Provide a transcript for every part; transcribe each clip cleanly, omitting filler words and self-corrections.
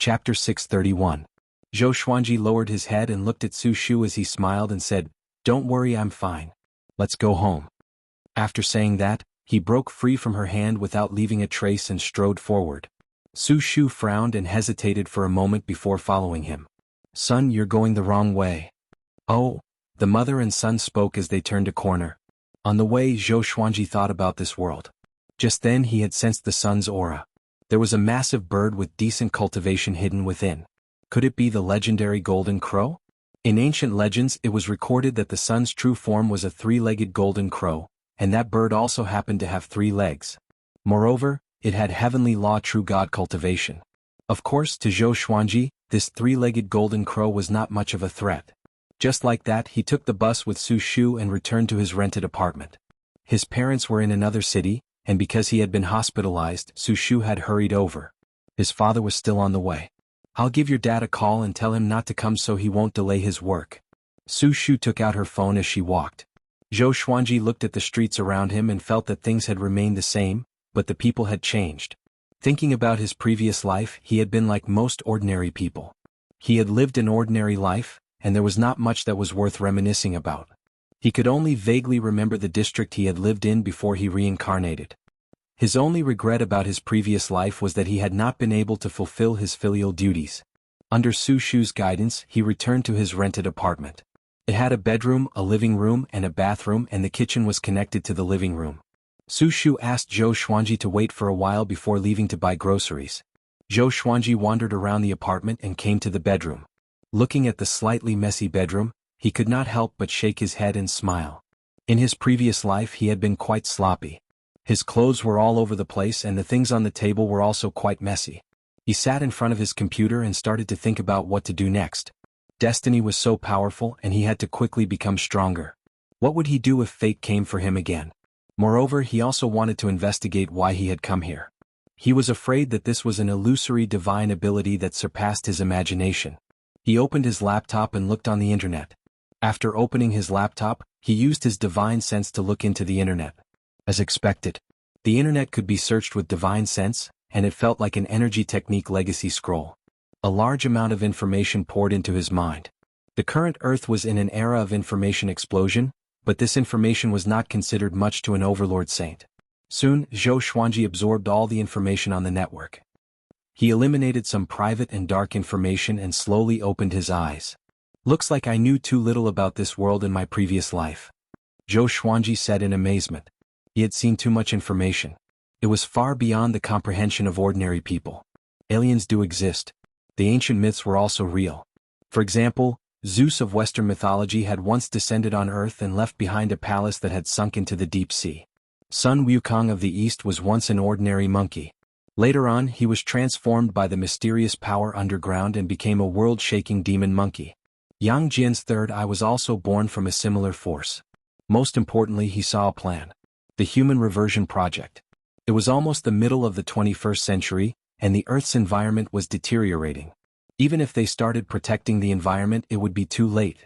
Chapter 631. Zhou Xuanji lowered his head and looked at Su Shu as he smiled and said, "Don't worry, I'm fine. Let's go home." After saying that, he broke free from her hand without leaving a trace and strode forward. Su Shu frowned and hesitated for a moment before following him. "Son, you're going the wrong way." "Oh," the mother and son spoke as they turned a corner. On the way, Zhou Xuanji thought about this world. Just then he had sensed the sun's aura. There was a massive bird with decent cultivation hidden within. Could it be the legendary golden crow? In ancient legends it was recorded that the sun's true form was a three-legged golden crow, and that bird also happened to have 3 legs. Moreover, it had heavenly law true god cultivation. Of course, to Zhou Xuanji, this 3-legged golden crow was not much of a threat. Just like that, he took the bus with Su Shu and returned to his rented apartment. His parents were in another city, and because he had been hospitalized, Su Shu had hurried over. His father was still on the way. "I'll give your dad a call and tell him not to come so he won't delay his work." Su Shu took out her phone as she walked. Zhou Xuanji looked at the streets around him and felt that things had remained the same, but the people had changed. Thinking about his previous life, he had been like most ordinary people. He had lived an ordinary life, and there was not much that was worth reminiscing about. He could only vaguely remember the district he had lived in before he reincarnated. His only regret about his previous life was that he had not been able to fulfill his filial duties. Under Su Shu's guidance, he returned to his rented apartment. It had a bedroom, a living room, and a bathroom, and the kitchen was connected to the living room. Su Shu asked Zhou Xuanji to wait for a while before leaving to buy groceries. Zhou Xuanji wandered around the apartment and came to the bedroom. Looking at the slightly messy bedroom, he could not help but shake his head and smile. In his previous life he had been quite sloppy. His clothes were all over the place and the things on the table were also quite messy. He sat in front of his computer and started to think about what to do next. Destiny was so powerful and he had to quickly become stronger. What would he do if fate came for him again? Moreover, he also wanted to investigate why he had come here. He was afraid that this was an illusory divine ability that surpassed his imagination. He opened his laptop and looked on the internet. After opening his laptop, he used his divine sense to look into the internet. As expected, the internet could be searched with divine sense, and it felt like an energy technique legacy scroll. A large amount of information poured into his mind. The current Earth was in an era of information explosion, but this information was not considered much to an overlord saint. Soon, Zhou Xuanji absorbed all the information on the network. He eliminated some private and dark information and slowly opened his eyes. "Looks like I knew too little about this world in my previous life," Zhou Xuanji said in amazement. He had seen too much information. It was far beyond the comprehension of ordinary people. Aliens do exist. The ancient myths were also real. For example, Zeus of Western mythology had once descended on Earth and left behind a palace that had sunk into the deep sea. Sun Wukong of the East was once an ordinary monkey. Later on, he was transformed by the mysterious power underground and became a world-shaking demon monkey. Yang Jian's third eye was also born from a similar force. Most importantly, he saw a plan. The Human Reversion Project. It was almost the middle of the 21st century, and the Earth's environment was deteriorating. Even if they started protecting the environment, it would be too late.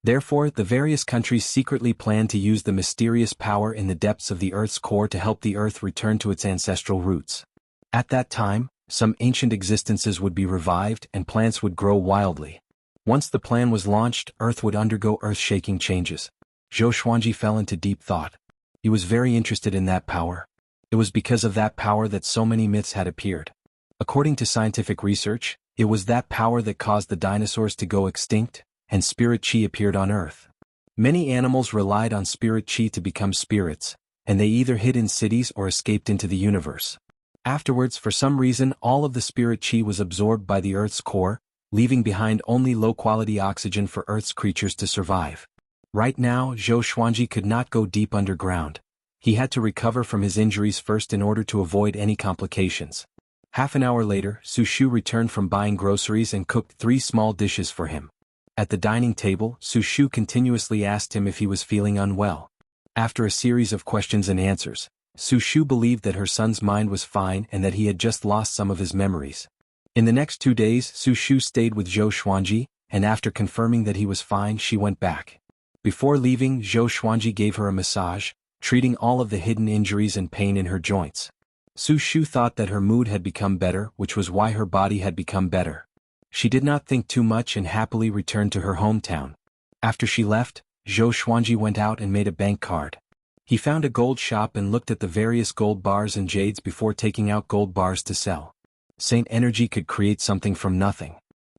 Therefore, the various countries secretly planned to use the mysterious power in the depths of the Earth's core to help the Earth return to its ancestral roots. At that time, some ancient existences would be revived and plants would grow wildly. Once the plan was launched, Earth would undergo earth-shaking changes. Zhou Xuanji fell into deep thought. He was very interested in that power. It was because of that power that so many myths had appeared. According to scientific research, it was that power that caused the dinosaurs to go extinct, and spirit chi appeared on Earth. Many animals relied on spirit chi to become spirits, and they either hid in cities or escaped into the universe. Afterwards, for some reason, all of the spirit chi was absorbed by the Earth's core, leaving behind only low-quality oxygen for Earth's creatures to survive. Right now, Zhou Xuanji could not go deep underground. He had to recover from his injuries first in order to avoid any complications. Half an hour later, Su Shu returned from buying groceries and cooked 3 small dishes for him. At the dining table, Su Shu continuously asked him if he was feeling unwell. After a series of questions and answers, Su Shu believed that her son's mind was fine and that he had just lost some of his memories. In the next 2 days, Su Shu stayed with Zhou Xuanji, and after confirming that he was fine, she went back. Before leaving, Zhou Xuanji gave her a massage, treating all of the hidden injuries and pain in her joints. Su Shu thought that her mood had become better, which was why her body had become better. She did not think too much and happily returned to her hometown. After she left, Zhou Xuanji went out and made a bank card. He found a gold shop and looked at the various gold bars and jades before taking out gold bars to sell. Saint Energy could create something from nothing.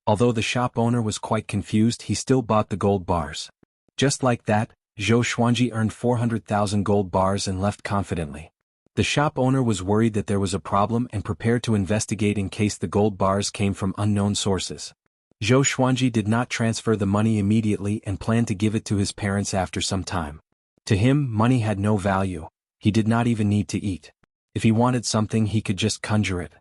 Although the shop owner was quite confused, he still bought the gold bars. Just like that, Zhou Xuanji earned 400,000 gold bars and left confidently. The shop owner was worried that there was a problem and prepared to investigate in case the gold bars came from unknown sources. Zhou Xuanji did not transfer the money immediately and planned to give it to his parents after some time. To him, money had no value. He did not even need to eat. If he wanted something, he could just conjure it.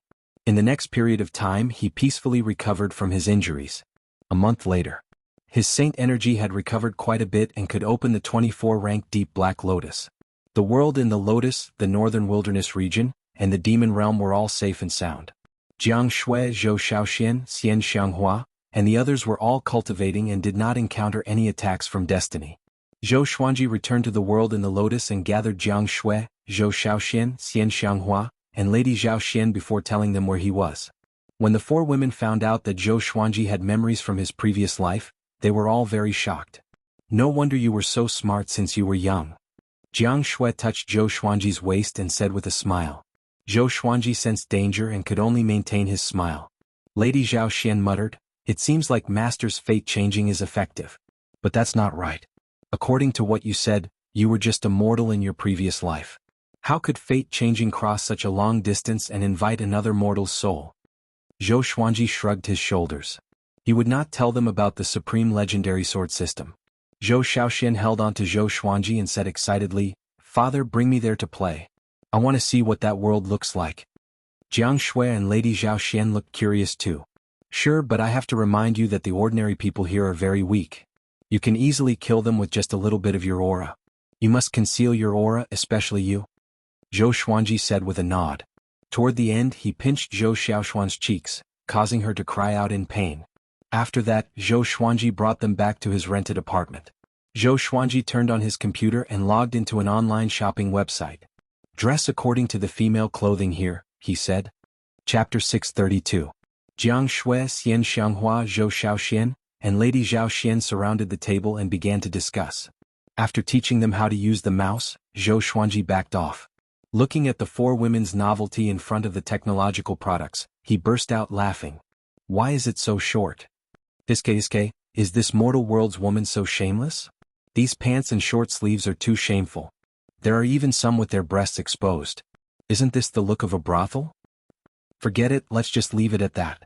In the next period of time, he peacefully recovered from his injuries. A month later, his Saint Energy had recovered quite a bit and could open the 24-rank Deep Black Lotus. The world in the Lotus, the Northern Wilderness region, and the Demon Realm were all safe and sound. Jiang Shui, Zhou Shaoxian, Xian Xianghua, and the others were all cultivating and did not encounter any attacks from destiny. Zhou Xuanji returned to the world in the Lotus and gathered Jiang Shui, Zhou Shaoxian, Xian Xianghua, and Lady Zhao Xian before telling them where he was. When the four women found out that Zhou Xuanji had memories from his previous life, they were all very shocked. No wonder you were so smart since you were young. Jiang Shui touched Zhou Xuanji's waist and said with a smile. Zhou Xuanji sensed danger and could only maintain his smile. Lady Zhao Xian muttered, "It seems like Master's fate changing is effective. But that's not right. According to what you said, you were just a mortal in your previous life. How could fate changing cross such a long distance and invite another mortal's soul?" Zhou Xuanji shrugged his shoulders. He would not tell them about the supreme legendary sword system. Zhou Shaoxian held on to Zhou Xuanji and said excitedly, "Father, bring me there to play. I want to see what that world looks like." Jiang Shui and Lady Zhao Xian looked curious too. "Sure, but I have to remind you that the ordinary people here are very weak. You can easily kill them with just a little bit of your aura. You must conceal your aura, especially you," Zhou Xuanji said with a nod. Toward the end, he pinched Zhou Xiaoxuan's cheeks, causing her to cry out in pain. After that, Zhou Xuanji brought them back to his rented apartment. Zhou Xuanji turned on his computer and logged into an online shopping website. "Dress according to the female clothing here," he said. Chapter 632. Jiang Shui, Xian Xianghua, Zhou Shaoxian, and Lady Zhao Xian surrounded the table and began to discuss. After teaching them how to use the mouse, Zhou Xuanji backed off. Looking at the four women's novelty in front of the technological products, he burst out laughing. "Why is it so short? Iske, is this mortal world's woman so shameless? These pants and short sleeves are too shameful. There are even some with their breasts exposed. Isn't this the look of a brothel? Forget it, let's just leave it at that."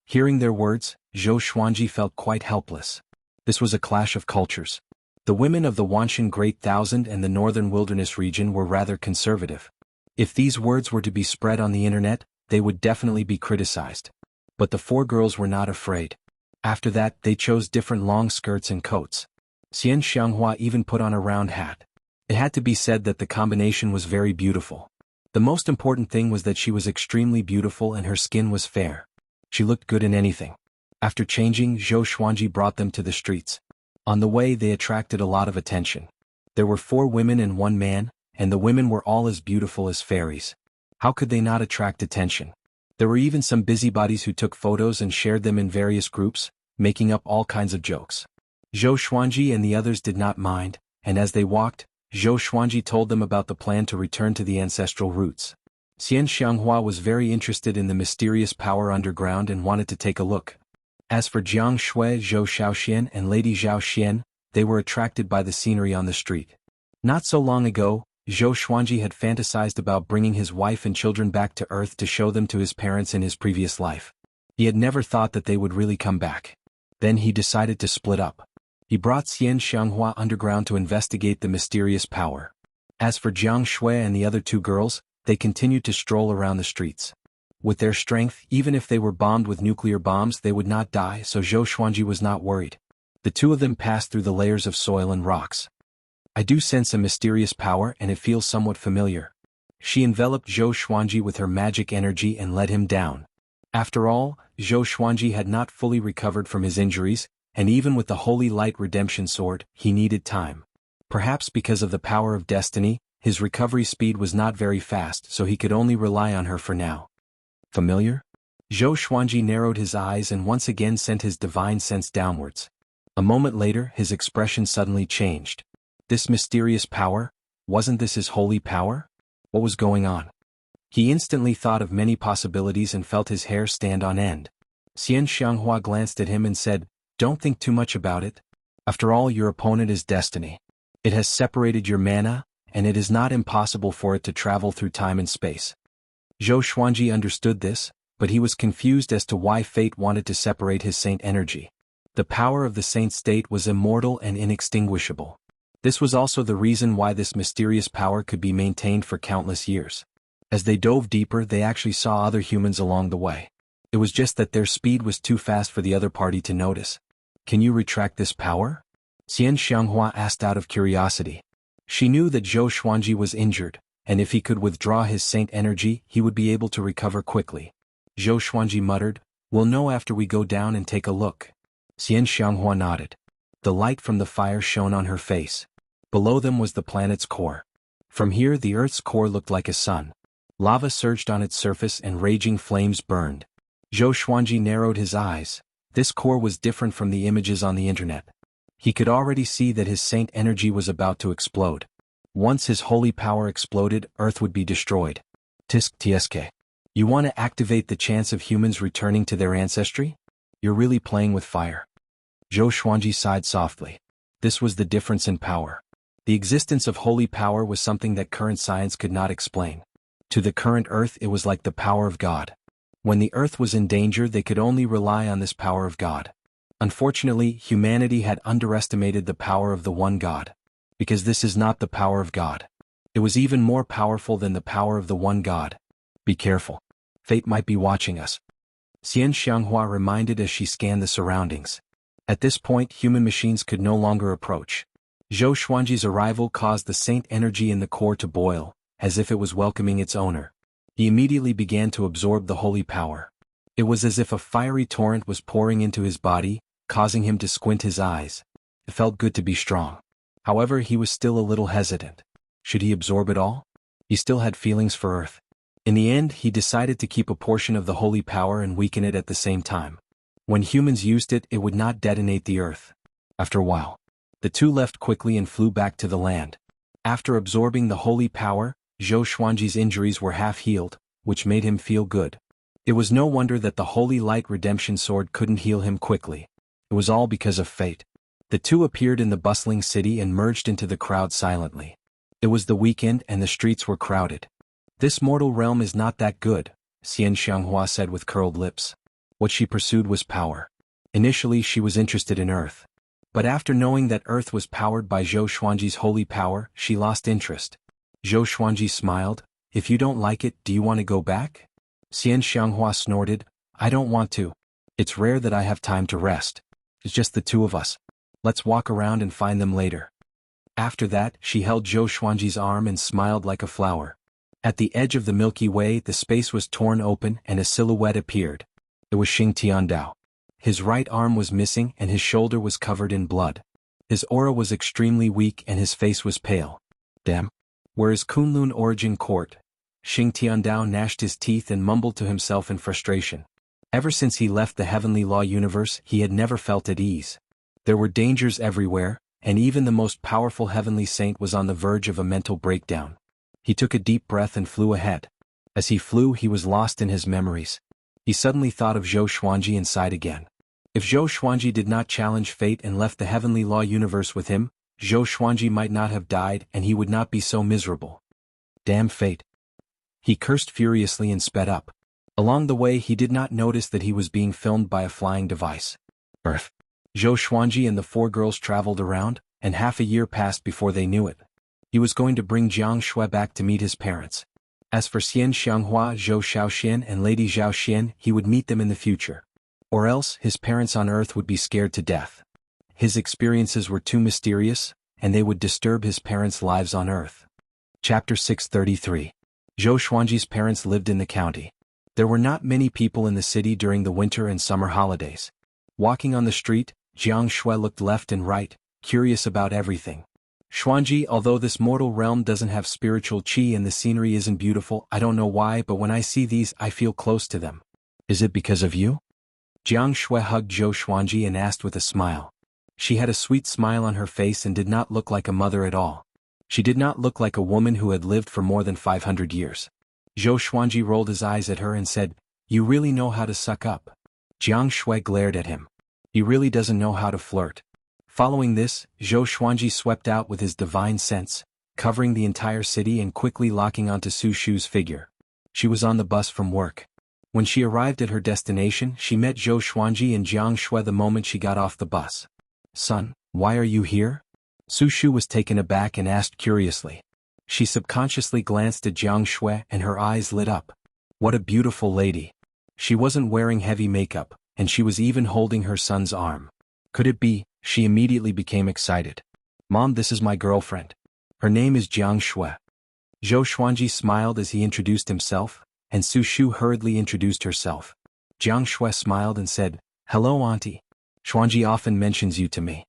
Hearing their words, Zhou Xuanji felt quite helpless. This was a clash of cultures. The women of the Wanshan Great Thousand and the Northern Wilderness region were rather conservative. If these words were to be spread on the internet, they would definitely be criticized. But the four girls were not afraid. After that, they chose different long skirts and coats. Xian Xianghua even put on a round hat. It had to be said that the combination was very beautiful. The most important thing was that she was extremely beautiful and her skin was fair. She looked good in anything. After changing, Zhou Xuanji brought them to the streets. On the way, they attracted a lot of attention. There were 4 women and 1 man, and the women were all as beautiful as fairies. How could they not attract attention? There were even some busybodies who took photos and shared them in various groups, making up all kinds of jokes. Zhou Xuanji and the others did not mind, and as they walked, Zhou Xuanji told them about the plan to return to the ancestral roots. Xian Xianghua was very interested in the mysterious power underground and wanted to take a look. As for Jiang Shui, Zhou Shaoxian, and Lady Zhao Xian, they were attracted by the scenery on the street. Not so long ago, Zhou Xuanji had fantasized about bringing his wife and children back to Earth to show them to his parents in his previous life. He had never thought that they would really come back. Then he decided to split up. He brought Xian Xianghua underground to investigate the mysterious power. As for Jiang Shui and the other 2 girls, they continued to stroll around the streets. With their strength, even if they were bombed with nuclear bombs, they would not die, so Zhou Xuanji was not worried. The 2 of them passed through the layers of soil and rocks. "I do sense a mysterious power and it feels somewhat familiar." She enveloped Zhou Xuanji with her magic energy and led him down. After all, Zhou Xuanji had not fully recovered from his injuries, and even with the Holy Light Redemption Sword, he needed time. Perhaps because of the power of destiny, his recovery speed was not very fast, so he could only rely on her for now. Familiar? Zhou Xuanji narrowed his eyes and once again sent his divine sense downwards. A moment later, his expression suddenly changed. This mysterious power? Wasn't this his holy power? What was going on? He instantly thought of many possibilities and felt his hair stand on end. Xian Xianghua glanced at him and said, "Don't think too much about it. After all, your opponent is destiny. It has separated your mana, and it is not impossible for it to travel through time and space." Zhou Xuanji understood this, but he was confused as to why fate wanted to separate his saint energy. The power of the saint state was immortal and inextinguishable. This was also the reason why this mysterious power could be maintained for countless years. As they dove deeper, they actually saw other humans along the way. It was just that their speed was too fast for the other party to notice. "Can you retract this power?" Xian Xianghua asked out of curiosity. She knew that Zhou Xuanji was injured, and if he could withdraw his saint energy, he would be able to recover quickly. Zhou Xuanji muttered, "We'll know after we go down and take a look." Xian Xianghua nodded. The light from the fire shone on her face. Below them was the planet's core. From here, the Earth's core looked like a sun. Lava surged on its surface and raging flames burned. Zhou Xuanji narrowed his eyes. This core was different from the images on the internet. He could already see that his saint energy was about to explode. Once his holy power exploded, Earth would be destroyed. Tisk tsk. You want to activate the chance of humans returning to their ancestry? You're really playing with fire. Zhou Xuanji sighed softly. This was the difference in power. The existence of holy power was something that current science could not explain. To the current Earth, it was like the power of God. When the Earth was in danger, they could only rely on this power of God. Unfortunately, humanity had underestimated the power of the one God. Because this is not the power of God. It was even more powerful than the power of the one God. Be careful. Fate might be watching us. Xian Xianghua reminded as she scanned the surroundings. At this point, human machines could no longer approach. Zhou Xuanji's arrival caused the saint energy in the core to boil, as if it was welcoming its owner. He immediately began to absorb the holy power. It was as if a fiery torrent was pouring into his body, causing him to squint his eyes. It felt good to be strong. However, he was still a little hesitant. Should he absorb it all? He still had feelings for Earth. In the end, he decided to keep a portion of the holy power and weaken it at the same time. When humans used it, it would not detonate the Earth. After a while, the two left quickly and flew back to the land. After absorbing the holy power, Zhou Xuanji's injuries were half healed, which made him feel good. It was no wonder that the Holy Light Redemption Sword couldn't heal him quickly. It was all because of fate. The two appeared in the bustling city and merged into the crowd silently. It was the weekend and the streets were crowded. "This mortal realm is not that good," Xian Xianghua said with curled lips. What she pursued was power. Initially, she was interested in Earth. But after knowing that Earth was powered by Zhou Xuanji's holy power, she lost interest. Zhou Xuanji smiled. "If you don't like it, do you want to go back?" Xian Xianghua snorted. "I don't want to. It's rare that I have time to rest. It's just the two of us. Let's walk around and find them later." After that, she held Zhou Xuanji's arm and smiled like a flower. At the edge of the Milky Way, the space was torn open and a silhouette appeared. It was Xing Tiandao. His right arm was missing and his shoulder was covered in blood. His aura was extremely weak and his face was pale. Damn. Where is Kunlun Origin Court? Xing Tiandao gnashed his teeth and mumbled to himself in frustration. Ever since he left the Heavenly Law universe, he had never felt at ease. There were dangers everywhere, and even the most powerful heavenly saint was on the verge of a mental breakdown. He took a deep breath and flew ahead. As he flew, he was lost in his memories. He suddenly thought of Zhou Xuanji and sighed again. If Zhou Xuanji did not challenge fate and left the Heavenly Law universe with him, Zhou Xuanji might not have died and he would not be so miserable. Damn fate. He cursed furiously and sped up. Along the way, he did not notice that he was being filmed by a flying device. Earth. Zhou Xuanji and the four girls traveled around, and half a year passed before they knew it. He was going to bring Jiang Shui back to meet his parents. As for Xian Xianghua, Zhou Shaoxian and Lady Zhao Xian, he would meet them in the future. Or else, his parents on Earth would be scared to death. His experiences were too mysterious, and they would disturb his parents' lives on Earth. Chapter 633. Zhou Xuanji's parents lived in the county. There were not many people in the city during the winter and summer holidays. Walking on the street, Jiang Shui looked left and right, curious about everything. Xuanji, although this mortal realm doesn't have spiritual qi and the scenery isn't beautiful, I don't know why, but when I see these, I feel close to them. Is it because of you? Jiang Shui hugged Zhou Xuanji and asked with a smile. She had a sweet smile on her face and did not look like a mother at all. She did not look like a woman who had lived for more than 500 years. Zhou Xuanji rolled his eyes at her and said, "You really know how to suck up." Jiang Shui glared at him. He really doesn't know how to flirt. Following this, Zhou Xuanji swept out with his divine sense, covering the entire city and quickly locking onto Su Shu's figure. She was on the bus from work. When she arrived at her destination, she met Zhou Xuanji and Jiang Shui the moment she got off the bus. "Son, why are you here?" Su Shu was taken aback and asked curiously. She subconsciously glanced at Jiang Shui and her eyes lit up. What a beautiful lady. She wasn't wearing heavy makeup, and she was even holding her son's arm. Could it be? She immediately became excited. "Mom, this is my girlfriend. Her name is Jiang Shui." Zhou Xuanji smiled as he introduced himself, and Su Shu hurriedly introduced herself. Jiang Shui smiled and said, "Hello, Auntie. Xuanji often mentions you to me."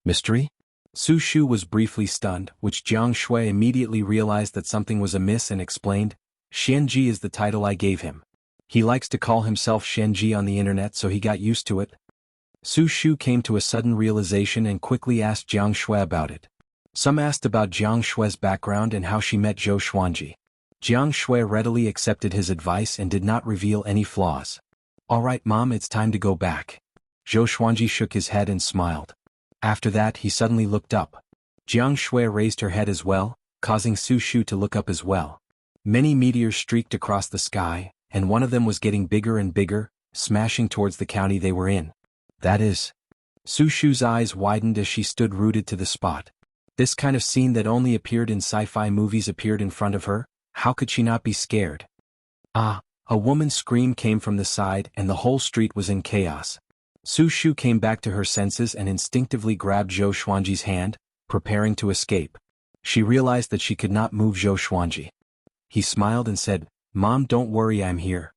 Mystery? Su Shu was briefly stunned, which Jiang Shui immediately realized that something was amiss and explained, "Xianji is the title I gave him. He likes to call himself Xianji on the internet, so he got used to it." Su Shu came to a sudden realization and quickly asked Jiang Shui about it. Some asked about Jiang Shui's background and how she met Zhou Xuanji. Jiang Shui readily accepted his advice and did not reveal any flaws. "All right, Mom, it's time to go back." Zhou Xuanji shook his head and smiled. After that, he suddenly looked up. Jiang Shui raised her head as well, causing Su Shu to look up as well. Many meteors streaked across the sky, and one of them was getting bigger and bigger, smashing towards the county they were in. That is. Su Shu's eyes widened as she stood rooted to the spot. This kind of scene that only appeared in sci-fi movies appeared in front of her. How could she not be scared? Ah! A woman's scream came from the side and the whole street was in chaos. Su Shu came back to her senses and instinctively grabbed Zhou Xuanji's hand, preparing to escape. She realized that she could not move Zhou Xuanji. He smiled and said, "Mom, don't worry, I'm here."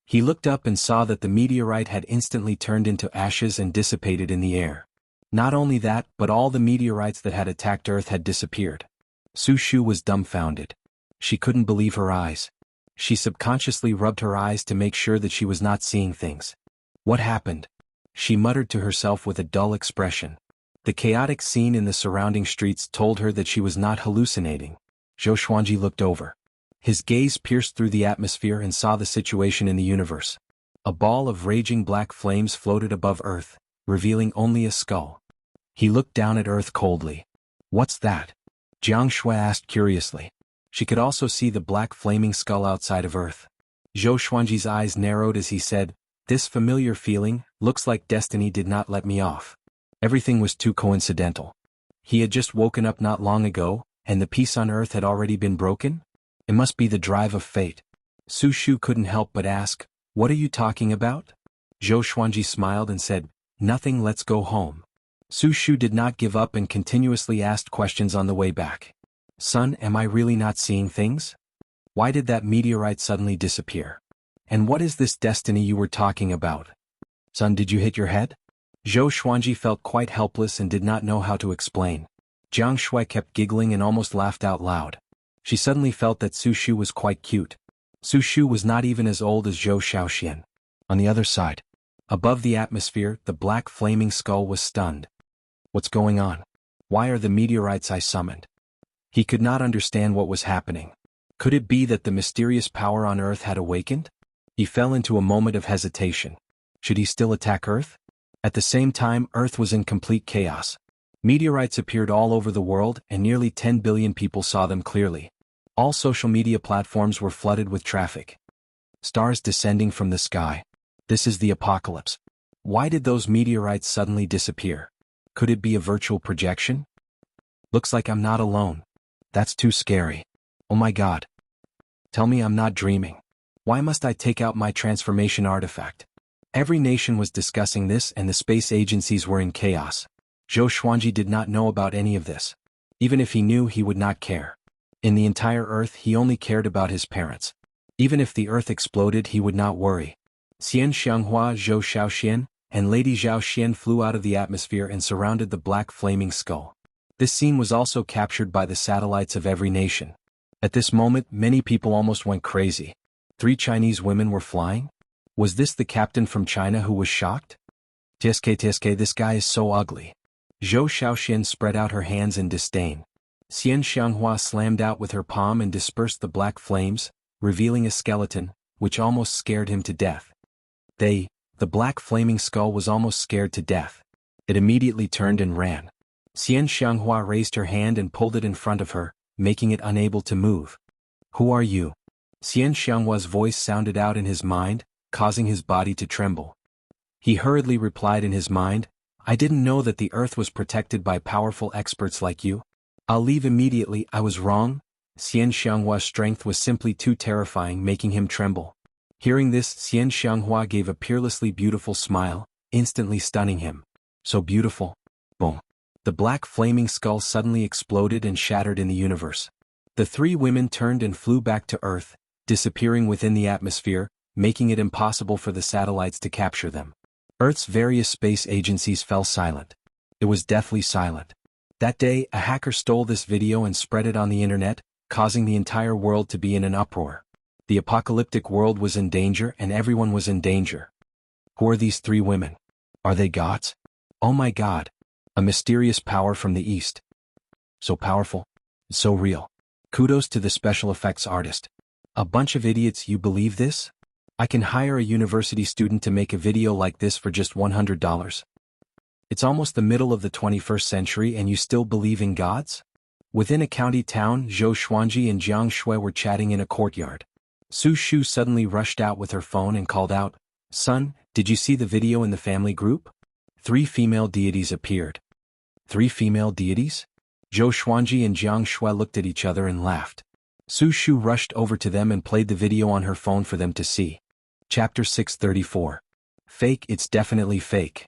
He looked up and saw that the meteorite had instantly turned into ashes and dissipated in the air. Not only that, but all the meteorites that had attacked Earth had disappeared. Su Shu was dumbfounded. She couldn't believe her eyes. She subconsciously rubbed her eyes to make sure that she was not seeing things. What happened? She muttered to herself with a dull expression. The chaotic scene in the surrounding streets told her that she was not hallucinating. Zhou Xuanji looked over. His gaze pierced through the atmosphere and saw the situation in the universe. A ball of raging black flames floated above Earth, revealing only a skull. He looked down at Earth coldly. "What's that?" Jiang Shui asked curiously. She could also see the black flaming skull outside of Earth. Zhou Xuanji's eyes narrowed as he said, "This familiar feeling, looks like destiny did not let me off. Everything was too coincidental." He had just woken up not long ago, and the peace on Earth had already been broken? It must be the drive of fate. Su Shu couldn't help but ask, "What are you talking about?" Zhou Xuanji smiled and said, "Nothing, let's go home." Su Shu did not give up and continuously asked questions on the way back. "Son, am I really not seeing things? Why did that meteorite suddenly disappear? And what is this destiny you were talking about? Son, did you hit your head?" Zhou Xuanji felt quite helpless and did not know how to explain. Jiang Shui kept giggling and almost laughed out loud. She suddenly felt that Su Shu was quite cute. Su Shu was not even as old as Zhou Xiaoxian. On the other side, above the atmosphere, the black flaming skull was stunned. What's going on? Why are the meteorites I summoned? He could not understand what was happening. Could it be that the mysterious power on Earth had awakened? He fell into a moment of hesitation. Should he still attack Earth? At the same time, Earth was in complete chaos. Meteorites appeared all over the world and nearly 10 billion people saw them clearly. All social media platforms were flooded with traffic. Stars descending from the sky. This is the apocalypse. Why did those meteorites suddenly disappear? Could it be a virtual projection? Looks like I'm not alone. That's too scary. Oh my God. Tell me I'm not dreaming. Why must I take out my transformation artifact? Every nation was discussing this and the space agencies were in chaos. Zhou Xuanji did not know about any of this. Even if he knew, he would not care. In the entire Earth, he only cared about his parents. Even if the Earth exploded, he would not worry. Xian Xianghua, Zhou Xiaoxian, and Lady Zhao Xian flew out of the atmosphere and surrounded the black flaming skull. This scene was also captured by the satellites of every nation. At this moment, many people almost went crazy. 3 Chinese women were flying? Was this the captain from China who was shocked? TSK, this guy is so ugly. Zhou Shaoxian spread out her hands in disdain. Xian Xianghua slammed out with her palm and dispersed the black flames, revealing a skeleton, which almost scared him to death. The black flaming skull was almost scared to death. It immediately turned and ran. Xian Xianghua raised her hand and pulled it in front of her, making it unable to move. Who are you? Xian Xianghua's voice sounded out in his mind, causing his body to tremble. He hurriedly replied in his mind, I didn't know that the earth was protected by powerful experts like you. I'll leave immediately, I was wrong. Xian Xianghua's strength was simply too terrifying, making him tremble. Hearing this, Xian Xianghua gave a peerlessly beautiful smile, instantly stunning him. So beautiful. Boom. The black flaming skull suddenly exploded and shattered in the universe. The 3 women turned and flew back to Earth, disappearing within the atmosphere, making it impossible for the satellites to capture them. Earth's various space agencies fell silent. It was deathly silent. That day, a hacker stole this video and spread it on the internet, causing the entire world to be in an uproar. The apocalyptic world was in danger and everyone was in danger. Who are these 3 women? Are they gods? Oh my god. A mysterious power from the east. So powerful. So real. Kudos to the special effects artist. A bunch of idiots, you believe this? I can hire a university student to make a video like this for just $100. It's almost the middle of the 21st century and you still believe in gods? Within a county town, Zhou Xuanji and Jiang Shui were chatting in a courtyard. Su Shu suddenly rushed out with her phone and called out, Son, did you see the video in the family group? 3 female deities appeared. 3 female deities? Zhou Xuanji and Jiang Shui looked at each other and laughed. Su Shu rushed over to them and played the video on her phone for them to see. Chapter 634. Fake, it's definitely fake.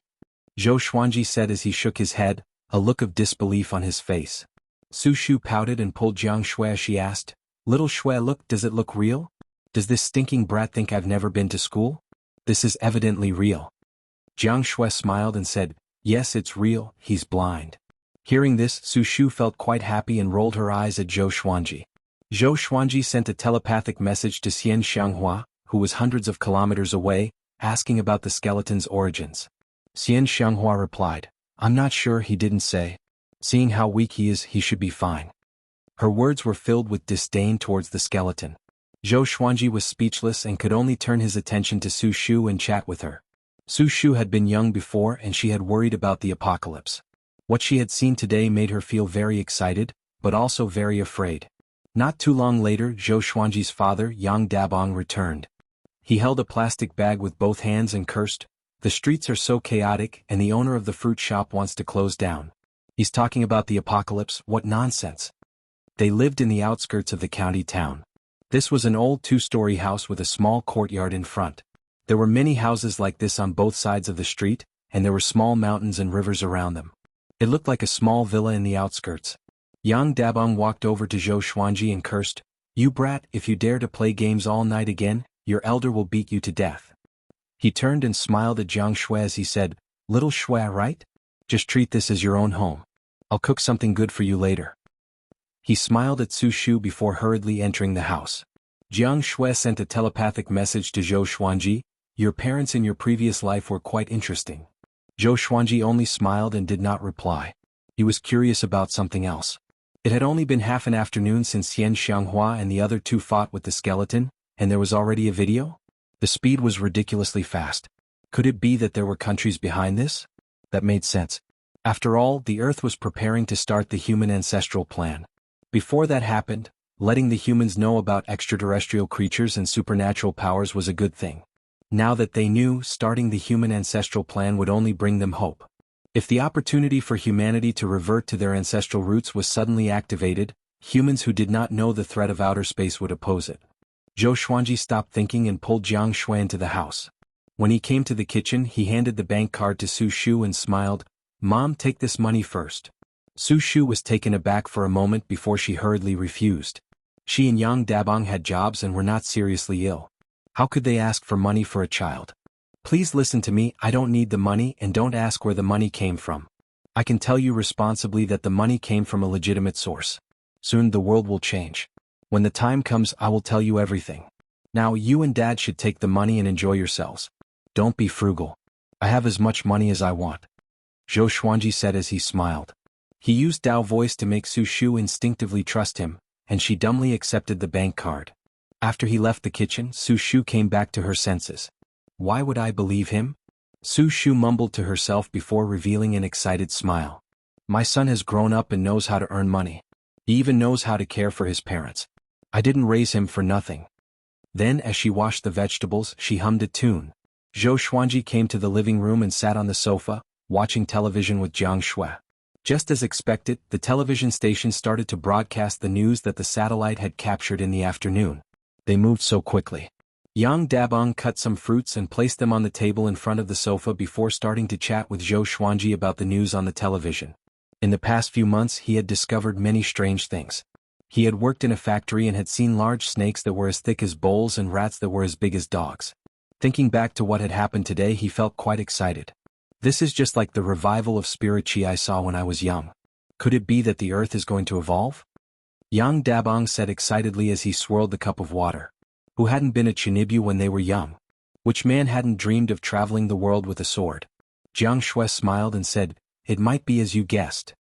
Zhou Xuanji said as he shook his head, a look of disbelief on his face. Su Shu pouted and pulled Jiang Shui as she asked, Little Shui, look, does it look real? Does this stinking brat think I've never been to school? This is evidently real. Jiang Shui smiled and said, Yes, it's real, he's blind. Hearing this, Su Shu felt quite happy and rolled her eyes at Zhou Xuanji. Zhou Xuanji sent a telepathic message to Xian Xianghua, who was hundreds of kilometers away, asking about the skeleton's origins. Xian Xianghua replied, I'm not sure, he didn't say. Seeing how weak he is, he should be fine. Her words were filled with disdain towards the skeleton. Zhou Xuanji was speechless and could only turn his attention to Su Shu and chat with her. Su Shu had been young before and she had worried about the apocalypse. What she had seen today made her feel very excited, but also very afraid. Not too long later, Zhou Xuanji's father, Yang Dabong, returned. He held a plastic bag with both hands and cursed, The streets are so chaotic and the owner of the fruit shop wants to close down. He's talking about the apocalypse, what nonsense. They lived in the outskirts of the county town. This was an old 2-story house with a small courtyard in front. There were many houses like this on both sides of the street, and there were small mountains and rivers around them. It looked like a small villa in the outskirts. Yang Dabong walked over to Zhou Xuanji and cursed, You brat, if you dare to play games all night again, your elder will beat you to death. He turned and smiled at Jiang Shui as he said, Little Shui, right? Just treat this as your own home. I'll cook something good for you later. He smiled at Su Shu before hurriedly entering the house. Jiang Shui sent a telepathic message to Zhou Xuanji, Your parents in your previous life were quite interesting. Zhou Xuanji only smiled and did not reply. He was curious about something else. It had only been half an afternoon since Xian Xianghua and the other 2 fought with the skeleton, and there was already a video? The speed was ridiculously fast. Could it be that there were countries behind this? That made sense. After all, the Earth was preparing to start the human ancestral plan. Before that happened, letting the humans know about extraterrestrial creatures and supernatural powers was a good thing. Now that they knew, starting the human ancestral plan would only bring them hope. If the opportunity for humanity to revert to their ancestral roots was suddenly activated, humans who did not know the threat of outer space would oppose it. Zhou Xuanji stopped thinking and pulled Jiang Shui into the house. When he came to the kitchen, he handed the bank card to Su Shu and smiled, Mom, take this money first. Su Shu was taken aback for a moment before she hurriedly refused. She and Yang Dabong had jobs and were not seriously ill. How could they ask for money for a child? Please listen to me, I don't need the money and don't ask where the money came from. I can tell you responsibly that the money came from a legitimate source. Soon the world will change. When the time comes, I will tell you everything. Now you and Dad should take the money and enjoy yourselves. Don't be frugal. I have as much money as I want. Zhou Xuanji said as he smiled. He used Dao voice to make Su Shu instinctively trust him, and she dumbly accepted the bank card. After he left the kitchen, Su Shu came back to her senses. Why would I believe him? Su Shu mumbled to herself before revealing an excited smile. My son has grown up and knows how to earn money. He even knows how to care for his parents. I didn't raise him for nothing. Then as she washed the vegetables, she hummed a tune. Zhou Xuanji came to the living room and sat on the sofa, watching television with Jianghu. Just as expected, the television station started to broadcast the news that the satellite had captured in the afternoon. They moved so quickly. Yang Dabong cut some fruits and placed them on the table in front of the sofa before starting to chat with Zhou Xuanji about the news on the television. In the past few months he had discovered many strange things. He had worked in a factory and had seen large snakes that were as thick as bowls and rats that were as big as dogs. Thinking back to what had happened today, he felt quite excited. This is just like the revival of spirit chi I saw when I was young. Could it be that the earth is going to evolve? Yang Dabong said excitedly as he swirled the cup of water. Who hadn't been a Chinibyu when they were young? Which man hadn't dreamed of traveling the world with a sword? Jiang Shui smiled and said, It might be as you guessed.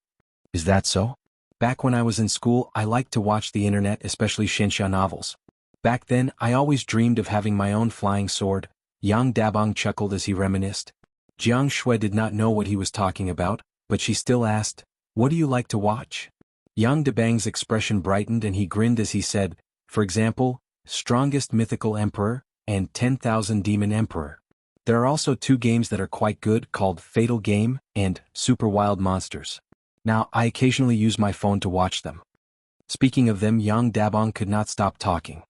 Is that so? Back when I was in school, I liked to watch the internet, especially Xinxia novels. Back then, I always dreamed of having my own flying sword. Yang Dabong chuckled as he reminisced. Jiang Shui did not know what he was talking about, but she still asked, What do you like to watch? Yang Dabang's expression brightened and he grinned as he said, For example, Strongest Mythical Emperor, and 10,000 Demon Emperor. There are also 2 games that are quite good called Fatal Game and Super Wild Monsters. Now, I occasionally use my phone to watch them. Speaking of them, Yang Dabong could not stop talking.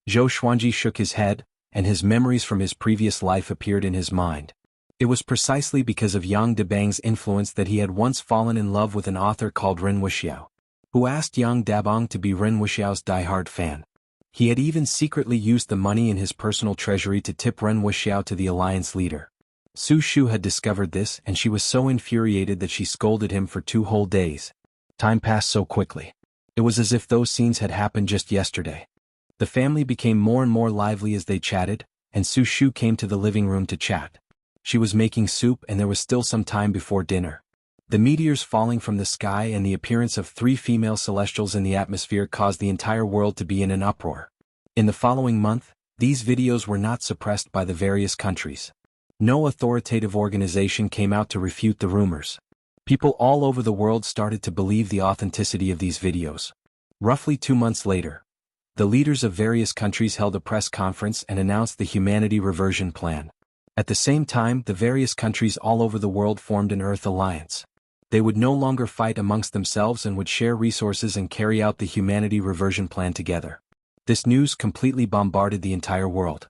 Zhou Xuanji shook his head, and his memories from his previous life appeared in his mind. It was precisely because of Yang Dabang's influence that he had once fallen in love with an author called Ren Wuxia, who asked Yang Dabong to be Ren Wuxiao's diehard fan. He had even secretly used the money in his personal treasury to tip Ren Wuxiao to the alliance leader. Su Shu had discovered this and she was so infuriated that she scolded him for 2 whole days. Time passed so quickly. It was as if those scenes had happened just yesterday. The family became more and more lively as they chatted, and Su Shu came to the living room to chat. She was making soup and there was still some time before dinner. The meteors falling from the sky and the appearance of 3 female celestials in the atmosphere caused the entire world to be in an uproar. In the following month, these videos were not suppressed by the various countries. No authoritative organization came out to refute the rumors. People all over the world started to believe the authenticity of these videos. Roughly 2 months later, the leaders of various countries held a press conference and announced the Humanity Reversion Plan. At the same time, the various countries all over the world formed an Earth Alliance. They would no longer fight amongst themselves and would share resources and carry out the Humanity Reversion Plan together. This news completely bombarded the entire world.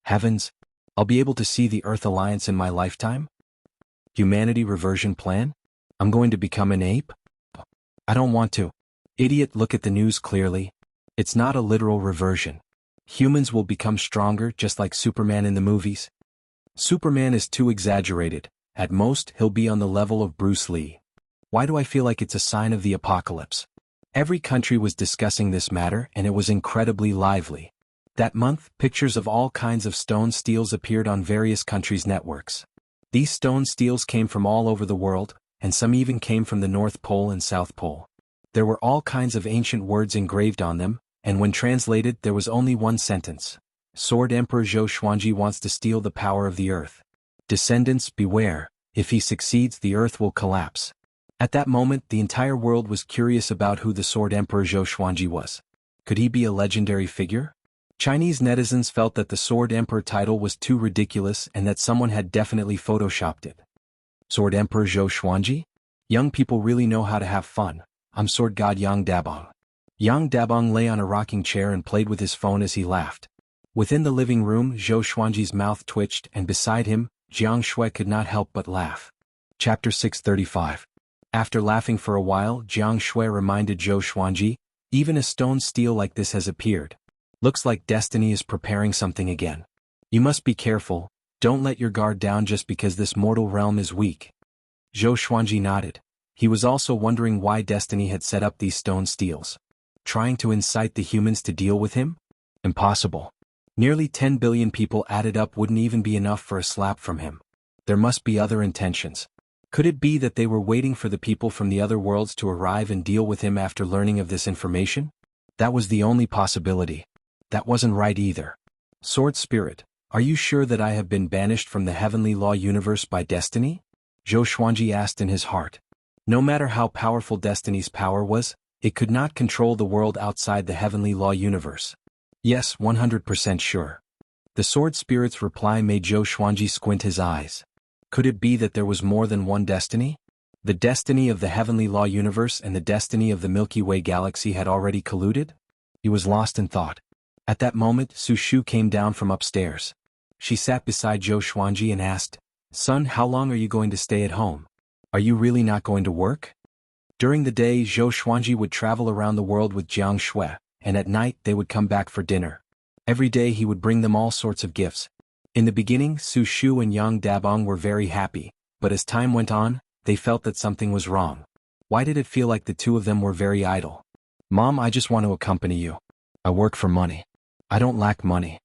Heavens! I'll be able to see the Earth Alliance in my lifetime? Humanity Reversion Plan? I'm going to become an ape? I don't want to. Idiot, look at the news clearly. It's not a literal reversion. Humans will become stronger just like Superman in the movies. Superman is too exaggerated. At most, he'll be on the level of Bruce Lee. Why do I feel like it's a sign of the apocalypse? Every country was discussing this matter and it was incredibly lively. That month, pictures of all kinds of stone steels appeared on various countries' networks. These stone steels came from all over the world, and some even came from the North Pole and South Pole. There were all kinds of ancient words engraved on them, and when translated there was only one sentence. Sword Emperor Zhou Xuanji wants to steal the power of the earth. Descendants, beware, if he succeeds the earth will collapse. At that moment the entire world was curious about who the Sword Emperor Zhou Xuanji was. Could he be a legendary figure? Chinese netizens felt that the Sword Emperor title was too ridiculous and that someone had definitely photoshopped it. Sword Emperor Zhou Xuanji? Young people really know how to have fun. I'm Sword God Yang Dabong. Yang Dabong lay on a rocking chair and played with his phone as he laughed. Within the living room, Zhou Xuanji's mouth twitched and beside him, Jiang Shui could not help but laugh. Chapter 635. After laughing for a while, Jiang Shui reminded Zhou Xuanji, even a stone steel like this has appeared. Looks like destiny is preparing something again. You must be careful, don't let your guard down just because this mortal realm is weak. Zhou Xuanji nodded. He was also wondering why Destiny had set up these stone steels. Trying to incite the humans to deal with him? Impossible. Nearly 10 billion people added up wouldn't even be enough for a slap from him. There must be other intentions. Could it be that they were waiting for the people from the other worlds to arrive and deal with him after learning of this information? That was the only possibility. That wasn't right either. Sword Spirit, are you sure that I have been banished from the heavenly law universe by Destiny? Zhou Xuanji asked in his heart. No matter how powerful Destiny's power was, it could not control the world outside the heavenly law universe. Yes, 100% sure. The Sword Spirit's reply made Zhou Xuanji squint his eyes. Could it be that there was more than one destiny? The destiny of the heavenly law universe and the destiny of the Milky Way galaxy had already colluded? He was lost in thought. At that moment, Su Shu came down from upstairs. She sat beside Zhou Xuanji and asked, "Son, how long are you going to stay at home? Are you really not going to work?" During the day, Zhou Xuanji would travel around the world with Jianghu, and at night they would come back for dinner. Every day he would bring them all sorts of gifts. In the beginning, Su Shu and Yang Dabong were very happy, but as time went on, they felt that something was wrong. Why did it feel like the two of them were very idle? "Mom, I just want to accompany you. I work for money. I don't lack money."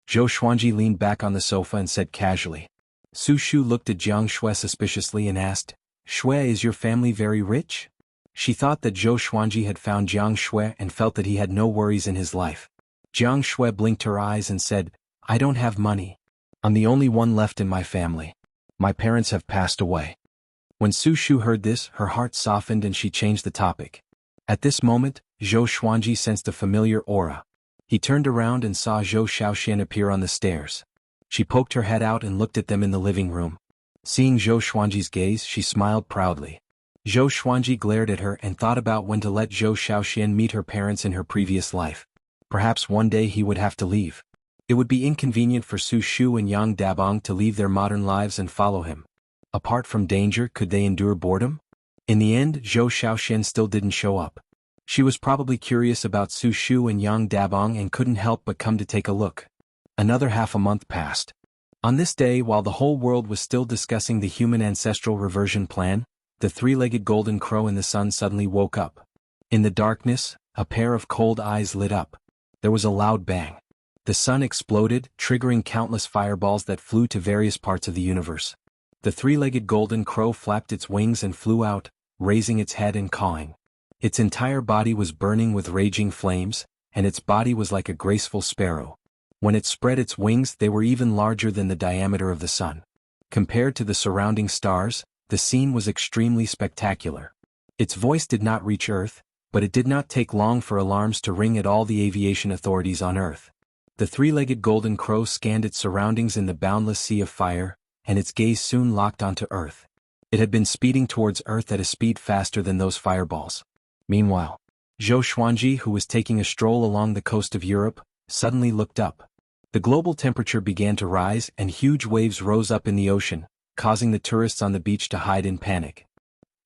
Zhou Xuanji leaned back on the sofa and said casually. Su Shu looked at Jiang Shui suspiciously and asked, "Shui, is your family very rich?" She thought that Zhou Xuanji had found Jiang Shui and felt that he had no worries in his life. Jiang Shui blinked her eyes and said, "I don't have money. I'm the only one left in my family. My parents have passed away." When Su Shu heard this, her heart softened and she changed the topic. At this moment, Zhou Xuanji sensed a familiar aura. He turned around and saw Zhou Xiaoxian appear on the stairs. She poked her head out and looked at them in the living room. Seeing Zhou Xuanji's gaze, she smiled proudly. Zhou Xuanji glared at her and thought about when to let Zhou Xiaoxian meet her parents in her previous life. Perhaps one day he would have to leave. It would be inconvenient for Su Shu and Yang Dabong to leave their modern lives and follow him. Apart from danger, could they endure boredom? In the end, Zhou Xiaoxian still didn't show up. She was probably curious about Su Shu and Yang Dabong and couldn't help but come to take a look. Another half a month passed. On this day, while the whole world was still discussing the human ancestral reversion plan, the three-legged golden crow in the sun suddenly woke up. In the darkness, a pair of cold eyes lit up. There was a loud bang. The sun exploded, triggering countless fireballs that flew to various parts of the universe. The three-legged golden crow flapped its wings and flew out, raising its head and cawing. Its entire body was burning with raging flames, and its body was like a graceful sparrow. When it spread its wings, they were even larger than the diameter of the sun. Compared to the surrounding stars, the scene was extremely spectacular. Its voice did not reach Earth, but it did not take long for alarms to ring at all the aviation authorities on Earth. The three-legged golden crow scanned its surroundings in the boundless sea of fire, and its gaze soon locked onto Earth. It had been speeding towards Earth at a speed faster than those fireballs. Meanwhile, Zhou Xuanji, who was taking a stroll along the coast of Europe, suddenly looked up. The global temperature began to rise and huge waves rose up in the ocean, causing the tourists on the beach to hide in panic.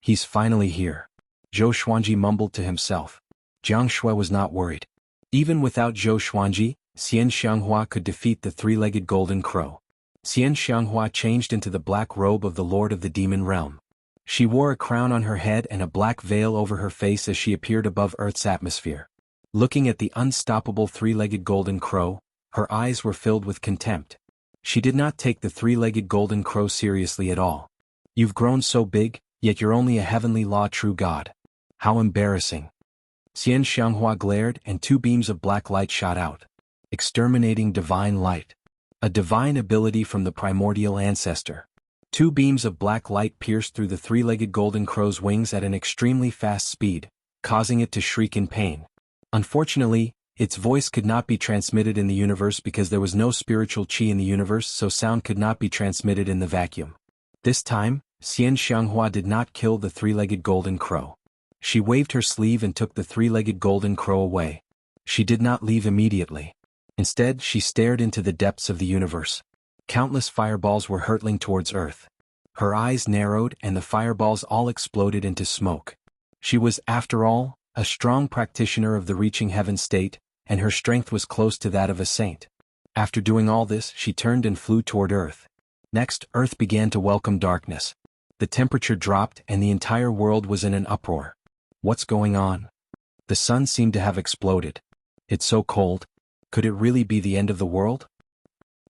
"He's finally here," Zhou Xuanji mumbled to himself. Jiang Shui was not worried. Even without Zhou Xuanji, Xian Xianghua could defeat the three-legged golden crow. Xian Xianghua changed into the black robe of the Lord of the Demon Realm. She wore a crown on her head and a black veil over her face as she appeared above Earth's atmosphere. Looking at the unstoppable three-legged golden crow, her eyes were filled with contempt. She did not take the three-legged golden crow seriously at all. "You've grown so big, yet you're only a heavenly law true god. How embarrassing." Xian Xianghua glared and two beams of black light shot out. Exterminating divine light. A divine ability from the primordial ancestor. Two beams of black light pierced through the three-legged golden crow's wings at an extremely fast speed, causing it to shriek in pain. Unfortunately, its voice could not be transmitted in the universe because there was no spiritual qi in the universe, so sound could not be transmitted in the vacuum. This time, Xian Xianghua did not kill the three-legged golden crow. She waved her sleeve and took the three-legged golden crow away. She did not leave immediately. Instead, she stared into the depths of the universe. Countless fireballs were hurtling towards Earth. Her eyes narrowed and the fireballs all exploded into smoke. She was, after all, a strong practitioner of the reaching heaven state, and her strength was close to that of a saint. After doing all this, she turned and flew toward Earth. Next, Earth began to welcome darkness. The temperature dropped and the entire world was in an uproar. What's going on? The sun seemed to have exploded. It's so cold. Could it really be the end of the world?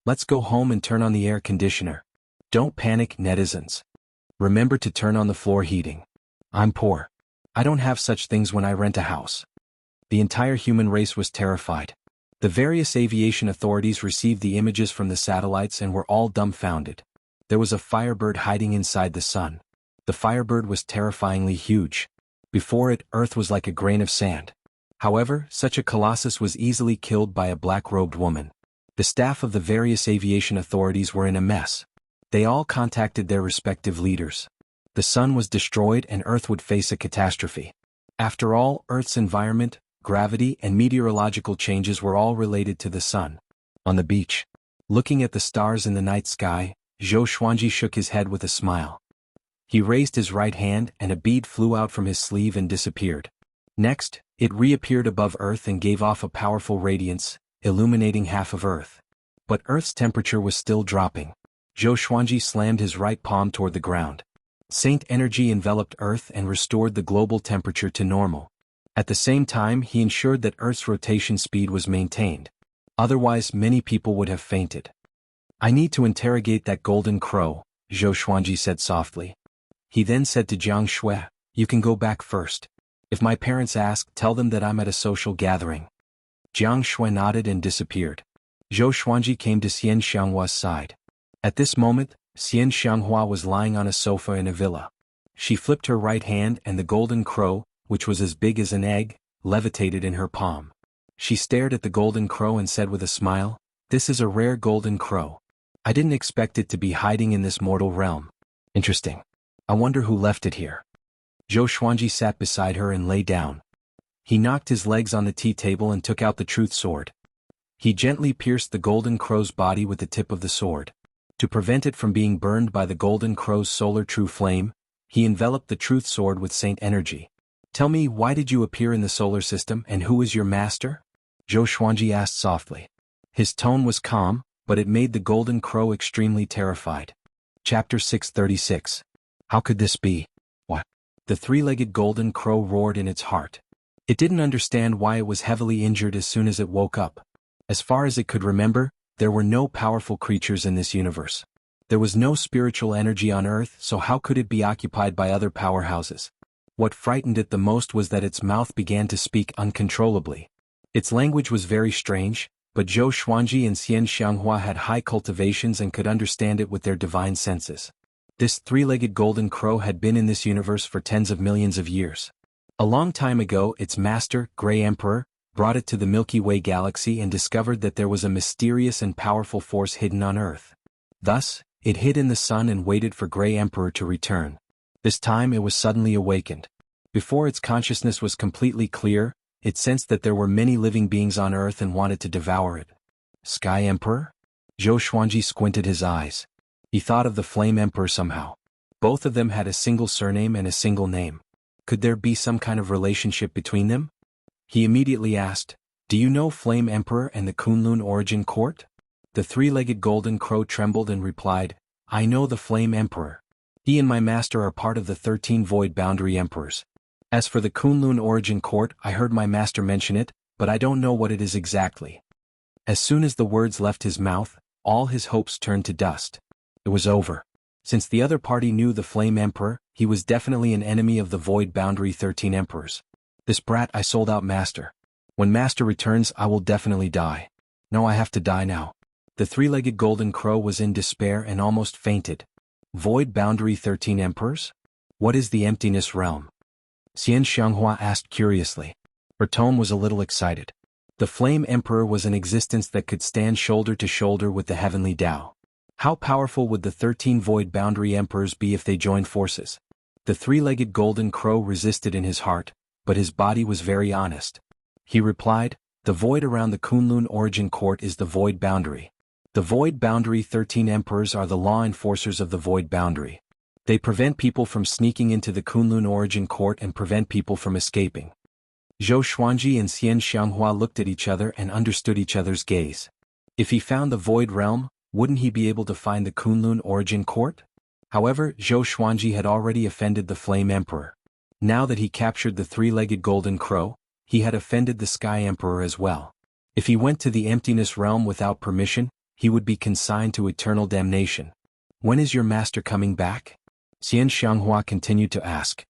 Let's go home and turn on the air conditioner. Don't panic, netizens. Remember to turn on the floor heating. I'm poor. I don't have such things when I rent a house. The entire human race was terrified. The various aviation authorities received the images from the satellites and were all dumbfounded. There was a firebird hiding inside the sun. The firebird was terrifyingly huge. Before it, Earth was like a grain of sand. However, such a colossus was easily killed by a black-robed woman. The staff of the various aviation authorities were in a mess. They all contacted their respective leaders. The sun was destroyed and Earth would face a catastrophe. After all, Earth's environment, gravity, and meteorological changes were all related to the sun. On the beach, looking at the stars in the night sky, Zhou Xuanji shook his head with a smile. He raised his right hand and a bead flew out from his sleeve and disappeared. Next, it reappeared above Earth and gave off a powerful radiance, illuminating half of Earth. But Earth's temperature was still dropping. Zhou Xuanji slammed his right palm toward the ground. Saint energy enveloped Earth and restored the global temperature to normal. At the same time, he ensured that Earth's rotation speed was maintained. Otherwise, many people would have fainted. I need to interrogate that golden crow, Zhou Xuanji said softly. He then said to Jianghu, you can go back first. If my parents ask, tell them that I'm at a social gathering. Jianghu nodded and disappeared. Zhou Xuanji came to Xian Xianghua's side. At this moment, Xian Xianghua was lying on a sofa in a villa. She flipped her right hand and the golden crow, which was as big as an egg, levitated in her palm. She stared at the golden crow and said with a smile, this is a rare golden crow. I didn't expect it to be hiding in this mortal realm. Interesting. I wonder who left it here. Zhou Xuanji sat beside her and lay down. He knocked his legs on the tea table and took out the truth sword. He gently pierced the golden crow's body with the tip of the sword. To prevent it from being burned by the golden crow's solar true flame, he enveloped the truth sword with saint energy. Tell me, why did you appear in the solar system and who is your master? Zhou Xuanji asked softly. His tone was calm, but it made the golden crow extremely terrified. Chapter 636. How could this be? What? The three-legged golden crow roared in its heart. It didn't understand why it was heavily injured as soon as it woke up. As far as it could remember, there were no powerful creatures in this universe. There was no spiritual energy on Earth, so how could it be occupied by other powerhouses? What frightened it the most was that its mouth began to speak uncontrollably. Its language was very strange, but Zhou Xuanji and Xian Xianghua had high cultivations and could understand it with their divine senses. This three-legged golden crow had been in this universe for tens of millions of years. A long time ago, its master, Grey Emperor, brought it to the Milky Way galaxy and discovered that there was a mysterious and powerful force hidden on Earth. Thus, it hid in the sun and waited for Grey Emperor to return. This time it was suddenly awakened. Before its consciousness was completely clear, it sensed that there were many living beings on Earth and wanted to devour it. Sky Emperor? Zhou Xuanji squinted his eyes. He thought of the Flame Emperor somehow. Both of them had a single surname and a single name. Could there be some kind of relationship between them? He immediately asked, do you know Flame Emperor and the Kunlun Origin Court? The three-legged golden crow trembled and replied, I know the Flame Emperor. He and my master are part of the 13 Void Boundary Emperors. As for the Kunlun Origin Court, I heard my master mention it, but I don't know what it is exactly. As soon as the words left his mouth, all his hopes turned to dust. It was over. Since the other party knew the Flame Emperor, he was definitely an enemy of the Void Boundary 13 Emperors. This brat I sold out master. When master returns, I will definitely die. No, I have to die now. The three-legged golden crow was in despair and almost fainted. Void Boundary 13 Emperors? What is the Emptiness Realm? Xian Xianghua asked curiously. Her tone was a little excited. The Flame Emperor was an existence that could stand shoulder to shoulder with the heavenly Tao. How powerful would the 13 Void Boundary Emperors be if they joined forces? The three-legged golden crow resisted in his heart, but his body was very honest. He replied, the void around the Kunlun Origin Court is the Void Boundary. The Void Boundary 13 Emperors are the law enforcers of the Void Boundary. They prevent people from sneaking into the Kunlun Origin Court and prevent people from escaping. Zhou Xuanji and Xian Xianghua looked at each other and understood each other's gaze. If he found the Void Realm, wouldn't he be able to find the Kunlun Origin Court? However, Zhou Xuanji had already offended the Flame Emperor. Now that he captured the three-legged golden crow, he had offended the Sky Emperor as well. If he went to the Emptiness Realm without permission, he would be consigned to eternal damnation. When is your master coming back? Xian Xianghua continued to ask.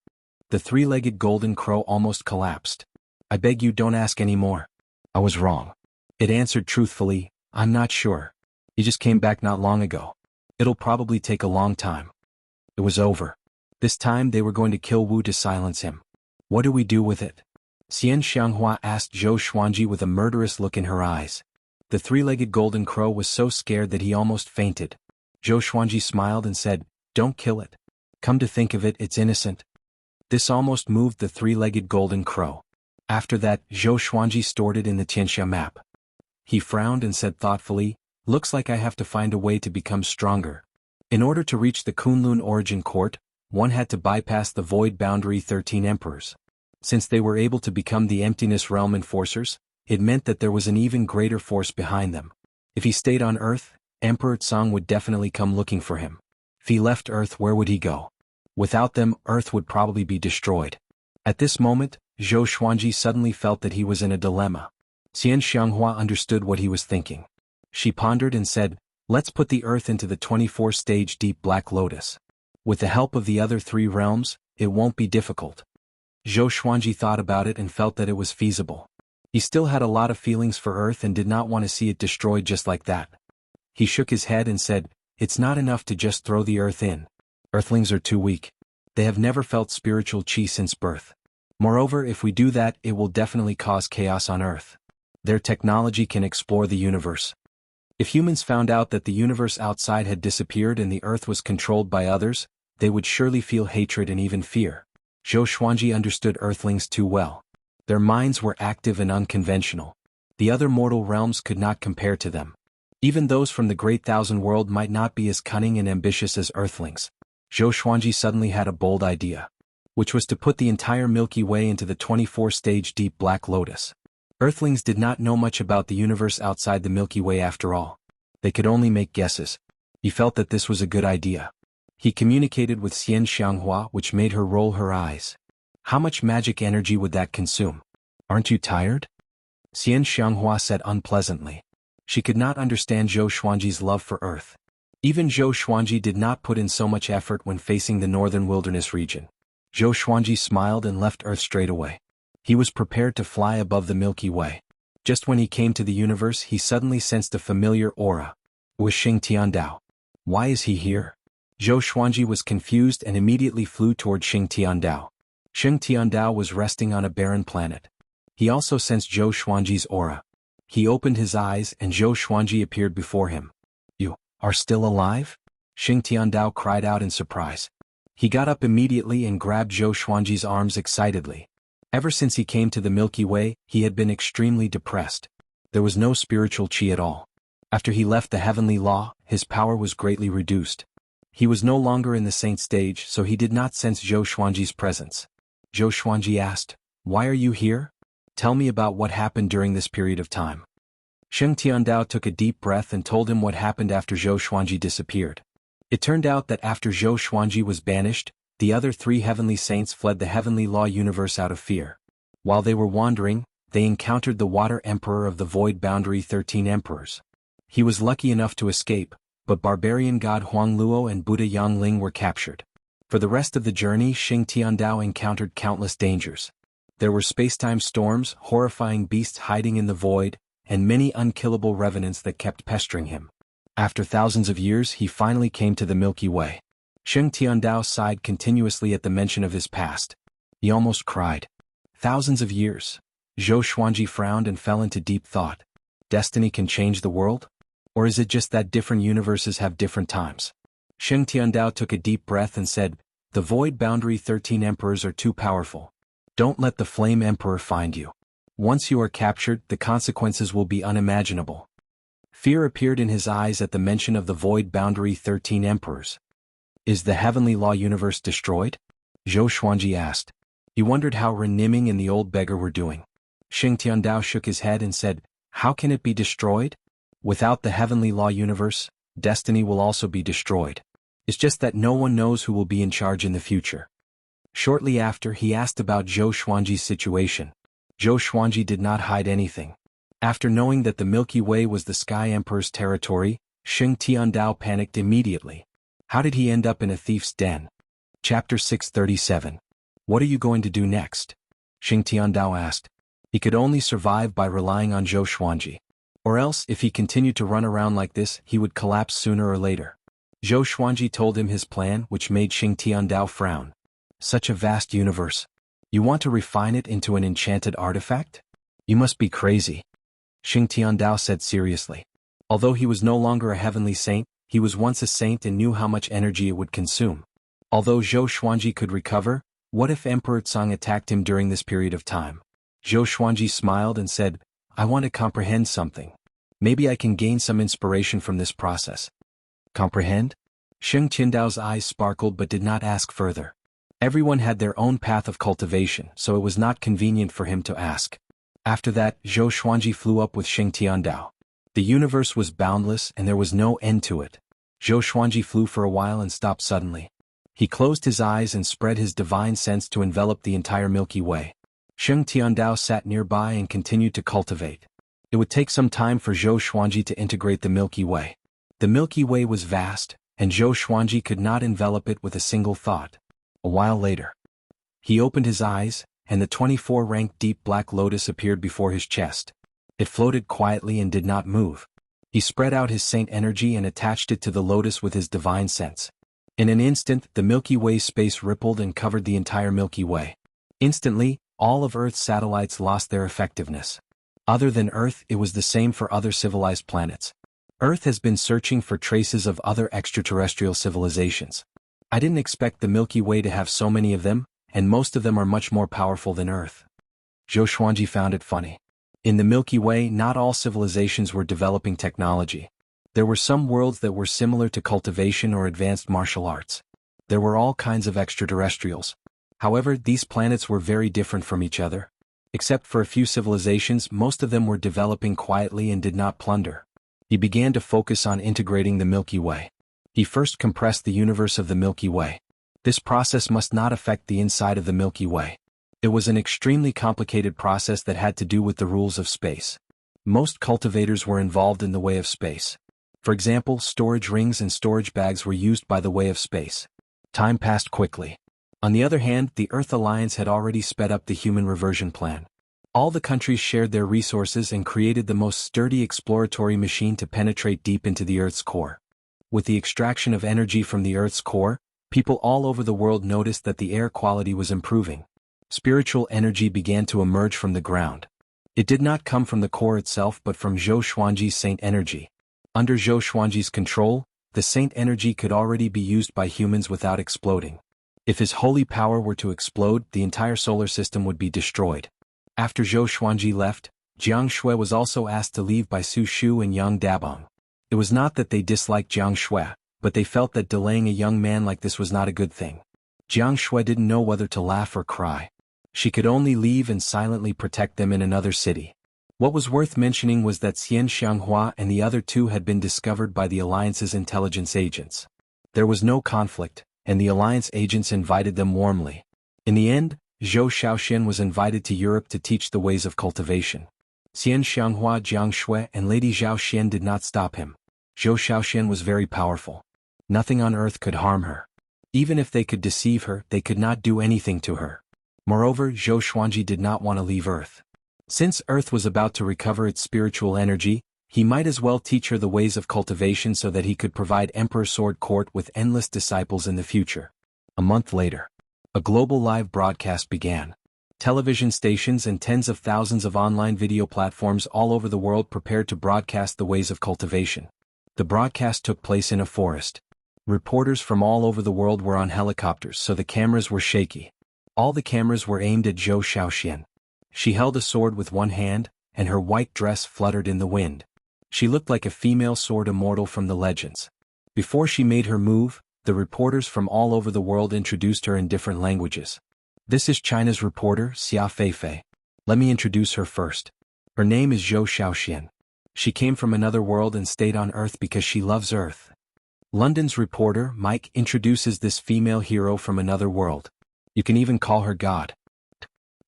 The three-legged golden crow almost collapsed. I beg you, don't ask any more. I was wrong. It answered truthfully, I'm not sure. He just came back not long ago. It'll probably take a long time. It was over. This time they were going to kill Wu to silence him. What do we do with it? Xian Xianghua asked Zhou Xuanji with a murderous look in her eyes. The three-legged golden crow was so scared that he almost fainted. Zhou Xuanji smiled and said, Don't kill it. Come to think of it, it's innocent. This almost moved the three-legged golden crow. After that, Zhou Xuanji stored it in the Tianxia map. He frowned and said thoughtfully, Looks like I have to find a way to become stronger. In order to reach the Kunlun Origin Court, one had to bypass the void boundary 13 emperors. Since they were able to become the Emptiness Realm enforcers, it meant that there was an even greater force behind them. If he stayed on Earth, Emperor Tsang would definitely come looking for him. If he left Earth, where would he go? Without them, Earth would probably be destroyed. At this moment, Zhou Xuanji suddenly felt that he was in a dilemma. Xian Xianghua understood what he was thinking. She pondered and said, Let's put the Earth into the 24-stage deep Black Lotus. With the help of the other three realms, it won't be difficult. Zhou Xuanji thought about it and felt that it was feasible. He still had a lot of feelings for Earth and did not want to see it destroyed just like that. He shook his head and said, It's not enough to just throw the Earth in. Earthlings are too weak. They have never felt spiritual chi since birth. Moreover, if we do that, it will definitely cause chaos on Earth. Their technology can explore the universe. If humans found out that the universe outside had disappeared and the Earth was controlled by others, they would surely feel hatred and even fear. Zhou Xuanji understood Earthlings too well. Their minds were active and unconventional. The other mortal realms could not compare to them. Even those from the Great Thousand World might not be as cunning and ambitious as Earthlings. Zhou Xuanji suddenly had a bold idea, which was to put the entire Milky Way into the 24-stage deep Black Lotus. Earthlings did not know much about the universe outside the Milky Way after all. They could only make guesses. He felt that this was a good idea. He communicated with Xian Xianghua, which made her roll her eyes. How much magic energy would that consume? Aren't you tired? Xian Xianghua said unpleasantly. She could not understand Zhou Xuanji's love for Earth. Even Zhou Xuanji did not put in so much effort when facing the northern wilderness region. Zhou Xuanji smiled and left Earth straight away. He was prepared to fly above the Milky Way. Just when he came to the universe, he suddenly sensed a familiar aura. It was Xing Tiandao. Why is he here? Zhou Xuanji was confused and immediately flew toward Xing Tiandao. Xing Tiandao was resting on a barren planet. He also sensed Zhou Xuanji's aura. He opened his eyes and Zhou Xuanji appeared before him. You are still alive? Xing Tiandao cried out in surprise. He got up immediately and grabbed Zhou Xuanji's arms excitedly. Ever since he came to the Milky Way, he had been extremely depressed. There was no spiritual chi at all. After he left the heavenly law, his power was greatly reduced. He was no longer in the saint stage, so he did not sense Zhou Xuanji's presence. Zhou Xuanji asked, Why are you here? Tell me about what happened during this period of time. Xing Tiandao took a deep breath and told him what happened after Zhou Xuanji disappeared. It turned out that after Zhou Xuanji was banished, the other three heavenly saints fled the heavenly law universe out of fear. While they were wandering, they encountered the Water Emperor of the Void Boundary 13 Emperors. He was lucky enough to escape, but barbarian god Huang Luo and Buddha Yangling were captured. For the rest of the journey, Xing Tiandao encountered countless dangers. There were spacetime storms, horrifying beasts hiding in the void, and many unkillable revenants that kept pestering him. After thousands of years, he finally came to the Milky Way. Xing Tiandao sighed continuously at the mention of his past. He almost cried. Thousands of years. Zhou Xuanji frowned and fell into deep thought. Destiny can change the world? Or is it just that different universes have different times? Xing Tiandao took a deep breath and said, The Void Boundary 13 Emperors are too powerful. Don't let the Flame Emperor find you. Once you are captured, the consequences will be unimaginable. Fear appeared in his eyes at the mention of the Void Boundary 13 Emperors. Is the heavenly law universe destroyed? Zhou Xuanji asked. He wondered how Ren Niming and the old beggar were doing. Xing Tiandao shook his head and said, How can it be destroyed? Without the heavenly law universe, destiny will also be destroyed. It's just that no one knows who will be in charge in the future. Shortly after, he asked about Zhou Xuanji's situation. Zhou Xuanji did not hide anything. After knowing that the Milky Way was the Sky Emperor's territory, Sheng Tiandao panicked immediately. How did he end up in a thief's den? Chapter 637. What are you going to do next? Sheng Tiandao asked. He could only survive by relying on Zhou Xuanji. Or else, if he continued to run around like this, he would collapse sooner or later. Zhou Xuanji told him his plan, which made Sheng Tiandao frown. Such a vast universe. You want to refine it into an enchanted artifact? You must be crazy. Sheng Tiandao said seriously. Although he was no longer a heavenly saint, he was once a saint and knew how much energy it would consume. Although Zhou Xuanji could recover, what if Emperor Tsang attacked him during this period of time? Zhou Xuanji smiled and said, I want to comprehend something. Maybe I can gain some inspiration from this process. Comprehend? Sheng Tiandao's eyes sparkled but did not ask further. Everyone had their own path of cultivation, so it was not convenient for him to ask. After that, Zhou Xuanji flew up with Sheng Tiandao. The universe was boundless and there was no end to it. Zhou Xuanji flew for a while and stopped suddenly. He closed his eyes and spread his divine sense to envelop the entire Milky Way. Sheng Tiandao sat nearby and continued to cultivate. It would take some time for Zhou Xuanji to integrate the Milky Way. The Milky Way was vast, and Zhou Xuanji could not envelop it with a single thought. A while later, he opened his eyes, and the 24-ranked deep black lotus appeared before his chest. It floated quietly and did not move. He spread out his saint energy and attached it to the lotus with his divine sense. In an instant, the Milky Way space rippled and covered the entire Milky Way. Instantly, all of Earth's satellites lost their effectiveness. Other than Earth, it was the same for other civilized planets. Earth has been searching for traces of other extraterrestrial civilizations. I didn't expect the Milky Way to have so many of them, and most of them are much more powerful than Earth. Zhou Xuanji found it funny. In the Milky Way, not all civilizations were developing technology. There were some worlds that were similar to cultivation or advanced martial arts. There were all kinds of extraterrestrials. However, these planets were very different from each other. Except for a few civilizations, most of them were developing quietly and did not plunder. He began to focus on integrating the Milky Way. He first compressed the universe of the Milky Way. This process must not affect the inside of the Milky Way. It was an extremely complicated process that had to do with the rules of space. Most cultivators were involved in the way of space. For example, storage rings and storage bags were used by the way of space. Time passed quickly. On the other hand, the Earth Alliance had already sped up the human reversion plan. All the countries shared their resources and created the most sturdy exploratory machine to penetrate deep into the Earth's core. With the extraction of energy from the Earth's core, people all over the world noticed that the air quality was improving. Spiritual energy began to emerge from the ground. It did not come from the core itself but from Zhou Xuanji's saint energy. Under Zhou Xuanji's control, the saint energy could already be used by humans without exploding. If his holy power were to explode, the entire solar system would be destroyed. After Zhou Xuanji left, Jianghu was also asked to leave by Su Shu and Yang Dabong. It was not that they disliked Jianghu, but they felt that delaying a young man like this was not a good thing. Jianghu didn't know whether to laugh or cry. She could only leave and silently protect them in another city. What was worth mentioning was that Xian Xianghua and the other two had been discovered by the Alliance's intelligence agents. There was no conflict, and the Alliance agents invited them warmly. In the end, Zhou Shaoxian was invited to Europe to teach the ways of cultivation. Xian Xianghua, Jiang Shui, and Lady Zhao Xian did not stop him. Zhou Shaoxian was very powerful. Nothing on earth could harm her. Even if they could deceive her, they could not do anything to her. Moreover, Zhou Xuanji did not want to leave Earth. Since Earth was about to recover its spiritual energy, he might as well teach her the ways of cultivation so that he could provide Emperor Sword Court with endless disciples in the future. A month later, a global live broadcast began. Television stations and tens of thousands of online video platforms all over the world prepared to broadcast the ways of cultivation. The broadcast took place in a forest. Reporters from all over the world were on helicopters, so the cameras were shaky. All the cameras were aimed at Zhou Shaoxian. She held a sword with one hand, and her white dress fluttered in the wind. She looked like a female sword immortal from the legends. Before she made her move, the reporters from all over the world introduced her in different languages. This is China's reporter, Xia Feifei. Let me introduce her first. Her name is Zhou Shaoxian. She came from another world and stayed on Earth because she loves Earth. London's reporter, Mike, introduces this female hero from another world. You can even call her God.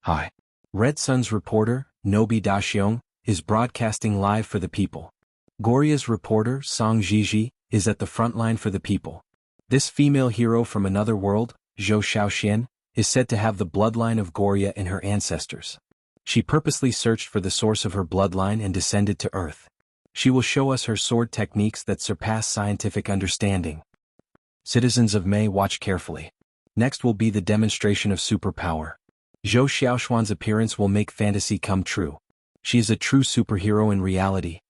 Hi. Red Sun's reporter, Nobi Daxiong, is broadcasting live for the people. Goria's reporter, Song Jiji, is at the front line for the people. This female hero from another world, Zhou Shaoxian, is said to have the bloodline of Goria in her ancestors. She purposely searched for the source of her bloodline and descended to Earth. She will show us her sword techniques that surpass scientific understanding. Citizens of May, watch carefully. Next will be the demonstration of superpower. Zhou Xiaoxuan's appearance will make fantasy come true. She is a true superhero in reality.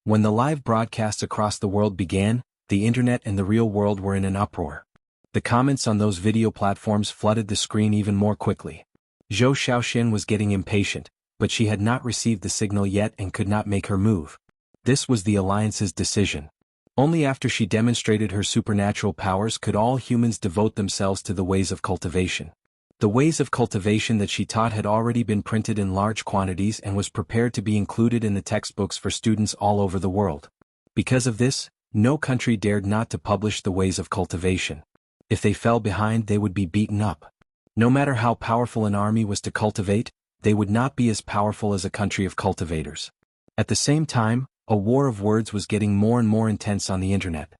When the live broadcasts across the world began, the internet and the real world were in an uproar. The comments on those video platforms flooded the screen even more quickly. Zhou Xiaoxian was getting impatient, but she had not received the signal yet and could not make her move. This was the Alliance's decision. Only after she demonstrated her supernatural powers could all humans devote themselves to the ways of cultivation. The ways of cultivation that she taught had already been printed in large quantities and was prepared to be included in the textbooks for students all over the world. Because of this, no country dared not to publish the ways of cultivation. If they fell behind, they would be beaten up. No matter how powerful an army was to cultivate, they would not be as powerful as a country of cultivators. At the same time, a war of words was getting more and more intense on the internet.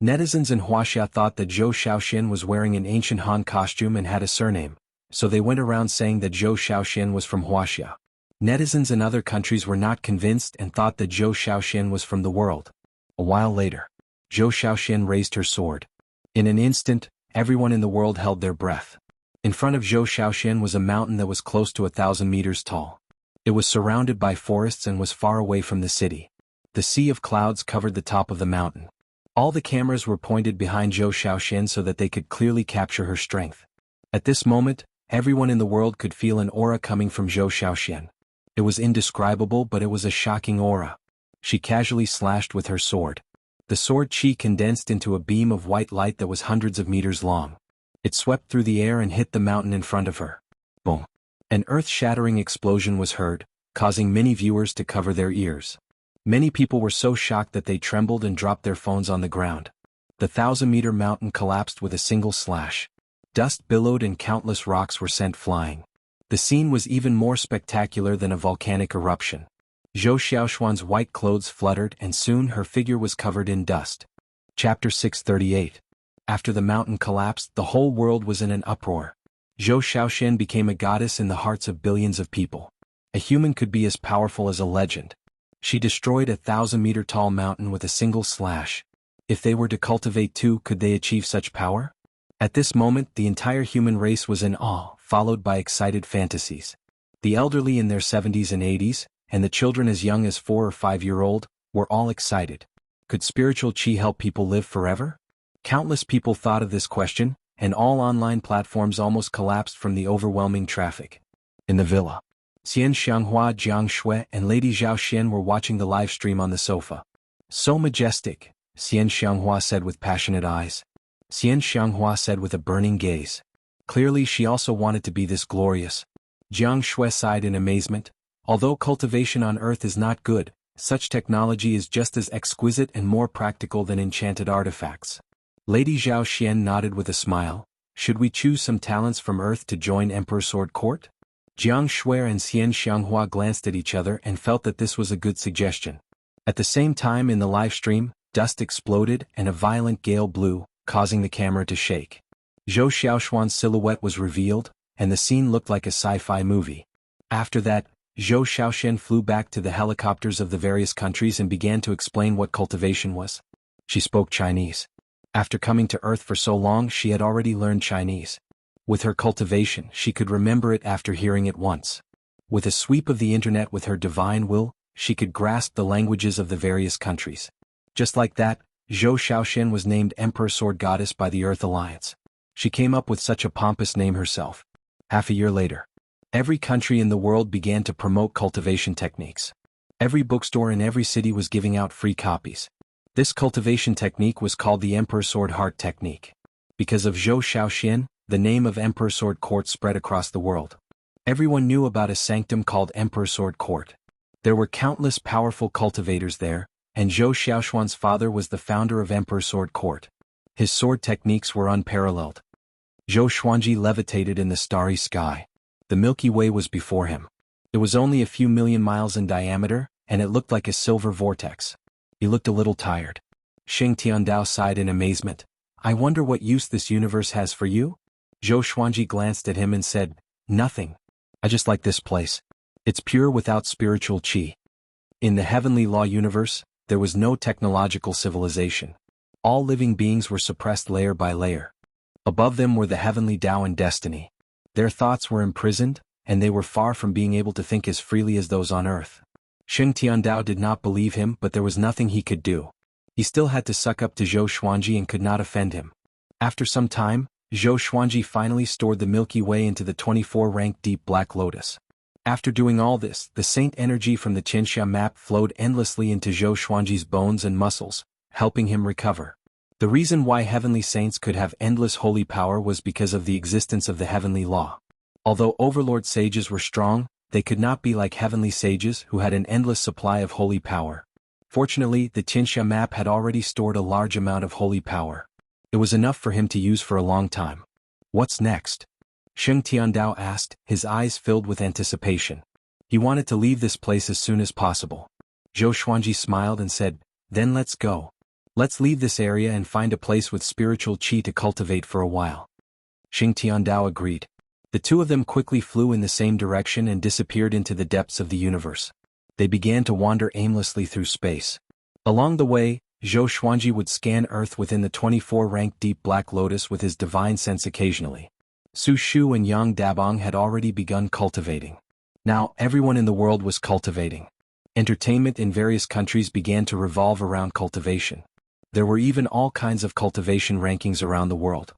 Netizens in Wuxia thought that Zhou Xiaoxian was wearing an ancient Han costume and had a surname, so they went around saying that Zhou Xiaoxian was from Wuxia. Netizens in other countries were not convinced and thought that Zhou Xiaoxian was from the world. A while later, Zhou Xiaoxian raised her sword. In an instant, everyone in the world held their breath. In front of Zhou Xiaoxian was a mountain that was close to 1,000 meters tall. It was surrounded by forests and was far away from the city. The sea of clouds covered the top of the mountain. All the cameras were pointed behind Zhou Xiaoxian so that they could clearly capture her strength. At this moment, everyone in the world could feel an aura coming from Zhou Xiaoxian. It was indescribable, but it was a shocking aura. She casually slashed with her sword. The sword chi condensed into a beam of white light that was hundreds of meters long. It swept through the air and hit the mountain in front of her. Boom! An earth-shattering explosion was heard, causing many viewers to cover their ears. Many people were so shocked that they trembled and dropped their phones on the ground. The 1,000-meter mountain collapsed with a single slash. Dust billowed and countless rocks were sent flying. The scene was even more spectacular than a volcanic eruption. Zhou Xiaoxuan's white clothes fluttered and soon her figure was covered in dust. Chapter 638. After the mountain collapsed, the whole world was in an uproar. Zhou Xiaoxian became a goddess in the hearts of billions of people. A human could be as powerful as a legend. She destroyed a 1,000-meter-tall mountain with a single slash. If they were to cultivate too, could they achieve such power? At this moment, the entire human race was in awe, followed by excited fantasies. The elderly in their 70s and 80s, and the children as young as 4 or 5-year-old, were all excited. Could spiritual qi help people live forever? Countless people thought of this question, and all online platforms almost collapsed from the overwhelming traffic. In the villa, Xian Xianghua, Jiang Shui, and Lady Zhao Xian were watching the live stream on the sofa. So majestic, Xian Xianghua said with passionate eyes. Xian Xianghua said with a burning gaze. Clearly she also wanted to be this glorious. Jiang Shui sighed in amazement. Although cultivation on Earth is not good, such technology is just as exquisite and more practical than enchanted artifacts. Lady Zhao Xian nodded with a smile. Should we choose some talents from Earth to join Emperor Sword Court? Jiang Shui and Xian Xianghua glanced at each other and felt that this was a good suggestion. At the same time in the live stream, dust exploded and a violent gale blew, causing the camera to shake. Zhou Xiaoxuan's silhouette was revealed, and the scene looked like a sci-fi movie. After that, Zhou Xiaoxian flew back to the helicopters of the various countries and began to explain what cultivation was. She spoke Chinese. After coming to Earth for so long, she had already learned Chinese. With her cultivation, she could remember it after hearing it once. With a sweep of the internet with her divine will, she could grasp the languages of the various countries. Just like that, Zhou Xiaoxian was named Emperor Sword Goddess by the Earth Alliance. She came up with such a pompous name herself. Half a year later, every country in the world began to promote cultivation techniques. Every bookstore in every city was giving out free copies. This cultivation technique was called the Emperor Sword Heart Technique. Because of Zhou Xiaoxian, the name of Emperor Sword Court spread across the world. Everyone knew about a sanctum called Emperor Sword Court. There were countless powerful cultivators there, and Zhou Xiaoxuan's father was the founder of Emperor Sword Court. His sword techniques were unparalleled. Zhou Xuanji levitated in the starry sky. The Milky Way was before him. It was only a few million miles in diameter, and it looked like a silver vortex. He looked a little tired. Xing Tiandao sighed in amazement. I wonder what use this universe has for you? Zhou Xuanji glanced at him and said, Nothing. I just like this place. It's pure without spiritual qi. In the heavenly law universe, there was no technological civilization. All living beings were suppressed layer by layer. Above them were the heavenly Tao and destiny. Their thoughts were imprisoned, and they were far from being able to think as freely as those on earth. Xing Tiandao did not believe him, but there was nothing he could do. He still had to suck up to Zhou Xuanji and could not offend him. After some time, Zhou Xuanji finally stored the Milky Way into the 24-rank deep black lotus. After doing all this, the saint energy from the Qianxia map flowed endlessly into Zhou Xuanji's bones and muscles, helping him recover. The reason why heavenly saints could have endless holy power was because of the existence of the heavenly law. Although overlord sages were strong, they could not be like heavenly sages who had an endless supply of holy power. Fortunately, the Qianxia map had already stored a large amount of holy power. It was enough for him to use for a long time. What's next? Xing Tiandao asked, his eyes filled with anticipation. He wanted to leave this place as soon as possible. Zhou Xuanji smiled and said, Then let's go. Let's leave this area and find a place with spiritual qi to cultivate for a while. Xing Tiandao agreed. The two of them quickly flew in the same direction and disappeared into the depths of the universe. They began to wander aimlessly through space. Along the way, Zhou Xuanji would scan Earth within the 24-rank deep black lotus with his divine sense occasionally. Su Shu and Yang Dabong had already begun cultivating. Now everyone in the world was cultivating. Entertainment in various countries began to revolve around cultivation. There were even all kinds of cultivation rankings around the world.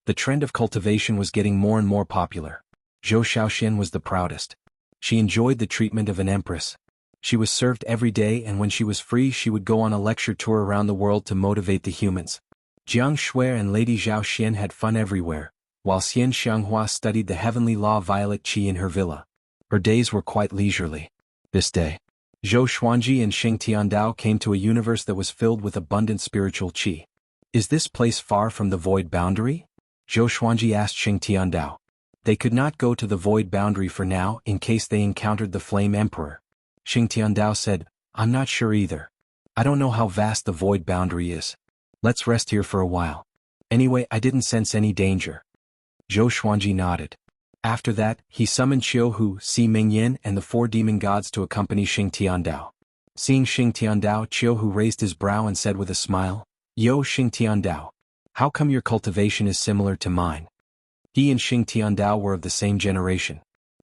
The trend of cultivation was getting more and more popular. Zhou Xiaoxian was the proudest. She enjoyed the treatment of an empress. She was served every day, and when she was free she would go on a lecture tour around the world to motivate the humans. Jiang Shui and Lady Zhao Xian had fun everywhere, while Xian Xianghua studied the heavenly law violet qi in her villa. Her days were quite leisurely. This day, Zhou Xuanji and Xing Tiandao came to a universe that was filled with abundant spiritual qi. Is this place far from the void boundary? Zhou Xuanji asked Xing Tiandao. They could not go to the void boundary for now in case they encountered the Flame Emperor. Xing Tiandao said, I'm not sure either. I don't know how vast the void boundary is. Let's rest here for a while. Anyway, I didn't sense any danger. Zhou Xuanji nodded. After that, he summoned Qiuhu, Si Mingyan and the 4 demon gods to accompany Xing Tiandao. Seeing Xing Tiandao, Qiuhu raised his brow and said with a smile, Yo Xing Tiandao. How come your cultivation is similar to mine? He and Xing Tiandao were of the same generation.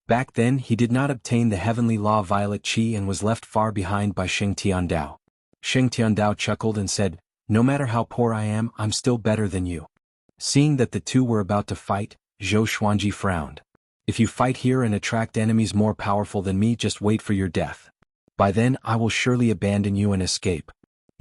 Back then he did not obtain the heavenly law violet qi and was left far behind by Xing Tiandao. Xing Tiandao chuckled and said, No matter how poor I am, I'm still better than you. Seeing that the two were about to fight, Zhou Xuanji frowned. If you fight here and attract enemies more powerful than me, just wait for your death. By then I will surely abandon you and escape.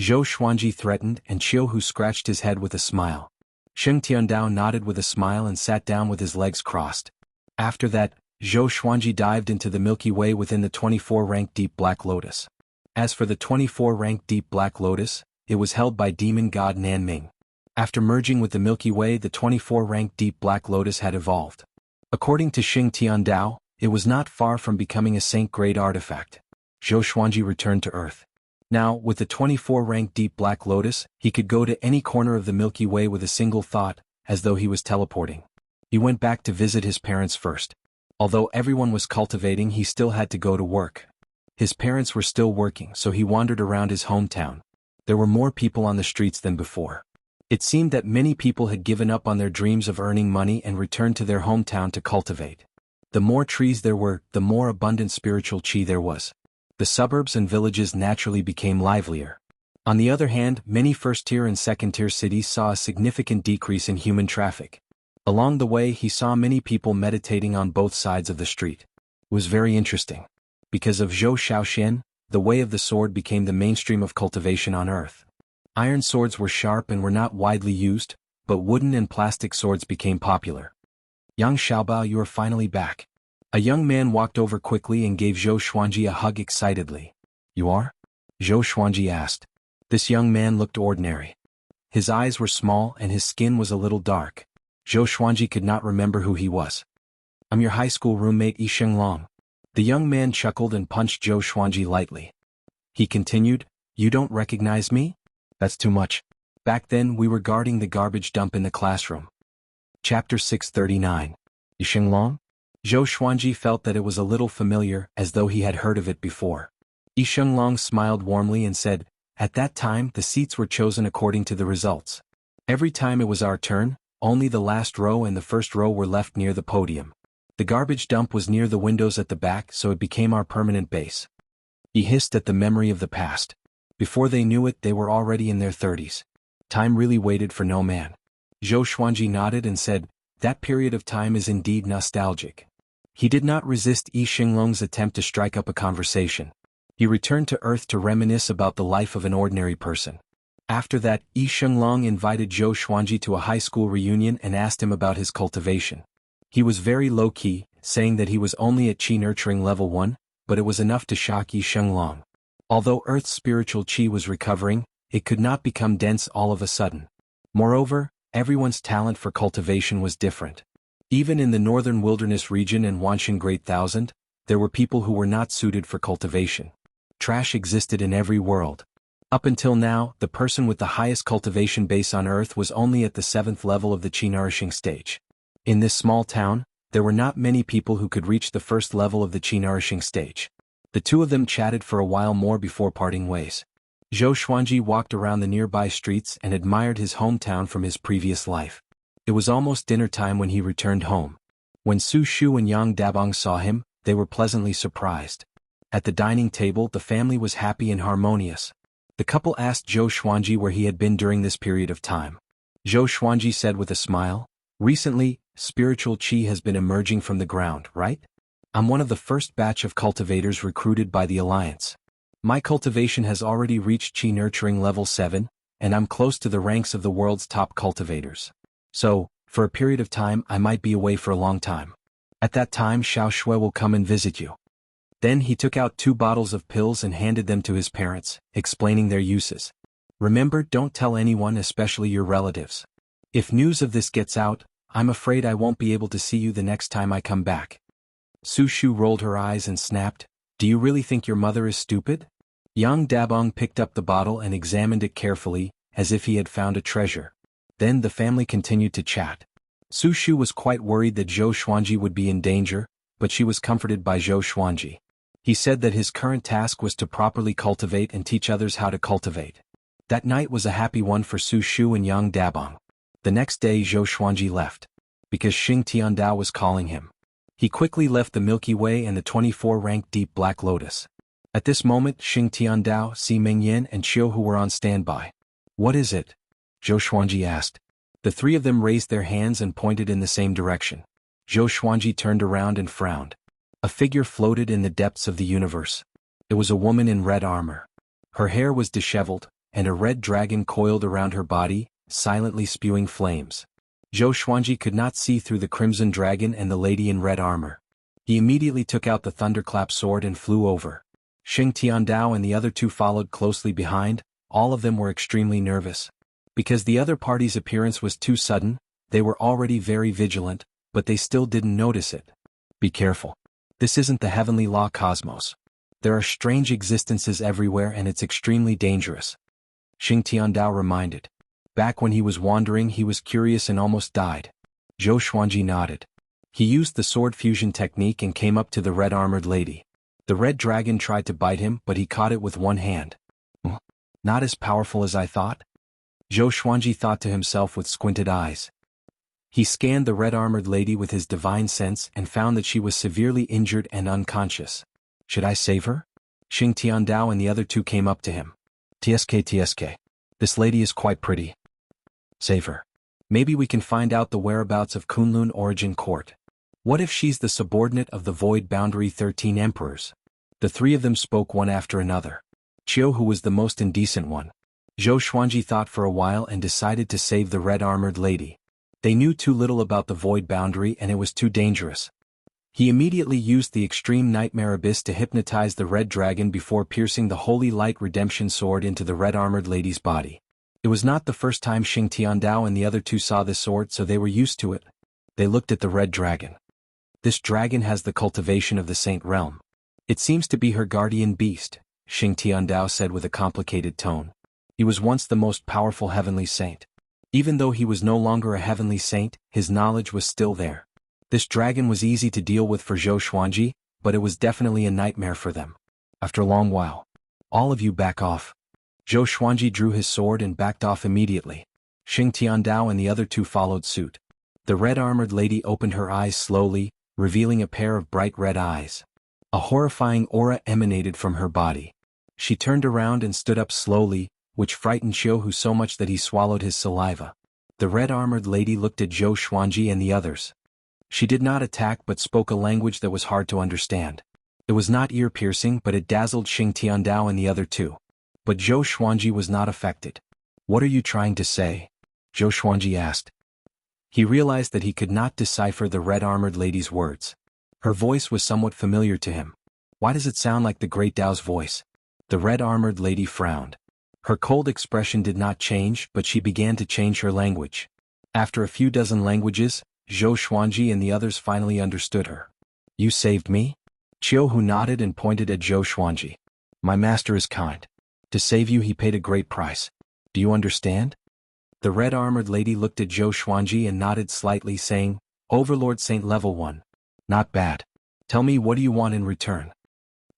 Zhou Xuanji threatened, and Qiuhu scratched his head with a smile. Xing Tiandao nodded with a smile and sat down with his legs crossed. After that, Zhou Xuanji dived into the Milky Way within the 24-rank deep black lotus. As for the 24-rank deep black lotus, it was held by demon god Nanming. After merging with the Milky Way, the 24-rank deep black lotus had evolved. According to Xing Tiandao, it was not far from becoming a saint-grade artifact. Zhou Xuanji returned to Earth. Now, with the 24-rank deep black lotus, he could go to any corner of the Milky Way with a single thought, as though he was teleporting. He went back to visit his parents first. Although everyone was cultivating, he still had to go to work. His parents were still working, so he wandered around his hometown. There were more people on the streets than before. It seemed that many people had given up on their dreams of earning money and returned to their hometown to cultivate. The more trees there were, the more abundant spiritual qi there was. The suburbs and villages naturally became livelier. On the other hand, many first-tier and second-tier cities saw a significant decrease in human traffic. Along the way, he saw many people meditating on both sides of the street. It was very interesting. Because of Zhou Xiaoxian, the way of the sword became the mainstream of cultivation on Earth. Iron swords were sharp and were not widely used, but wooden and plastic swords became popular. Yang Xiaobao, you are finally back. A young man walked over quickly and gave Zhou Xuanji a hug excitedly. You are? Zhou Xuanji asked. This young man looked ordinary. His eyes were small and his skin was a little dark. Zhou Xuanji could not remember who he was. I'm your high school roommate Yi Shenglong. The young man chuckled and punched Zhou Xuanji lightly. He continued, You don't recognize me? That's too much. Back then we were guarding the garbage dump in the classroom. Chapter 639. Yi Shenglong? Zhou Xuanji felt that it was a little familiar, as though he had heard of it before. Yi Shenglong smiled warmly and said, At that time the seats were chosen according to the results. Every time it was our turn, only the last row and the first row were left near the podium. The garbage dump was near the windows at the back, so it became our permanent base. He hissed at the memory of the past. Before they knew it, they were already in their 30s. Time really waited for no man. Zhou Xuanji nodded and said, That period of time is indeed nostalgic. He did not resist Yi Shenglong's attempt to strike up a conversation. He returned to Earth to reminisce about the life of an ordinary person. After that, Yi Shenglong invited Zhou Xuanji to a high school reunion and asked him about his cultivation. He was very low-key, saying that he was only at Qi nurturing level 1, but it was enough to shock Yi Shenglong. Although Earth's spiritual Qi was recovering, it could not become dense all of a sudden. Moreover, everyone's talent for cultivation was different. Even in the northern wilderness region and Wanshan Great Thousand, there were people who were not suited for cultivation. Trash existed in every world. Up until now, the person with the highest cultivation base on Earth was only at the 7th level of the Qi nourishing stage. In this small town, there were not many people who could reach the first level of the Qi nourishing stage. The two of them chatted for a while more before parting ways. Zhou Xuanji walked around the nearby streets and admired his hometown from his previous life. It was almost dinner time when he returned home. When Su Shu and Yang Dabong saw him, they were pleasantly surprised. At the dining table, the family was happy and harmonious. The couple asked Zhou Xuanji where he had been during this period of time. Zhou Xuanji said with a smile, Recently, spiritual Qi has been emerging from the ground, right? I'm one of the first batch of cultivators recruited by the Alliance. My cultivation has already reached Qi nurturing level 7, and I'm close to the ranks of the world's top cultivators. So, for a period of time I might be away for a long time. At that time Xiao Shui will come and visit you. Then he took out 2 bottles of pills and handed them to his parents, explaining their uses. Remember, don't tell anyone, especially your relatives. If news of this gets out, I'm afraid I won't be able to see you the next time I come back. Su Shu rolled her eyes and snapped, Do you really think your mother is stupid? Yang Dabong picked up the bottle and examined it carefully, as if he had found a treasure. Then the family continued to chat. Su Shu was quite worried that Zhou Xuanji would be in danger, but she was comforted by Zhou Xuanji. He said that his current task was to properly cultivate and teach others how to cultivate. That night was a happy one for Su Shu and Yang Dabong. The next day Zhou Xuanji left. Because Xing Tiandao was calling him. He quickly left the Milky Way and the 24-rank Deep Black Lotus. At this moment Xing Tiandao, Si Mengyan and Qiu Hu were on standby. What is it? Zhou Xuanji asked. The 3 of them raised their hands and pointed in the same direction. Zhou Xuanji turned around and frowned. A figure floated in the depths of the universe. It was a woman in red armor. Her hair was disheveled, and a red dragon coiled around her body, silently spewing flames. Zhou Xuanji could not see through the crimson dragon and the lady in red armor. He immediately took out the thunderclap sword and flew over. Xing Tiandao and the other 2 followed closely behind. All of them were extremely nervous. Because the other party's appearance was too sudden, they were already very vigilant, but they still didn't notice it. Be careful. This isn't the heavenly law cosmos. There are strange existences everywhere and it's extremely dangerous. Xing Tiandao reminded. Back when he was wandering he was curious and almost died. Zhou Xuanji nodded. He used the sword fusion technique and came up to the red-armored lady. The red dragon tried to bite him but he caught it with one hand. Not as powerful as I thought? Zhou Xuanji thought to himself with squinted eyes. He scanned the red-armored lady with his divine sense and found that she was severely injured and unconscious. Should I save her? Xing Tiandao and the other 2 came up to him. TSK. This lady is quite pretty. Save her. Maybe we can find out the whereabouts of Kunlun Origin Court. What if she's the subordinate of the Void Boundary 13 Emperors? The 3 of them spoke one after another. Qiu Hu was the most indecent one. Zhou Xuanji thought for a while and decided to save the red-armored lady. They knew too little about the Void Boundary and it was too dangerous. He immediately used the Extreme Nightmare Abyss to hypnotize the red dragon before piercing the Holy Light Redemption Sword into the red-armored lady's body. It was not the first time Xing Tiandao and the other two saw this sword, so they were used to it. They looked at the red dragon. This dragon has the cultivation of the Saint Realm. It seems to be her guardian beast, Xing Tiandao said with a complicated tone. He was once the most powerful heavenly saint. Even though he was no longer a heavenly saint, his knowledge was still there. This dragon was easy to deal with for Zhou Xuanji, but it was definitely a nightmare for them. After a long while, all of you back off. Zhou Xuanji drew his sword and backed off immediately. Xing Tiandao and the other two followed suit. The red-armored lady opened her eyes slowly, revealing a pair of bright red eyes. A horrifying aura emanated from her body. She turned around and stood up slowly, which frightened Jianghu so much that he swallowed his saliva. The red-armored lady looked at Zhou Xuanji and the others. She did not attack but spoke a language that was hard to understand. It was not ear-piercing, but it dazzled Xing Tiandao and the other two. But Zhou Xuanji was not affected. "What are you trying to say?" Zhou Xuanji asked. He realized that he could not decipher the red-armored lady's words. Her voice was somewhat familiar to him. Why does it sound like the Great Tao's voice? The red-armored lady frowned. Her cold expression did not change, but she began to change her language. After a few dozen languages, Zhou Xuanji and the others finally understood her. "You saved me?" Jianghu nodded and pointed at Zhou Xuanji. "My master is kind. To save you he paid a great price. Do you understand?" The red-armored lady looked at Zhou Xuanji and nodded slightly, saying, "Overlord Saint Level 1. Not bad. Tell me, what do you want in return?"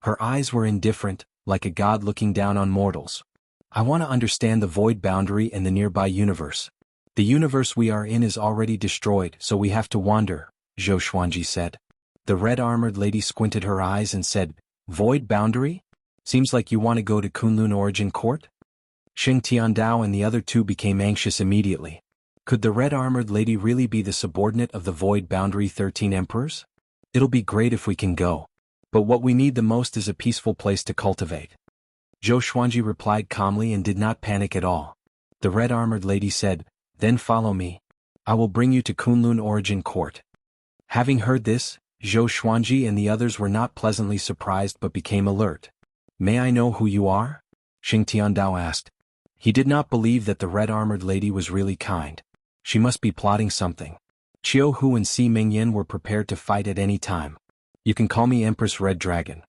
Her eyes were indifferent, like a god looking down on mortals. "I want to understand the void boundary and the nearby universe. The universe we are in is already destroyed, so we have to wander," Zhou Xuanji said. The red-armored lady squinted her eyes and said, "Void boundary? Seems like you want to go to Kunlun Origin Court?" Xing Tiandao and the other two became anxious immediately. Could the red-armored lady really be the subordinate of the void boundary 13 emperors? "It'll be great if we can go. But what we need the most is a peaceful place to cultivate." Zhou Xuanji replied calmly and did not panic at all. The red-armored lady said, "Then follow me. I will bring you to Kunlun Origin Court." Having heard this, Zhou Xuanji and the others were not pleasantly surprised but became alert. "May I know who you are?" Xing Tiandao asked. He did not believe that the red-armored lady was really kind. She must be plotting something. Jianghu and Si Mingyan were prepared to fight at any time. "You can call me Empress Red Dragon."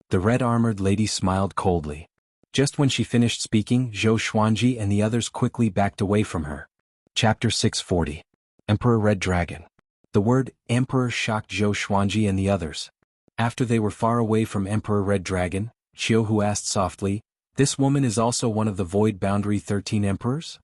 The red-armored lady smiled coldly. Just when she finished speaking, Zhou Xuanji and the others quickly backed away from her. Chapter 640. Emperor Red Dragon. The word Emperor shocked Zhou Xuanji and the others. After they were far away from Emperor Red Dragon, Jianghu asked softly, "This woman is also one of the Void Boundary 13 Emperors?"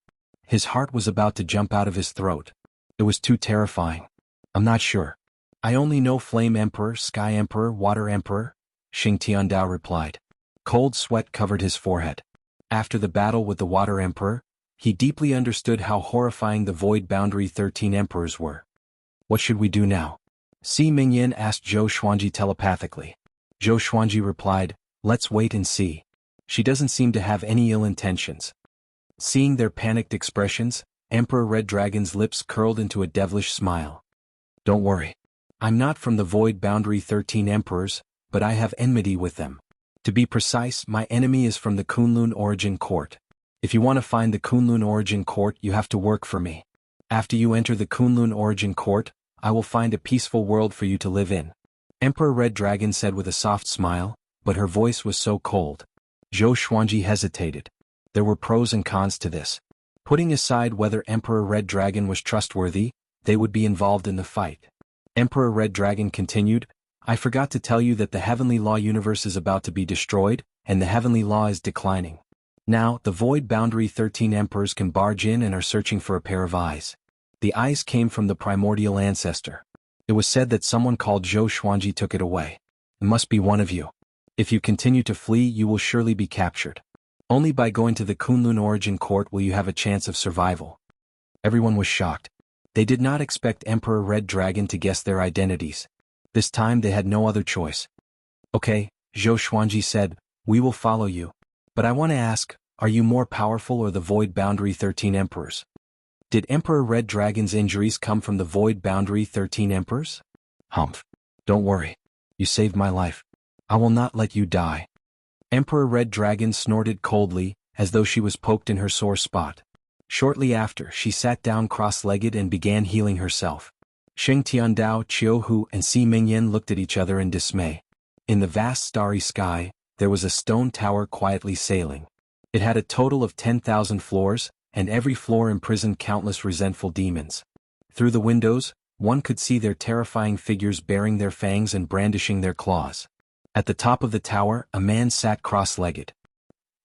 His heart was about to jump out of his throat. It was too terrifying. "I'm not sure. I only know Flame Emperor, Sky Emperor, Water Emperor," Xing Tiandao replied. Cold sweat covered his forehead. After the battle with the Water Emperor, he deeply understood how horrifying the Void Boundary 13 Emperors were. "What should we do now?" Si Mingyan asked Zhou Xuanji telepathically. Zhou Xuanji replied, "Let's wait and see. She doesn't seem to have any ill intentions." Seeing their panicked expressions, Emperor Red Dragon's lips curled into a devilish smile. "Don't worry. I'm not from the Void Boundary 13 Emperors, but I have enmity with them. To be precise, my enemy is from the Kunlun Origin Court. If you want to find the Kunlun Origin Court, you have to work for me. After you enter the Kunlun Origin Court, I will find a peaceful world for you to live in." Emperor Red Dragon said with a soft smile, but her voice was so cold. Zhou Xuanji hesitated. There were pros and cons to this. Putting aside whether Emperor Red Dragon was trustworthy, they would be involved in the fight. Emperor Red Dragon continued, "I forgot to tell you that the Heavenly Law universe is about to be destroyed, and the Heavenly Law is declining. Now, the Void Boundary 13 Emperors can barge in and are searching for a pair of eyes. The eyes came from the primordial ancestor. It was said that someone called Zhou Xuanji took it away. It must be one of you. If you continue to flee, you will surely be captured. Only by going to the Kunlun Origin Court will you have a chance of survival." Everyone was shocked. They did not expect Emperor Red Dragon to guess their identities. This time they had no other choice. "Okay," Zhou Xuanji said, "we will follow you. But I want to ask, are you more powerful or the Void Boundary 13 Emperors?" Did Emperor Red Dragon's injuries come from the Void Boundary 13 Emperors? "Humph. Don't worry. You saved my life. I will not let you die." Emperor Red Dragon snorted coldly, as though she was poked in her sore spot. Shortly after, she sat down cross-legged and began healing herself. Sheng Tiandao, Jianghu, and Si Mingyan looked at each other in dismay. In the vast starry sky, there was a stone tower quietly sailing. It had a total of 10,000 floors, and every floor imprisoned countless resentful demons. Through the windows, one could see their terrifying figures baring their fangs and brandishing their claws. At the top of the tower, a man sat cross-legged.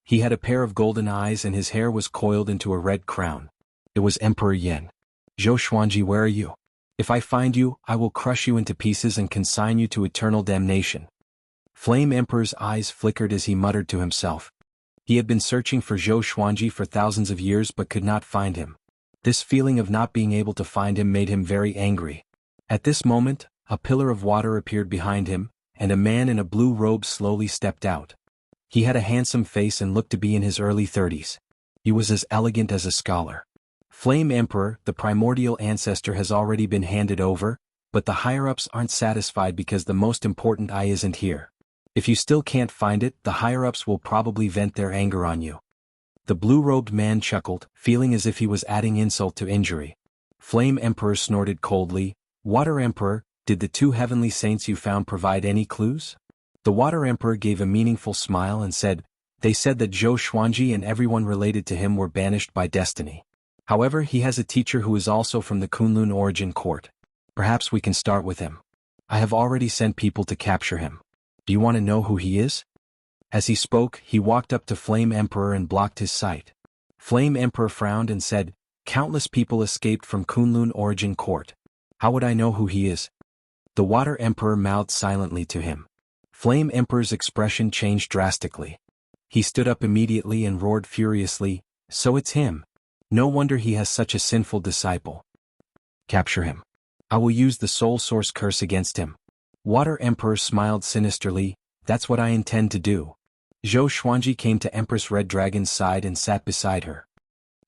He had a pair of golden eyes and his hair was coiled into a red crown. It was Emperor Yan. "Zhou Xuanji, where are you? If I find you, I will crush you into pieces and consign you to eternal damnation." Flame Emperor's eyes flickered as he muttered to himself. He had been searching for Zhou Xuanji for thousands of years but could not find him. This feeling of not being able to find him made him very angry. At this moment, a pillar of water appeared behind him, and a man in a blue robe slowly stepped out. He had a handsome face and looked to be in his early 30s. He was as elegant as a scholar. Flame Emperor, the primordial ancestor, has already been handed over, but the higher-ups aren't satisfied because the most important eye isn't here. If you still can't find it, the higher-ups will probably vent their anger on you. The blue-robed man chuckled, feeling as if he was adding insult to injury. Flame Emperor snorted coldly. "Water Emperor, did the two heavenly saints you found provide any clues?" The Water Emperor gave a meaningful smile and said, "They said that Zhou Xuanji and everyone related to him were banished by destiny. However, he has a teacher who is also from the Kunlun origin court. Perhaps we can start with him. I have already sent people to capture him. Do you want to know who he is?" As he spoke, he walked up to Flame Emperor and blocked his sight. Flame Emperor frowned and said, "Countless people escaped from Kunlun origin court. How would I know who he is?" The Water Emperor mouthed silently to him. Flame Emperor's expression changed drastically. He stood up immediately and roared furiously, "So it's him. No wonder he has such a sinful disciple. Capture him. I will use the Soul Source curse against him." Water Emperor smiled sinisterly, "That's what I intend to do." Zhou Xuanji came to Empress Red Dragon's side and sat beside her.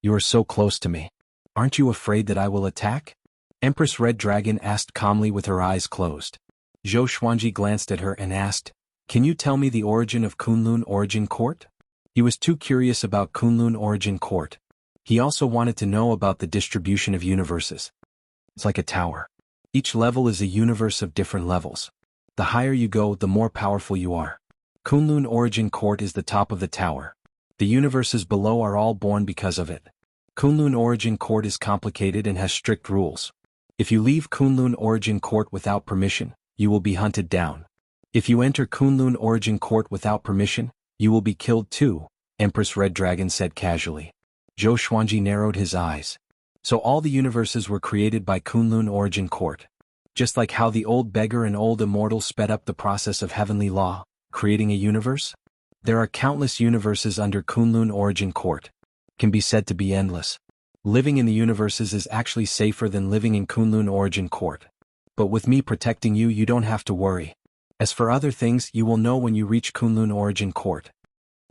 "You are so close to me. Aren't you afraid that I will attack?" Empress Red Dragon asked calmly with her eyes closed. Zhou Xuanji glanced at her and asked, "Can you tell me the origin of Kunlun Origin Court?" He was too curious about Kunlun Origin Court. He also wanted to know about the distribution of universes. It's like a tower. Each level is a universe of different levels. The higher you go, the more powerful you are. Kunlun Origin Court is the top of the tower. The universes below are all born because of it. Kunlun Origin Court is complicated and has strict rules. If you leave Kunlun Origin Court without permission, you will be hunted down. If you enter Kunlun Origin Court without permission, you will be killed too, Empress Red Dragon said casually. Zhou Xuanji narrowed his eyes. So all the universes were created by Kunlun Origin Court. Just like how the old beggar and old immortal sped up the process of heavenly law, creating a universe? There are countless universes under Kunlun Origin Court. Can be said to be endless. Living in the universes is actually safer than living in Kunlun Origin Court. But with me protecting you, you don't have to worry. As for other things, you will know when you reach Kunlun Origin Court.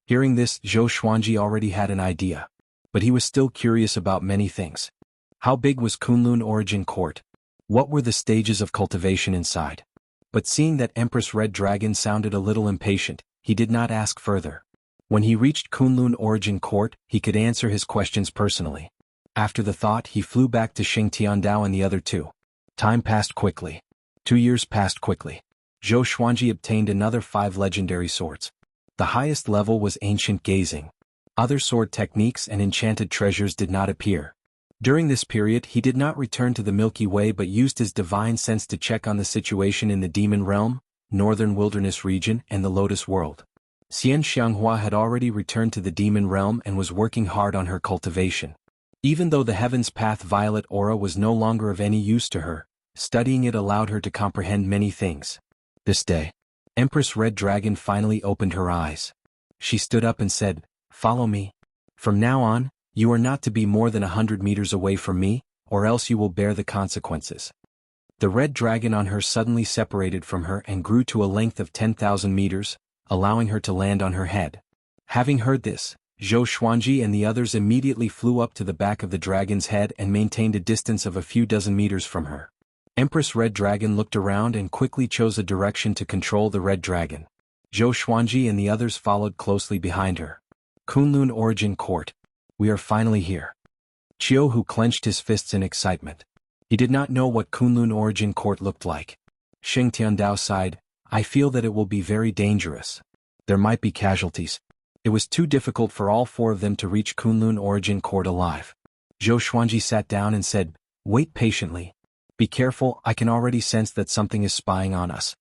Hearing this, Zhou Xuanji already had an idea. But he was still curious about many things. How big was Kunlun Origin Court? What were the stages of cultivation inside? But seeing that Empress Red Dragon sounded a little impatient, he did not ask further. When he reached Kunlun Origin Court, he could answer his questions personally. After the thought, he flew back to Sheng Tiandao and the other two. Time passed quickly. 2 years passed quickly. Zhou Xuanji obtained another 5 legendary swords. The highest level was Ancient Gazing. Other sword techniques and enchanted treasures did not appear. During this period, he did not return to the Milky Way but used his divine sense to check on the situation in the Demon Realm, Northern Wilderness region, and the Lotus World. Xian Xianghua had already returned to the Demon Realm and was working hard on her cultivation. Even though the Heaven's Path Violet Aura was no longer of any use to her, studying it allowed her to comprehend many things. This day, Empress Red Dragon finally opened her eyes. She stood up and said, "Follow me. From now on, you are not to be more than 100 meters away from me, or else you will bear the consequences." The red dragon on her suddenly separated from her and grew to a length of 10,000 meters, allowing her to land on her head. Having heard this, Zhou Xuanji and the others immediately flew up to the back of the dragon's head and maintained a distance of a few dozen meters from her. Empress Red Dragon looked around and quickly chose a direction to control the red dragon. Zhou Xuanji and the others followed closely behind her. Kunlun Origin Court. We are finally here. Jianghu clenched his fists in excitement. He did not know what Kunlun Origin Court looked like. Xing Tiandao sighed, I feel that it will be very dangerous. There might be casualties. It was too difficult for all four of them to reach Kunlun Origin Court alive. Zhou Xuanji sat down and said, wait patiently. Be careful, I can already sense that something is spying on us.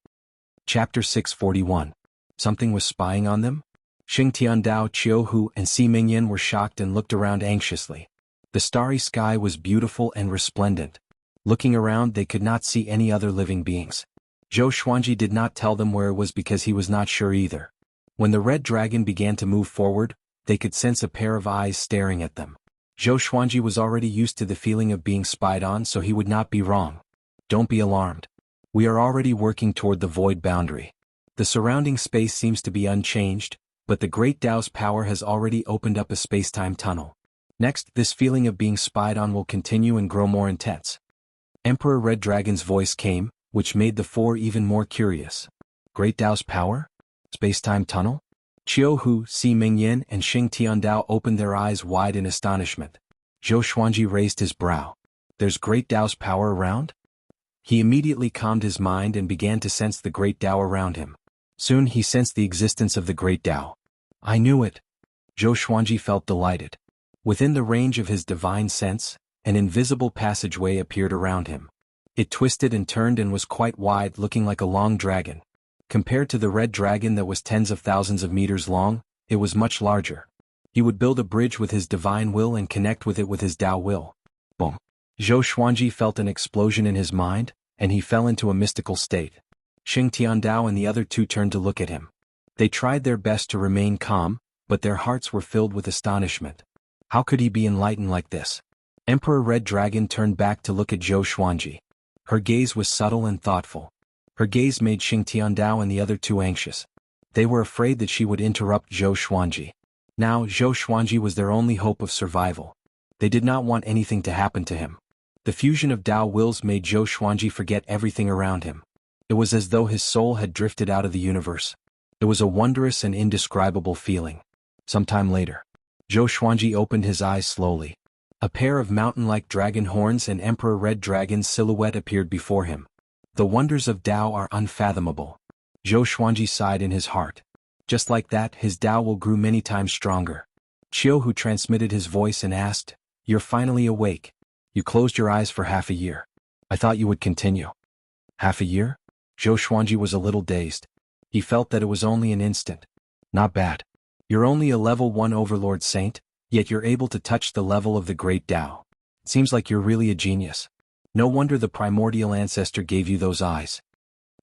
Chapter 641. Something was spying on them? Xing Tiandao, Jianghu, and Si Mingyan were shocked and looked around anxiously. The starry sky was beautiful and resplendent. Looking around, they could not see any other living beings. Zhou Xuanji did not tell them where it was because he was not sure either. When the red dragon began to move forward, they could sense a pair of eyes staring at them. Zhou Xuanji was already used to the feeling of being spied on, so he would not be wrong. Don't be alarmed. We are already working toward the void boundary. The surrounding space seems to be unchanged, but the Great Tao's power has already opened up a space-time tunnel. Next, this feeling of being spied on will continue and grow more intense. Emperor Red Dragon's voice came, which made the four even more curious. Great Tao's power? Space-time tunnel? Jianghu, Si Mingyan, and Xing Tiandao opened their eyes wide in astonishment. Zhou Xuanji raised his brow. There's Great Tao's power around? He immediately calmed his mind and began to sense the Great Tao around him. Soon he sensed the existence of the Great Tao. I knew it. Zhou Xuanji felt delighted. Within the range of his divine sense, an invisible passageway appeared around him. It twisted and turned and was quite wide, looking like a long dragon. Compared to the red dragon that was tens of thousands of meters long, it was much larger. He would build a bridge with his divine will and connect with it with his Tao will. Boom. Zhou Xuanji felt an explosion in his mind, and he fell into a mystical state. Xing Tiandao and the other two turned to look at him. They tried their best to remain calm, but their hearts were filled with astonishment. How could he be enlightened like this? Emperor Red Dragon turned back to look at Zhou Xuanji. Her gaze was subtle and thoughtful. Her gaze made Xing Tiandao and the other two anxious. They were afraid that she would interrupt Zhou Xuanji. Now, Zhou Xuanji was their only hope of survival. They did not want anything to happen to him. The fusion of Tao wills made Zhou Xuanji forget everything around him. It was as though his soul had drifted out of the universe. It was a wondrous and indescribable feeling. Sometime later, Zhou Xuanji opened his eyes slowly. A pair of mountain-like dragon horns and Emperor Red Dragon's silhouette appeared before him. The wonders of Tao are unfathomable. Zhou Xuanji sighed in his heart. Just like that, his Tao will grow many times stronger. Jianghu transmitted his voice and asked, You're finally awake. You closed your eyes for half a year. I thought you would continue. Half a year? Zhou Xuanji was a little dazed. He felt that it was only an instant. Not bad. You're only a level 1 Overlord Saint, yet you're able to touch the level of the Great Tao. It seems like you're really a genius. No wonder the primordial ancestor gave you those eyes.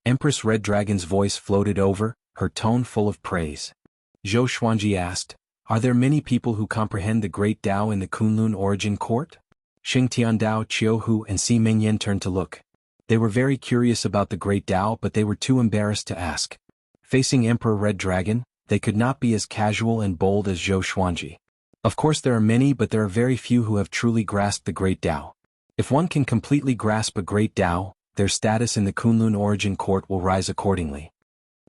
Empress Red Dragon's voice floated over, her tone full of praise. Zhou Xuanji asked, Are there many people who comprehend the Great Tao in the Kunlun Origin Court? Xing Tiandao, Jianghu, and Si Mingyan turned to look. They were very curious about the Great Tao, but they were too embarrassed to ask. Facing Emperor Red Dragon, they could not be as casual and bold as Zhou Xuanji. Of course there are many, but there are very few who have truly grasped the Great Tao. If one can completely grasp a Great Tao, their status in the Kunlun Origin Court will rise accordingly.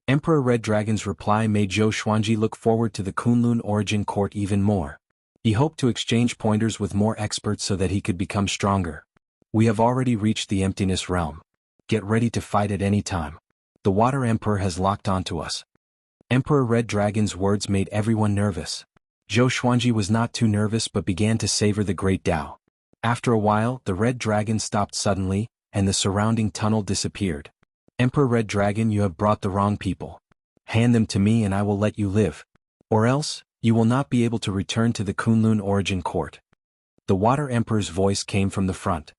Emperor Red Dragon's reply made Zhou Xuanji look forward to the Kunlun Origin Court even more. He hoped to exchange pointers with more experts so that he could become stronger. We have already reached the emptiness realm. Get ready to fight at any time. The Water Emperor has locked onto us. Emperor Red Dragon's words made everyone nervous. Zhou Xuanji was not too nervous but began to savor the Great Tao. After a while, the Red Dragon stopped suddenly, and the surrounding tunnel disappeared. Emperor Red Dragon, you have brought the wrong people. Hand them to me and I will let you live. Or else, you will not be able to return to the Kunlun Origin Court. The Water Emperor's voice came from the front.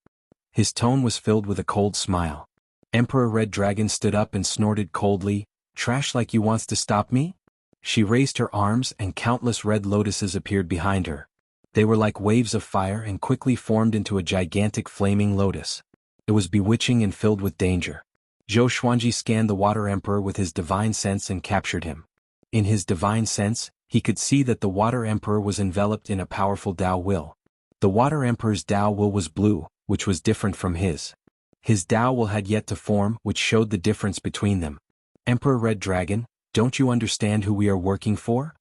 His tone was filled with a cold smile. Emperor Red Dragon stood up and snorted coldly, Trash like you wants to stop me? She raised her arms and countless red lotuses appeared behind her. They were like waves of fire and quickly formed into a gigantic flaming lotus. It was bewitching and filled with danger. Zhou Xuanji scanned the Water Emperor with his divine sense and captured him. In his divine sense, he could see that the Water Emperor was enveloped in a powerful Tao will. The Water Emperor's Tao will was blue, which was different from his. His Tao will had yet to form, which showed the difference between them. Emperor Red Dragon, don't you understand who we are working for?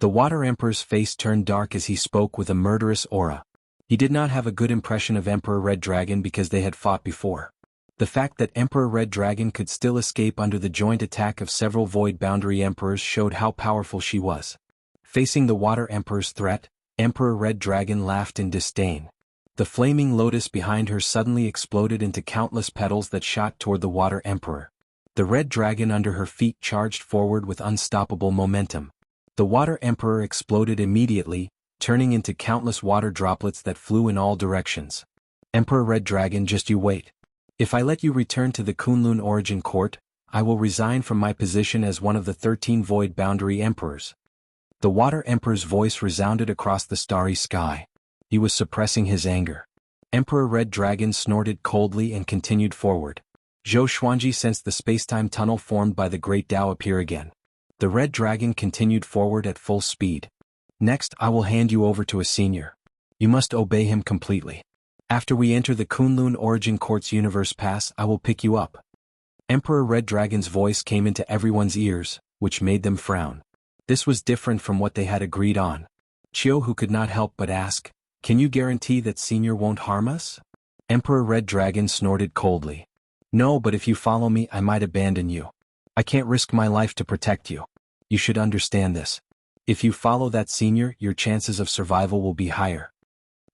The Water Emperor's face turned dark as he spoke with a murderous aura. He did not have a good impression of Emperor Red Dragon because they had fought before. The fact that Emperor Red Dragon could still escape under the joint attack of several Void Boundary Emperors showed how powerful she was. Facing the Water Emperor's threat, Emperor Red Dragon laughed in disdain. The flaming lotus behind her suddenly exploded into countless petals that shot toward the Water Emperor. The Red Dragon under her feet charged forward with unstoppable momentum. The Water Emperor exploded immediately, turning into countless water droplets that flew in all directions. Emperor Red Dragon, just you wait. If I let you return to the Kunlun Origin Court, I will resign from my position as one of the 13 Void Boundary Emperors. The Water Emperor's voice resounded across the starry sky. He was suppressing his anger. Emperor Red Dragon snorted coldly and continued forward. Zhou Xuanji sensed the spacetime tunnel formed by the Great Tao appear again. The Red Dragon continued forward at full speed. Next, I will hand you over to a senior. You must obey him completely. After we enter the Kunlun Origin Court's Universe Pass, I will pick you up. Emperor Red Dragon's voice came into everyone's ears, which made them frown. This was different from what they had agreed on. Jianghu could not help but ask, "Can you guarantee that senior won't harm us?" Emperor Red Dragon snorted coldly. "No, but if you follow me, I might abandon you. I can't risk my life to protect you. You should understand this. If you follow that senior, your chances of survival will be higher."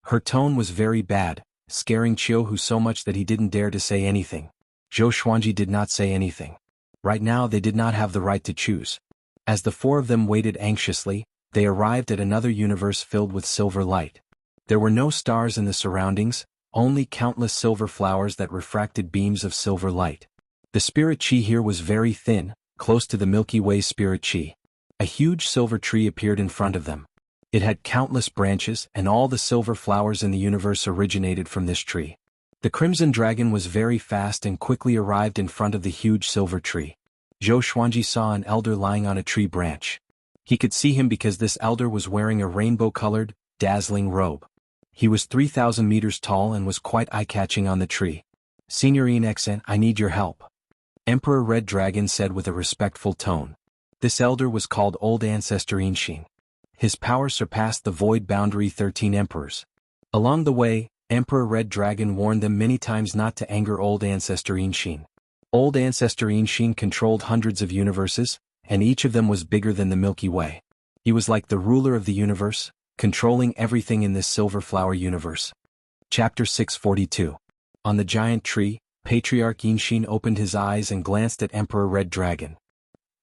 Her tone was very bad, scaring Jianghu so much that he didn't dare to say anything. Zhou Xuanji did not say anything. Right now they did not have the right to choose. As the four of them waited anxiously, they arrived at another universe filled with silver light. There were no stars in the surroundings, only countless silver flowers that refracted beams of silver light. The spirit chi here was very thin, close to the Milky Way spirit chi. A huge silver tree appeared in front of them. It had countless branches, and all the silver flowers in the universe originated from this tree. The Crimson Dragon was very fast and quickly arrived in front of the huge silver tree. Zhou Xuanji saw an elder lying on a tree branch. He could see him because this elder was wearing a rainbow-colored, dazzling robe. He was 3,000 meters tall and was quite eye-catching on the tree. "Signorine Xen, I need your help," Emperor Red Dragon said with a respectful tone. This elder was called Old Ancestor Inshin. His power surpassed the Void Boundary 13 Emperors. Along the way, Emperor Red Dragon warned them many times not to anger Old Ancestor Inshin. Old Ancestor Inshin controlled hundreds of universes, and each of them was bigger than the Milky Way. He was like the ruler of the universe, controlling everything in this silver flower universe. Chapter 642. On the giant tree, Patriarch Inshin opened his eyes and glanced at Emperor Red Dragon.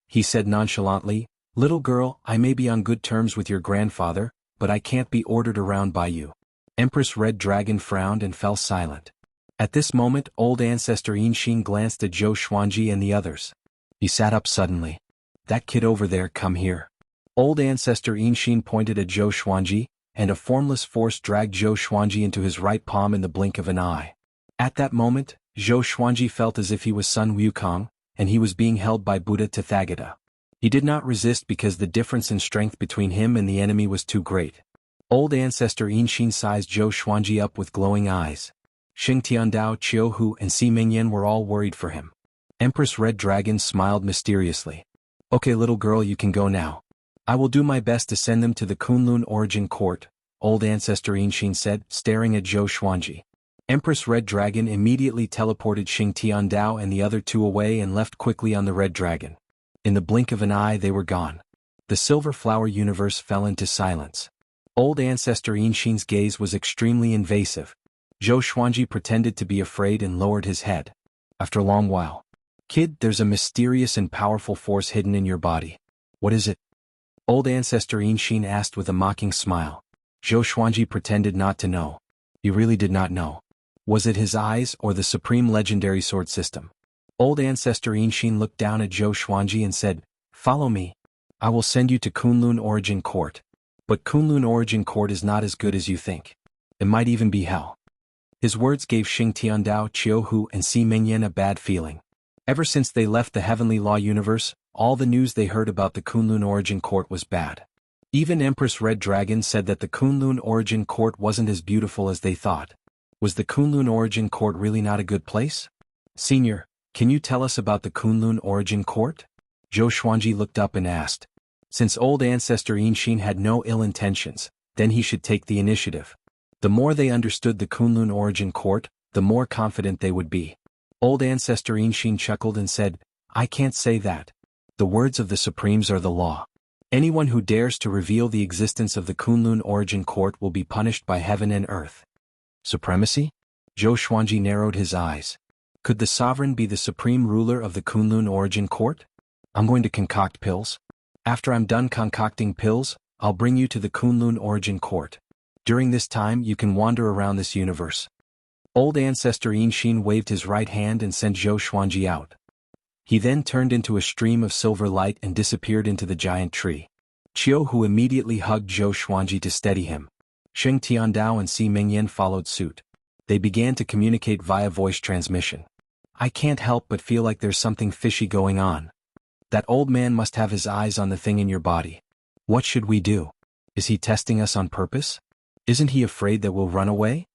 He said nonchalantly, "Little girl, I may be on good terms with your grandfather, but I can't be ordered around by you." Empress Red Dragon frowned and fell silent. At this moment, Old Ancestor Inshin glanced at Zhou Xuanji and the others. He sat up suddenly. "That kid over there, come here." Old Ancestor Inshin pointed at Zhou Xuanji, and a formless force dragged Zhou Xuanji into his right palm in the blink of an eye. At that moment, Zhou Xuanji felt as if he was Sun Wukong, and he was being held by Buddha Tathagata. He did not resist because the difference in strength between him and the enemy was too great. Old Ancestor Inshin sized Zhou Xuanji up with glowing eyes. Xing Tiandao, Jianghu, and Si Mingyan were all worried for him. Empress Red Dragon smiled mysteriously. "Okay, little girl, you can go now. I will do my best to send them to the Kunlun Origin Court," Old Ancestor Inshin said, staring at Zhou Xuanji. Empress Red Dragon immediately teleported Xing Tiandao and the other two away and left quickly on the Red Dragon. In the blink of an eye they were gone. The silver flower universe fell into silence. Old Ancestor Inshin's gaze was extremely invasive. Zhou Xuanji pretended to be afraid and lowered his head. After a long while, "Kid, there's a mysterious and powerful force hidden in your body. What is it?" Old Ancestor Inshin asked with a mocking smile. Zhou Xuanji pretended not to know. He really did not know. Was it his eyes or the supreme legendary sword system? Old Ancestor Inshin looked down at Zhou Xuanji and said, "Follow me. I will send you to Kunlun Origin Court. But Kunlun Origin Court is not as good as you think. It might even be hell." His words gave Xing Tiandao, Jianghu, and Si Mingyan a bad feeling. Ever since they left the Heavenly Law universe, all the news they heard about the Kunlun Origin Court was bad. Even Empress Red Dragon said that the Kunlun Origin Court wasn't as beautiful as they thought. Was the Kunlun Origin Court really not a good place? "Senior, can you tell us about the Kunlun Origin Court?" Zhou Xuanji looked up and asked. Since Old Ancestor Inshin had no ill intentions, then he should take the initiative. The more they understood the Kunlun origin court, the more confident they would be. Old Ancestor Inshin chuckled and said, I can't say that. The words of the Supremes are the law. Anyone who dares to reveal the existence of the Kunlun origin court will be punished by heaven and earth. Supremacy? Zhou Xuanji narrowed his eyes. Could the sovereign be the supreme ruler of the Kunlun origin court? I'm going to concoct pills. After I'm done concocting pills, I'll bring you to the Kunlun origin court. During this time you can wander around this universe. Old Ancestor Inshin waved his right hand and sent Zhou Xuanji out. He then turned into a stream of silver light and disappeared into the giant tree. Jianghu immediately hugged Zhou Xuanji to steady him. Sheng Tiandao and Si Mingyan followed suit. They began to communicate via voice transmission. I can't help but feel like there's something fishy going on. That old man must have his eyes on the thing in your body. What should we do? Is he testing us on purpose? Isn't he afraid that we'll run away?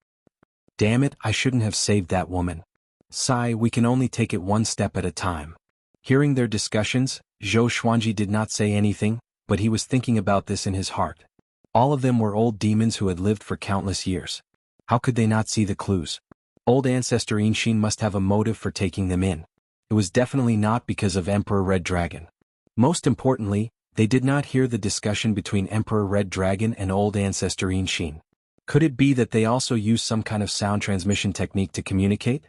Damn it, I shouldn't have saved that woman. Sigh, we can only take it one step at a time. Hearing their discussions, Zhou Xuanji did not say anything, but he was thinking about this in his heart. All of them were old demons who had lived for countless years. How could they not see the clues? Old Ancestor Inshin must have a motive for taking them in. It was definitely not because of Emperor Red Dragon. Most importantly, they did not hear the discussion between Emperor Red Dragon and Old Ancestor Inshin. Could it be that they also used some kind of sound transmission technique to communicate?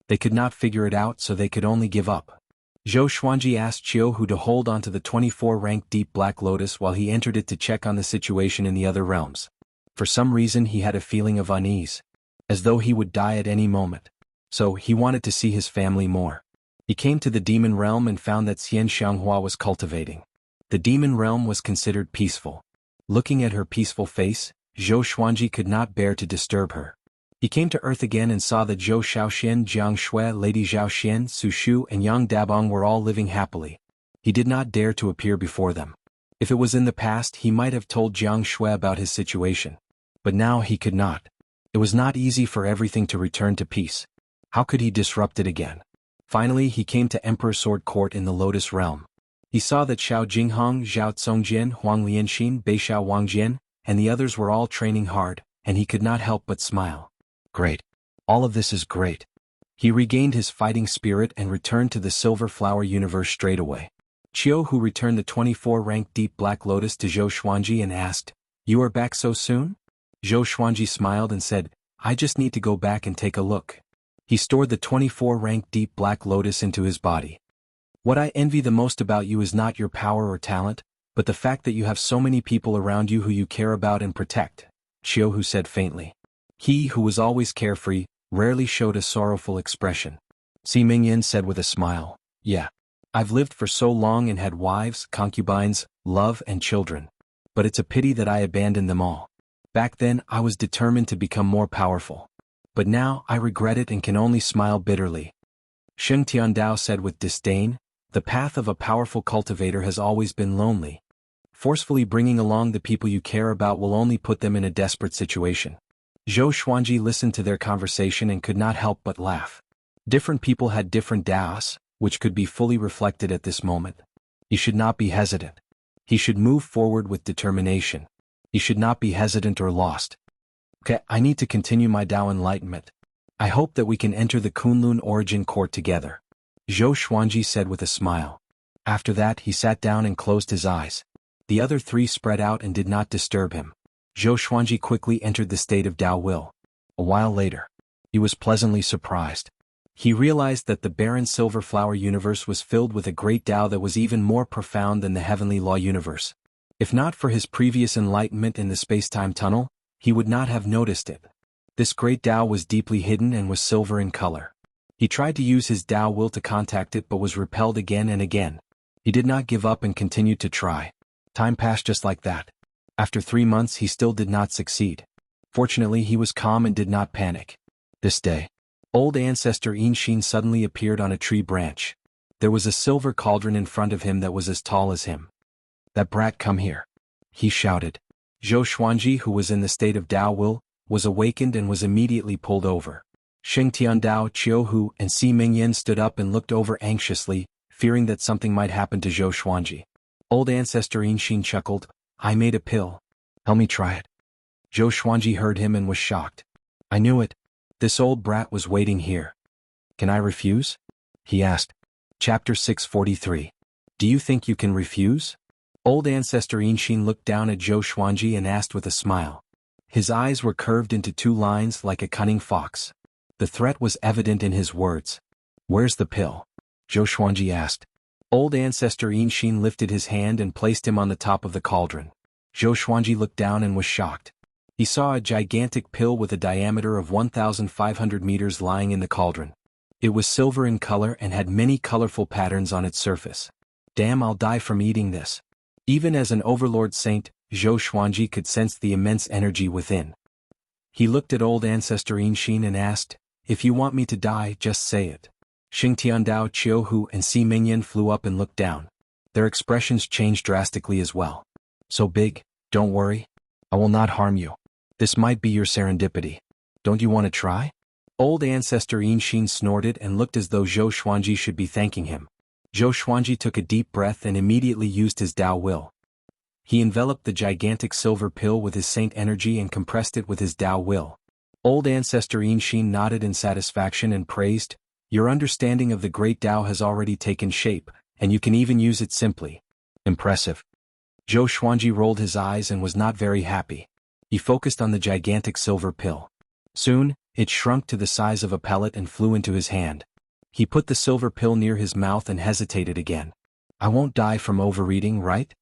They could not figure it out, so they could only give up. Zhou Xuanji asked Jianghu to hold onto the 24-rank Deep Black Lotus while he entered it to check on the situation in the other realms. For some reason he had a feeling of unease, as though he would die at any moment. So he wanted to see his family more. He came to the demon realm and found that Xian Xianghua was cultivating. The demon realm was considered peaceful. Looking at her peaceful face, Zhou Xuanji could not bear to disturb her. He came to Earth again and saw that Zhou Shaoxian, Jiang Shui, Lady Zhaoxian, Su Shu and Yang Dabong were all living happily. He did not dare to appear before them. If it was in the past he might have told Jiang Shui about his situation. But now he could not. It was not easy for everything to return to peace. How could he disrupt it again? Finally he came to Emperor Sword Court in the Lotus Realm. He saw that Xiao Jinghong, Zhao Tsongjian, Huang Lianxin, Beixiao Wangjian, and the others were all training hard, and he could not help but smile. Great. All of this is great. He regained his fighting spirit and returned to the Silver Flower universe straight away. Jianghu returned the 24-rank Deep Black Lotus to Zhou Xuanji and asked, You are back so soon? Zhou Xuanji smiled and said, I just need to go back and take a look. He stored the 24-rank Deep Black Lotus into his body. What I envy the most about you is not your power or talent, but the fact that you have so many people around you who you care about and protect, Jianghu said faintly. He, who was always carefree, rarely showed a sorrowful expression. Si Mingyan said with a smile, Yeah. I've lived for so long and had wives, concubines, love and children. But it's a pity that I abandoned them all. Back then I was determined to become more powerful. But now I regret it and can only smile bitterly. Sheng Tiandao said with disdain, The path of a powerful cultivator has always been lonely. Forcefully bringing along the people you care about will only put them in a desperate situation. Zhou Xuanji listened to their conversation and could not help but laugh. Different people had different daos, which could be fully reflected at this moment. He should not be hesitant. He should move forward with determination. He should not be hesitant or lost. Okay, I need to continue my Dao enlightenment. I hope that we can enter the Kunlun origin court together. Zhou Xuanji said with a smile. After that he sat down and closed his eyes. The other three spread out and did not disturb him. Zhou Xuanji quickly entered the state of Dao Will. A while later, he was pleasantly surprised. He realized that the barren Silver Flower universe was filled with a great Dao that was even more profound than the heavenly law universe. If not for his previous enlightenment in the space-time tunnel, he would not have noticed it. This great Dao was deeply hidden and was silver in color. He tried to use his Dao will to contact it but was repelled again and again. He did not give up and continued to try. Time passed just like that. After 3 months he still did not succeed. Fortunately he was calm and did not panic. This day, Old Ancestor Inshin suddenly appeared on a tree branch. There was a silver cauldron in front of him that was as tall as him. That brat, come here. He shouted. Zhou Xuanji, who was in the state of Dao Will, was awakened and was immediately pulled over. Sheng Tiandao, Jianghu, and Si Mingyan stood up and looked over anxiously, fearing that something might happen to Zhou Xuanji. Old Ancestor Inshin chuckled, I made a pill. Help me try it. Zhou Xuanji heard him and was shocked. I knew it. This old brat was waiting here. Can I refuse? He asked. Chapter 643. Do you think you can refuse? Old Ancestor Yinshin looked down at Zhou Xuanji and asked with a smile. His eyes were curved into two lines like a cunning fox. The threat was evident in his words. Where's the pill? Zhou Xuanji asked. Old Ancestor Yinshin lifted his hand and placed him on the top of the cauldron. Zhou Xuanji looked down and was shocked. He saw a gigantic pill with a diameter of 1,500 meters lying in the cauldron. It was silver in color and had many colorful patterns on its surface. Damn, I'll die from eating this. Even as an overlord saint, Zhou Xuanji could sense the immense energy within. He looked at old Ancestor Yinshin and asked, if you want me to die, just say it. Xing Tiandao, Jianghu, and Si Mingyan flew up and looked down. Their expressions changed drastically as well. So big, don't worry. I will not harm you. This might be your serendipity. Don't you want to try? Old Ancestor Yinshin snorted and looked as though Zhou Xuanji should be thanking him. Zhou Xuanji took a deep breath and immediately used his Tao will. He enveloped the gigantic silver pill with his saint energy and compressed it with his Tao will. Old Ancestor Yinshin nodded in satisfaction and praised, your understanding of the great Tao has already taken shape, and you can even use it simply. Impressive. Zhou Xuanji rolled his eyes and was not very happy. He focused on the gigantic silver pill. Soon, it shrunk to the size of a pellet and flew into his hand. He put the silver pill near his mouth and hesitated again. I won't die from overeating, right?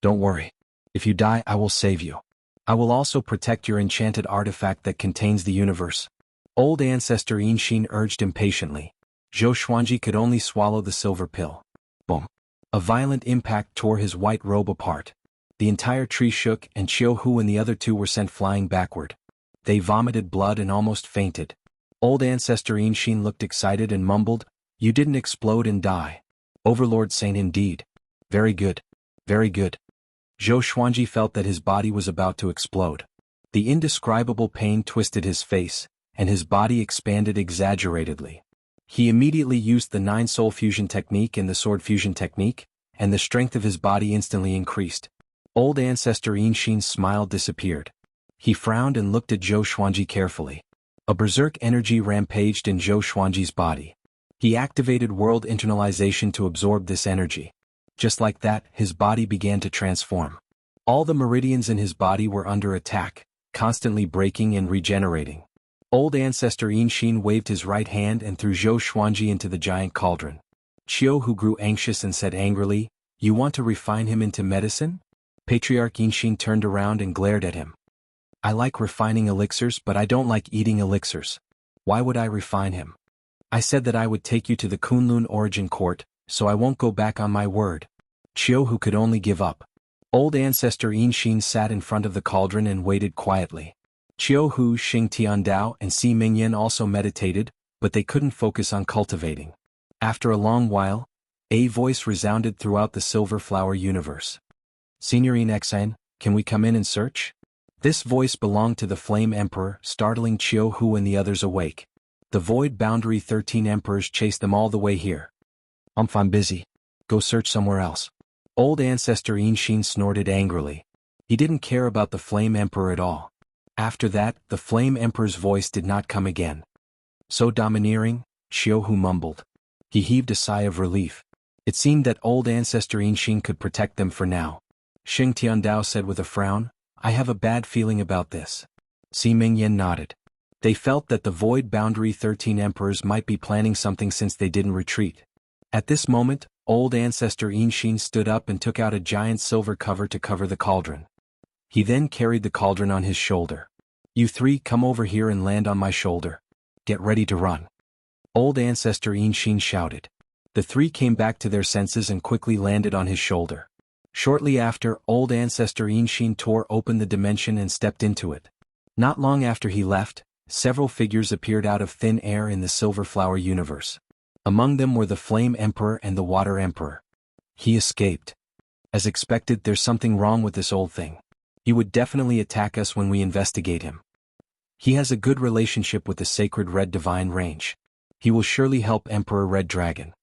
Don't worry. If you die, I will save you. I will also protect your enchanted artifact that contains the universe. Old Ancestor Yinshin urged impatiently. Zhou Xuanji could only swallow the silver pill. Boom. A violent impact tore his white robe apart. The entire tree shook and Jianghu and the other two were sent flying backward. They vomited blood and almost fainted. Old Ancestor Yinshin looked excited and mumbled, you didn't explode and die. Overlord Saint indeed. Very good. Very good. Zhou Xuanji felt that his body was about to explode. The indescribable pain twisted his face, and his body expanded exaggeratedly. He immediately used the 9-soul fusion technique and the sword fusion technique, and the strength of his body instantly increased. Old Ancestor Yinshin's smile disappeared. He frowned and looked at Zhou Xuanji carefully. A berserk energy rampaged in Zhou Xuanji's body. He activated world internalization to absorb this energy. Just like that, his body began to transform. All the meridians in his body were under attack, constantly breaking and regenerating. Old Ancestor Yinshin waved his right hand and threw Zhou Xuanji into the giant cauldron. Jianghu grew anxious and said angrily, you want to refine him into medicine? Patriarch Yinshin turned around and glared at him. I like refining elixirs, but I don't like eating elixirs. Why would I refine him? I said that I would take you to the Kunlun Origin Court, so I won't go back on my word. Jianghu could only give up. Old Ancestor Yinshin sat in front of the cauldron and waited quietly. Jianghu, Xing Tiandao, and Si Mingyan also meditated, but they couldn't focus on cultivating. After a long while, a voice resounded throughout the Silver Flower universe. Signorine Xan, can we come in and search? This voice belonged to the Flame Emperor, startling Jianghu and the others awake. The Void Boundary 13 Emperors chased them all the way here. I'm busy. Go search somewhere else. Old Ancestor Yinshin snorted angrily. He didn't care about the Flame Emperor at all. After that, the Flame Emperor's voice did not come again. So domineering, Jianghu mumbled. He heaved a sigh of relief. It seemed that old Ancestor Yinshin could protect them for now. Xing Tiandao said with a frown, I have a bad feeling about this. Si Mingyan nodded. They felt that the Void Boundary 13 Emperors might be planning something since they didn't retreat. At this moment, old Ancestor Yinshin stood up and took out a giant silver cover to cover the cauldron. He then carried the cauldron on his shoulder. You three come over here and land on my shoulder. Get ready to run. Old Ancestor Yinshin shouted. The three came back to their senses and quickly landed on his shoulder. Shortly after, old Ancestor Yinshin tore open the dimension and stepped into it. Not long after he left, several figures appeared out of thin air in the Silver Flower universe. Among them were the Flame Emperor and the Water Emperor. He escaped. As expected, there's something wrong with this old thing. He would definitely attack us when we investigate him. He has a good relationship with the Sacred Red Divine Range. He will surely help Emperor Red Dragon.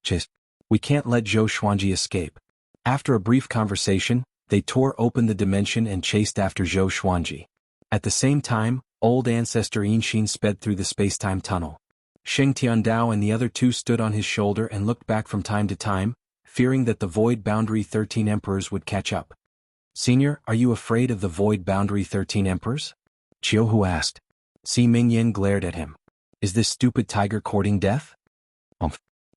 Just, we can't let Zhou Xuanji escape. After a brief conversation, they tore open the dimension and chased after Zhou Xuanji. At the same time, old ancestor Yinshin sped through the space-time tunnel. Sheng Tiandao and the other two stood on his shoulder and looked back from time to time, fearing that the Void Boundary 13 Emperors would catch up. Senior, are you afraid of the Void Boundary 13 Emperors? Jianghu asked. Si Mingyan glared at him. Is this stupid tiger courting death?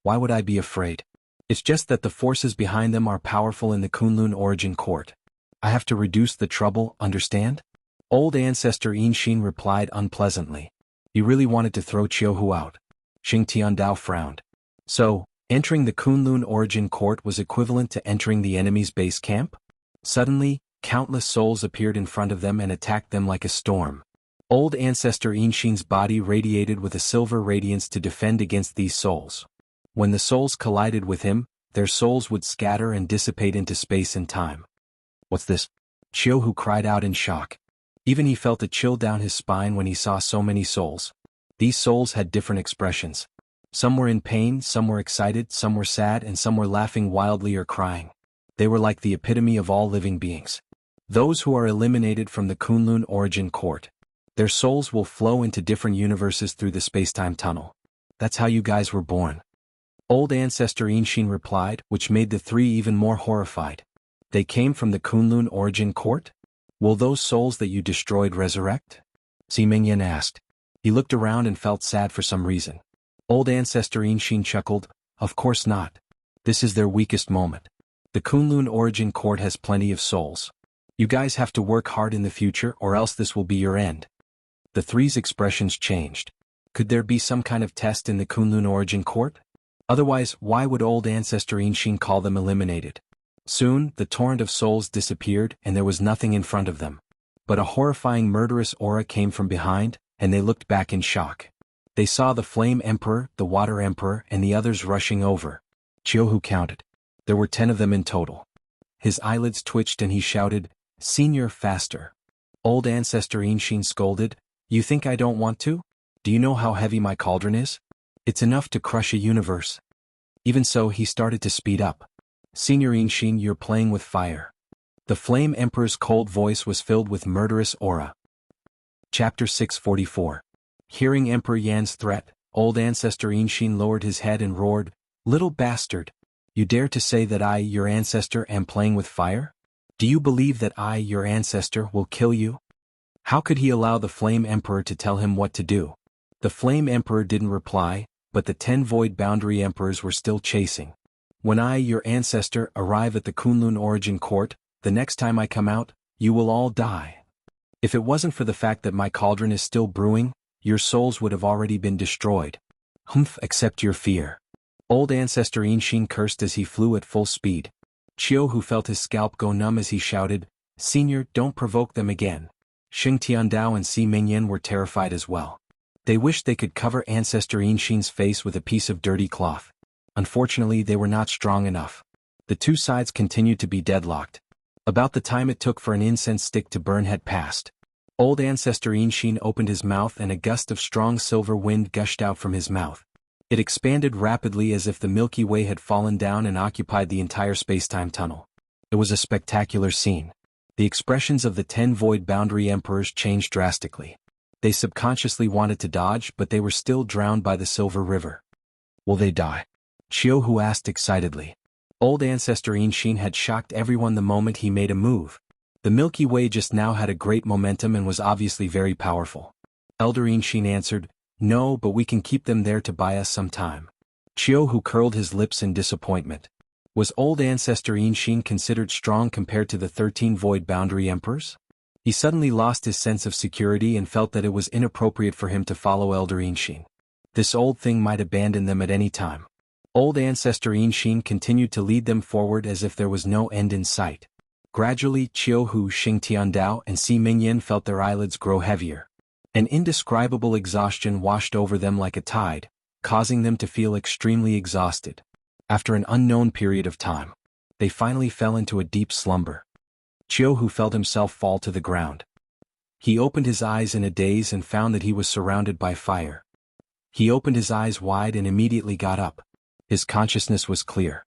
Why would I be afraid? It's just that the forces behind them are powerful in the Kunlun origin court. I have to reduce the trouble, understand? Old ancestor Yinshin replied unpleasantly. He really wanted to throw Jianghu out. Sheng Tiandao frowned. So, entering the Kunlun origin court was equivalent to entering the enemy's base camp? Suddenly, countless souls appeared in front of them and attacked them like a storm. Old ancestor Yinshin's body radiated with a silver radiance to defend against these souls. When the souls collided with him, their souls would scatter and dissipate into space and time. What's this? Jianghu cried out in shock. Even he felt a chill down his spine when he saw so many souls. These souls had different expressions. Some were in pain, some were excited, some were sad, and some were laughing wildly or crying. They were like the epitome of all living beings. Those who are eliminated from the Kunlun origin court. Their souls will flow into different universes through the space-time tunnel. That's how you guys were born. Old ancestor Yinshin replied, which made the three even more horrified. They came from the Kunlun origin court? Will those souls that you destroyed resurrect? Si Mingyan asked. He looked around and felt sad for some reason. Old ancestor Yinshin chuckled, of course not. This is their weakest moment. The Kunlun origin court has plenty of souls. You guys have to work hard in the future or else this will be your end. The three's expressions changed. Could there be some kind of test in the Kunlun origin court? Otherwise, why would old ancestor Yinshin call them eliminated? Soon, the torrent of souls disappeared and there was nothing in front of them. But a horrifying murderous aura came from behind, and they looked back in shock. They saw the Flame Emperor, the Water Emperor, and the others rushing over. Jianghu counted. There were 10 of them in total. His eyelids twitched and he shouted, Senior, faster. Old ancestor Yinshin scolded, You think I don't want to? Do you know how heavy my cauldron is? It's enough to crush a universe. Even so, he started to speed up. Senior Yinshin, you're playing with fire. The Flame Emperor's cold voice was filled with murderous aura. Chapter 644. Hearing Emperor Yan's threat, old ancestor Yinshin lowered his head and roared, Little bastard! You dare to say that I, your ancestor, am playing with fire? Do you believe that I, your ancestor, will kill you? How could he allow the Flame Emperor to tell him what to do? The Flame Emperor didn't reply, but the 10 Void Boundary Emperors were still chasing. When I, your ancestor, arrive at the Kunlun origin court, the next time I come out, you will all die. If it wasn't for the fact that my cauldron is still brewing, your souls would have already been destroyed. Accept your fear. Old ancestor Yinshin cursed as he flew at full speed. Jianghu felt his scalp go numb as he shouted, Senior, don't provoke them again. Sheng Tiandao and Si Mingyan were terrified as well. They wished they could cover ancestor Yinshin's face with a piece of dirty cloth. Unfortunately, they were not strong enough. The two sides continued to be deadlocked. About the time it took for an incense stick to burn had passed. Old ancestor Yinshin opened his mouth and a gust of strong silver wind gushed out from his mouth. It expanded rapidly as if the Milky Way had fallen down and occupied the entire space-time tunnel. It was a spectacular scene. The expressions of the 10 Void Boundary Emperors changed drastically. They subconsciously wanted to dodge, but they were still drowned by the Silver River. Will they die? Jianghu asked excitedly. Old ancestor Yinshin had shocked everyone the moment he made a move. The Milky Way just now had a great momentum and was obviously very powerful. Elder Yinshin answered, No, but we can keep them there to buy us some time. Jianghu curled his lips in disappointment. Was old ancestor Yinshin considered strong compared to the 13 Void Boundary Emperors? He suddenly lost his sense of security and felt that it was inappropriate for him to follow Elder Yinshin. This old thing might abandon them at any time. Old ancestor Yinshin continued to lead them forward as if there was no end in sight. Gradually, Jianghu, Sheng Tiandao, and Si Mingyan felt their eyelids grow heavier. An indescribable exhaustion washed over them like a tide, causing them to feel extremely exhausted. After an unknown period of time, they finally fell into a deep slumber. Jianghu felt himself fall to the ground. He opened his eyes in a daze and found that he was surrounded by fire. He opened his eyes wide and immediately got up. His consciousness was clear.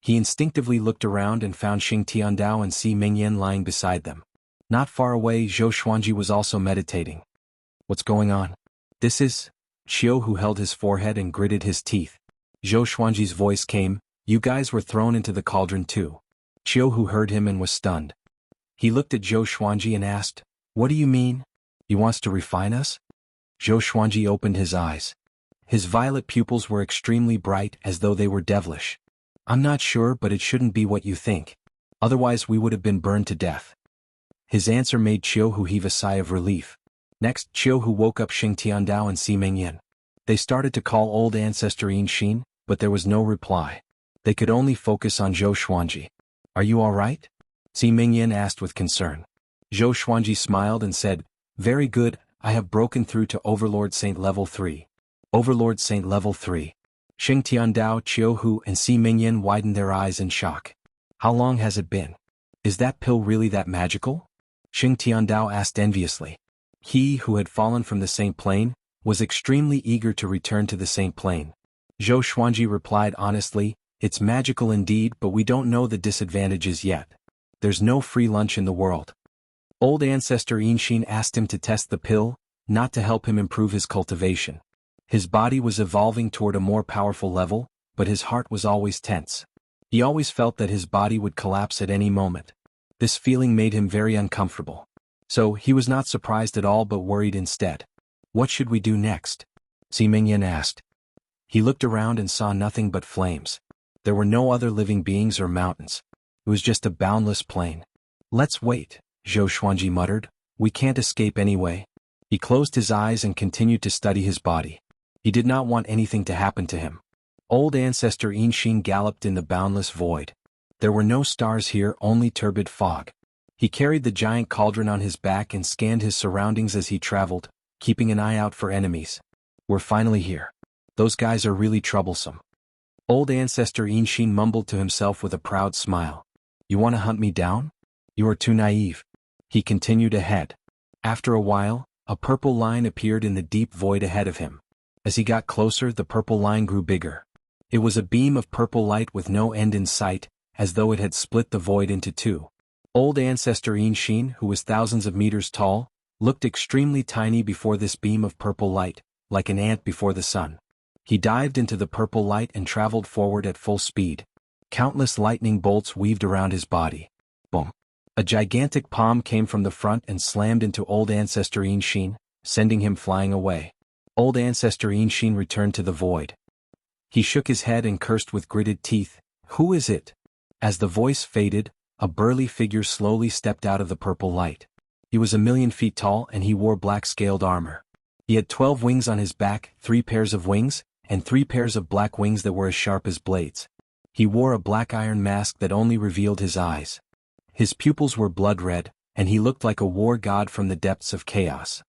He instinctively looked around and found Sheng Tiandao and Si Mingyan lying beside them. Not far away, Zhou Xuanji was also meditating. What's going on? This is... Qiu, who held his forehead and gritted his teeth. Zhou Xuanji's voice came, you guys were thrown into the cauldron too. Qiu, who heard him and was stunned. He looked at Zhou Xuanji and asked, what do you mean? He wants to refine us? Zhou Xuanji opened his eyes. His violet pupils were extremely bright as though they were devilish. I'm not sure, but it shouldn't be what you think. Otherwise we would have been burned to death. His answer made Qiu, who heave a sigh of relief. Next, Qiu, who woke up Xing Tiandao and Si Mingyan. They started to call old ancestor Yin Xin, but there was no reply. They could only focus on Zhou Xuanji. Are you all right? Si Mingyan asked with concern. Zhou Xuanji smiled and said, very good, I have broken through to Overlord Saint Level 3. Overlord Saint Level 3. Xing Tiandao, Qiu Hu and Si Mingyan widened their eyes in shock. How long has it been? Is that pill really that magical? Xing Tiandao asked enviously. He, who had fallen from the Saint Plane, was extremely eager to return to the Saint Plane. Zhou Xuanji replied honestly, it's magical indeed, but we don't know the disadvantages yet. There's no free lunch in the world. Old ancestor Yin Xin asked him to test the pill, not to help him improve his cultivation. His body was evolving toward a more powerful level, but his heart was always tense. He always felt that his body would collapse at any moment. This feeling made him very uncomfortable. So, he was not surprised at all but worried instead. What should we do next? Si Mingyan asked. He looked around and saw nothing but flames. There were no other living beings or mountains. It was just a boundless plain. Let's wait, Zhou Xuanji muttered. We can't escape anyway. He closed his eyes and continued to study his body. He did not want anything to happen to him. Old ancestor Yin Xin galloped in the boundless void. There were no stars here, only turbid fog. He carried the giant cauldron on his back and scanned his surroundings as he traveled, keeping an eye out for enemies. We're finally here. Those guys are really troublesome. Old ancestor Yin Xin mumbled to himself with a proud smile. You want to hunt me down? You are too naive. He continued ahead. After a while, a purple line appeared in the deep void ahead of him. As he got closer, the purple line grew bigger. It was a beam of purple light with no end in sight, as though it had split the void into two. Old ancestor Yin Xin, who was thousands of meters tall, looked extremely tiny before this beam of purple light, like an ant before the sun. He dived into the purple light and traveled forward at full speed. Countless lightning bolts weaved around his body. Boom! A gigantic palm came from the front and slammed into old ancestor Yin Xin, sending him flying away. Old ancestor Yin Xin returned to the void. He shook his head and cursed with gritted teeth. Who is it? As the voice faded, a burly figure slowly stepped out of the purple light. He was 1,000,000 feet tall and he wore black scaled armor. He had 12 wings on his back, 3 pairs of wings, and 3 pairs of black wings that were as sharp as blades. He wore a black iron mask that only revealed his eyes. His pupils were blood red, and he looked like a war god from the depths of chaos.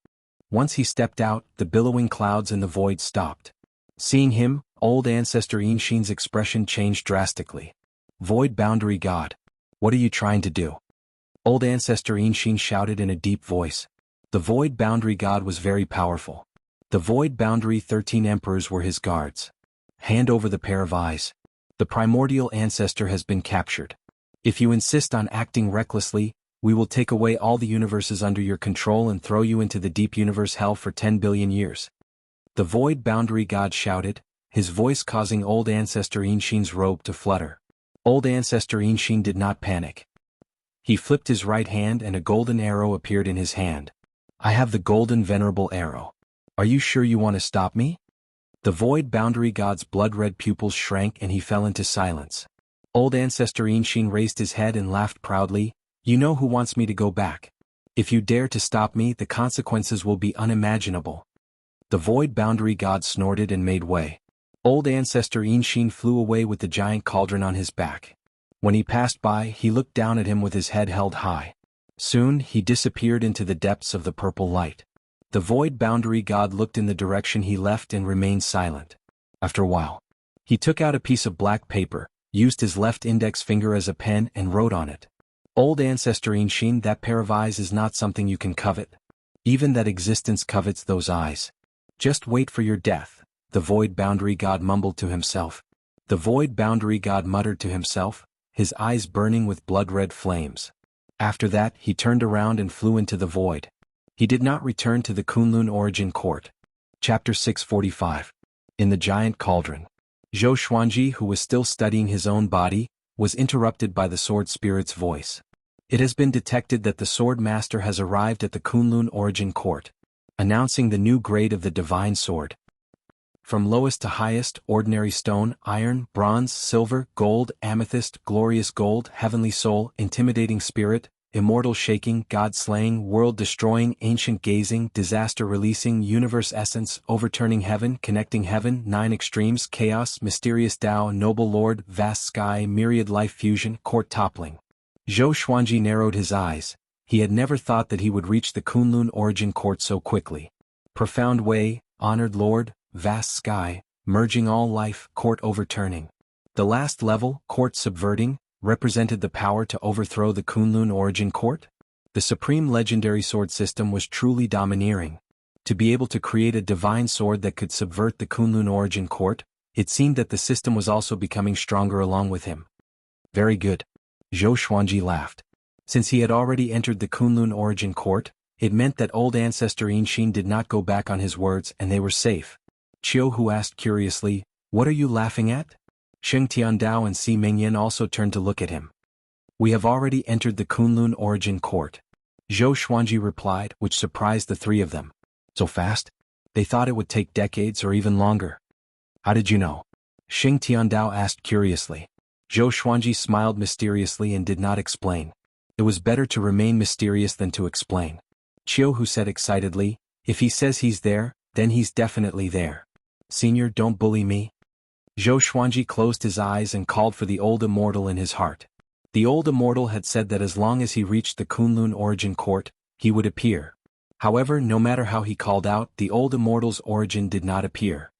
Once he stepped out, the billowing clouds in the void stopped. Seeing him, old ancestor Yin Xin's expression changed drastically. Void boundary god. What are you trying to do? Old ancestor Yin Xin shouted in a deep voice. The void boundary god was very powerful. The void boundary 13 emperors were his guards. Hand over the pair of eyes. The primordial ancestor has been captured. If you insist on acting recklessly, we will take away all the universes under your control and throw you into the deep universe hell for 10 billion years. The void boundary god shouted, his voice causing old ancestor Yin Xin's robe to flutter. Old ancestor Yin Xin did not panic. He flipped his right hand and a golden arrow appeared in his hand. I have the golden venerable arrow. Are you sure you want to stop me? The void boundary god's blood-red pupils shrank and he fell into silence. Old ancestor Yin Xin raised his head and laughed proudly. You know who wants me to go back. If you dare to stop me, the consequences will be unimaginable. The void boundary god snorted and made way. Old ancestor Yin Xin flew away with the giant cauldron on his back. When he passed by, he looked down at him with his head held high. Soon, he disappeared into the depths of the purple light. The void boundary god looked in the direction he left and remained silent. After a while, he took out a piece of black paper, used his left index finger as a pen and wrote on it. Old ancestor Yin Xin, that pair of eyes is not something you can covet. Even that existence covets those eyes. Just wait for your death, the void boundary god mumbled to himself. The void boundary god muttered to himself, his eyes burning with blood-red flames. After that, he turned around and flew into the void. He did not return to the Kunlun Origin Court. Chapter 645. In the Giant Cauldron. Zhou Xuanji, who was still studying his own body, was interrupted by the sword spirit's voice. It has been detected that the sword master has arrived at the Kunlun Origin Court, announcing the new grade of the divine sword. From lowest to highest, ordinary stone, iron, bronze, silver, gold, amethyst, glorious gold, heavenly soul, intimidating spirit, immortal shaking, God-slaying, world-destroying, ancient gazing, disaster-releasing, universe essence, overturning heaven, connecting heaven, 9 extremes, chaos, mysterious Tao, noble lord, vast sky, myriad life fusion, court toppling. Zhou Xuanji narrowed his eyes. He had never thought that he would reach the Kunlun Origin Court so quickly. Profound way, honored lord, vast sky, merging all life, court overturning. The last level, court subverting, represented the power to overthrow the Kunlun Origin Court? The supreme legendary sword system was truly domineering. To be able to create a divine sword that could subvert the Kunlun Origin Court, it seemed that the system was also becoming stronger along with him. Very good. Zhou Xuanji laughed. Since he had already entered the Kunlun Origin Court, it meant that old ancestor Yinxin did not go back on his words and they were safe. Qiuhu asked curiously, "What are you laughing at?" Sheng Tiandao and Si Mingyan also turned to look at him. "We have already entered the Kunlun Origin Court," Zhou Xuanji replied, which surprised the three of them. "So fast? They thought it would take decades or even longer." "How did you know?" Sheng Tiandao asked curiously. Zhou Xuanji smiled mysteriously and did not explain. It was better to remain mysterious than to explain. Qiuhu said excitedly, "If he says he's there, then he's definitely there. Senior, don't bully me." Zhou Xuanji closed his eyes and called for the old immortal in his heart. The old immortal had said that as long as he reached the Kunlun Origin Court, he would appear. However, no matter how he called out, the old immortal's origin did not appear.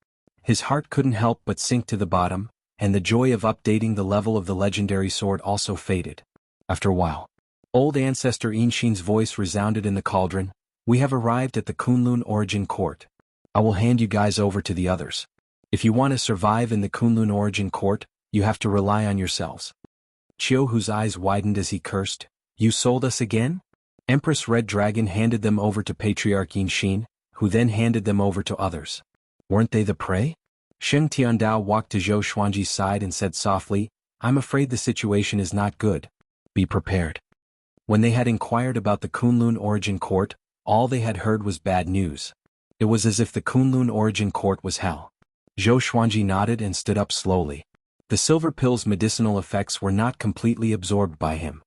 His heart couldn't help but sink to the bottom, and the joy of updating the level of the legendary sword also faded. After a while, old ancestor Yinxin's voice resounded in the cauldron. "We have arrived at the Kunlun Origin Court. I will hand you guys over to the others. If you want to survive in the Kunlun Origin Court, you have to rely on yourselves." Qiuhu's eyes widened as he cursed. "You sold us again?" Empress Red Dragon handed them over to Patriarch Yinxin, who then handed them over to others. Weren't they the prey? Sheng Tiandao walked to Zhou Xuanji's side and said softly, "I'm afraid the situation is not good. Be prepared." When they had inquired about the Kunlun Origin Court, all they had heard was bad news. It was as if the Kunlun Origin Court was hell. Zhou Xuanji nodded and stood up slowly. The silver pill's medicinal effects were not completely absorbed by him.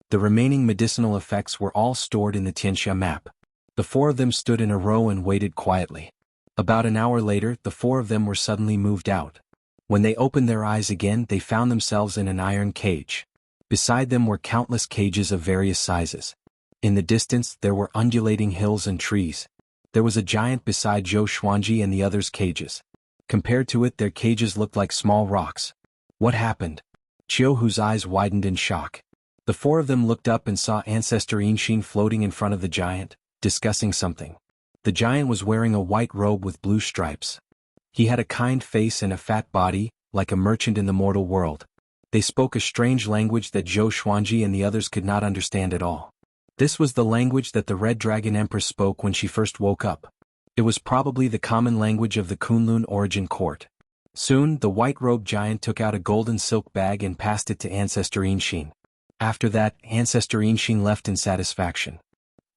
The remaining medicinal effects were all stored in the Tianxia map. The four of them stood in a row and waited quietly. About an hour later, the four of them were suddenly moved out. When they opened their eyes again, they found themselves in an iron cage. Beside them were countless cages of various sizes. In the distance, there were undulating hills and trees. There was a giant beside Zhou Xuanji and the others' cages. Compared to it, their cages looked like small rocks. What happened? Qiuhu's eyes widened in shock. The four of them looked up and saw Ancestor Yinxin floating in front of the giant, discussing something. The giant was wearing a white robe with blue stripes. He had a kind face and a fat body, like a merchant in the mortal world. They spoke a strange language that Zhou Xuanji and the others could not understand at all. This was the language that the Red Dragon Empress spoke when she first woke up. It was probably the common language of the Kunlun Origin Court. Soon, the white-robed giant took out a golden silk bag and passed it to Ancestor Yinxin. After that, Ancestor Yinxin left in satisfaction.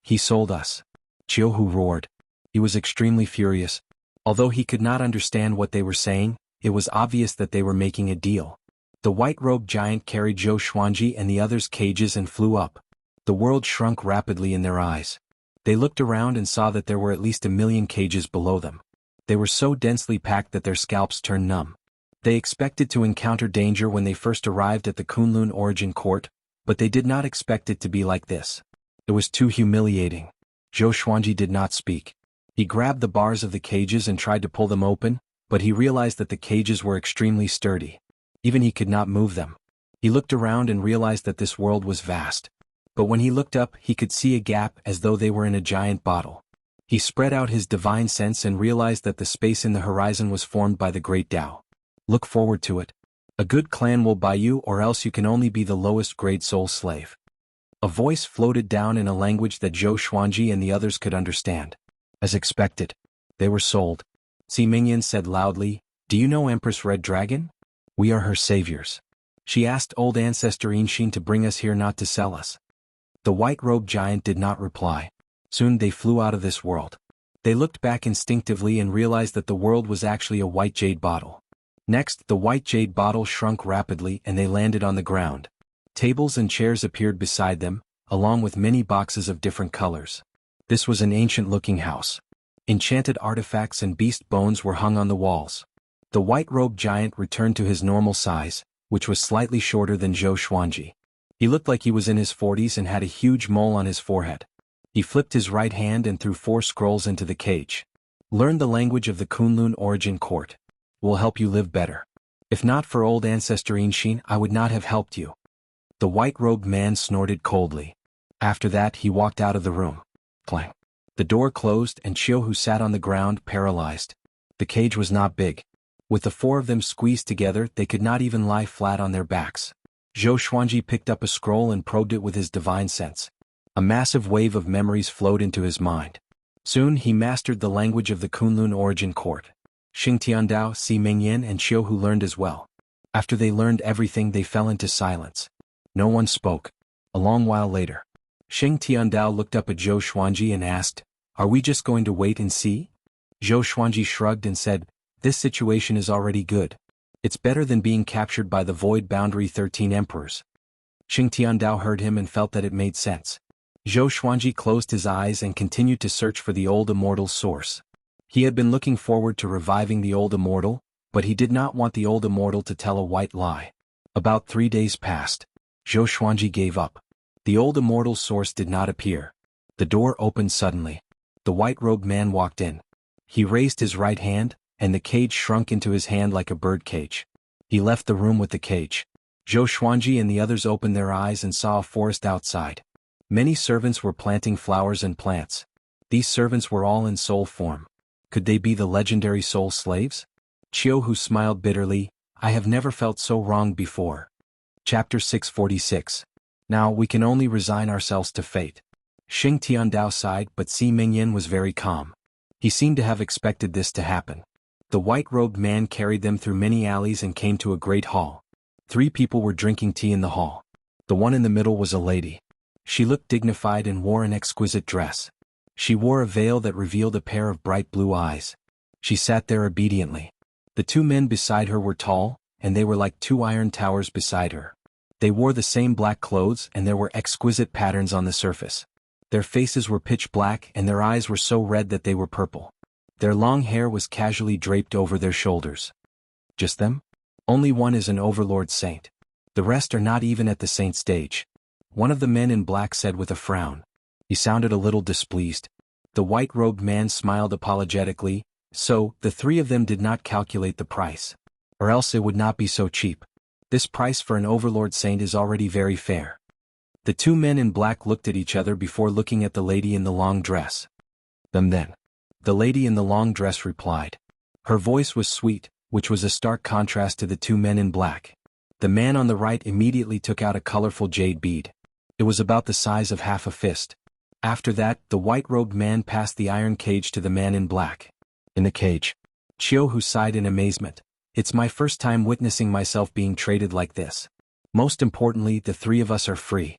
"He sold us." Qiuhu roared. He was extremely furious. Although he could not understand what they were saying, it was obvious that they were making a deal. The white-robed giant carried Zhou Xuanji and the others' cages and flew up. The world shrunk rapidly in their eyes. They looked around and saw that there were at least 1,000,000 cages below them. They were so densely packed that their scalps turned numb. They expected to encounter danger when they first arrived at the Kunlun Origin Court, but they did not expect it to be like this. It was too humiliating. Zhou Xuanji did not speak. He grabbed the bars of the cages and tried to pull them open, but he realized that the cages were extremely sturdy. Even he could not move them. He looked around and realized that this world was vast. But when he looked up, he could see a gap as though they were in a giant bottle. He spread out his divine sense and realized that the space in the horizon was formed by the great Tao. Look forward to it. A good clan will buy you, or else you can only be the lowest grade soul slave. A voice floated down in a language that Zhou Xuanji and the others could understand. As expected, they were sold. Si Mingyan said loudly, "Do you know Empress Red Dragon? We are her saviors. She asked old ancestor Inshin to bring us here, not to sell us." The white-robed giant did not reply. Soon they flew out of this world. They looked back instinctively and realized that the world was actually a white jade bottle. Next, the white jade bottle shrunk rapidly and they landed on the ground. Tables and chairs appeared beside them, along with many boxes of different colors. This was an ancient-looking house. Enchanted artifacts and beast bones were hung on the walls. The white-robed giant returned to his normal size, which was slightly shorter than Zhou Xuanji. He looked like he was in his 40s and had a huge mole on his forehead. He flipped his right hand and threw 4 scrolls into the cage. "Learn the language of the Kunlun Origin Court. Will help you live better. If not for old ancestor Inshin, I would not have helped you." The white-robed man snorted coldly. After that, he walked out of the room. Clang. The door closed and Jianghu sat on the ground, paralyzed. The cage was not big. With the 4 of them squeezed together, they could not even lie flat on their backs. Zhou Xuanji picked up a scroll and probed it with his divine sense. A massive wave of memories flowed into his mind. Soon he mastered the language of the Kunlun Origin Court. Xing Tiandao, Si Mingyan and Jianghu learned as well. After they learned everything, they fell into silence. No one spoke. A long while later, Xing Tiandao looked up at Zhou Xuanji and asked, "Are we just going to wait and see?" Zhou Xuanji shrugged and said, "This situation is already good. It's better than being captured by the void boundary 13 emperors." Xing Tiandao heard him and felt that it made sense. Zhou Xuanji closed his eyes and continued to search for the old immortal's source. He had been looking forward to reviving the old immortal, but he did not want the old immortal to tell a white lie. About 3 days passed. Zhou Xuanji gave up. The old immortal's source did not appear. The door opened suddenly. The white-robed man walked in. He raised his right hand, and the cage shrunk into his hand like a bird cage. He left the room with the cage. Zhou Xuanji and the others opened their eyes and saw a forest outside. Many servants were planting flowers and plants. These servants were all in soul form. Could they be the legendary soul slaves? Jianghu smiled bitterly. "I have never felt so wrong before." Chapter 646. Now we can only resign ourselves to fate. Xing Tiandao sighed, but Si Mingyan was very calm. He seemed to have expected this to happen. The white-robed man carried them through many alleys and came to a great hall. 3 people were drinking tea in the hall. The one in the middle was a lady. She looked dignified and wore an exquisite dress. She wore a veil that revealed a pair of bright blue eyes. She sat there obediently. The 2 men beside her were tall, and they were like 2 iron towers beside her. They wore the same black clothes and there were exquisite patterns on the surface. Their faces were pitch black and their eyes were so red that they were purple. Their long hair was casually draped over their shoulders. Just them? Only one is an overlord saint. The rest are not even at the saint stage. One of the men in black said with a frown. He sounded a little displeased. The white-robed man smiled apologetically. "So, the 3 of them did not calculate the price. Or else it would not be so cheap. This price for an overlord saint is already very fair." The 2 men in black looked at each other before looking at the lady in the long dress. "Them then." The lady in the long dress replied. Her voice was sweet, which was a stark contrast to the 2 men in black. The man on the right immediately took out a colorful jade bead. It was about the size of half a fist. After that, the white-robed man passed the iron cage to the man in black. In the cage, Jianghu sighed in amazement. "It's my first time witnessing myself being traded like this. Most importantly, the 3 of us are free."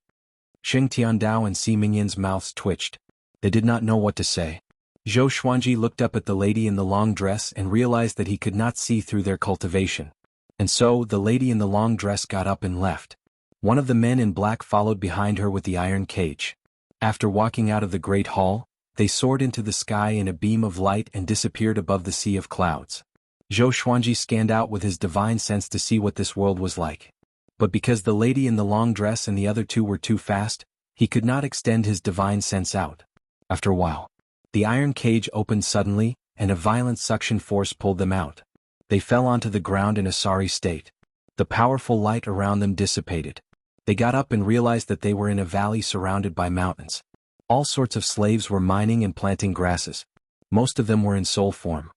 Xing Tiandao and Si Mingyan's mouths twitched. They did not know what to say. Zhou Xuanji looked up at the lady in the long dress and realized that he could not see through their cultivation. And so, the lady in the long dress got up and left. One of the men in black followed behind her with the iron cage. After walking out of the great hall, they soared into the sky in a beam of light and disappeared above the sea of clouds. Zhou Xuanji scanned out with his divine sense to see what this world was like. But because the lady in the long dress and the other 2 were too fast, he could not extend his divine sense out. After a while, the iron cage opened suddenly, and a violent suction force pulled them out. They fell onto the ground in a sorry state. The powerful light around them dissipated. They got up and realized that they were in a valley surrounded by mountains. All sorts of slaves were mining and planting grasses. Most of them were in soul form.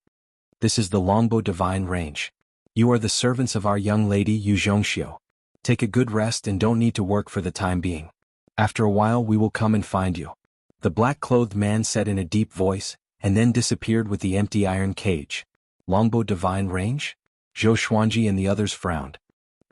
"This is the Longbow Divine Range. You are the servants of our young lady Yu Zhongxiu. Take a good rest and don't need to work for the time being. After a while we will come and find you. The black-clothed man said in a deep voice, and then disappeared with the empty iron cage. Longbow divine range? Zhou Xuanji and the others frowned.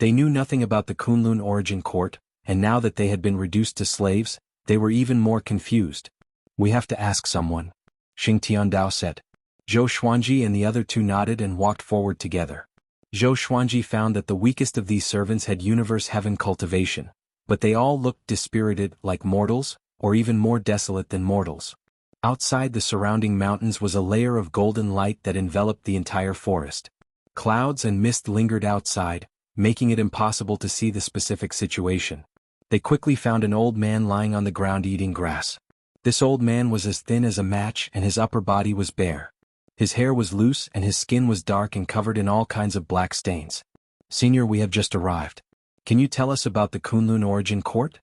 They knew nothing about the Kunlun origin court, and now that they had been reduced to slaves, they were even more confused. We have to ask someone, Xing Tiandao said. Zhou Xuanji and the other two nodded and walked forward together. Zhou Xuanji found that the weakest of these servants had universe heaven cultivation, but they all looked dispirited like mortals, or even more desolate than mortals. Outside the surrounding mountains was a layer of golden light that enveloped the entire forest. Clouds and mist lingered outside, making it impossible to see the specific situation. They quickly found an old man lying on the ground eating grass. This old man was as thin as a match and his upper body was bare. His hair was loose and his skin was dark and covered in all kinds of black stains. Senior, we have just arrived. Can you tell us about the Kunlun origin court?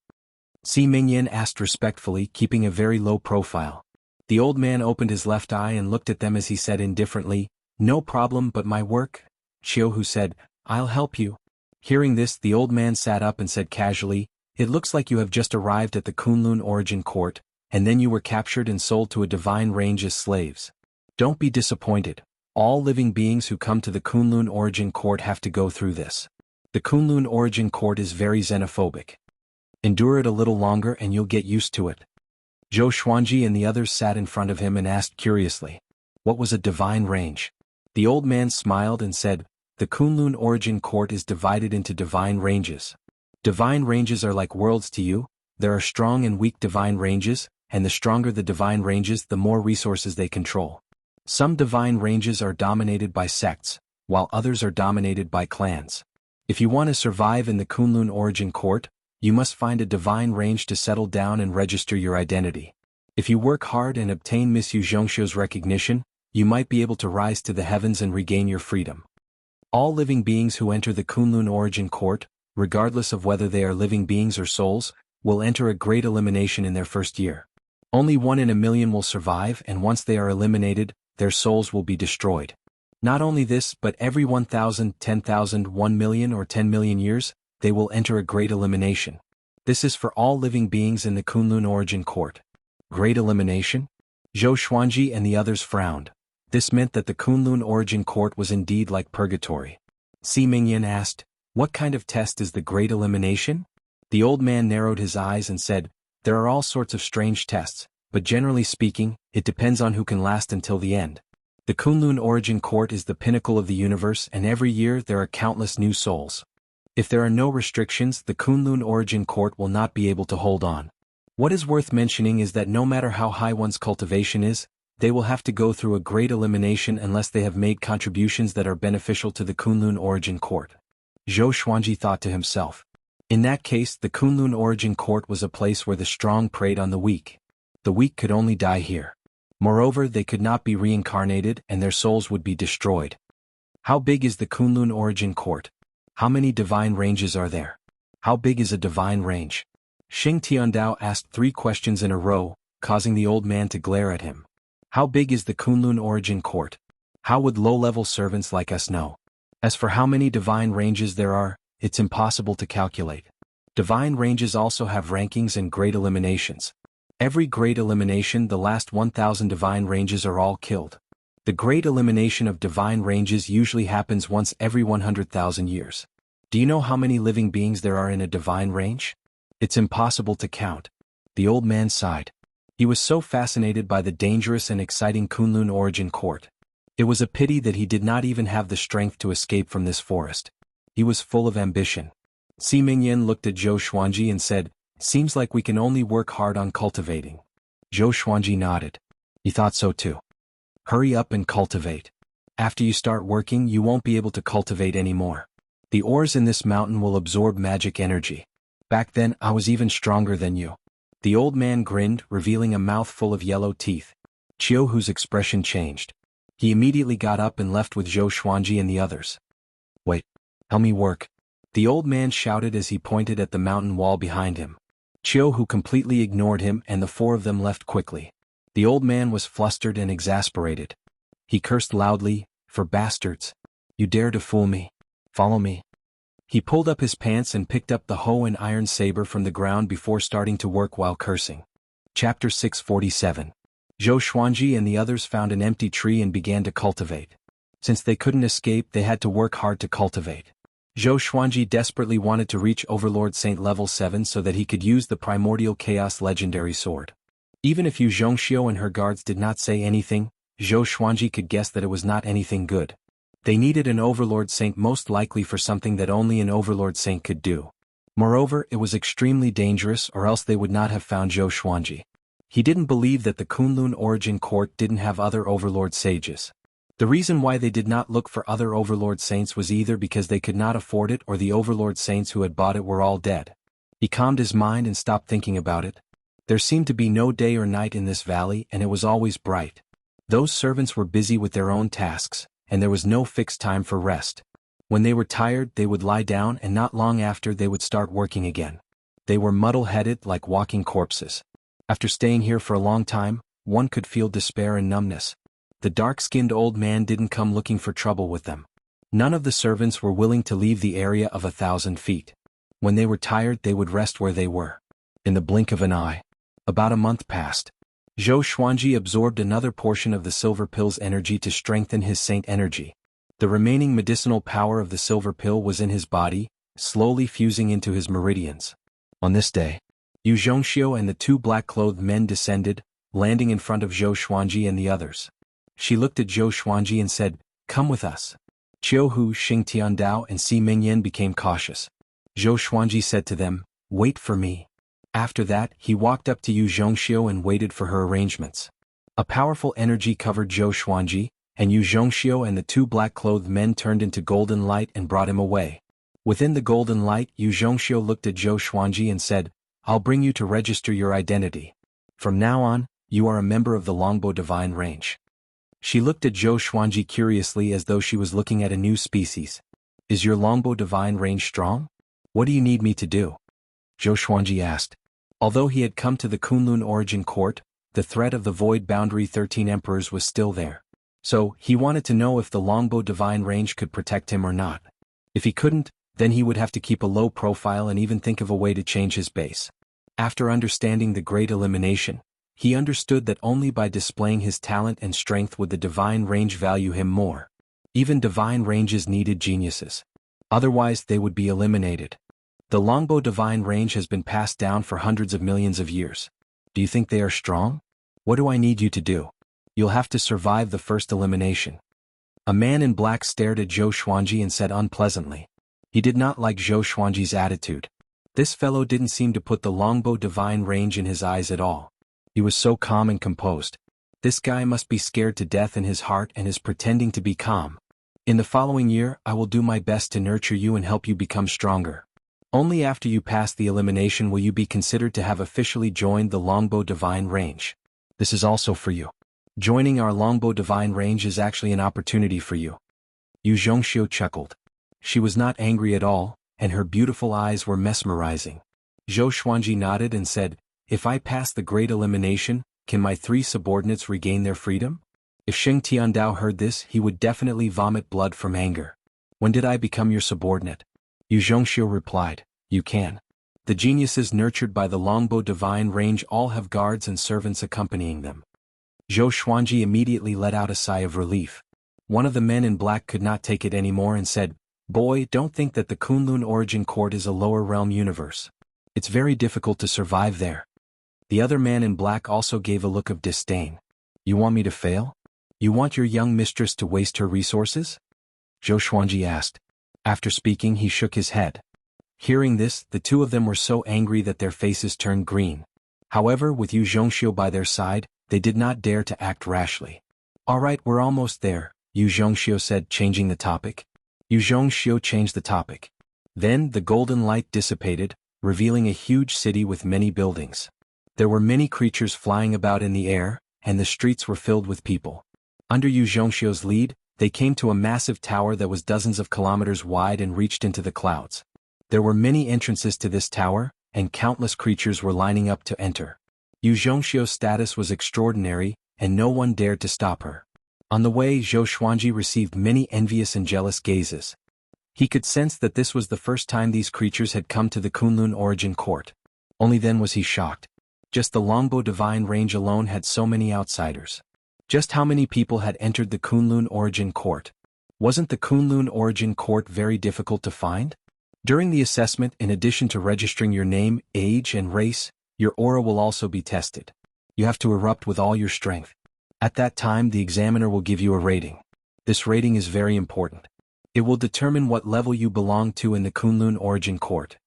Si Mingyan asked respectfully, keeping a very low profile. The old man opened his left eye and looked at them as he said indifferently, "No problem, but my work." Jianghu said, "I'll help you." Hearing this, the old man sat up and said casually, "It looks like you have just arrived at the Kunlun origin court, and then you were captured and sold to a divine range as slaves. Don't be disappointed. All living beings who come to the Kunlun origin court have to go through this. The Kunlun origin court is very xenophobic. Endure it a little longer and you'll get used to it." Zhou Xuanji and the others sat in front of him and asked curiously, "What was a divine range?" The old man smiled and said, "The Kunlun origin court is divided into divine ranges. Divine ranges are like worlds to you. There are strong and weak divine ranges, and the stronger the divine ranges, the more resources they control. Some divine ranges are dominated by sects, while others are dominated by clans. If you want to survive in the Kunlun origin court, you must find a divine range to settle down and register your identity. If you work hard and obtain Miss Yu Zhongxiu's recognition, you might be able to rise to the heavens and regain your freedom. All living beings who enter the Kunlun origin court, regardless of whether they are living beings or souls, will enter a great elimination in their first year. Only 1 in a million will survive, and once they are eliminated, their souls will be destroyed. Not only this, but every 1,000, 10,000, 1 million or 10 million years, they will enter a great elimination. This is for all living beings in the Kunlun origin court." Great elimination? Zhou Xuanji and the others frowned. This meant that the Kunlun origin court was indeed like purgatory. Si Mingyan asked, "What kind of test is the great elimination?" The old man narrowed his eyes and said, "There are all sorts of strange tests, but generally speaking, it depends on who can last until the end. The Kunlun origin court is the pinnacle of the universe, and every year there are countless new souls. If there are no restrictions, the Kunlun origin court will not be able to hold on. What is worth mentioning is that no matter how high one's cultivation is, they will have to go through a great elimination unless they have made contributions that are beneficial to the Kunlun origin court." Zhou Xuanji thought to himself. In that case, the Kunlun origin court was a place where the strong preyed on the weak. The weak could only die here. Moreover, they could not be reincarnated and their souls would be destroyed. How big is the Kunlun origin court? How many divine ranges are there? How big is a divine range? Xing Tiandao asked 3 questions in a row, causing the old man to glare at him. How big is the Kunlun origin court? How would low-level servants like us know? As for how many divine ranges there are, it's impossible to calculate. Divine ranges also have rankings and great eliminations. Every great elimination, the last 1,000 divine ranges are all killed. The great elimination of divine ranges usually happens once every 100,000 years. Do you know how many living beings there are in a divine range? It's impossible to count. The old man sighed. He was so fascinated by the dangerous and exciting Kunlun origin court. It was a pity that he did not even have the strength to escape from this forest. He was full of ambition. Si Mingyan looked at Zhou Xuanji and said, "Seems like we can only work hard on cultivating." Zhou Xuanji nodded. He thought so too. Hurry up and cultivate. After you start working, you won't be able to cultivate anymore. The ores in this mountain will absorb magic energy. Back then, I was even stronger than you. The old man grinned, revealing a mouth full of yellow teeth. Jianghu's expression changed. He immediately got up and left with Zhou Xuanji and the others. "Wait, help me work," the old man shouted as he pointed at the mountain wall behind him. Jianghu completely ignored him and the 4 of them left quickly. The old man was flustered and exasperated. He cursed loudly, "For bastards! You dare to fool me! Follow me!" He pulled up his pants and picked up the hoe and iron saber from the ground before starting to work while cursing. Chapter 647. Zhou Xuanji and the others found an empty tree and began to cultivate. Since they couldn't escape, they had to work hard to cultivate. Zhou Xuanji desperately wanted to reach Overlord Saint level 7 so that he could use the Primordial Chaos legendary sword. Even if Yu Zhongxiu and her guards did not say anything, Zhou Xuanji could guess that it was not anything good. They needed an Overlord Saint, most likely for something that only an Overlord Saint could do. Moreover, it was extremely dangerous, or else they would not have found Zhou Xuanji. He didn't believe that the Kunlun Origin Court didn't have other Overlord sages. The reason why they did not look for other Overlord Saints was either because they could not afford it or the Overlord Saints who had bought it were all dead. He calmed his mind and stopped thinking about it. There seemed to be no day or night in this valley, and it was always bright. Those servants were busy with their own tasks, and there was no fixed time for rest. When they were tired, they would lie down, and not long after they would start working again. They were muddle-headed like walking corpses. After staying here for a long time, one could feel despair and numbness. The dark-skinned old man didn't come looking for trouble with them. None of the servants were willing to leave the area of 1,000 feet. When they were tired, they would rest where they were. In the blink of an eye. About a month passed. Zhou Xuanji absorbed another portion of the silver pill's energy to strengthen his saint energy. The remaining medicinal power of the silver pill was in his body, slowly fusing into his meridians. On this day, Yu Zhongxiu and the two black-clothed men descended, landing in front of Zhou Xuanji and the others. She looked at Zhou Xuanji and said, "Come with us." Qiuhu, Xing Tiandao and Si Mingyan became cautious. Zhou Xuanji said to them, "Wait for me." After that, he walked up to Yu Zhongxiu and waited for her arrangements. A powerful energy covered Zhou Xuanji, and Yu Zhongxiu and the two black-clothed men turned into golden light and brought him away. Within the golden light, Yu Zhongxiu looked at Zhou Xuanji and said, "I'll bring you to register your identity. From now on, you are a member of the Longbow Divine Range." She looked at Zhou Xuanji curiously as though she was looking at a new species. "Is your Longbow Divine Range strong? What do you need me to do?" Zhou Xuanji asked. Although he had come to the Kunlun Origin Court, the threat of the Void Boundary 13 Emperors was still there. So, he wanted to know if the Longbow Divine Range could protect him or not. If he couldn't, then he would have to keep a low profile and even think of a way to change his base. After understanding the Great Elimination, he understood that only by displaying his talent and strength would the Divine Range value him more. Even Divine Ranges needed geniuses. Otherwise they would be eliminated. The Longbow Divine Range has been passed down for hundreds of millions of years. Do you think they are strong? What do I need you to do? You'll have to survive the first elimination. A man in black stared at Zhou Xuanji and said unpleasantly. He did not like Zhou Xuanji's attitude. This fellow didn't seem to put the Longbow Divine Range in his eyes at all. He was so calm and composed. This guy must be scared to death in his heart and is pretending to be calm. In the following year, I will do my best to nurture you and help you become stronger. Only after you pass the elimination will you be considered to have officially joined the Longbow Divine Range. This is also for you. Joining our Longbow Divine Range is actually an opportunity for you. Yu Zhongxiu chuckled. She was not angry at all, and her beautiful eyes were mesmerizing. Zhou Xuanji nodded and said, "If I pass the Great Elimination, can my 3 subordinates regain their freedom?" If Xing Tiandao heard this, he would definitely vomit blood from anger. "When did I become your subordinate?" Yu Zhongxiu replied, "You can. The geniuses nurtured by the Longbow Divine Range all have guards and servants accompanying them." Zhou Xuanji immediately let out a sigh of relief. One of the men in black could not take it anymore and said, "Boy, don't think that the Kunlun Origin Court is a lower realm universe. It's very difficult to survive there." The other man in black also gave a look of disdain. "You want me to fail? You want your young mistress to waste her resources?" Zhou Xuanji asked. After speaking, he shook his head. Hearing this, the two of them were so angry that their faces turned green. However, with Yu Zhongxiu by their side, they did not dare to act rashly. "All right, we're almost there," Yu Zhongxiu said, changing the topic. Yu Zhongxiu changed the topic. Then the golden light dissipated, revealing a huge city with many buildings. There were many creatures flying about in the air, and the streets were filled with people. Under Yu Zhongxiu's lead, they came to a massive tower that was dozens of kilometers wide and reached into the clouds. There were many entrances to this tower, and countless creatures were lining up to enter. Yu Zhongxiu's status was extraordinary, and no one dared to stop her. On the way, Zhou Xuanji received many envious and jealous gazes. He could sense that this was the first time these creatures had come to the Kunlun origin court. Only then was he shocked. Just the longbow divine range alone had so many outsiders. Just how many people had entered the Kunlun origin court? Wasn't the Kunlun origin court very difficult to find? During the assessment, in addition to registering your name, age, and race, your aura will also be tested. You have to erupt with all your strength. At that time, the examiner will give you a rating. This rating is very important. It will determine what level you belong to in the Kunlun origin court.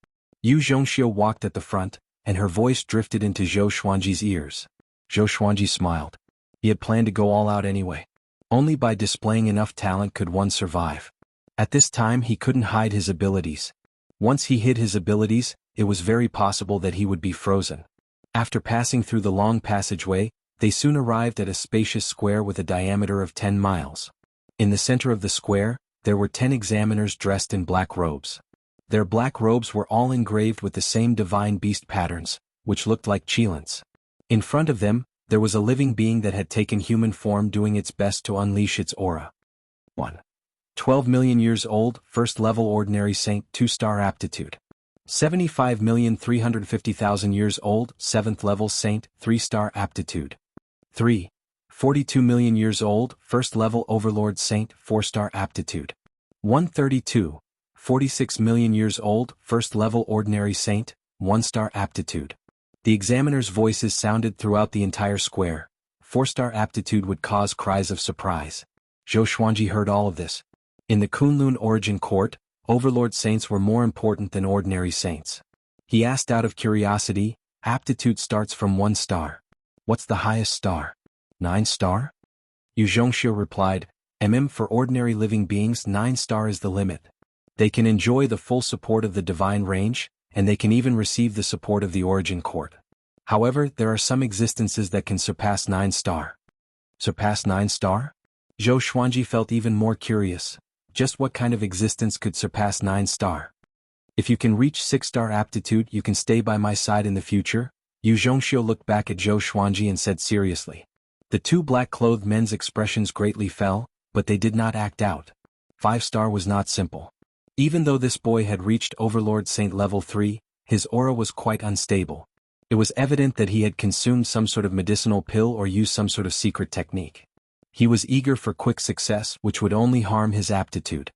Yu Zhongxiu walked at the front, and her voice drifted into Zhou Xuanji's ears. Zhou Xuanji smiled. He had planned to go all out anyway. Only by displaying enough talent could one survive. At this time he couldn't hide his abilities. Once he hid his abilities, it was very possible that he would be frozen. After passing through the long passageway, they soon arrived at a spacious square with a diameter of 10 miles. In the center of the square, there were 10 examiners dressed in black robes. Their black robes were all engraved with the same divine beast patterns, which looked like Qilins. In front of them, there was a living being that had taken human form doing its best to unleash its aura. 1. 12 million years old, first level ordinary saint, 2-star aptitude. 75,350,000 years old, 7th level saint, 3-star aptitude. 3. 42 million years old, first level overlord saint, 4-star aptitude. 132. 46 million years old, first level ordinary saint, 1-star aptitude. The examiners' voices sounded throughout the entire square. 4-star aptitude would cause cries of surprise. Zhou Xuanji heard all of this. In the Kunlun origin court, overlord saints were more important than ordinary saints. He asked out of curiosity, aptitude starts from 1 star. What's the highest star? 9 star? Yu Zhongxiu replied, for ordinary living beings 9 star is the limit. They can enjoy the full support of the divine range, and they can even receive the support of the origin court. However, there are some existences that can surpass 9 star. Surpass 9 star? Zhou Xuanji felt even more curious. Just what kind of existence could surpass 9 star? If you can reach 6-star aptitude, you can stay by my side in the future? Yu Zhongxiu looked back at Zhou Xuanji and said seriously. The 2 black-clothed men's expressions greatly fell, but they did not act out. 5-star was not simple. Even though this boy had reached Overlord Saint level 3, his aura was quite unstable. It was evident that he had consumed some sort of medicinal pill or used some sort of secret technique. He was eager for quick success, which would only harm his aptitude.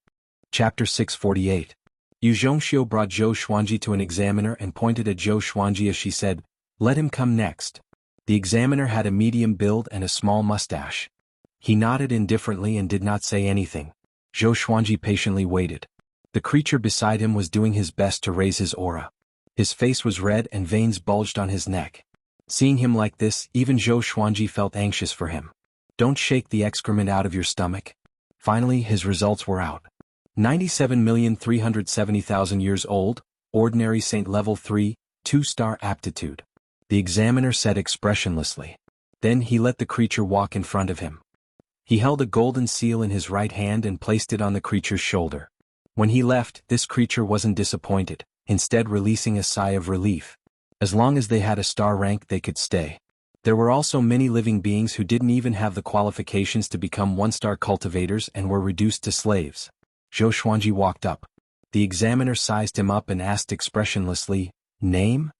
Chapter 648. Yu Zhongxiu brought Zhou Xuanji to an examiner and pointed at Zhou Xuanji as she said, "Let him come next." The examiner had a medium build and a small mustache. He nodded indifferently and did not say anything. Zhou Xuanji patiently waited. The creature beside him was doing his best to raise his aura. His face was red and veins bulged on his neck. Seeing him like this, even Zhou Xuanji felt anxious for him. Don't shake the excrement out of your stomach. Finally, his results were out. 97,370,000 years old, ordinary saint level 3, 2-star aptitude. The examiner said expressionlessly. Then he let the creature walk in front of him. He held a golden seal in his right hand and placed it on the creature's shoulder. When he left, this creature wasn't disappointed, instead releasing a sigh of relief. As long as they had a star rank, they could stay. There were also many living beings who didn't even have the qualifications to become 1-star cultivators and were reduced to slaves. Zhou Xuanji walked up. The examiner sized him up and asked expressionlessly, "Name?"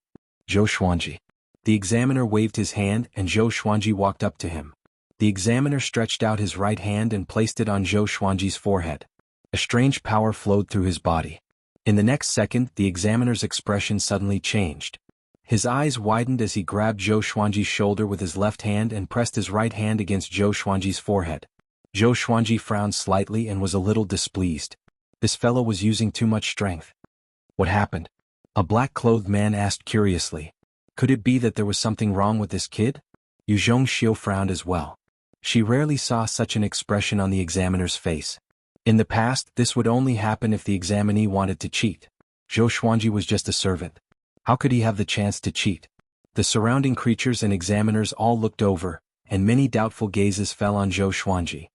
Zhou Xuanji. The examiner waved his hand and Zhou Xuanji walked up to him. The examiner stretched out his right hand and placed it on Zhou Xuanji's forehead. A strange power flowed through his body. In the next second, the examiner's expression suddenly changed. His eyes widened as he grabbed Zhou Xuanji's shoulder with his left hand and pressed his right hand against Zhou Xuanji's forehead. Zhou Xuanji frowned slightly and was a little displeased. This fellow was using too much strength. What happened? A black-clothed man asked curiously. Could it be that there was something wrong with this kid? Yu Zhongxiu frowned as well. She rarely saw such an expression on the examiner's face. In the past, this would only happen if the examinee wanted to cheat. Zhou Xuanji was just a servant. How could he have the chance to cheat? The surrounding creatures and examiners all looked over, and many doubtful gazes fell on Zhou Xuanji.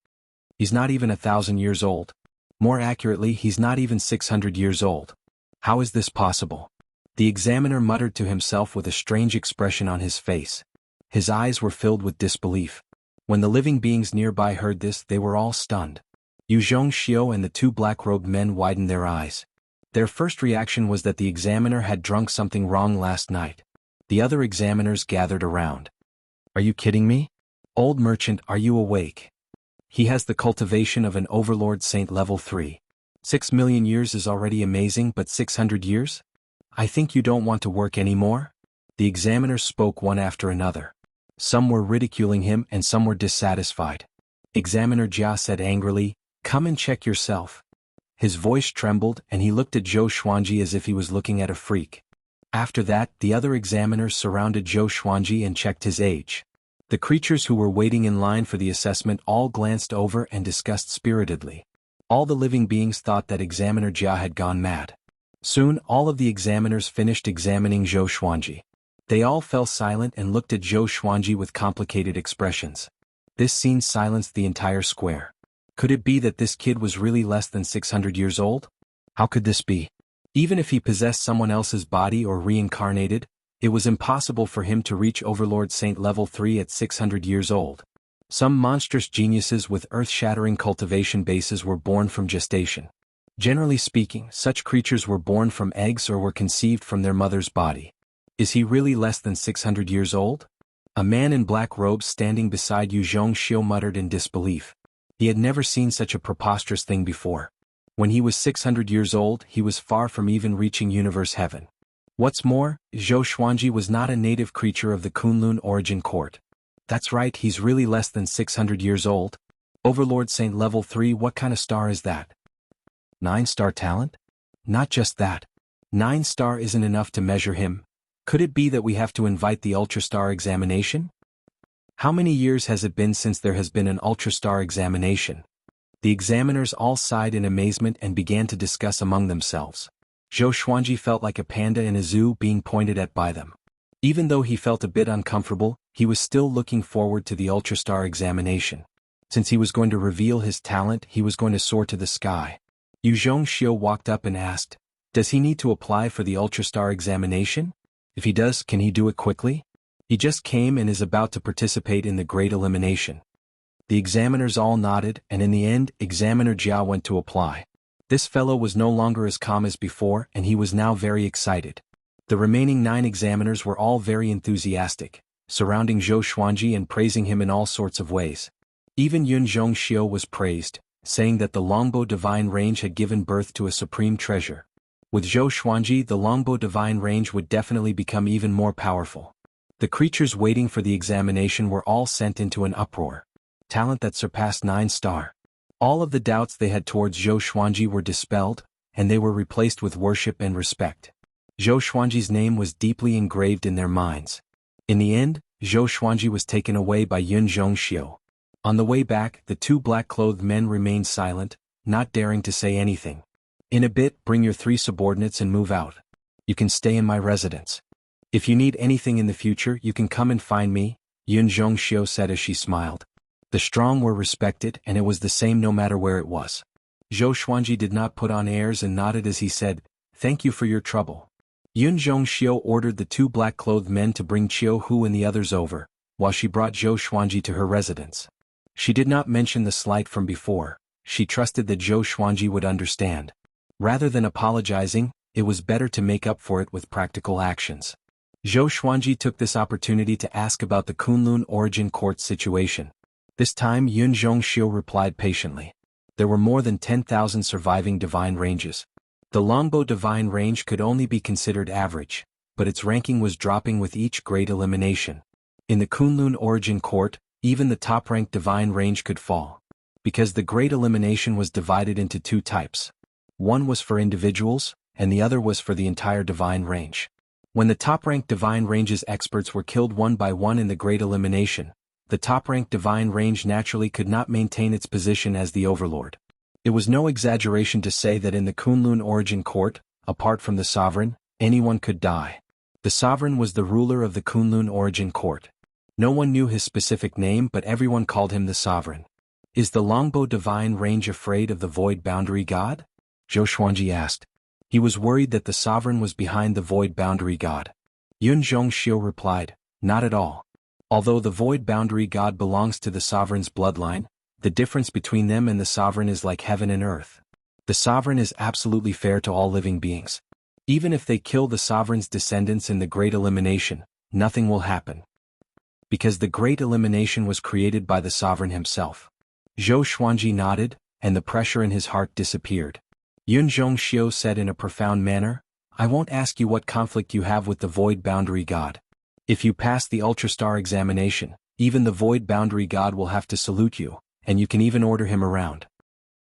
He's not even 1,000 years old. More accurately, he's not even 600 years old. How is this possible? The examiner muttered to himself with a strange expression on his face. His eyes were filled with disbelief. When the living beings nearby heard this, they were all stunned. Yu Zhongxiu and the two black-robed men widened their eyes. Their first reaction was that the examiner had drunk something wrong last night. The other examiners gathered around. Are you kidding me? Old merchant, are you awake? He has the cultivation of an overlord saint level 3. 6 million years is already amazing, but 600 years? I think you don't want to work anymore? The examiners spoke one after another. Some were ridiculing him and some were dissatisfied. Examiner Jia said angrily, "Come and check yourself." His voice trembled and he looked at Zhou Xuanji as if he was looking at a freak. After that, the other examiners surrounded Zhou Xuanji and checked his age. The creatures who were waiting in line for the assessment all glanced over and discussed spiritedly. All the living beings thought that Examiner Jia had gone mad. Soon, all of the examiners finished examining Zhou Xuanji. They all fell silent and looked at Zhou Xuanji with complicated expressions. This scene silenced the entire square. Could it be that this kid was really less than 600 years old? How could this be? Even if he possessed someone else's body or reincarnated, it was impossible for him to reach Overlord Saint level 3 at 600 years old. Some monstrous geniuses with earth-shattering cultivation bases were born from gestation. Generally speaking, such creatures were born from eggs or were conceived from their mother's body. Is he really less than 600 years old? A man in black robes standing beside Yu Zhongxiu muttered in disbelief. He had never seen such a preposterous thing before. When he was 600 years old, he was far from even reaching universe heaven. What's more, Zhou Xuanji was not a native creature of the Kunlun origin court. That's right, he's really less than 600 years old. Overlord Saint level 3, what kind of star is that? 9-star talent? Not just that. 9-star isn't enough to measure him. Could it be that we have to invite the Ultrastar examination? How many years has it been since there has been an Ultrastar examination? The examiners all sighed in amazement and began to discuss among themselves. Zhou Xuanji felt like a panda in a zoo being pointed at by them. Even though he felt a bit uncomfortable, he was still looking forward to the Ultrastar examination. Since he was going to reveal his talent, he was going to soar to the sky. Yu Zhongxiu walked up and asked, "Does he need to apply for the Ultrastar examination? If he does, can he do it quickly? He just came and is about to participate in the Great Elimination." The examiners all nodded, and in the end, Examiner Jia went to apply. This fellow was no longer as calm as before, and he was now very excited. The remaining 9 examiners were all very enthusiastic, surrounding Zhou Xuanji and praising him in all sorts of ways. Even Yun Zhongxiu was praised, saying that the Longbow Divine Range had given birth to a supreme treasure. With Zhou Xuanji, the Longbow Divine Range would definitely become even more powerful. The creatures waiting for the examination were all sent into an uproar. Talent that surpassed 9-star. All of the doubts they had towards Zhou Xuanji were dispelled, and they were replaced with worship and respect. Zhou Xuanji's name was deeply engraved in their minds. In the end, Zhou Xuanji was taken away by Yun Zhongxiu. On the way back, the 2 black-clothed men remained silent, not daring to say anything. "In a bit, bring your 3 subordinates and move out. You can stay in my residence. If you need anything in the future, you can come and find me," Yun Zhongxiu said as she smiled. The strong were respected, and it was the same no matter where it was. Zhou Xuanji did not put on airs and nodded as he said, "Thank you for your trouble." Yun Zhongxiu ordered the 2 black-clothed men to bring Qiu Hu and the others over, while she brought Zhou Xuanji to her residence. She did not mention the slight from before. She trusted that Zhou Xuanji would understand. Rather than apologizing, it was better to make up for it with practical actions. Zhou Xuanji took this opportunity to ask about the Kunlun origin court situation. This time Yun Zhongxiu replied patiently. There were more than 10,000 surviving divine ranges. The Longbow Divine Range could only be considered average, but its ranking was dropping with each great elimination. In the Kunlun origin court, even the top-ranked divine range could fall. Because the great elimination was divided into 2 types. One was for individuals, and the other was for the entire divine range. When the top-ranked divine range's experts were killed one by one in the great elimination, the top-ranked divine range naturally could not maintain its position as the overlord. It was no exaggeration to say that in the Kunlun origin court, apart from the sovereign, anyone could die. The sovereign was the ruler of the Kunlun origin court. No one knew his specific name, but everyone called him the sovereign. "Is the Longbow Divine Range afraid of the Void Boundary God?" Zhou Xuanji asked. He was worried that the sovereign was behind the Void Boundary God. Yun Zhongxiu replied, "Not at all. Although the Void Boundary God belongs to the sovereign's bloodline, The difference between them and the sovereign is like heaven and earth. The sovereign is absolutely fair to all living beings. Even if they kill the sovereign's descendants in the Great Elimination, nothing will happen. Because the Great Elimination was created by the sovereign himself. Zhou Xuanji nodded, and the pressure in his heart disappeared. Yun Zhongxiu said in a profound manner, I won't ask you what conflict you have with the Void Boundary God. If you pass the Ultrastar examination, even the Void Boundary God will have to salute you, and you can even order him around.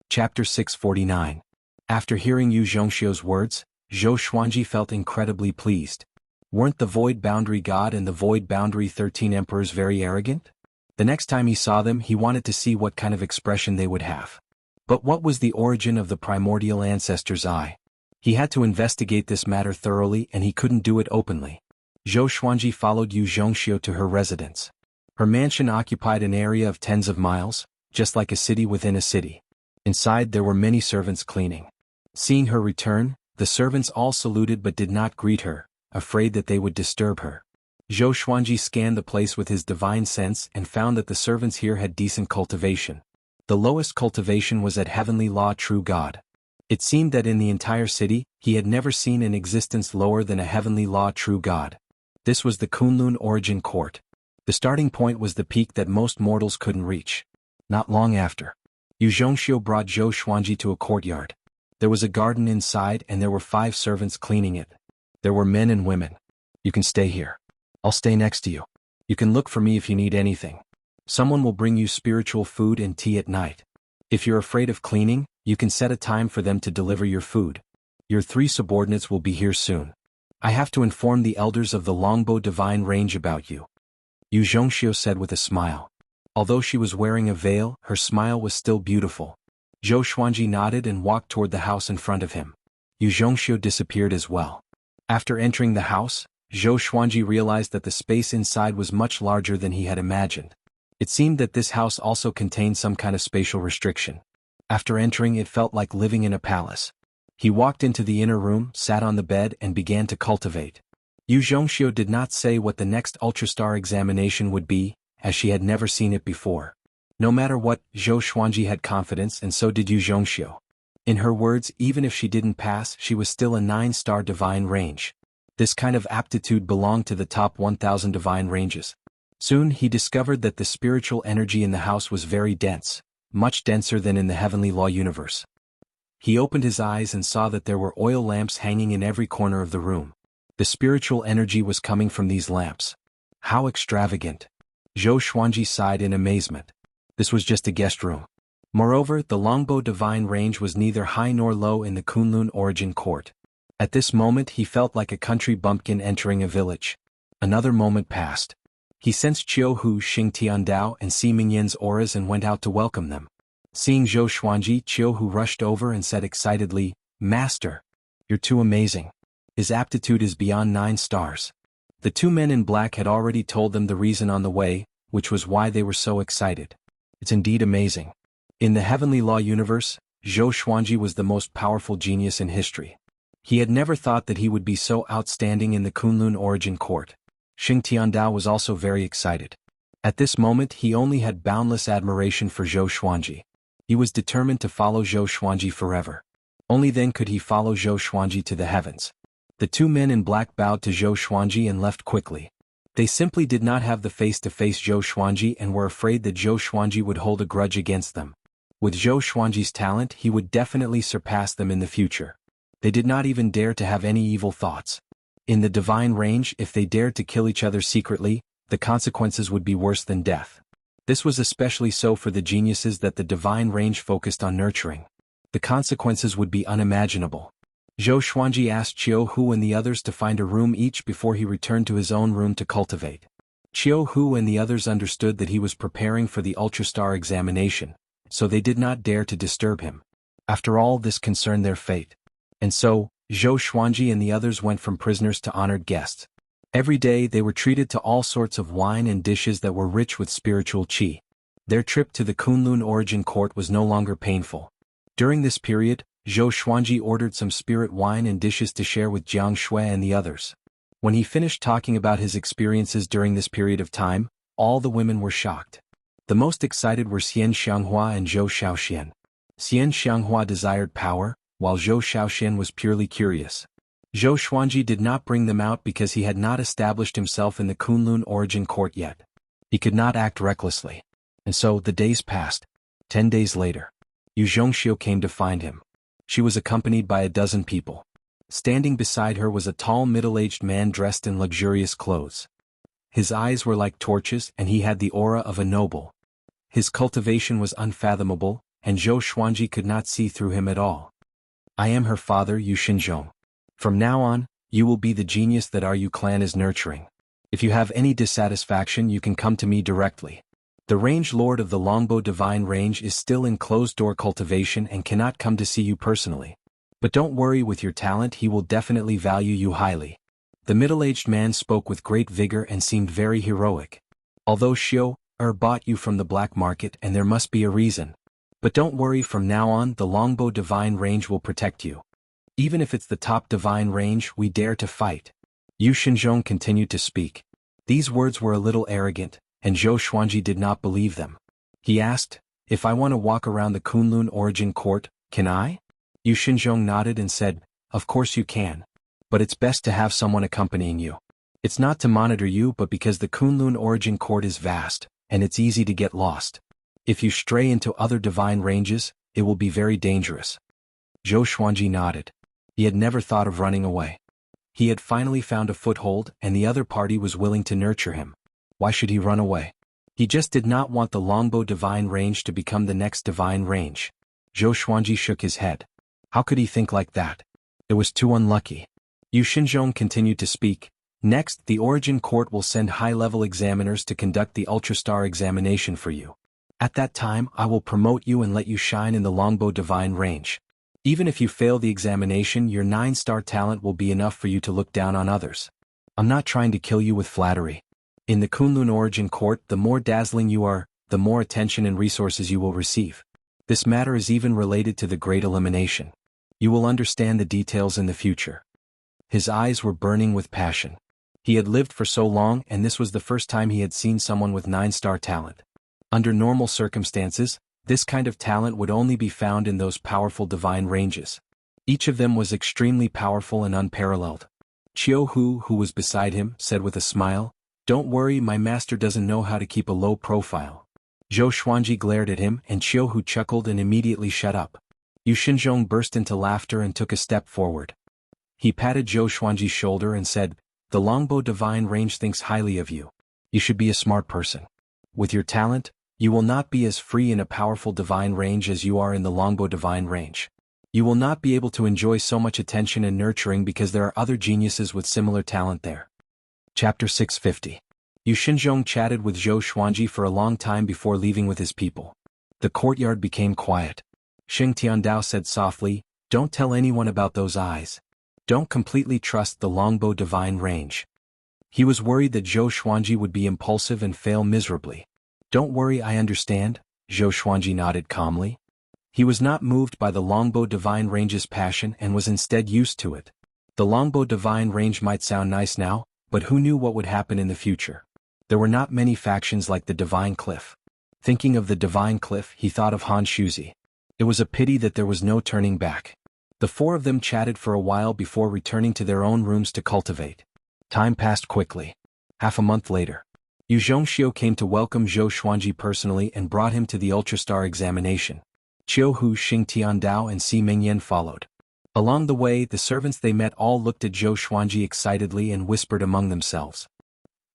Chapter 649. After hearing Yu Zhongxiu's words, Zhou Xuanji felt incredibly pleased. Weren't the Void Boundary God and the Void Boundary 13 Emperors very arrogant? The next time he saw them, he wanted to see what kind of expression they would have. But what was the origin of the primordial ancestor's eye? He had to investigate this matter thoroughly, and he couldn't do it openly. Zhou Xuanji followed Yu Zhongxiu to her residence. Her mansion occupied an area of tens of miles, just like a city within a city. Inside there were many servants cleaning. Seeing her return, the servants all saluted but did not greet her, afraid that they would disturb her. Zhou Xuanji scanned the place with his divine sense and found that the servants here had decent cultivation. The lowest cultivation was at Heavenly Law True God. It seemed that in the entire city, he had never seen an existence lower than a Heavenly Law True God. This was the Kunlun Origin Court. The starting point was the peak that most mortals couldn't reach. Not long after, Yu Zhongxiu brought Zhou Xuanji to a courtyard. There was a garden inside and there were 5 servants cleaning it. There were men and women. You can stay here. I'll stay next to you. You can look for me if you need anything. Someone will bring you spiritual food and tea at night. If you're afraid of cleaning, you can set a time for them to deliver your food. Your 3 subordinates will be here soon. I have to inform the elders of the Longbow Divine Range about you. Yu Zhongxiu said with a smile. Although she was wearing a veil, her smile was still beautiful. Zhou Xuanji nodded and walked toward the house in front of him. Yu Zhongxiu disappeared as well. After entering the house, Zhou Xuanji realized that the space inside was much larger than he had imagined. It seemed that this house also contained some kind of spatial restriction. After entering, it felt like living in a palace. He walked into the inner room, sat on the bed and began to cultivate. Yu Zhongxiu did not say what the next Ultrastar examination would be, as she had never seen it before. No matter what, Zhou Xuanji had confidence and so did Yu Zhongxiu. In her words, even if she didn't pass, she was still a 9-star divine range. This kind of aptitude belonged to the top 1,000 divine ranges. Soon he discovered that the spiritual energy in the house was very dense, much denser than in the Heavenly Law universe. He opened his eyes and saw that there were oil lamps hanging in every corner of the room. The spiritual energy was coming from these lamps. How extravagant! Zhou Xuanji sighed in amazement. This was just a guest room. Moreover, the Longbow Divine Range was neither high nor low in the Kunlun Origin Court. At this moment he felt like a country bumpkin entering a village. Another moment passed. He sensed Jianghu, Xing Tiandao and Si Mingyan's auras and went out to welcome them. Seeing Zhou Xuanji, Jianghu rushed over and said excitedly, Master! You're too amazing. His aptitude is beyond 9 stars. The 2 men in black had already told them the reason on the way, which was why they were so excited. It's indeed amazing. In the Heavenly Law universe, Zhou Xuanji was the most powerful genius in history. He had never thought that he would be so outstanding in the Kunlun Origin Court. Xing Tiandao was also very excited. At this moment he only had boundless admiration for Zhou Xuanji. He was determined to follow Zhou Xuanji forever. Only then could he follow Zhou Xuanji to the heavens. The 2 men in black bowed to Zhou Xuanji and left quickly. They simply did not have the face to face Zhou Xuanji and were afraid that Zhou Xuanji would hold a grudge against them. With Zhou Xuanji's talent he would definitely surpass them in the future. They did not even dare to have any evil thoughts. In the divine range, if they dared to kill each other secretly, the consequences would be worse than death. This was especially so for the geniuses that the divine range focused on nurturing. The consequences would be unimaginable. Zhou Xuanji asked Jianghu and the others to find a room each before he returned to his own room to cultivate. Jianghu and the others understood that he was preparing for the Ultrastar examination, so they did not dare to disturb him. After all, this concerned their fate. And so, Zhou Xuanji and the others went from prisoners to honored guests. Every day they were treated to all sorts of wine and dishes that were rich with spiritual qi. Their trip to the Kunlun Origin Court was no longer painful. During this period, Zhou Xuanji ordered some spirit wine and dishes to share with Jianghu and the others. When he finished talking about his experiences during this period of time, all the women were shocked. The most excited were Xian Xianghua and Zhou Shaoxian. Xian Xianghua desired power, while Zhou Shaoxian was purely curious. Zhou Xuanji did not bring them out because he had not established himself in the Kunlun origin court yet. He could not act recklessly. And so, the days passed. 10 days later, Yu Zhongxiu came to find him. She was accompanied by a dozen people. Standing beside her was a tall middle-aged man dressed in luxurious clothes. His eyes were like torches and he had the aura of a noble. His cultivation was unfathomable, and Zhou Xuanji could not see through him at all. I am her father, Yu Xinzhong. From now on, you will be the genius that our Yu clan is nurturing. If you have any dissatisfaction, you can come to me directly. The range lord of the Longbow Divine Range is still in closed-door cultivation and cannot come to see you personally. But don't worry, with your talent he will definitely value you highly. The middle-aged man spoke with great vigor and seemed very heroic. Although Xiu bought you from the black market and there must be a reason. But don't worry, from now on the Longbow Divine Range will protect you. Even if it's the top Divine Range, we dare to fight. Yu Xinzhong continued to speak. These words were a little arrogant, and Zhou Xuanji did not believe them. He asked, if I want to walk around the Kunlun origin court, can I? Yu Xinzhong nodded and said, of course you can. But it's best to have someone accompanying you. It's not to monitor you but because the Kunlun origin court is vast, and it's easy to get lost. If you stray into other divine ranges, it will be very dangerous. Zhou Xuanji nodded. He had never thought of running away. He had finally found a foothold and the other party was willing to nurture him. Why should he run away? He just did not want the Longbow Divine Range to become the next divine range. Zhou Xuanji shook his head. How could he think like that? It was too unlucky. Yu Xinzhong continued to speak. Next, the Origin Court will send high-level examiners to conduct the Ultrastar examination for you. At that time, I will promote you and let you shine in the Longbow Divine Range. Even if you fail the examination, your 9-star talent will be enough for you to look down on others. I'm not trying to kill you with flattery. In the Kunlun Origin Court, the more dazzling you are, the more attention and resources you will receive. This matter is even related to the Great Elimination. You will understand the details in the future. His eyes were burning with passion. He had lived for so long and this was the first time he had seen someone with 9-star talent. Under normal circumstances, this kind of talent would only be found in those powerful divine ranges. Each of them was extremely powerful and unparalleled. Jianghu, who was beside him, said with a smile, don't worry, my master doesn't know how to keep a low profile. Zhou Xuanji glared at him and Jianghu chuckled and immediately shut up. Yu Xinzhong burst into laughter and took a step forward. He patted Zhou Xuanji's shoulder and said, the Longbow Divine Range thinks highly of you. You should be a smart person. With your talent, you will not be as free in a powerful divine range as you are in the Longbow Divine Range. You will not be able to enjoy so much attention and nurturing because there are other geniuses with similar talent there. Chapter 650. Yu Xinzhong chatted with Zhou Xuanji for a long time before leaving with his people. The courtyard became quiet. Xing Tiandao said softly, don't tell anyone about those eyes. Don't completely trust the Longbow Divine Range. He was worried that Zhou Xuanji would be impulsive and fail miserably. Don't worry, I understand, Zhou Xuanji nodded calmly. He was not moved by the Longbow Divine Range's passion and was instead used to it. The Longbow Divine Range might sound nice now, but who knew what would happen in the future? There were not many factions like the Divine Cliff. Thinking of the Divine Cliff, he thought of Han Shuzi. It was a pity that there was no turning back. The four of them chatted for a while before returning to their own rooms to cultivate. Time passed quickly. Half a month later, Yu Zhongxiu came to welcome Zhou Xuanji personally and brought him to the Ultrastar examination. Jianghu, Xing Tiandao and Si Mingyan followed. Along the way, the servants they met all looked at Zhou Xuanji excitedly and whispered among themselves.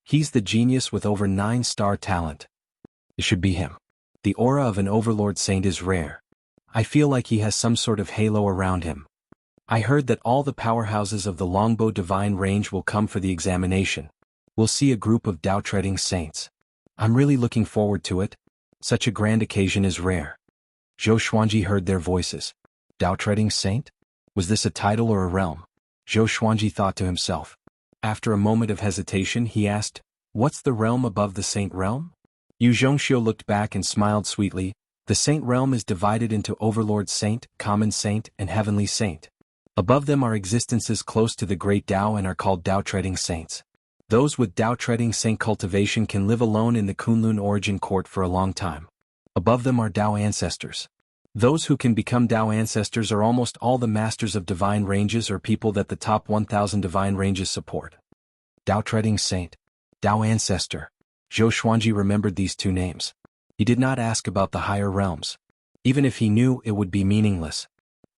He's the genius with over 9-star talent. It should be him. The aura of an overlord saint is rare. I feel like he has some sort of halo around him. I heard that all the powerhouses of the Longbow Divine Range will come for the examination. We'll see a group of Dao-treading saints. I'm really looking forward to it. Such a grand occasion is rare. Zhou Xuanji heard their voices. Dao-treading saint? Was this a title or a realm? Zhou Xuanji thought to himself. After a moment of hesitation he asked, what's the realm above the saint realm? Yu Zhongxiu looked back and smiled sweetly. The saint realm is divided into Overlord Saint, Common Saint, and Heavenly Saint. Above them are existences close to the Great Tao and are called Dao-treading saints. Those with Dao-treading Saint cultivation can live alone in the Kunlun origin court for a long time. Above them are Dao ancestors. Those who can become Dao ancestors are almost all the masters of divine ranges or people that the top 1000 divine ranges support. Dao-treading Saint, Dao ancestor. Zhou Xuanji remembered these two names. He did not ask about the higher realms. Even if he knew, it would be meaningless.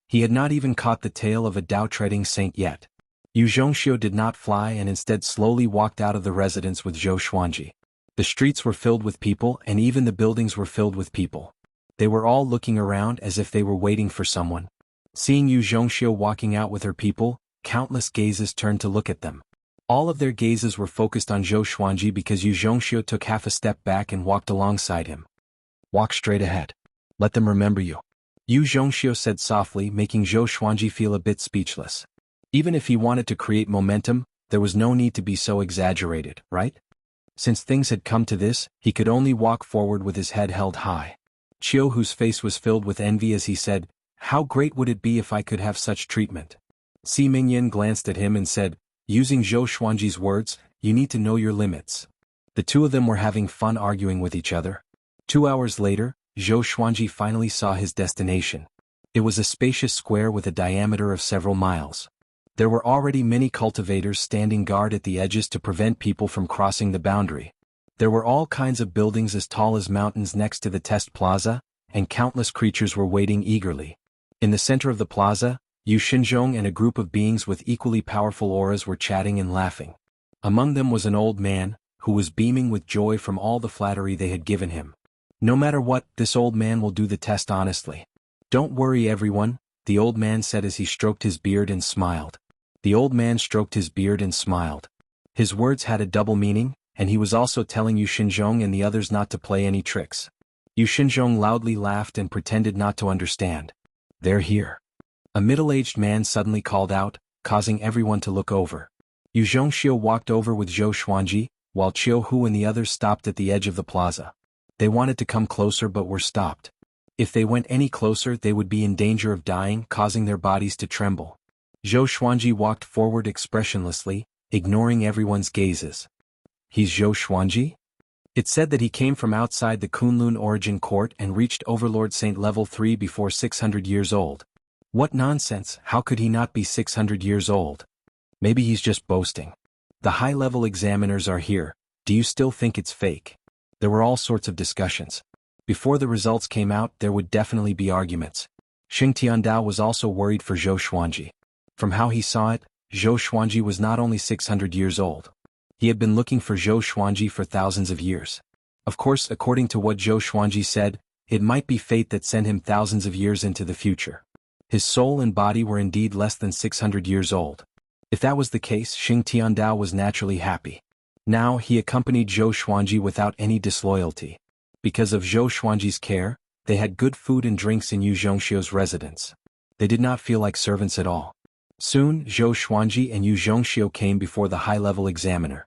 He had not even caught the tail of a Dao-treading Saint yet. Yu Zhongxiu did not fly and instead slowly walked out of the residence with Zhou Xuanji. The streets were filled with people and even the buildings were filled with people. They were all looking around as if they were waiting for someone. Seeing Yu Zhongxiu walking out with her people, countless gazes turned to look at them. All of their gazes were focused on Zhou Xuanji because Yu Zhongxiu took half a step back and walked alongside him. Walk straight ahead. Let them remember you. Yu Zhongxiu said softly, making Zhou Xuanji feel a bit speechless. Even if he wanted to create momentum, there was no need to be so exaggerated, right? Since things had come to this, he could only walk forward with his head held high. Qiu, whose face was filled with envy as he said, "How great would it be if I could have such treatment?" Si Mingyan glanced at him and said, using Zhou Xuanji's words, "You need to know your limits." The two of them were having fun arguing with each other. 2 hours later, Zhou Xuanji finally saw his destination. It was a spacious square with a diameter of several miles. There were already many cultivators standing guard at the edges to prevent people from crossing the boundary. There were all kinds of buildings as tall as mountains next to the test plaza, and countless creatures were waiting eagerly. In the center of the plaza, Yu Xinzhong and a group of beings with equally powerful auras were chatting and laughing. Among them was an old man, who was beaming with joy from all the flattery they had given him. No matter what, this old man will do the test honestly. Don't worry everyone, the old man said as he stroked his beard and smiled. The old man stroked his beard and smiled. His words had a double meaning, and he was also telling Yu Xinzhong and the others not to play any tricks. Yu Xinzhong loudly laughed and pretended not to understand. "They're here." A middle-aged man suddenly called out, causing everyone to look over. Yu Zhongxiu walked over with Zhou Xuanji, while Qiu Hu and the others stopped at the edge of the plaza. They wanted to come closer but were stopped. If they went any closer they would be in danger of dying, causing their bodies to tremble. Zhou Xuanji walked forward expressionlessly, ignoring everyone's gazes. "He's Zhou Xuanji?" It said that he came from outside the Kunlun origin court and reached Overlord Saint level 3 before 600 years old. What nonsense, how could he not be 600 years old? Maybe he's just boasting. The high-level examiners are here, do you still think it's fake? There were all sorts of discussions. Before the results came out there would definitely be arguments. Xing Tiandao was also worried for Zhou Xuanji. From how he saw it, Zhou Xuanji was not only 600 years old. He had been looking for Zhou Xuanji for thousands of years. Of course, according to what Zhou Xuanji said, it might be fate that sent him thousands of years into the future. His soul and body were indeed less than 600 years old. If that was the case, Xing Tiandao was naturally happy. Now he accompanied Zhou Xuanji without any disloyalty. Because of Zhou Xuanji's care, they had good food and drinks in Yu Zhongxiu's residence. They did not feel like servants at all. Soon, Zhou Xuanji and Yu Zhongxiu came before the high-level examiner.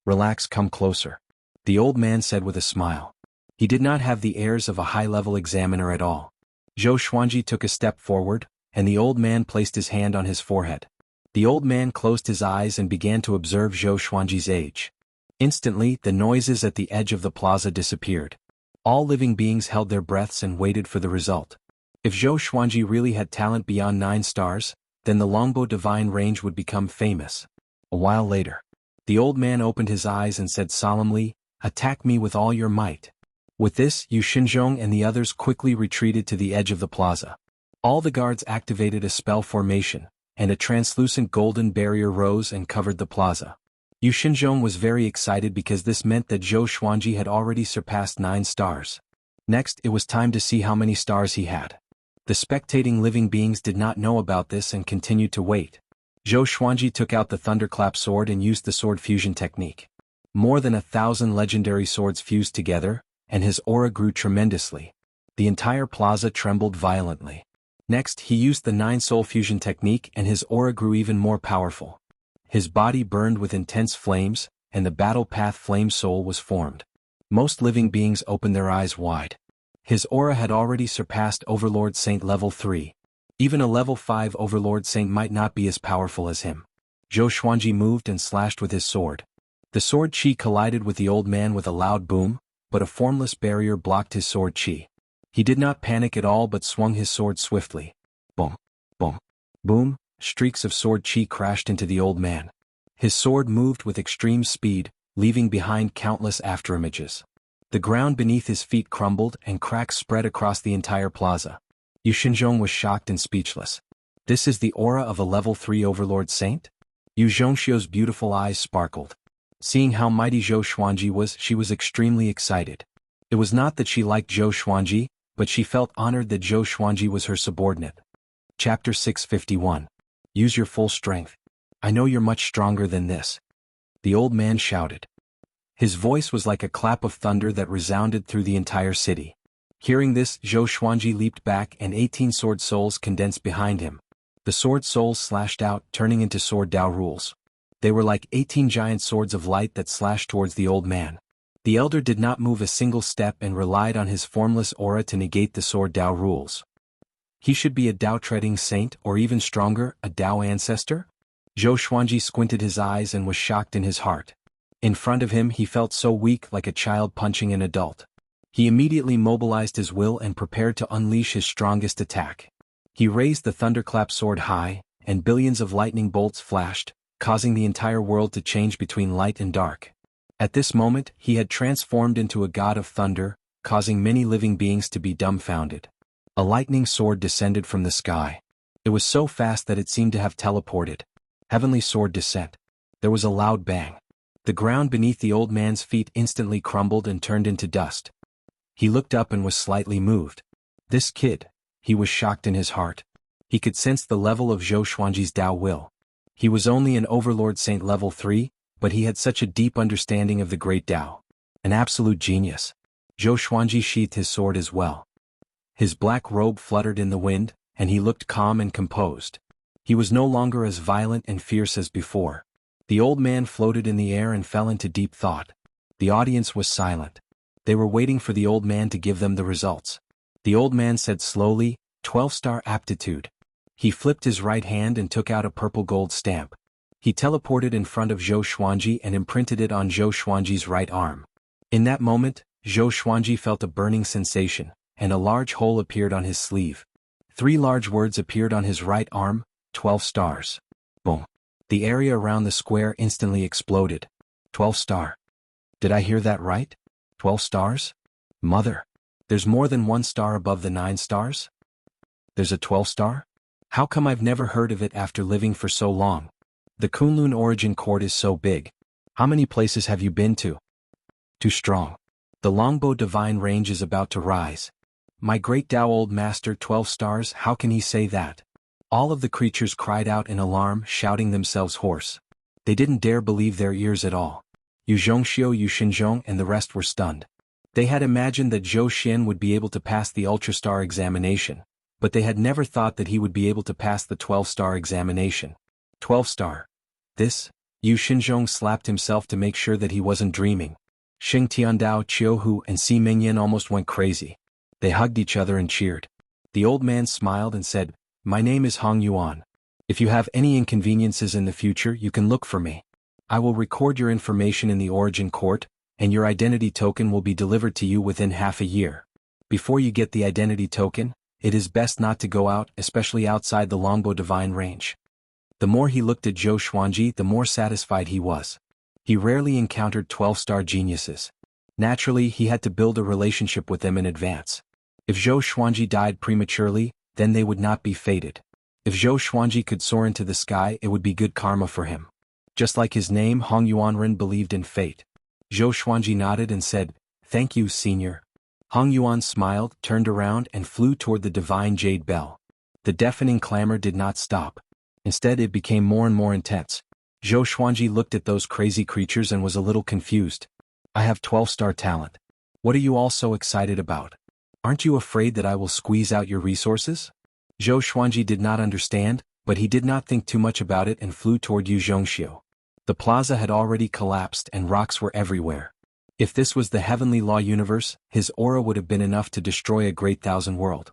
"Relax, come closer," the old man said with a smile. He did not have the airs of a high-level examiner at all. Zhou Xuanji took a step forward, and the old man placed his hand on his forehead. The old man closed his eyes and began to observe Zhou Xuanji's age. Instantly, the noises at the edge of the plaza disappeared. All living beings held their breaths and waited for the result. If Zhou Xuanji really had talent beyond 9 stars, then the longbow divine range would become famous. A while later, the old man opened his eyes and said solemnly, "Attack me with all your might." With this, Yu Xinzhong and the others quickly retreated to the edge of the plaza. All the guards activated a spell formation, and a translucent golden barrier rose and covered the plaza. Yu Xinzhong was very excited because this meant that Zhou Xuanji had already surpassed 9 stars. Next, it was time to see how many stars he had. The spectating living beings did not know about this and continued to wait. Zhou Xuanji took out the thunderclap sword and used the sword fusion technique. More than 1,000 legendary swords fused together, and his aura grew tremendously. The entire plaza trembled violently. Next, he used the 9-soul fusion technique and his aura grew even more powerful. His body burned with intense flames, and the battle path flame soul was formed. Most living beings opened their eyes wide. His aura had already surpassed Overlord Saint level 3. Even a level 5 Overlord Saint might not be as powerful as him. Zhou Xuanji moved and slashed with his sword. The sword chi collided with the old man with a loud boom, but a formless barrier blocked his sword chi. He did not panic at all but swung his sword swiftly. Boom, boom, boom, streaks of sword chi crashed into the old man. His sword moved with extreme speed, leaving behind countless afterimages. The ground beneath his feet crumbled and cracks spread across the entire plaza. Yu Xinzhong was shocked and speechless. This is the aura of a level 3 overlord saint? Yu Zhongxiu's beautiful eyes sparkled. Seeing how mighty Zhou Xuanji was, she was extremely excited. It was not that she liked Zhou Xuanji, but she felt honored that Zhou Xuanji was her subordinate. Chapter 651. Use your full strength. I know you're much stronger than this. The old man shouted. His voice was like a clap of thunder that resounded through the entire city. Hearing this, Zhou Xuanji leaped back and 18 sword souls condensed behind him. The sword souls slashed out, turning into sword Dao rules. They were like 18 giant swords of light that slashed towards the old man. The elder did not move a single step and relied on his formless aura to negate the sword Dao rules. He should be a Dao-treading saint or even stronger, a Dao ancestor? Zhou Xuanji squinted his eyes and was shocked in his heart. In front of him he felt so weak, like a child punching an adult. He immediately mobilized his will and prepared to unleash his strongest attack. He raised the thunderclap sword high, and billions of lightning bolts flashed, causing the entire world to change between light and dark. At this moment, he had transformed into a god of thunder, causing many living beings to be dumbfounded. A lightning sword descended from the sky. It was so fast that it seemed to have teleported. Heavenly sword descent. There was a loud bang. The ground beneath the old man's feet instantly crumbled and turned into dust. He looked up and was slightly moved. This kid, he was shocked in his heart. He could sense the level of Zhou Xuanji's Dao will. He was only an overlord saint level 3, but he had such a deep understanding of the great Dao. An absolute genius. Zhou Xuanji sheathed his sword as well. His black robe fluttered in the wind, and he looked calm and composed. He was no longer as violent and fierce as before. The old man floated in the air and fell into deep thought. The audience was silent. They were waiting for the old man to give them the results. The old man said slowly, 12-star aptitude. He flipped his right hand and took out a purple gold stamp. He teleported in front of Zhou Xuanji and imprinted it on Zhou Xuanji's right arm. In that moment, Zhou Xuanji felt a burning sensation, and a large hole appeared on his sleeve. 3 large words appeared on his right arm, 12 stars. Boom. The area around the square instantly exploded. 12 star. Did I hear that right? 12 stars? Mother. There's more than 1 star above the 9 stars? There's a 12 star? How come I've never heard of it after living for so long? The Kunlun origin court is so big. How many places have you been to? Too strong. The longbow divine range is about to rise. My great Dao old master 12 stars, how can he say that? All of the creatures cried out in alarm, shouting themselves hoarse. They didn't dare believe their ears at all. Yu Zhongxiu, Yu Xinzhong and the rest were stunned. They had imagined that Zhou Xian would be able to pass the Ultra-Star examination, but they had never thought that he would be able to pass the 12-star examination. 12-star. This? Yu Xinzhong slapped himself to make sure that he wasn't dreaming. Xing Tiandao, Qiuhu and Si Mingyan almost went crazy. They hugged each other and cheered. The old man smiled and said, My name is Hong Yuan. If you have any inconveniences in the future, you can look for me. I will record your information in the origin court, and your identity token will be delivered to you within half a year. Before you get the identity token, it is best not to go out, especially outside the longbow divine range. The more he looked at Zhou Xuanji, the more satisfied he was. He rarely encountered 12-star geniuses. Naturally, he had to build a relationship with them in advance. If Zhou Xuanji died prematurely, then they would not be fated. If Zhou Xuanji could soar into the sky, it would be good karma for him. Just like his name, Hong Yuanren believed in fate. Zhou Xuanji nodded and said, Thank you, senior. Hong Yuan smiled, turned around and flew toward the divine jade bell. The deafening clamor did not stop. Instead, it became more and more intense. Zhou Xuanji looked at those crazy creatures and was a little confused. I have 12-star talent. What are you all so excited about? Aren't you afraid that I will squeeze out your resources? Zhou Xuanji did not understand, but he did not think too much about it and flew toward Yu Zhongxiu. The plaza had already collapsed and rocks were everywhere. If this was the heavenly law universe, his aura would have been enough to destroy a great thousand world.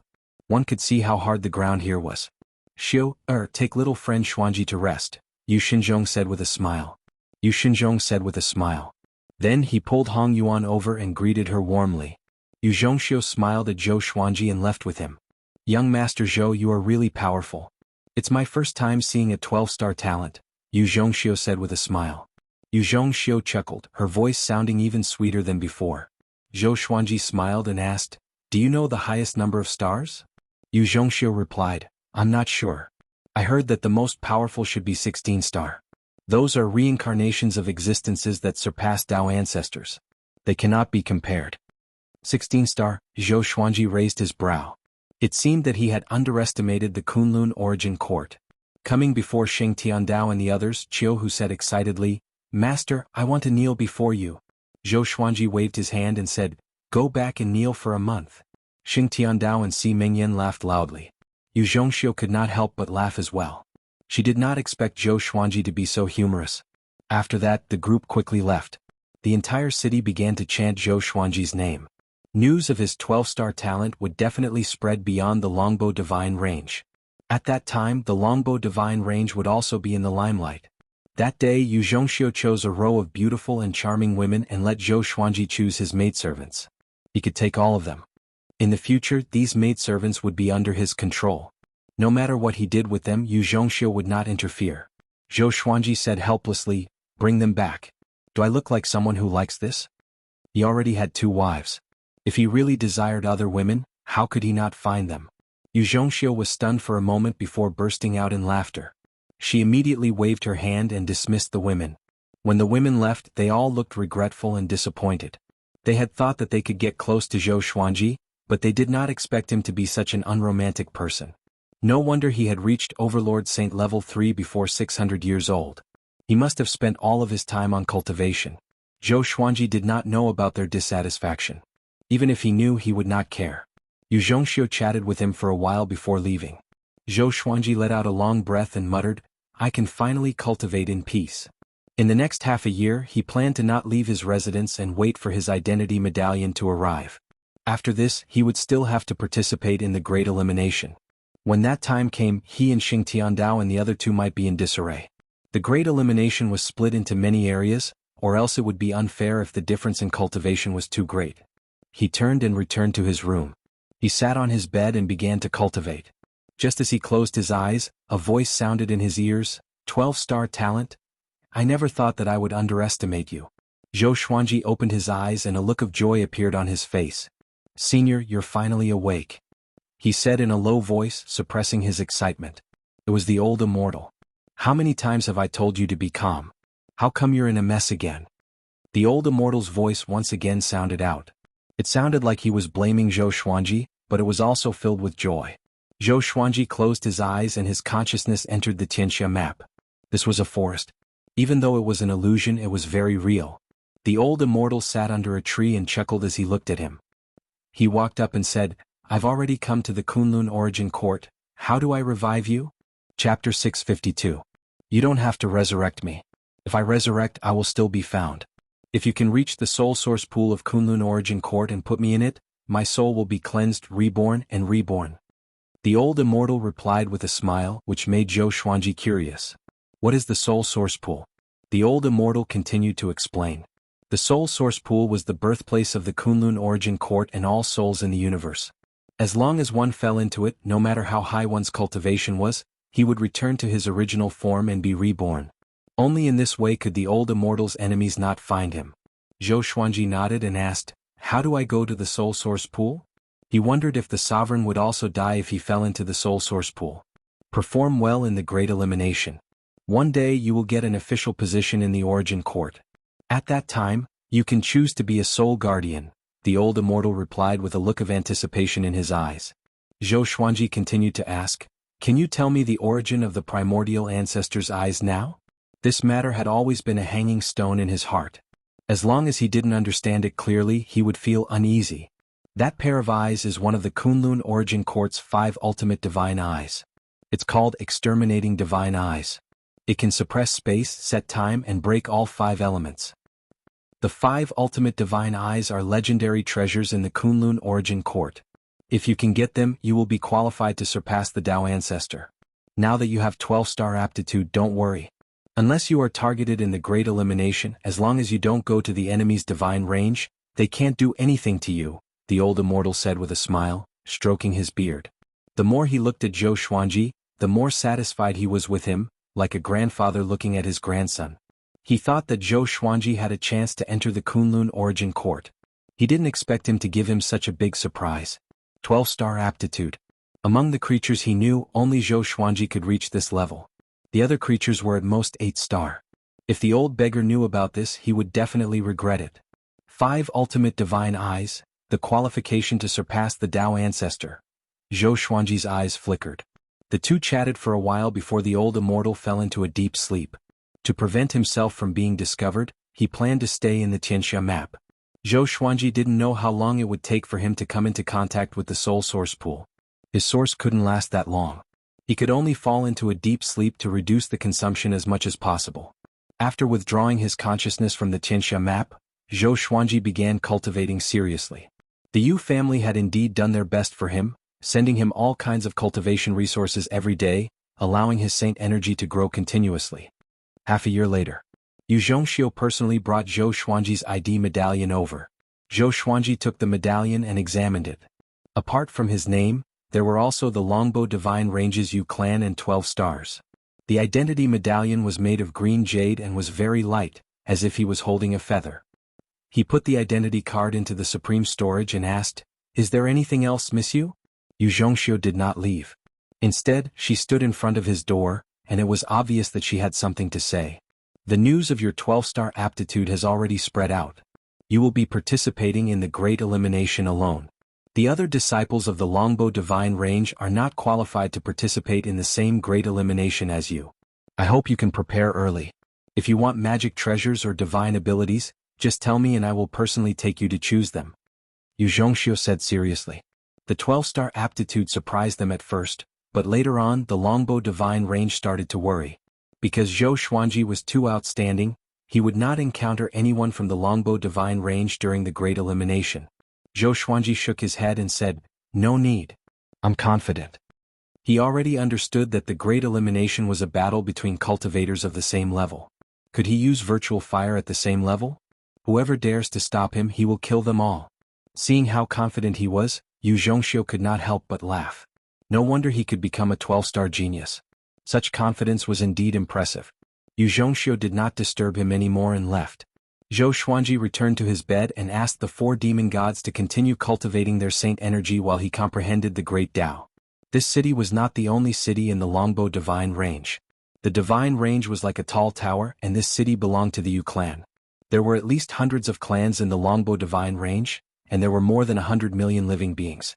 One could see how hard the ground here was. Take little friend Xuanji to rest, Yu Xinzhong said with a smile. Yu Xinzhong said with a smile. Then he pulled Hong Yuan over and greeted her warmly. Yu Zhongxiu smiled at Zhou Xuanji and left with him. Young Master Zhou, you are really powerful. It's my first time seeing a 12-star talent, Yu Zhongxiu said with a smile. Yu Zhongxiu chuckled, her voice sounding even sweeter than before. Zhou Xuanji smiled and asked, do you know the highest number of stars? Yu Zhongxiu replied, I'm not sure. I heard that the most powerful should be 16-star. Those are reincarnations of existences that surpass Tao ancestors. They cannot be compared. 16-star, Zhou Xuanji raised his brow. It seemed that he had underestimated the Kunlun origin court. Coming before Xing Tiandao and the others, Qiuhu said excitedly, Master, I want to kneel before you. Zhou Xuanji waved his hand and said, go back and kneel for a month. Xing Tiandao and Si Mingyan laughed loudly. Yu Zhongxiu could not help but laugh as well. She did not expect Zhou Xuanji to be so humorous. After that, the group quickly left. The entire city began to chant Zhou Xuanji's name. News of his 12-star talent would definitely spread beyond the Longbow Divine Range. At that time, the Longbow Divine Range would also be in the limelight. That day, Yu Zhongxiu chose a row of beautiful and charming women and let Zhou Xuanji choose his maidservants. He could take all of them. In the future, these maidservants would be under his control. No matter what he did with them, Yu Zhongxiu would not interfere. Zhou Xuanji said helplessly, bring them back. Do I look like someone who likes this? He already had 2 wives. If he really desired other women, how could he not find them? Yu Zhongxiu was stunned for a moment before bursting out in laughter. She immediately waved her hand and dismissed the women. When the women left, they all looked regretful and disappointed. They had thought that they could get close to Zhou Xuanji, but they did not expect him to be such an unromantic person. No wonder he had reached Overlord Saint level 3 before 600 years old. He must have spent all of his time on cultivation. Zhou Xuanji did not know about their dissatisfaction. Even if he knew, he would not care. Yu Zhongxiu chatted with him for a while before leaving. Zhou Xuanji let out a long breath and muttered, I can finally cultivate in peace. In the next half a year, he planned to not leave his residence and wait for his identity medallion to arrive. After this, he would still have to participate in the Great Elimination. When that time came, he and Xing Tiandao and the other 2 might be in disarray. The Great Elimination was split into many areas, or else it would be unfair if the difference in cultivation was too great. He turned and returned to his room. He sat on his bed and began to cultivate. Just as he closed his eyes, a voice sounded in his ears, 12-star talent? I never thought that I would underestimate you. Zhou Xuanji opened his eyes and a look of joy appeared on his face. Senior, you're finally awake. He said in a low voice, suppressing his excitement. It was the old immortal. How many times have I told you to be calm? How come you're in a mess again? The old immortal's voice once again sounded out. It sounded like he was blaming Zhou Xuanji, but it was also filled with joy. Zhou Xuanji closed his eyes and his consciousness entered the Tianxia map. This was a forest. Even though it was an illusion, it was very real. The old immortal sat under a tree and chuckled as he looked at him. He walked up and said, I've already come to the Kunlun Origin Court. How do I revive you? Chapter 652. You don't have to resurrect me. If I resurrect, I will still be found. If you can reach the soul source pool of Kunlun Origin Court and put me in it, my soul will be cleansed, reborn, and reborn. The old immortal replied with a smile, which made Zhou Xuanji curious. What is the soul source pool? The old immortal continued to explain. The soul source pool was the birthplace of the Kunlun Origin Court and all souls in the universe. As long as one fell into it, no matter how high one's cultivation was, he would return to his original form and be reborn. Only in this way could the old immortal's enemies not find him. Zhou Xuanji nodded and asked, How do I go to the soul source pool? He wondered if the sovereign would also die if he fell into the soul source pool. Perform well in the Great Elimination. One day you will get an official position in the Origin Court. At that time, you can choose to be a soul guardian, the old immortal replied with a look of anticipation in his eyes. Zhou Xuanji continued to ask, Can you tell me the origin of the primordial ancestors' eyes now? This matter had always been a hanging stone in his heart. As long as he didn't understand it clearly, he would feel uneasy. That pair of eyes is one of the Kunlun Origin Court's 5 ultimate divine eyes. It's called Exterminating Divine Eyes. It can suppress space, set time, and break all 5 elements. The 5 ultimate divine eyes are legendary treasures in the Kunlun Origin Court. If you can get them, you will be qualified to surpass the Tao ancestor. Now that you have 12-star aptitude, don't worry. Unless you are targeted in the Great Elimination, as long as you don't go to the enemy's divine range, they can't do anything to you, the old immortal said with a smile, stroking his beard. The more he looked at Zhou Xuanji, the more satisfied he was with him, like a grandfather looking at his grandson. He thought that Zhou Xuanji had a chance to enter the Kunlun Origin Court. He didn't expect him to give him such a big surprise. 12-star aptitude. Among the creatures he knew, only Zhou Xuanji could reach this level. The other creatures were at most 8-star. If the old beggar knew about this, he would definitely regret it. 5 ultimate divine eyes, the qualification to surpass the Tao ancestor. Zhou Xuanji's eyes flickered. The two chatted for a while before the old immortal fell into a deep sleep. To prevent himself from being discovered, he planned to stay in the Tianxia map. Zhou Xuanji didn't know how long it would take for him to come into contact with the soul source pool. His source couldn't last that long. He could only fall into a deep sleep to reduce the consumption as much as possible. After withdrawing his consciousness from the Tianxia map, Zhou Xuanji began cultivating seriously. The Yu family had indeed done their best for him, sending him all kinds of cultivation resources every day, allowing his saint energy to grow continuously. Half a year later, Yu Zhongxiu personally brought Zhou Xuanji's ID medallion over. Zhou Xuanji took the medallion and examined it. Apart from his name, there were also the Longbow Divine Ranges Yu clan and 12 stars. The identity medallion was made of green jade and was very light, as if he was holding a feather. He put the identity card into the supreme storage and asked, "Is there anything else, monsieur?" Yu Zhongxiu did not leave. Instead, she stood in front of his door, and it was obvious that she had something to say. "The news of your 12-star aptitude has already spread out. You will be participating in the Great Elimination alone. The other disciples of the Longbow Divine Range are not qualified to participate in the same Great Elimination as you. I hope you can prepare early. If you want magic treasures or divine abilities, just tell me and I will personally take you to choose them," Yu Zhongxiu said seriously. The 12-star aptitude surprised them at first, but later on the Longbow Divine Range started to worry. Because Zhou Xuanji was too outstanding, he would not encounter anyone from the Longbow Divine Range during the Great Elimination. Zhou Xuanji shook his head and said, "No need. I'm confident." He already understood that the Great Elimination was a battle between cultivators of the same level. Could he use virtual fire at the same level? Whoever dares to stop him, he will kill them all. Seeing how confident he was, Yu Zhongxiu could not help but laugh. No wonder he could become a 12-star genius. Such confidence was indeed impressive. Yu Zhongxiu did not disturb him anymore and left. Zhou Xuanji returned to his bed and asked the 4 demon gods to continue cultivating their saint energy while he comprehended the great Tao. This city was not the only city in the Longbow Divine Range. The Divine Range was like a tall tower, and this city belonged to the Yu clan. There were at least hundreds of clans in the Longbow Divine Range, and there were more than 100 million living beings.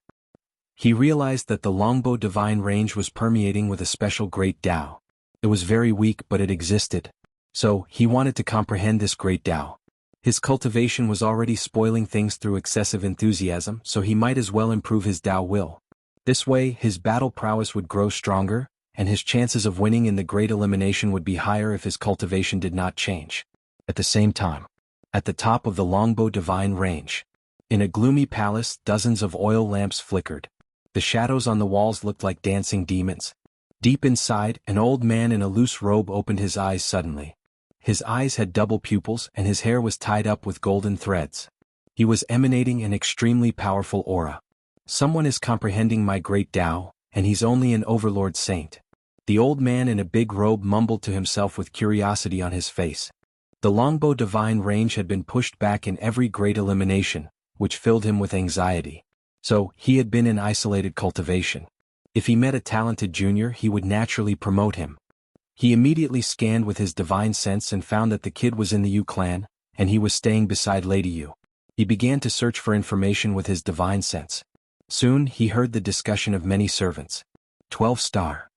He realized that the Longbow Divine Range was permeating with a special great Tao. It was very weak, but it existed. So, he wanted to comprehend this great Tao. His cultivation was already spoiling things through excessive enthusiasm, so he might as well improve his Tao will. This way, his battle prowess would grow stronger, and his chances of winning in the Great Elimination would be higher if his cultivation did not change. At the same time, at the top of the Longbow Divine Range, in a gloomy palace, dozens of oil lamps flickered. The shadows on the walls looked like dancing demons. Deep inside, an old man in a loose robe opened his eyes suddenly. His eyes had double pupils and his hair was tied up with golden threads. He was emanating an extremely powerful aura. "Someone is comprehending my great Tao, and he's only an overlord saint." The old man in a big robe mumbled to himself with curiosity on his face. The Longbow Divine Range had been pushed back in every Great Elimination, which filled him with anxiety. So, he had been in isolated cultivation. If he met a talented junior, he would naturally promote him. He immediately scanned with his divine sense and found that the kid was in the Yu clan, and he was staying beside Lady Yu. He began to search for information with his divine sense. Soon, he heard the discussion of many servants. 12-star.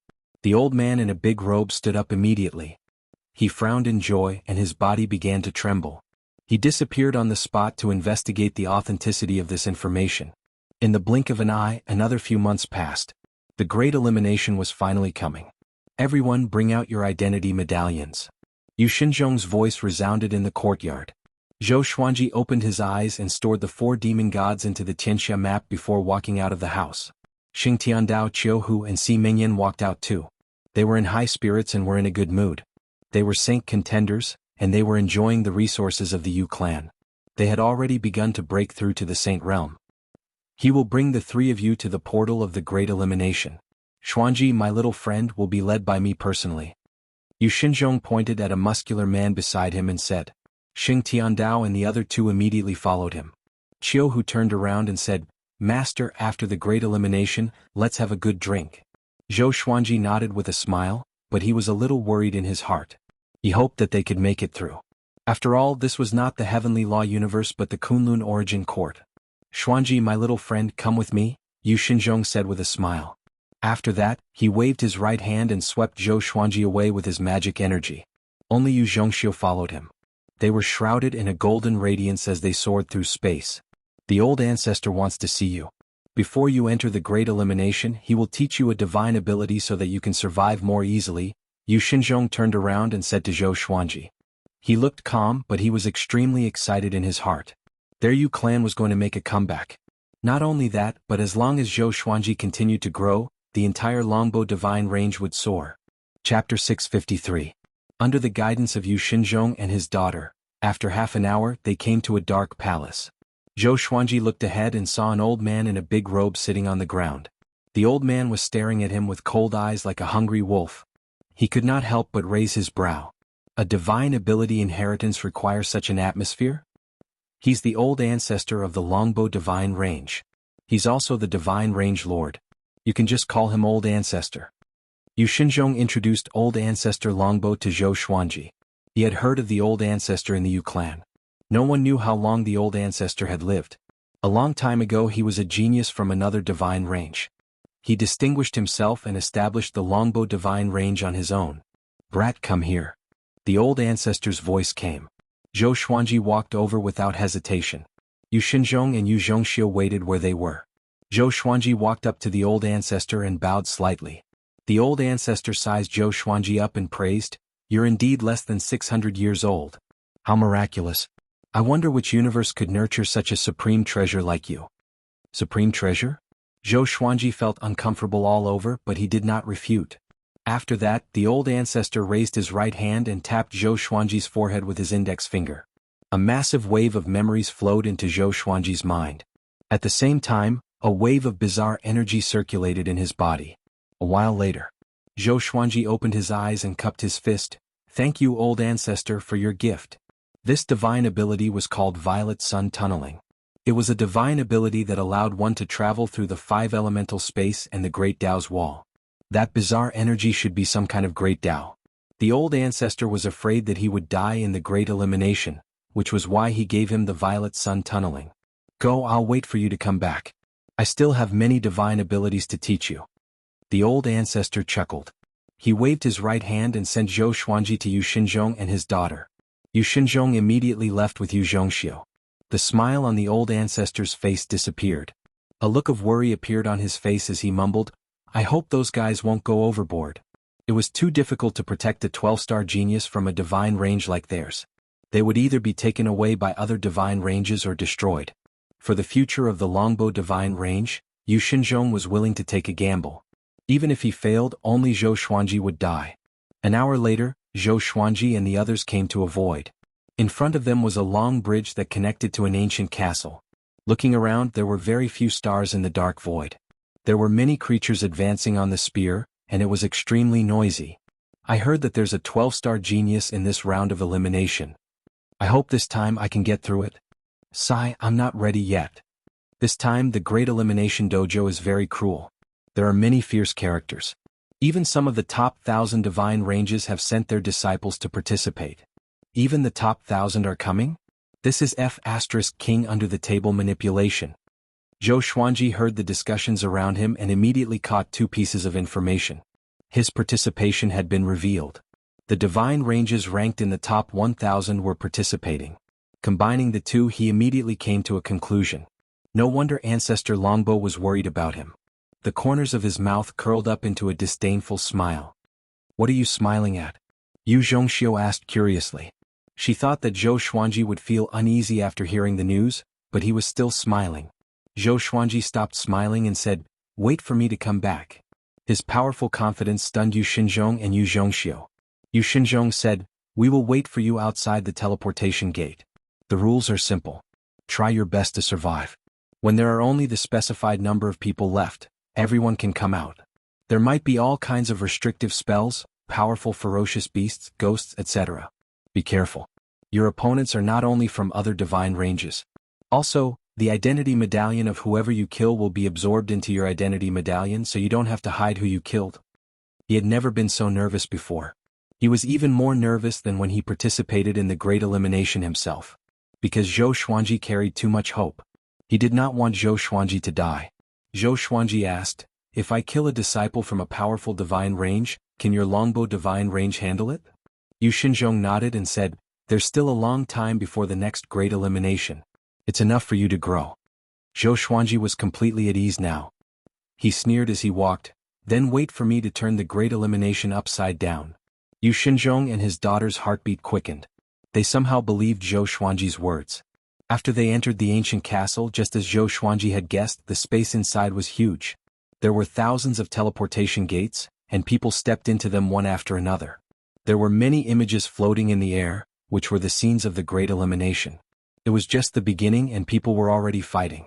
The old man in a big robe stood up immediately. He frowned in joy and his body began to tremble. He disappeared on the spot to investigate the authenticity of this information. In the blink of an eye, another few months passed. The Great Elimination was finally coming. "Everyone bring out your identity medallions." Yu Xinzhong's voice resounded in the courtyard. Zhou Xuanji opened his eyes and stored the 4 demon gods into the Tianxia map before walking out of the house. Xing Tiandao, Qiuhu and Si Mingyan walked out too. They were in high spirits and were in a good mood. They were Saint contenders, and they were enjoying the resources of the Yu clan. They had already begun to break through to the Saint realm. He will bring the three of you to the portal of the Great Elimination. Xuanji, my little friend, will be led by me personally. Yu Xinzhong pointed at a muscular man beside him and said. Xing Tiandao and the other two immediately followed him. Qiu Hu turned around and said, Master, after the Great Elimination, let's have a good drink. Zhou Xuanji nodded with a smile, but he was a little worried in his heart. He hoped that they could make it through. After all, this was not the Heavenly Law universe but the Kunlun Origin Court. Xuanji, my little friend, come with me, Yu Xinzhong said with a smile. After that, he waved his right hand and swept Zhou Xuanji away with his magic energy. Only Yu Zhongxiu followed him. They were shrouded in a golden radiance as they soared through space. The old ancestor wants to see you. Before you enter the Great Elimination, he will teach you a divine ability so that you can survive more easily. Yu Xinzhong turned around and said to Zhou Xuanji. He looked calm, but he was extremely excited in his heart. Their Yu clan was going to make a comeback. Not only that, but as long as Zhou Xuanji continued to grow, the entire longbow divine range would soar. Chapter 653. Under the guidance of Yu Xinzhong and his daughter, after half an hour they came to a dark palace. Zhou Xuanji looked ahead and saw an old man in a big robe sitting on the ground. The old man was staring at him with cold eyes like a hungry wolf. He could not help but raise his brow. A divine ability inheritance requires such an atmosphere? He's the old ancestor of the longbow divine range. He's also the divine range lord. You can just call him Old Ancestor. Yu Xinzhong introduced Old Ancestor Longbow to Zhou Xuanji. He had heard of the Old Ancestor in the Yu clan. No one knew how long the Old Ancestor had lived. A long time ago he was a genius from another divine range. He distinguished himself and established the Longbow divine range on his own. Brat, come here. The Old Ancestor's voice came. Zhou Xuanji walked over without hesitation. Yu Xinzhong and Yu Zhongxiu waited where they were. Zhou Xuanji walked up to the Old Ancestor and bowed slightly. The Old Ancestor sized Zhou Xuanji up and praised, You're indeed less than 600 years old. How miraculous. I wonder which universe could nurture such a supreme treasure like you. Supreme treasure? Zhou Xuanji felt uncomfortable all over, but he did not refute. After that, the Old Ancestor raised his right hand and tapped Zhou Xuanji's forehead with his index finger. A massive wave of memories flowed into Zhou Xuanji's mind. At the same time, a wave of bizarre energy circulated in his body. A while later, Zhou Xuanji opened his eyes and cupped his fist. Thank you, Old Ancestor, for your gift. This divine ability was called Violet Sun Tunneling. It was a divine ability that allowed one to travel through the 5 elemental space and the Great Tao's wall. That bizarre energy should be some kind of Great Tao. The Old Ancestor was afraid that he would die in the Great Elimination, which was why he gave him the Violet Sun Tunneling. Go, I'll wait for you to come back. I still have many divine abilities to teach you. The Old Ancestor chuckled. He waved his right hand and sent Zhou Xuanji to Yu Xinzhong and his daughter. Yu Xinzhong immediately left with Yu Zhongxiu. The smile on the Old Ancestor's face disappeared. A look of worry appeared on his face as he mumbled, I hope those guys won't go overboard. It was too difficult to protect a 12-star genius from a divine range like theirs. They would either be taken away by other divine ranges or destroyed. For the future of the longbow divine range, Yu Xinzhong was willing to take a gamble. Even if he failed, only Zhou Xuanji would die. An hour later, Zhou Xuanji and the others came to a void. In front of them was a long bridge that connected to an ancient castle. Looking around, there were very few stars in the dark void. There were many creatures advancing on the spear, and it was extremely noisy. I heard that there's a 12-star genius in this round of elimination. I hope this time I can get through it. Sigh, I'm not ready yet. This time the Great Elimination Dojo is very cruel. There are many fierce characters. Even some of the top 1,000 divine ranges have sent their disciples to participate. Even the top 1,000 are coming? This is King under the table manipulation. Zhou Xuanji heard the discussions around him and immediately caught 2 pieces of information. His participation had been revealed. The divine ranges ranked in the top 1,000 were participating. Combining the 2, he immediately came to a conclusion. No wonder Ancestor Longbow was worried about him. The corners of his mouth curled up into a disdainful smile. What are you smiling at? Yu Zhongxiu asked curiously. She thought that Zhou Xuanji would feel uneasy after hearing the news, but he was still smiling. Zhou Xuanji stopped smiling and said, Wait for me to come back. His powerful confidence stunned Yu Xinzhong and Yu Zhongxiu. Yu Xinzhong said, "We will wait for you outside the teleportation gate. The rules are simple. Try your best to survive. When there are only the specified number of people left, everyone can come out. There might be all kinds of restrictive spells, powerful ferocious beasts, ghosts, etc. Be careful. Your opponents are not only from other divine ranges. Also, the identity medallion of whoever you kill will be absorbed into your identity medallion, so you don't have to hide who you killed." He had never been so nervous before. He was even more nervous than when he participated in the Great Elimination himself. Because Zhou Xuanji carried too much hope. He did not want Zhou Xuanji to die. Zhou Xuanji asked, "If I kill a disciple from a powerful divine range, can your longbow divine range handle it?" Yu Xinzhong nodded and said, "There's still a long time before the next Great Elimination. It's enough for you to grow." Zhou Xuanji was completely at ease now. He sneered as he walked, "Then wait for me to turn the Great Elimination upside down." Yu Xinzhong and his daughter's heartbeat quickened. They somehow believed Zhou Xuanji's words. After they entered the ancient castle, just as Zhou Xuanji had guessed, the space inside was huge. There were thousands of teleportation gates, and people stepped into them one after another. There were many images floating in the air, which were the scenes of the Great Elimination. It was just the beginning and people were already fighting.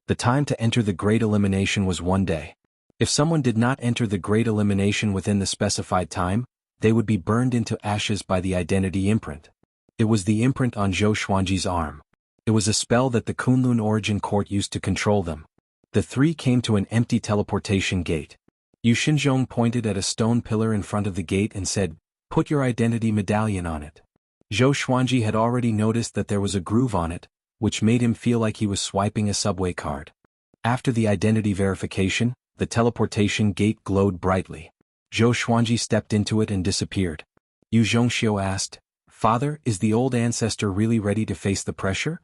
The time to enter the Great Elimination was 1 day. If someone did not enter the Great Elimination within the specified time, they would be burned into ashes by the identity imprint. It was the imprint on Zhou Xuanji's arm. It was a spell that the Kunlun Origin Court used to control them. The three came to an empty teleportation gate. Yu Xinzhong pointed at a stone pillar in front of the gate and said, "Put your identity medallion on it." Zhou Xuanji had already noticed that there was a groove on it, which made him feel like he was swiping a subway card. After the identity verification, the teleportation gate glowed brightly. Zhou Xuanji stepped into it and disappeared. Yu Zhongxiu asked, "Father, is the old ancestor really ready to face the pressure?"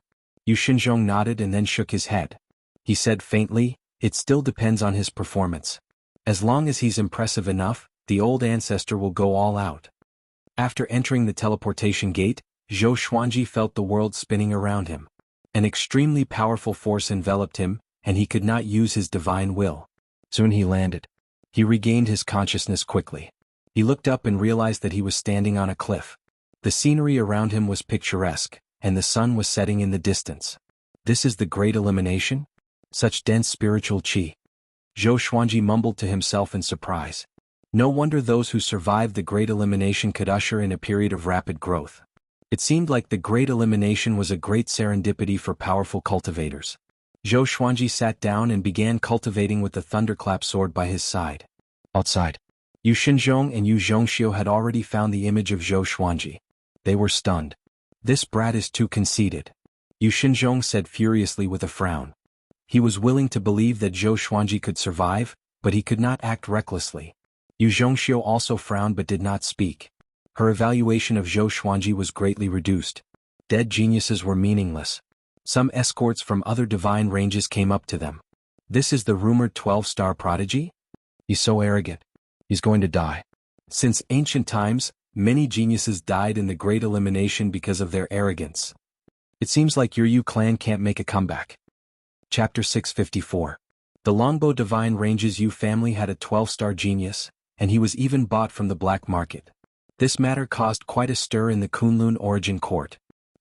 Yu Xinzhong nodded and then shook his head. He said faintly, "It still depends on his performance. As long as he's impressive enough, the old ancestor will go all out." After entering the teleportation gate, Zhou Xuanji felt the world spinning around him. An extremely powerful force enveloped him, and he could not use his divine will. Soon he landed. He regained his consciousness quickly. He looked up and realized that he was standing on a cliff. The scenery around him was picturesque, and the sun was setting in the distance. This is the Great Elimination? Such dense spiritual qi. Zhou Xuanji mumbled to himself in surprise. No wonder those who survived the Great Elimination could usher in a period of rapid growth. It seemed like the Great Elimination was a great serendipity for powerful cultivators. Zhou Xuanji sat down and began cultivating with the thunderclap sword by his side. Outside, Yu Xinzhong and Yu Zhongxiu had already found the image of Zhou Xuanji. They were stunned. "This brat is too conceited," Yu Xinzhong said furiously with a frown. He was willing to believe that Zhou Xuanji could survive, but he could not act recklessly. Yu Zhongxiu also frowned but did not speak. Her evaluation of Zhou Xuanji was greatly reduced. Dead geniuses were meaningless. Some escorts from other divine ranges came up to them. "This is the rumored 12-star prodigy? He's so arrogant. He's going to die." Since ancient times, many geniuses died in the Great Elimination because of their arrogance. It seems like your Yu clan can't make a comeback. Chapter 654. The Longbow Divine Range's Yu family had a 12-star genius, and he was even bought from the black market. This matter caused quite a stir in the Kunlun Origin Court.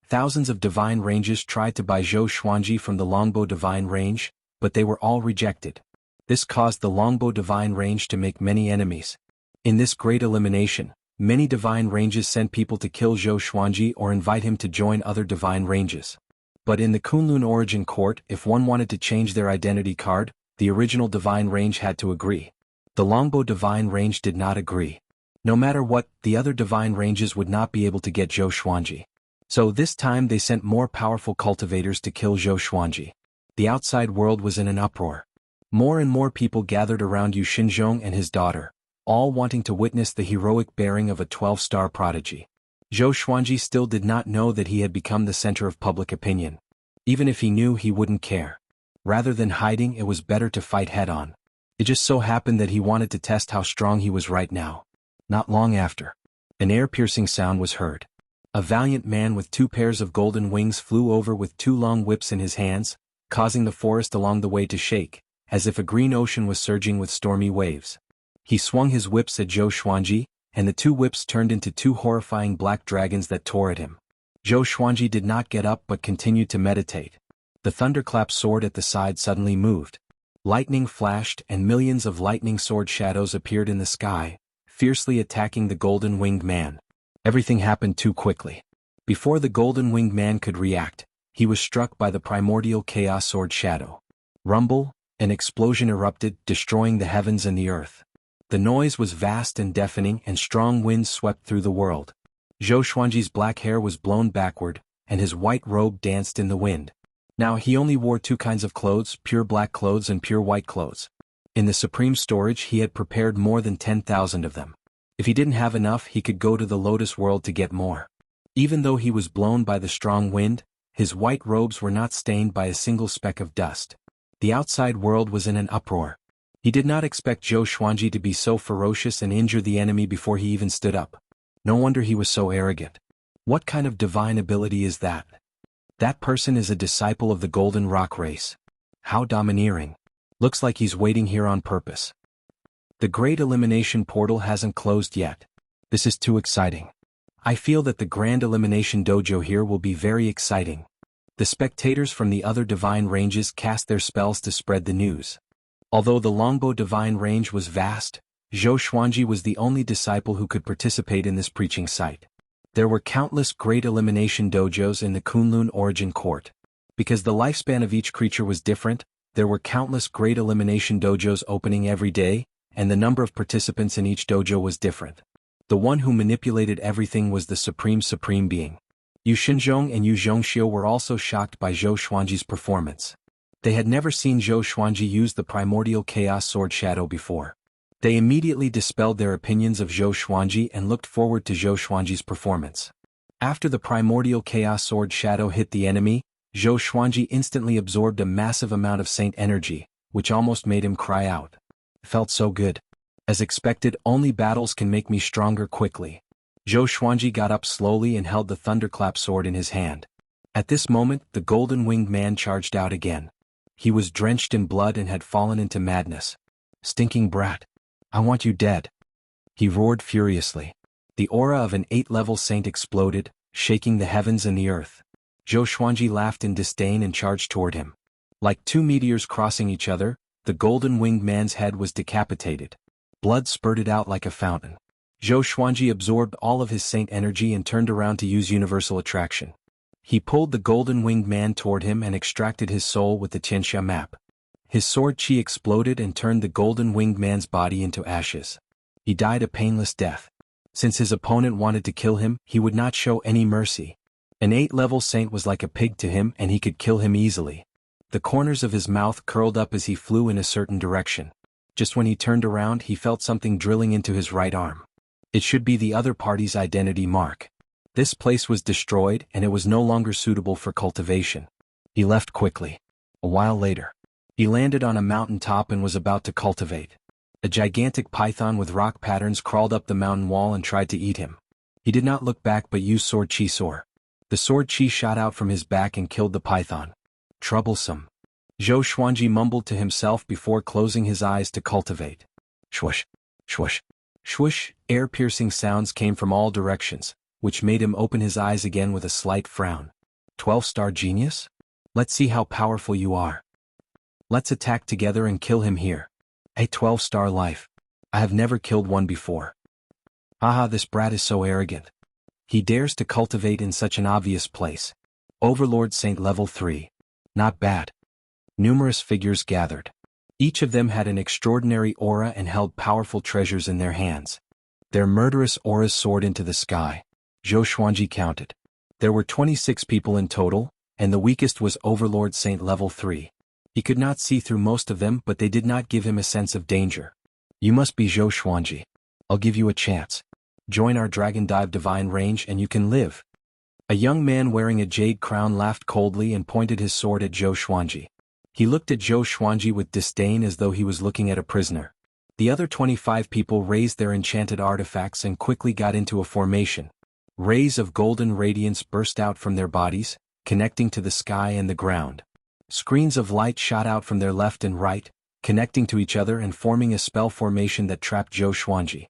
Thousands of divine ranges tried to buy Zhou Xuanji from the Longbow Divine Range, but they were all rejected. This caused the Longbow Divine Range to make many enemies. In this Great Elimination, many divine ranges sent people to kill Zhou Xuanji or invite him to join other divine ranges. But in the Kunlun Origin Court, if one wanted to change their identity card, the original divine range had to agree. The Longbow Divine Range did not agree. No matter what, the other divine ranges would not be able to get Zhou Xuanji. So this time they sent more powerful cultivators to kill Zhou Xuanji. The outside world was in an uproar. More and more people gathered around Yu Xinzhong and his daughter, all wanting to witness the heroic bearing of a 12-star prodigy. Zhou Xuanji still did not know that he had become the center of public opinion. Even if he knew, he wouldn't care. Rather than hiding, it was better to fight head-on. It just so happened that he wanted to test how strong he was right now. Not long after, an ear-piercing sound was heard. A valiant man with 2 pairs of golden wings flew over with 2 long whips in his hands, causing the forest along the way to shake, as if a green ocean was surging with stormy waves. He swung his whips at Zhou Xuanji, and the two whips turned into two horrifying black dragons that tore at him. Zhou Xuanji did not get up but continued to meditate. The thunderclap sword at the side suddenly moved. Lightning flashed and millions of lightning sword shadows appeared in the sky, fiercely attacking the golden-winged man. Everything happened too quickly. Before the golden-winged man could react, he was struck by the primordial chaos sword shadow. Rumble, an explosion erupted, destroying the heavens and the earth. The noise was vast and deafening, and strong winds swept through the world. Zhou Xuanji's black hair was blown backward, and his white robe danced in the wind. Now he only wore two kinds of clothes, pure black clothes and pure white clothes. In the supreme storage he had prepared more than 10,000 of them. If he didn't have enough, he could go to the Lotus World to get more. Even though he was blown by the strong wind, his white robes were not stained by a single speck of dust. The outside world was in an uproar. He did not expect Zhou Xuanji to be so ferocious and injure the enemy before he even stood up. No wonder he was so arrogant. What kind of divine ability is that? That person is a disciple of the Golden Rock race. How domineering. Looks like he's waiting here on purpose. The Great Elimination Portal hasn't closed yet. This is too exciting. I feel that the Grand Elimination Dojo here will be very exciting. The spectators from the other divine ranges cast their spells to spread the news. Although the Longbow divine range was vast, Zhou Xuanji was the only disciple who could participate in this preaching site. There were countless Great Elimination Dojos in the Kunlun Origin Court. Because the lifespan of each creature was different, there were countless Great Elimination Dojos opening every day, and the number of participants in each dojo was different. The one who manipulated everything was the Supreme Being. Yu Xinzhong and Yu Zhongxiu were also shocked by Zhou Xuanji's performance. They had never seen Zhou Xuanji use the primordial chaos sword shadow before. They immediately dispelled their opinions of Zhou Xuanji and looked forward to Zhou Xuanji's performance. After the primordial chaos sword shadow hit the enemy, Zhou Xuanji instantly absorbed a massive amount of saint energy, which almost made him cry out. It felt so good. As expected, only battles can make me stronger quickly. Zhou Xuanji got up slowly and held the thunderclap sword in his hand. At this moment, the golden-winged man charged out again. He was drenched in blood and had fallen into madness. Stinking brat. I want you dead. He roared furiously. The aura of an 8-level saint exploded, shaking the heavens and the earth. Zhou Xuanji laughed in disdain and charged toward him. Like two meteors crossing each other, the golden-winged man's head was decapitated. Blood spurted out like a fountain. Zhou Xuanji absorbed all of his saint energy and turned around to use universal attraction. He pulled the golden-winged man toward him and extracted his soul with the Tianxia map. His sword chi exploded and turned the golden-winged man's body into ashes. He died a painless death. Since his opponent wanted to kill him, he would not show any mercy. An 8-level saint was like a pig to him and he could kill him easily. The corners of his mouth curled up as he flew in a certain direction. Just when he turned around, he felt something drilling into his right arm. It should be the other party's identity mark. This place was destroyed and it was no longer suitable for cultivation. He left quickly. A while later, he landed on a mountain top and was about to cultivate. A gigantic python with rock patterns crawled up the mountain wall and tried to eat him. He did not look back but used sword chi soar. The sword chi shot out from his back and killed the python. Troublesome. Zhou Xuanji mumbled to himself before closing his eyes to cultivate. Swoosh, swoosh, swoosh. Air-piercing sounds came from all directions, which made him open his eyes again with a slight frown. 12-star genius? Let's see how powerful you are. Let's attack together and kill him here. A 12-star life. I have never killed one before. Haha, this brat is so arrogant. He dares to cultivate in such an obvious place. Overlord Saint level 3. Not bad. Numerous figures gathered. Each of them had an extraordinary aura and held powerful treasures in their hands. Their murderous auras soared into the sky. Zhou Xuanji counted. There were 26 people in total, and the weakest was Overlord Saint level 3. He could not see through most of them, but they did not give him a sense of danger. You must be Zhou Xuanji. I'll give you a chance. Join our Dragon Dive Divine Range and you can live. A young man wearing a jade crown laughed coldly and pointed his sword at Zhou Xuanji. He looked at Zhou Xuanji with disdain as though he was looking at a prisoner. The other 25 people raised their enchanted artifacts and quickly got into a formation. Rays of golden radiance burst out from their bodies, connecting to the sky and the ground. Screens of light shot out from their left and right, connecting to each other and forming a spell formation that trapped Zhou Xuanji.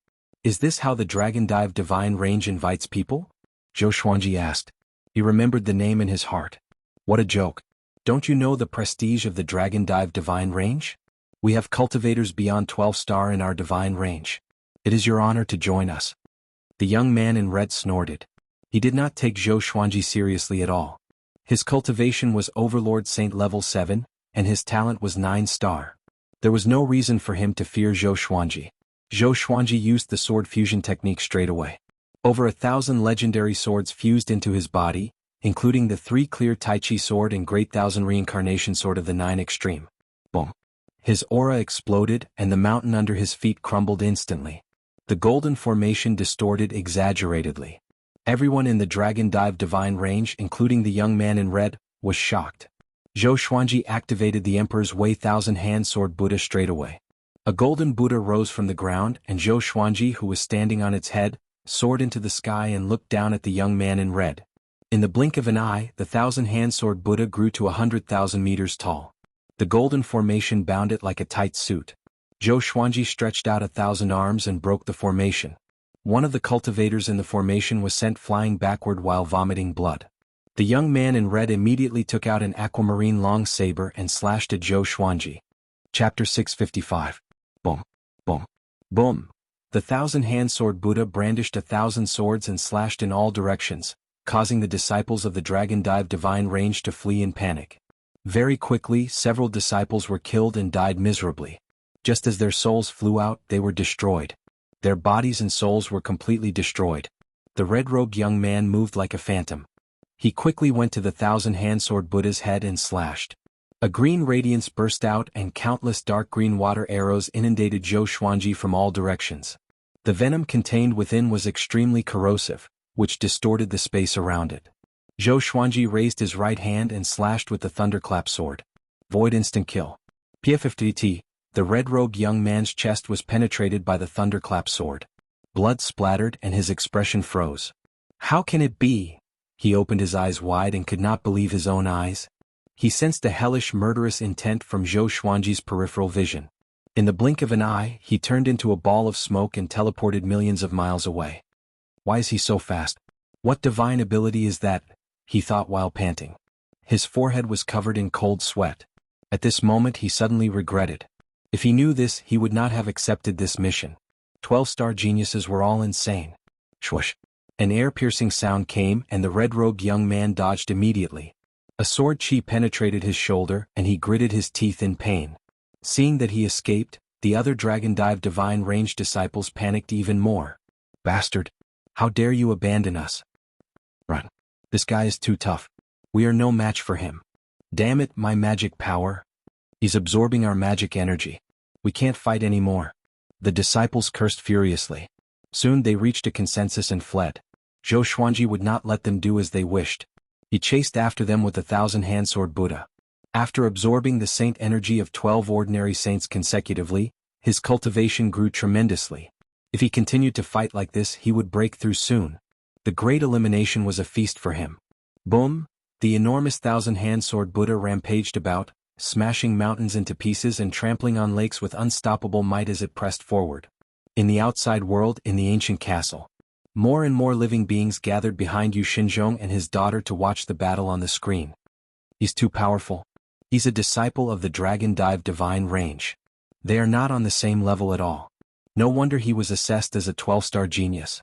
Is this how the Dragon Dive Divine Range invites people? Zhou Xuanji asked. He remembered the name in his heart. What a joke. Don't you know the prestige of the Dragon Dive Divine Range? We have cultivators beyond 12-star in our divine range. It is your honor to join us. The young man in red snorted. He did not take Zhou Xuanji seriously at all. His cultivation was Overlord Saint level 7, and his talent was 9-star. There was no reason for him to fear Zhou Xuanji. Zhou Xuanji used the sword fusion technique straight away. Over 1,000 legendary swords fused into his body, including the 3 clear Tai Chi sword and Great Thousand Reincarnation sword of the 9 extreme. Boom. His aura exploded and the mountain under his feet crumbled instantly. The golden formation distorted exaggeratedly. Everyone in the Dragon Dive Divine Range, including the young man in red, was shocked. Zhou Xuanji activated the Emperor's Way Thousand-Hand Sword Buddha straight away. A golden Buddha rose from the ground and Zhou Xuanji, who was standing on its head, soared into the sky and looked down at the young man in red. In the blink of an eye, the Thousand-Hand Sword Buddha grew to 100,000 meters tall. The golden formation bound it like a tight suit. Zhou Xuanji stretched out 1,000 arms and broke the formation. One of the cultivators in the formation was sent flying backward while vomiting blood. The young man in red immediately took out an aquamarine long saber and slashed at Zhou Xuanji. Chapter 655. Boom. Boom. Boom. The Thousand-Hand Sword Buddha brandished 1,000 swords and slashed in all directions, causing the disciples of the Dragon Dive Divine Range to flee in panic. Very quickly, several disciples were killed and died miserably. Just as their souls flew out, they were destroyed. Their bodies and souls were completely destroyed. The red-robed young man moved like a phantom. He quickly went to the Thousand-Hand Sword Buddha's head and slashed. A green radiance burst out and countless dark green water arrows inundated Zhou Xuanji from all directions. The venom contained within was extremely corrosive, which distorted the space around it. Zhou Xuanji raised his right hand and slashed with the Thunderclap sword. Void instant kill. PFFTT. The red-robed young man's chest was penetrated by the Thunderclap sword. Blood splattered and his expression froze. How can it be? He opened his eyes wide and could not believe his own eyes. He sensed a hellish murderous intent from Zhou Xuanji's peripheral vision. In the blink of an eye, he turned into a ball of smoke and teleported millions of miles away. Why is he so fast? What divine ability is that? He thought while panting. His forehead was covered in cold sweat. At this moment he suddenly regretted. If he knew this, he would not have accepted this mission. 12-star geniuses were all insane. Swoosh. An air-piercing sound came and the red-robed young man dodged immediately. A sword chi penetrated his shoulder and he gritted his teeth in pain. Seeing that he escaped, the other Dragon Dive Divine Range disciples panicked even more. Bastard! How dare you abandon us? Run. This guy is too tough. We are no match for him. Damn it, my magic power. He's absorbing our magic energy. We can't fight anymore. The disciples cursed furiously. Soon they reached a consensus and fled. Zhou Xuanji would not let them do as they wished. He chased after them with the Thousand-Hand Sword Buddha. After absorbing the saint energy of 12 ordinary saints consecutively, his cultivation grew tremendously. If he continued to fight like this, he would break through soon. The great elimination was a feast for him. Boom! The enormous Thousand-Hand Sword Buddha rampaged about, smashing mountains into pieces and trampling on lakes with unstoppable might as it pressed forward. In the outside world, in the ancient castle, more and more living beings gathered behind Yu Xinzhong and his daughter to watch the battle on the screen. He's too powerful. He's a disciple of the Dragon Dive Divine Range. They are not on the same level at all. No wonder he was assessed as a 12-star genius.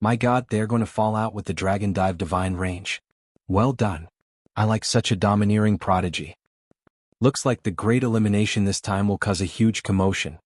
My God, they're going to fall out with the Dragon Dive Divine Range. Well done. I like such a domineering prodigy. Looks like the great elimination this time will cause a huge commotion.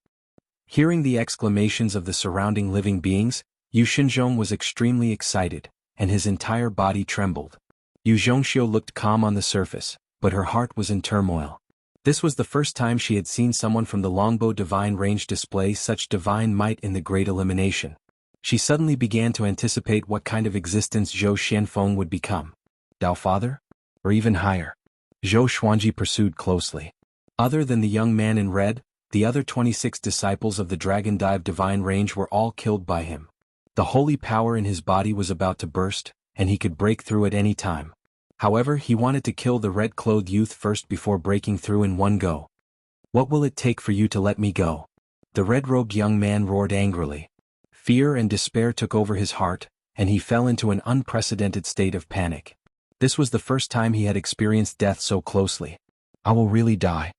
Hearing the exclamations of the surrounding living beings, Yu Xinzhong was extremely excited, and his entire body trembled. Yu Zhongxiu looked calm on the surface, but her heart was in turmoil. This was the first time she had seen someone from the Longbow Divine Range display such divine might in the great elimination. She suddenly began to anticipate what kind of existence Zhou Xianfeng would become. Dao Father? Or even higher? Zhou Xuanji pursued closely. Other than the young man in red, the other 26 disciples of the Dragon Dive Divine Range were all killed by him. The holy power in his body was about to burst, and he could break through at any time. However, he wanted to kill the red-clothed youth first before breaking through in one go. What will it take for you to let me go? The red-robed young man roared angrily. Fear and despair took over his heart, and he fell into an unprecedented state of panic. This was the first time he had experienced death so closely. I will really die.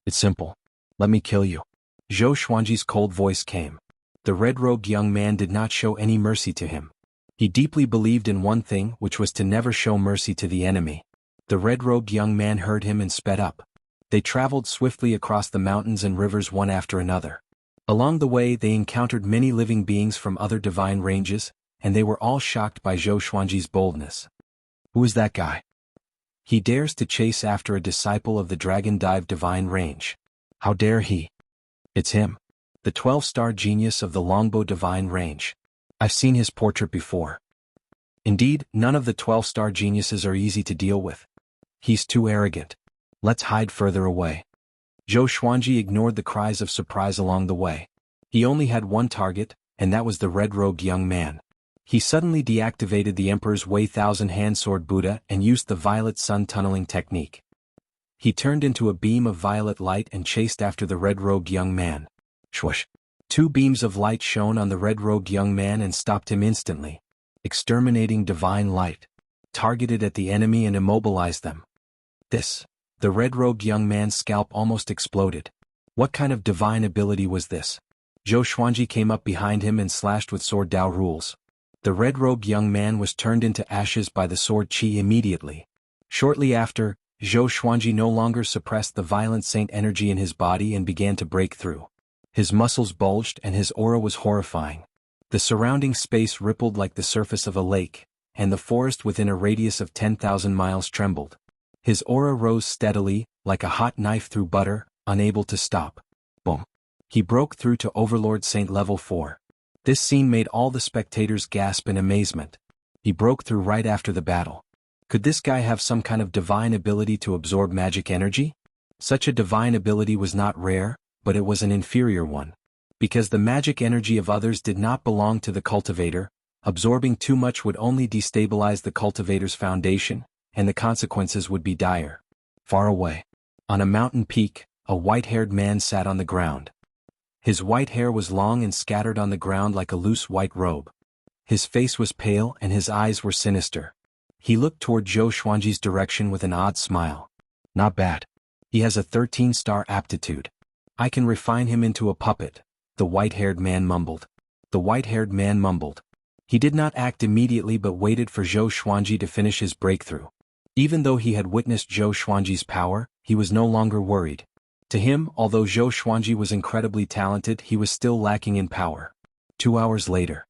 It's simple. Let me kill you. Zhou Xuanji's cold voice came. The red-robed young man did not show any mercy to him. He deeply believed in one thing, which was to never show mercy to the enemy. The red-robed young man heard him and sped up. They traveled swiftly across the mountains and rivers one after another. Along the way they encountered many living beings from other divine ranges, and they were all shocked by Zhou Xuanji's boldness. Who is that guy? He dares to chase after a disciple of the Dragon Dive divine range. How dare he? It's him. The 12-star genius of the Longbow divine range. I've seen his portrait before. Indeed, none of the 12-star geniuses are easy to deal with. He's too arrogant. Let's hide further away. Zhou Xuanji ignored the cries of surprise along the way. He only had one target, and that was the red-robed young man. He suddenly deactivated the Emperor's Wei Thousand Hand Sword Buddha and used the violet sun tunneling technique. He turned into a beam of violet light and chased after the red-robed young man. Swoosh! 2 beams of light shone on the red-robed young man and stopped him instantly. Exterminating divine light. Targeted at the enemy and immobilized them. The red-robed young man's scalp almost exploded. What kind of divine ability was this? Zhou Xuanji came up behind him and slashed with sword Dao rules. The red-robed young man was turned into ashes by the sword qi immediately. Shortly after, Zhou Xuanji no longer suppressed the violent saint energy in his body and began to break through. His muscles bulged and his aura was horrifying. The surrounding space rippled like the surface of a lake, and the forest within a radius of 10,000 miles trembled. His aura rose steadily, like a hot knife through butter, unable to stop. Boom! He broke through to Overlord Saint Level 4. This scene made all the spectators gasp in amazement. He broke through right after the battle. Could this guy have some kind of divine ability to absorb magic energy? Such a divine ability was not rare, but it was an inferior one. Because the magic energy of others did not belong to the cultivator, absorbing too much would only destabilize the cultivator's foundation, and the consequences would be dire. Far away, on a mountain peak, a white-haired man sat on the ground. His white hair was long and scattered on the ground like a loose white robe. His face was pale and his eyes were sinister. He looked toward Zhou Xuanji's direction with an odd smile. Not bad. He has a 13-star aptitude. I can refine him into a puppet, the white-haired man mumbled. The white-haired man mumbled. He did not act immediately but waited for Zhou Xuanji to finish his breakthrough. Even though he had witnessed Zhou Xuanji's power, he was no longer worried. To him, although Zhou Xuanji was incredibly talented, he was still lacking in power. 2 hours later,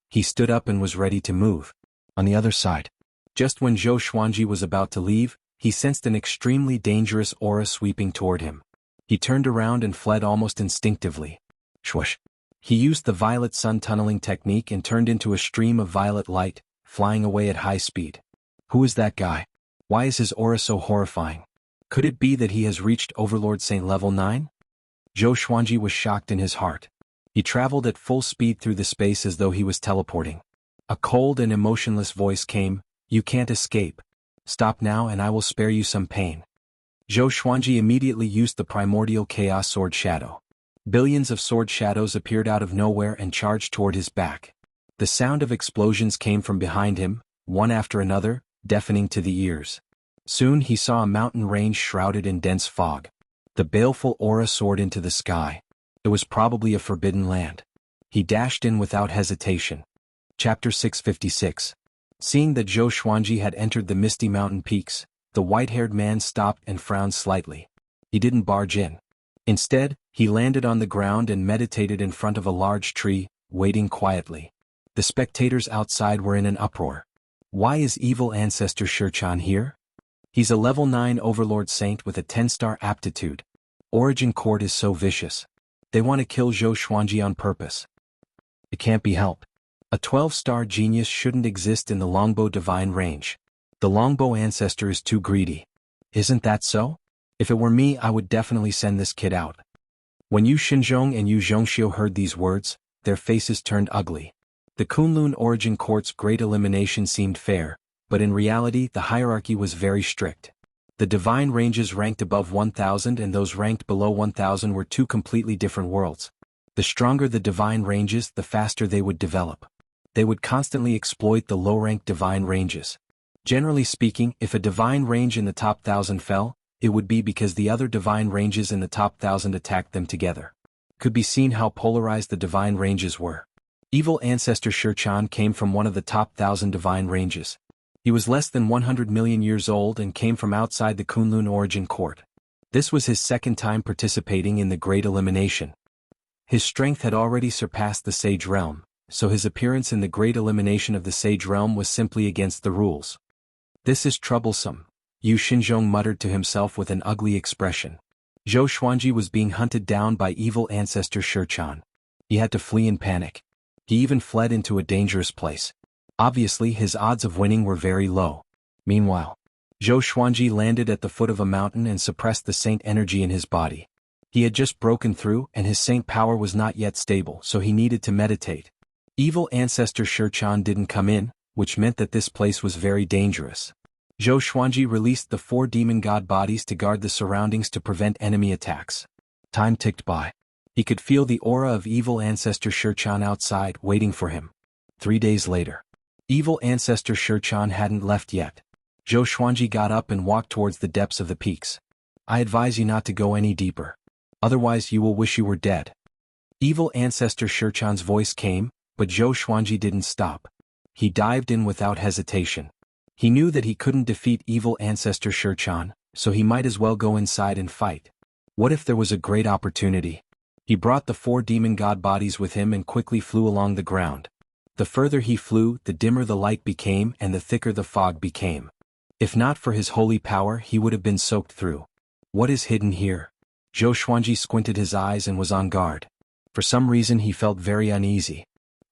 he stood up and was ready to move. On the other side, just when Zhou Xuanji was about to leave, he sensed an extremely dangerous aura sweeping toward him. He turned around and fled almost instinctively. Swoosh! He used the violet sun tunneling technique and turned into a stream of violet light, flying away at high speed. Who is that guy? Why is his aura so horrifying? Could it be that he has reached Overlord Saint Level 9? Zhou Xuanji was shocked in his heart. He traveled at full speed through the space as though he was teleporting. A cold and emotionless voice came, "You can't escape. Stop now and I will spare you some pain." Zhou Xuanji immediately used the primordial chaos sword shadow. Billions of sword shadows appeared out of nowhere and charged toward his back. The sound of explosions came from behind him, one after another, deafening to the ears. Soon he saw a mountain range shrouded in dense fog. The baleful aura soared into the sky. It was probably a forbidden land. He dashed in without hesitation. Chapter 656. Seeing that Zhou Xuanji had entered the misty mountain peaks, the white-haired man stopped and frowned slightly. He didn't barge in. Instead, he landed on the ground and meditated in front of a large tree, waiting quietly. The spectators outside were in an uproar. Why is evil ancestor Shichan here? He's a level 9 overlord saint with a 10-star aptitude. Origin Court is so vicious. They want to kill Zhou Xuanji on purpose. It can't be helped. A 12-star genius shouldn't exist in the longbow divine range. The longbow ancestor is too greedy. Isn't that so? If it were me, I would definitely send this kid out. When Yu Xinzhong and Yu Zhongxiu heard these words, their faces turned ugly. The Kunlun Origin Court's great elimination seemed fair, but in reality the hierarchy was very strict. The divine ranges ranked above 1,000 and those ranked below 1,000 were two completely different worlds. The stronger the divine ranges, the faster they would develop. They would constantly exploit the low-ranked divine ranges. Generally speaking, if a divine range in the top 1,000 fell, it would be because the other divine ranges in the top 1,000 attacked them together. Could be seen how polarized the divine ranges were. Evil ancestor Shurchan came from one of the top 1,000 divine ranges. He was less than 100 million years old and came from outside the Kunlun origin court. This was his second time participating in the Great Elimination. His strength had already surpassed the Sage Realm, so his appearance in the Great Elimination of the Sage Realm was simply against the rules. This is troublesome, Yu Xinzhong muttered to himself with an ugly expression. Zhou Xuanji was being hunted down by evil ancestor Shurchan. He had to flee in panic. He even fled into a dangerous place. Obviously his odds of winning were very low. Meanwhile, Zhou Xuanji landed at the foot of a mountain and suppressed the saint energy in his body. He had just broken through and his saint power was not yet stable, so he needed to meditate. Evil ancestor Shurchan didn't come in, which meant that this place was very dangerous. Zhou Xuanji released the 4 demon god bodies to guard the surroundings to prevent enemy attacks. Time ticked by. He could feel the aura of evil ancestor Shurchan outside, waiting for him. 3 days later. Evil ancestor Shurchan hadn't left yet. Zhou Xuanji got up and walked towards the depths of the peaks. I advise you not to go any deeper. Otherwise you will wish you were dead. Evil ancestor Shurchan's voice came, but Zhou Xuanji didn't stop. He dived in without hesitation. He knew that he couldn't defeat evil ancestor Shurchan, so he might as well go inside and fight. What if there was a great opportunity? He brought the 4 demon god bodies with him and quickly flew along the ground. The further he flew, the dimmer the light became and the thicker the fog became. If not for his holy power, he would have been soaked through. What is hidden here? Zhou Xuanji squinted his eyes and was on guard. For some reason he felt very uneasy.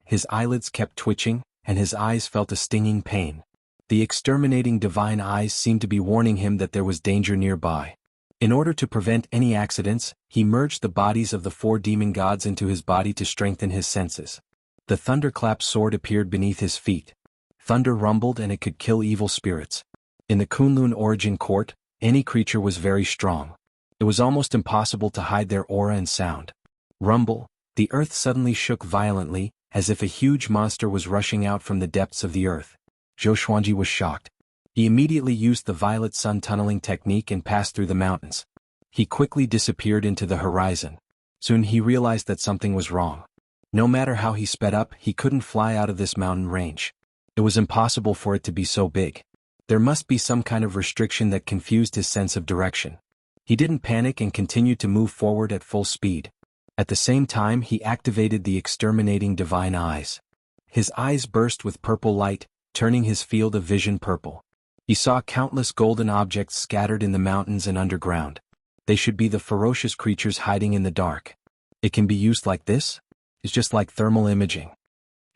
His eyelids kept twitching, and his eyes felt a stinging pain. The exterminating divine eyes seemed to be warning him that there was danger nearby. In order to prevent any accidents, he merged the bodies of the 4 demon gods into his body to strengthen his senses. The thunderclap sword appeared beneath his feet. Thunder rumbled and it could kill evil spirits. In the Kunlun origin court, any creature was very strong. It was almost impossible to hide their aura and sound. Rumble, the earth suddenly shook violently, as if a huge monster was rushing out from the depths of the earth. Zhou Xuanji was shocked. He immediately used the violet sun tunneling technique and passed through the mountains. He quickly disappeared into the horizon. Soon he realized that something was wrong. No matter how he sped up, he couldn't fly out of this mountain range. It was impossible for it to be so big. There must be some kind of restriction that confused his sense of direction. He didn't panic and continued to move forward at full speed. At the same time he activated the exterminating divine eyes. His eyes burst with purple light, turning his field of vision purple. He saw countless golden objects scattered in the mountains and underground. They should be the ferocious creatures hiding in the dark. It can be used like this? It's just like thermal imaging.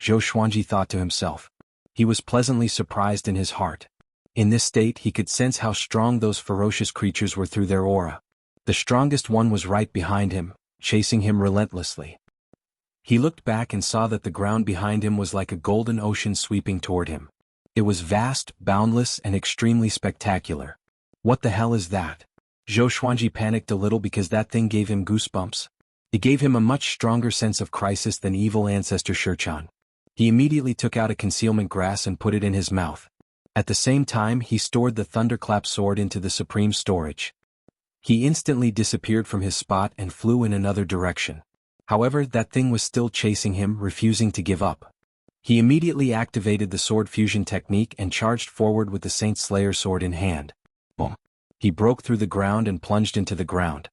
Zhou Xuanji thought to himself. He was pleasantly surprised in his heart. In this state he could sense how strong those ferocious creatures were through their aura. The strongest one was right behind him, chasing him relentlessly. He looked back and saw that the ground behind him was like a golden ocean sweeping toward him. It was vast, boundless, and extremely spectacular. What the hell is that? Zhou Xuanji panicked a little because that thing gave him goosebumps. It gave him a much stronger sense of crisis than evil ancestor Shurchan. He immediately took out a concealment grass and put it in his mouth. At the same time he stored the thunderclap sword into the supreme storage. He instantly disappeared from his spot and flew in another direction. However, that thing was still chasing him, refusing to give up. He immediately activated the sword fusion technique and charged forward with the Saint Slayer sword in hand. Boom! He broke through the ground and plunged into the ground.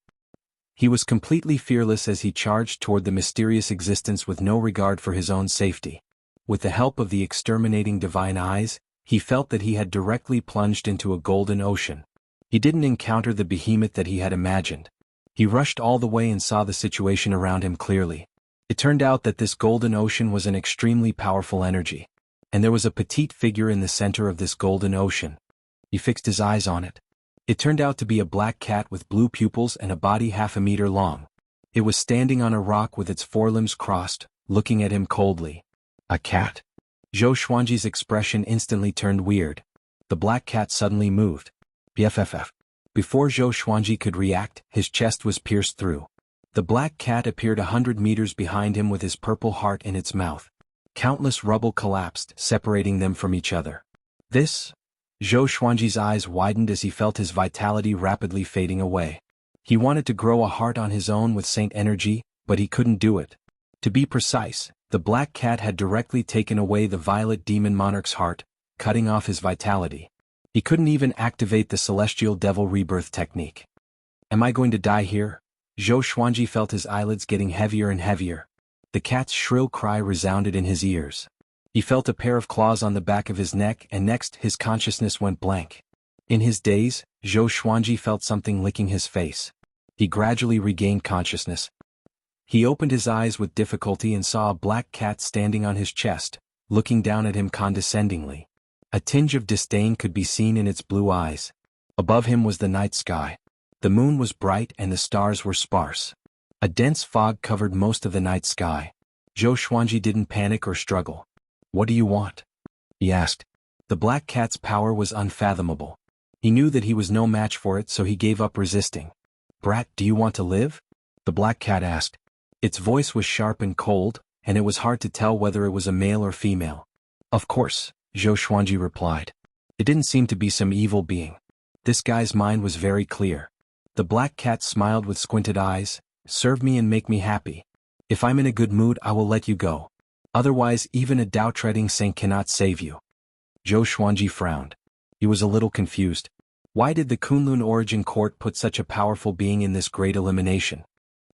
He was completely fearless as he charged toward the mysterious existence with no regard for his own safety. With the help of the exterminating divine eyes, he felt that he had directly plunged into a golden ocean. He didn't encounter the behemoth that he had imagined. He rushed all the way and saw the situation around him clearly. It turned out that this golden ocean was an extremely powerful energy. And there was a petite figure in the center of this golden ocean. He fixed his eyes on it. It turned out to be a black cat with blue pupils and a body half a meter long. It was standing on a rock with its forelimbs crossed, looking at him coldly. A cat? Zhou Xuanji's expression instantly turned weird. The black cat suddenly moved. BFFF. Before Zhou Xuanji could react, his chest was pierced through. The black cat appeared 100 meters behind him with his purple heart in its mouth. Countless rubble collapsed, separating them from each other. This? Zhou Xuanji's eyes widened as he felt his vitality rapidly fading away. He wanted to grow a heart on his own with Saint energy, but he couldn't do it. To be precise, the black cat had directly taken away the violet demon monarch's heart, cutting off his vitality. He couldn't even activate the celestial devil rebirth technique. Am I going to die here? Zhou Xuanji felt his eyelids getting heavier and heavier. The cat's shrill cry resounded in his ears. He felt a pair of claws on the back of his neck, and next his consciousness went blank. In his daze, Zhou Xuanji felt something licking his face. He gradually regained consciousness. He opened his eyes with difficulty and saw a black cat standing on his chest, looking down at him condescendingly. A tinge of disdain could be seen in its blue eyes. Above him was the night sky. The moon was bright and the stars were sparse. A dense fog covered most of the night sky. Zhou Xuanji didn't panic or struggle. "What do you want?" he asked. The black cat's power was unfathomable. He knew that he was no match for it, so he gave up resisting. "Brat, do you want to live?" the black cat asked. Its voice was sharp and cold, and it was hard to tell whether it was a male or female. "Of course," Zhou Xuanji replied. It didn't seem to be some evil being. This guy's mind was very clear. The black cat smiled with squinted eyes. "Serve me and make me happy. If I'm in a good mood, I will let you go. Otherwise, even a Dao-treading saint cannot save you." Zhou Xuanji frowned. He was a little confused. Why did the Kunlun Origin Court put such a powerful being in this great elimination?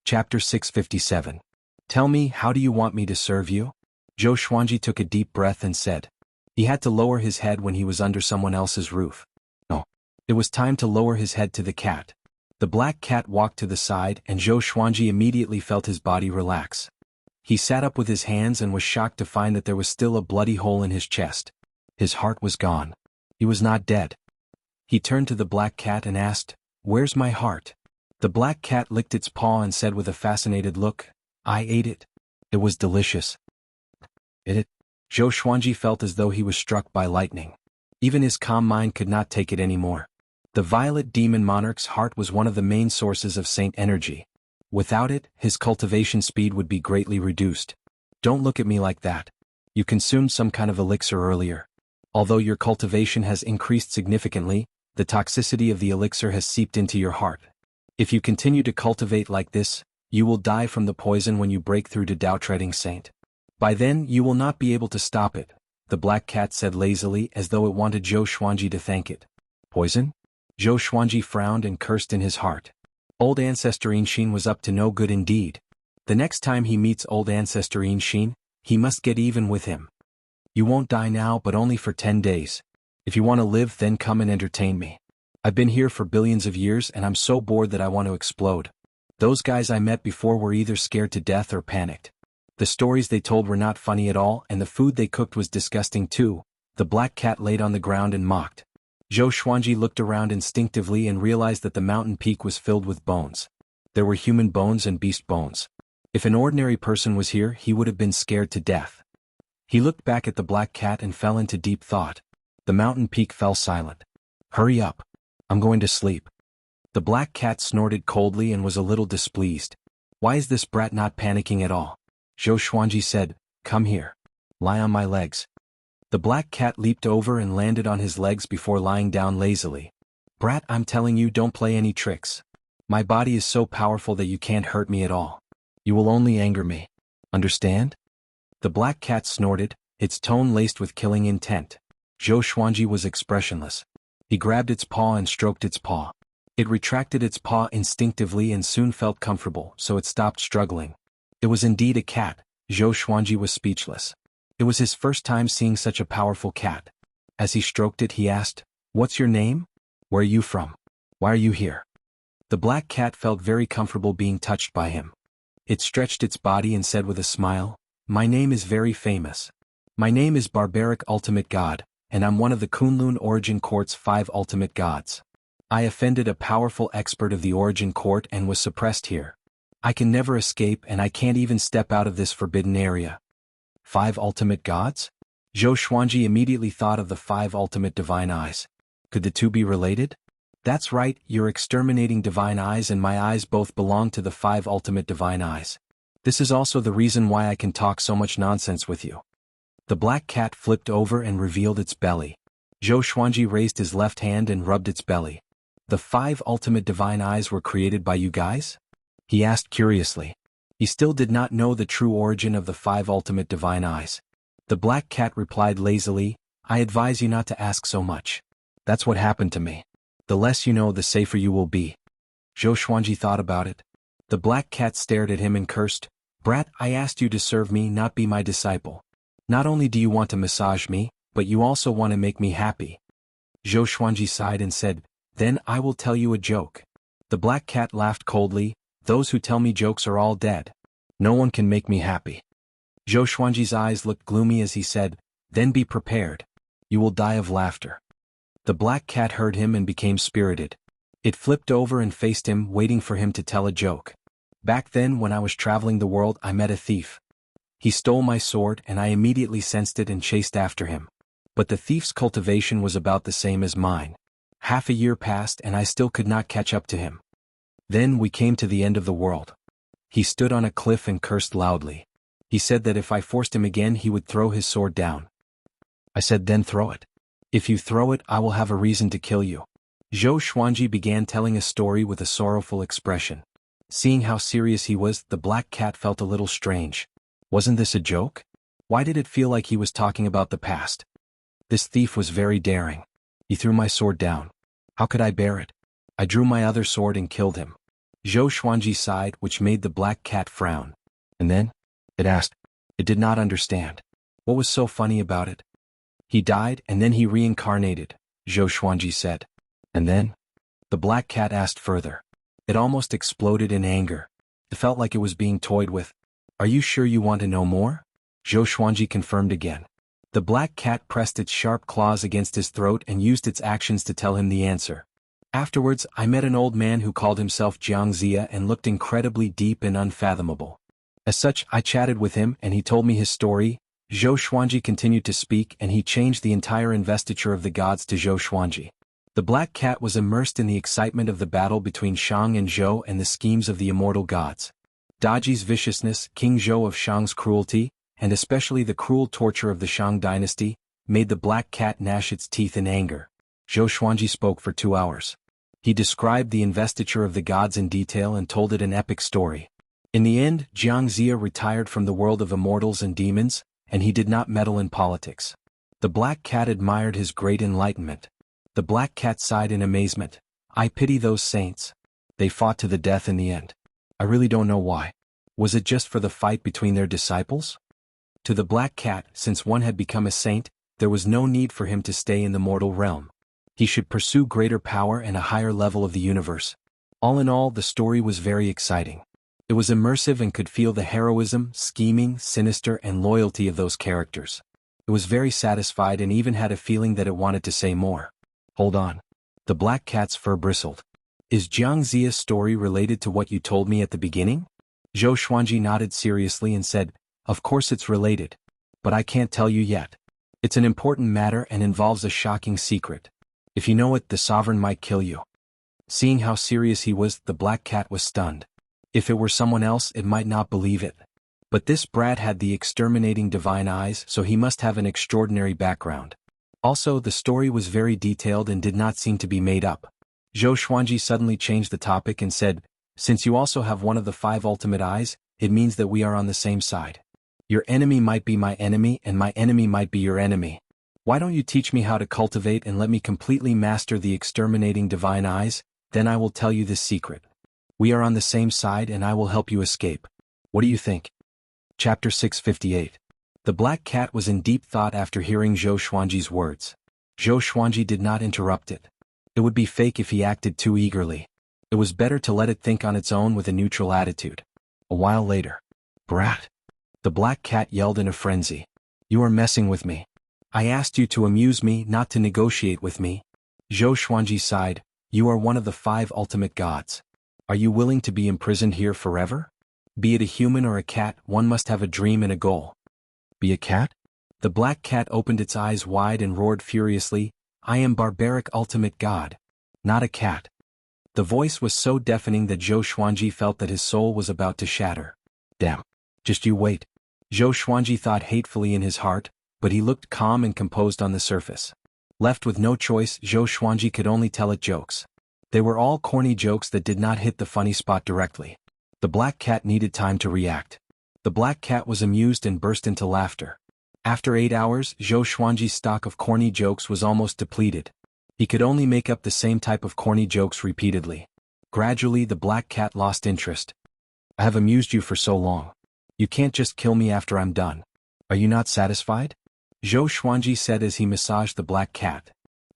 Chapter 657. "Tell me, how do you want me to serve you?" Zhou Xuanji took a deep breath and said. He had to lower his head when he was under someone else's roof. No. It was time to lower his head to the cat. The black cat walked to the side, and Zhou Xuanji immediately felt his body relax. He sat up with his hands and was shocked to find that there was still a bloody hole in his chest. His heart was gone. He was not dead. He turned to the black cat and asked, "Where's my heart?" The black cat licked its paw and said with a fascinated look, "I ate it. It was delicious." It? Zhou Xuanji felt as though he was struck by lightning. Even his calm mind could not take it anymore. The violet demon monarch's heart was one of the main sources of saint energy. Without it, his cultivation speed would be greatly reduced. "Don't look at me like that. You consumed some kind of elixir earlier. Although your cultivation has increased significantly, the toxicity of the elixir has seeped into your heart. If you continue to cultivate like this, you will die from the poison when you break through to Dao-treading saint. By then, you will not be able to stop it," the black cat said lazily, as though it wanted Zhou Xuanji to thank it. "Poison?" Zhou Xuanji frowned and cursed in his heart. Old Ancestor Inshin was up to no good indeed. The next time he meets Old Ancestor Inshin, he must get even with him. "You won't die now, but only for 10 days. If you want to live, then come and entertain me. I've been here for billions of years and I'm so bored that I want to explode. Those guys I met before were either scared to death or panicked. The stories they told were not funny at all, and the food they cooked was disgusting too." The black cat laid on the ground and mocked. Zhou Xuanji looked around instinctively and realized that the mountain peak was filled with bones. There were human bones and beast bones. If an ordinary person was here, he would have been scared to death. He looked back at the black cat and fell into deep thought. The mountain peak fell silent. "Hurry up. I'm going to sleep." The black cat snorted coldly and was a little displeased. "Why is this brat not panicking at all?" Zhou Xuanji said, "Come here. Lie on my legs." The black cat leaped over and landed on his legs before lying down lazily. "Brat, I'm telling you, don't play any tricks. My body is so powerful that you can't hurt me at all. You will only anger me. Understand?" The black cat snorted, its tone laced with killing intent. Zhou Xuanji was expressionless. He grabbed its paw and stroked its paw. It retracted its paw instinctively and soon felt comfortable, so it stopped struggling. It was indeed a cat. Zhou Xuanji was speechless. It was his first time seeing such a powerful cat. As he stroked it, he asked, "What's your name? Where are you from? Why are you here?" The black cat felt very comfortable being touched by him. It stretched its body and said with a smile, "My name is very famous. My name is Barbaric Ultimate God, and I'm one of the Kunlun Origin Court's 5 ultimate gods. I offended a powerful expert of the Origin Court and was suppressed here. I can never escape, and I can't even step out of this forbidden area." 5 ultimate gods? Zhou Xuanji immediately thought of the 5 ultimate divine eyes. Could the two be related? That's right, your exterminating divine eyes and my eyes both belong to the 5 ultimate divine eyes. This is also the reason why I can talk so much nonsense with you. The black cat flipped over and revealed its belly. Zhou Xuanji raised his left hand and rubbed its belly. The 5 ultimate divine eyes were created by you guys? He asked curiously. He still did not know the true origin of the 5 ultimate divine eyes. The black cat replied lazily, I advise you not to ask so much. That's what happened to me. The less you know, the safer you will be. Zhou Xuanji thought about it. The black cat stared at him and cursed, Brat, I asked you to serve me, not be my disciple. Not only do you want to massage me, but you also want to make me happy. Zhou Xuanji sighed and said, Then I will tell you a joke. The black cat laughed coldly, Those who tell me jokes are all dead. No one can make me happy. Zhou Xuanji's eyes looked gloomy as he said, Then be prepared. You will die of laughter. The black cat heard him and became spirited. It flipped over and faced him, waiting for him to tell a joke. Back then, when I was traveling the world, I met a thief. He stole my sword and I immediately sensed it and chased after him. But the thief's cultivation was about the same as mine. Half a year passed and I still could not catch up to him. Then we came to the end of the world. He stood on a cliff and cursed loudly. He said that if I forced him again he would throw his sword down. I said, Then throw it. If you throw it, I will have a reason to kill you. Zhou Xuanji began telling a story with a sorrowful expression. Seeing how serious he was, the black cat felt a little strange. Wasn't this a joke? Why did it feel like he was talking about the past? This thief was very daring. He threw my sword down. How could I bear it? I drew my other sword and killed him. Zhou Xuanji sighed, which made the black cat frown. And then? It asked. It did not understand. What was so funny about it? He died and then he reincarnated, Zhou Xuanji said. And then? The black cat asked further. It almost exploded in anger. It felt like it was being toyed with. Are you sure you want to know more? Zhou Xuanji confirmed again. The black cat pressed its sharp claws against his throat and used its actions to tell him the answer. Afterwards, I met an old man who called himself Jianghu and looked incredibly deep and unfathomable. As such, I chatted with him and he told me his story. Zhou Xuanji continued to speak and he changed the entire investiture of the gods to Zhou Xuanji. The black cat was immersed in the excitement of the battle between Shang and Zhou and the schemes of the immortal gods. Daji's viciousness, King Zhou of Shang's cruelty, and especially the cruel torture of the Shang dynasty, made the black cat gnash its teeth in anger. Zhou Xuanji spoke for 2 hours. He described the investiture of the gods in detail and told it an epic story. In the end, Jianghu retired from the world of immortals and demons, and he did not meddle in politics. The black cat admired his great enlightenment. The black cat sighed in amazement. I pity those saints. They fought to the death in the end. I really don't know why. Was it just for the fight between their disciples? To the black cat, since one had become a saint, there was no need for him to stay in the mortal realm. He should pursue greater power and a higher level of the universe. All in all, the story was very exciting. It was immersive and could feel the heroism, scheming, sinister, and loyalty of those characters. It was very satisfied and even had a feeling that it wanted to say more. Hold on. The black cat's fur bristled. Is Jianghu's story related to what you told me at the beginning? Zhou Xuanji nodded seriously and said, Of course it's related. But I can't tell you yet. It's an important matter and involves a shocking secret. If you know it, the sovereign might kill you. Seeing how serious he was, the black cat was stunned. If it were someone else, it might not believe it. But this brat had the exterminating divine eyes, so he must have an extraordinary background. Also, the story was very detailed and did not seem to be made up. Zhou Xuanji suddenly changed the topic and said, Since you also have one of the 5 ultimate eyes, it means that we are on the same side. Your enemy might be my enemy and my enemy might be your enemy. Why don't you teach me how to cultivate and let me completely master the exterminating divine eyes, then I will tell you this secret. We are on the same side and I will help you escape. What do you think? Chapter 658. The black cat was in deep thought after hearing Zhou Xuanji's words. Zhou Xuanji did not interrupt it. It would be fake if he acted too eagerly. It was better to let it think on its own with a neutral attitude. A while later. Brat! The black cat yelled in a frenzy. You are messing with me. I asked you to amuse me, not to negotiate with me. Zhou Xuanji sighed. You are one of the 5 ultimate gods. Are you willing to be imprisoned here forever? Be it a human or a cat, one must have a dream and a goal. Be a cat? The black cat opened its eyes wide and roared furiously. I am barbaric ultimate god. not a cat. The voice was so deafening that Zhou Xuanji felt that his soul was about to shatter. Damn. Just you wait. Zhou Xuanji thought hatefully in his heart, but he looked calm and composed on the surface. Left with no choice, Zhou Xuanji could only tell it jokes. They were all corny jokes that did not hit the funny spot directly. The black cat needed time to react. The black cat was amused and burst into laughter. After 8 hours, Zhou Xuanji's stock of corny jokes was almost depleted. He could only make up the same type of corny jokes repeatedly. Gradually, the black cat lost interest. I have amused you for so long. You can't just kill me after I'm done. Are you not satisfied? Zhou Xuanji said as he massaged the black cat.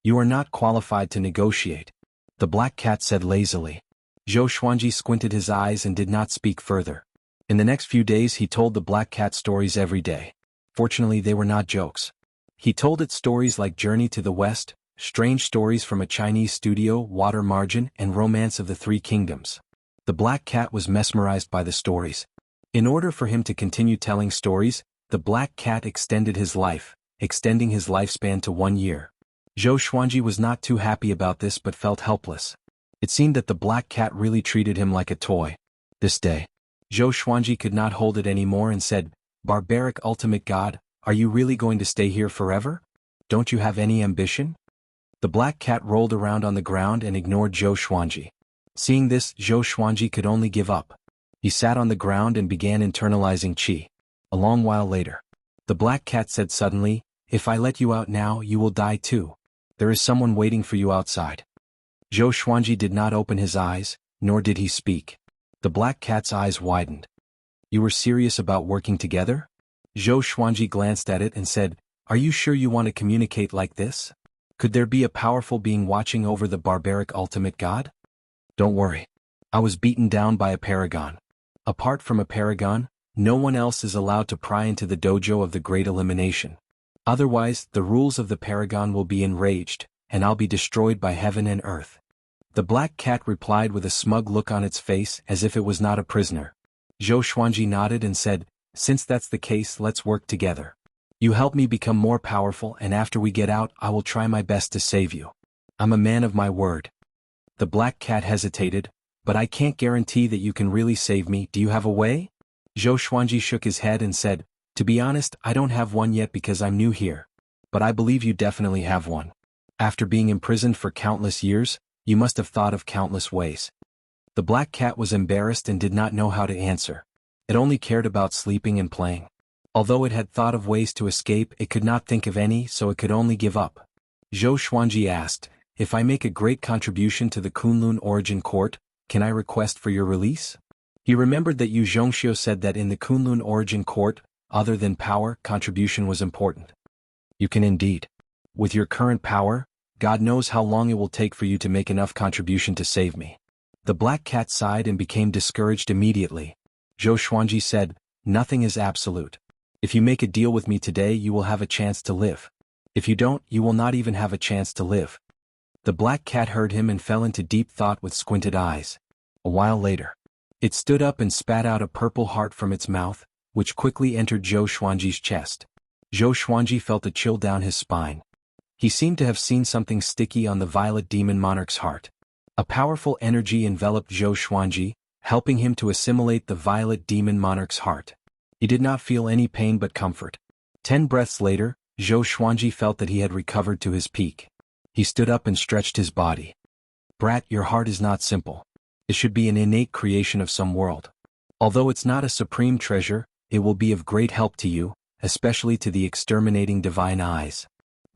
You are not qualified to negotiate. The black cat said lazily. Zhou Xuanji squinted his eyes and did not speak further. In the next few days he told the black cat stories every day. Fortunately they were not jokes. He told it stories like Journey to the West, strange stories from a Chinese studio, Water Margin, and Romance of the Three Kingdoms. The black cat was mesmerized by the stories. In order for him to continue telling stories, the black cat extended his life, extending his lifespan to 1 year. Zhou Xuanji was not too happy about this but felt helpless. It seemed that the black cat really treated him like a toy. This day, Zhou Xuanji could not hold it anymore and said, Barbaric ultimate god, are you really going to stay here forever? Don't you have any ambition? The black cat rolled around on the ground and ignored Zhou Xuanji. Seeing this, Zhou Xuanji could only give up. He sat on the ground and began internalizing qi. A long while later, the black cat said suddenly, if I let you out now, you will die too. There is someone waiting for you outside. Zhou Xuanji did not open his eyes, nor did he speak. The black cat's eyes widened. You were serious about working together? Zhou Xuanji glanced at it and said, are you sure you want to communicate like this? Could there be a powerful being watching over the barbaric ultimate god? Don't worry. I was beaten down by a paragon. Apart from a paragon, no one else is allowed to pry into the dojo of the Great Elimination. Otherwise, the rules of the paragon will be enraged, and I'll be destroyed by heaven and earth. The black cat replied with a smug look on its face as if it was not a prisoner. Zhou Xuanji nodded and said, since that's the case, let's work together. You help me become more powerful and after we get out I will try my best to save you. I'm a man of my word. The black cat hesitated, but I can't guarantee that you can really save me. Do you have a way? Zhou Xuanji shook his head and said, to be honest, I don't have one yet because I'm new here. But I believe you definitely have one. After being imprisoned for countless years, you must have thought of countless ways. The black cat was embarrassed and did not know how to answer. It only cared about sleeping and playing. Although it had thought of ways to escape, it could not think of any, so it could only give up. Zhou Xuanji asked, if I make a great contribution to the Kunlun Origin Court, can I request for your release? He remembered that Yu Zhongxiu said that in the Kunlun Origin Court, other than power, contribution was important. You can indeed. With your current power, God knows how long it will take for you to make enough contribution to save me. The black cat sighed and became discouraged immediately. Zhou Xuanji said, nothing is absolute. If you make a deal with me today, you will have a chance to live. If you don't, you will not even have a chance to live. The black cat heard him and fell into deep thought with squinted eyes. A while later, it stood up and spat out a purple heart from its mouth, which quickly entered Zhou Xuanji's chest. Zhou Xuanji felt a chill down his spine. He seemed to have seen something sticky on the violet demon monarch's heart. A powerful energy enveloped Zhou Xuanji, helping him to assimilate the violet demon monarch's heart. He did not feel any pain but comfort. 10 breaths later, Zhou Xuanji felt that he had recovered to his peak. He stood up and stretched his body. Brat, your heart is not simple. It should be an innate creation of some world. Although it's not a supreme treasure, it will be of great help to you, especially to the exterminating divine eyes.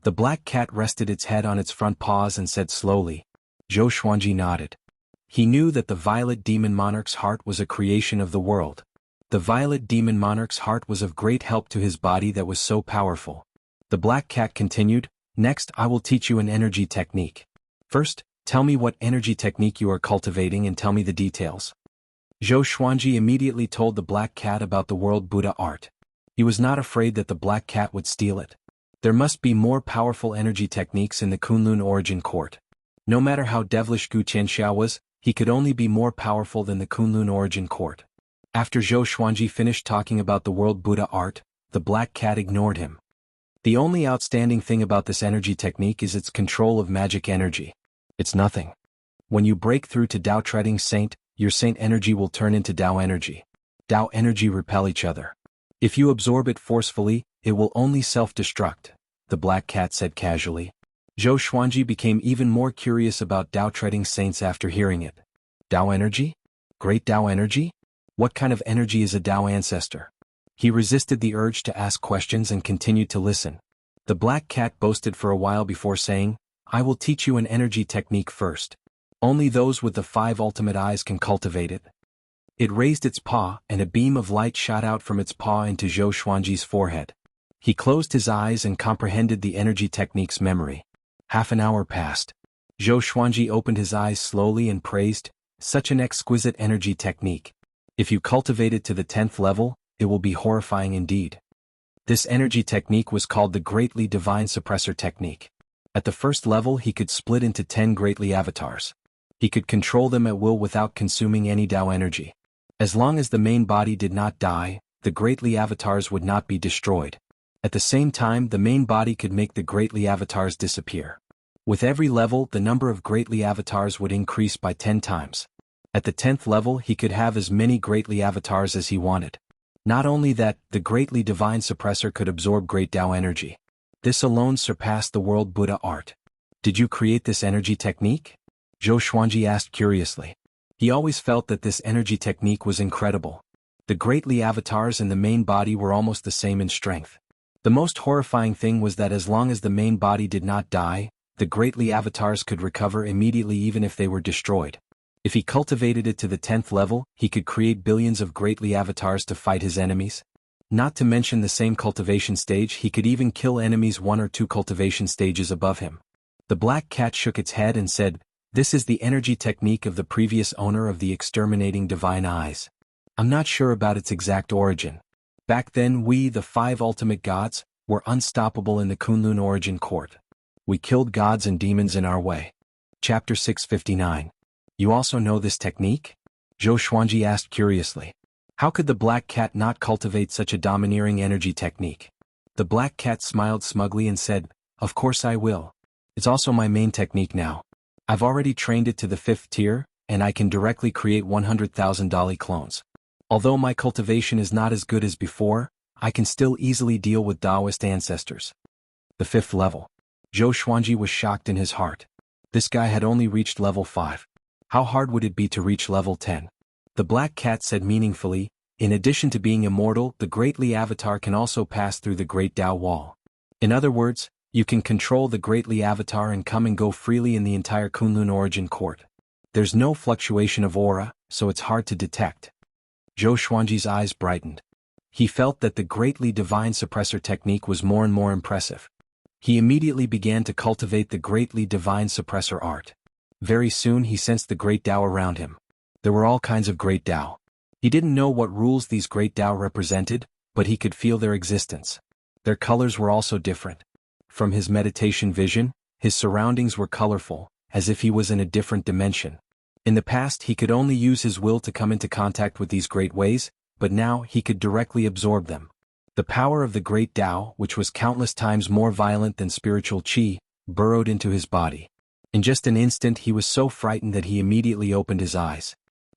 The black cat rested its head on its front paws and said slowly. Zhou Xuanji nodded. He knew that the violet demon monarch's heart was a creation of the world. The violet demon monarch's heart was of great help to his body that was so powerful. The black cat continued, next I will teach you an energy technique. First, tell me what energy technique you are cultivating and tell me the details. Zhou Xuanji immediately told the black cat about the world Buddha art. He was not afraid that the black cat would steal it. There must be more powerful energy techniques in the Kunlun Origin Court. No matter how devilish Gu Qianxiao was, he could only be more powerful than the Kunlun Origin Court. After Zhou Xuanji finished talking about the world Buddha art, the black cat ignored him. The only outstanding thing about this energy technique is its control of magic energy. It's nothing. When you break through to Tao treading saint, your saint energy will turn into Tao energy. Tao energy repel each other. If you absorb it forcefully, it will only self-destruct, the black cat said casually. Zhou Xuanji became even more curious about Tao treading saints after hearing it. Tao energy? Great Tao energy? What kind of energy is a Tao ancestor? He resisted the urge to ask questions and continued to listen. The black cat boasted for a while before saying, I will teach you an energy technique first. Only those with the 5 ultimate eyes can cultivate it. It raised its paw, and a beam of light shot out from its paw into Zhou Xuanji's forehead. He closed his eyes and comprehended the energy technique's memory. Half an hour passed. Zhou Xuanji opened his eyes slowly and praised, such an exquisite energy technique. If you cultivate it to the 10th level, it will be horrifying indeed. This energy technique was called the Greatly Divine Suppressor Technique. At the first level he could split into 10 Greatly avatars. He could control them at will without consuming any Tao energy. As long as the main body did not die, the Greatly avatars would not be destroyed. At the same time, the main body could make the Greatly avatars disappear. With every level, the number of Greatly avatars would increase by 10 times. At the 10th level, he could have as many Greatly avatars as he wanted. Not only that, the Greatly Divine Suppressor could absorb great Tao energy. This alone surpassed the world Buddha art. Did you create this energy technique? Zhou Xuanji asked curiously. He always felt that this energy technique was incredible. The Greatly avatars and the main body were almost the same in strength. The most horrifying thing was that as long as the main body did not die, the Greatly avatars could recover immediately even if they were destroyed. If he cultivated it to the 10th level, he could create billions of Greatly avatars to fight his enemies. Not to mention the same cultivation stage, he could even kill enemies 1 or 2 cultivation stages above him. The black cat shook its head and said, this is the energy technique of the previous owner of the exterminating divine eyes. I'm not sure about its exact origin. Back then we, the 5 ultimate gods, were unstoppable in the Kunlun origin court. We killed gods and demons in our way. Chapter 659. You also know this technique? Zhou Xuanji asked curiously. How could the black cat not cultivate such a domineering energy technique? The black cat smiled smugly and said, of course I will. It's also my main technique now. I've already trained it to the 5th tier, and I can directly create 100,000 Dali clones. Although my cultivation is not as good as before, I can still easily deal with Taoist ancestors. The 5th level. Zhou Xuanji was shocked in his heart. This guy had only reached level 5. How hard would it be to reach level 10? The black cat said meaningfully, in addition to being immortal, the Greatly Avatar can also pass through the Great Tao Wall. In other words, you can control the Greatly Avatar and come and go freely in the entire Kunlun origin court. There's no fluctuation of aura, so it's hard to detect. Zhou Xuanji's eyes brightened. He felt that the Greatly Divine Suppressor technique was more and more impressive. He immediately began to cultivate the Greatly Divine Suppressor art. Very soon he sensed the Great Tao around him. There were all kinds of Great Tao. He didn't know what rules these Great Tao represented, but he could feel their existence. Their colors were also different. From his meditation vision, his surroundings were colorful, as if he was in a different dimension. In the past he could only use his will to come into contact with these great ways, but now he could directly absorb them. The power of the Great Tao, which was countless times more violent than spiritual qi, burrowed into his body. In just an instant he was so frightened that he immediately opened his eyes.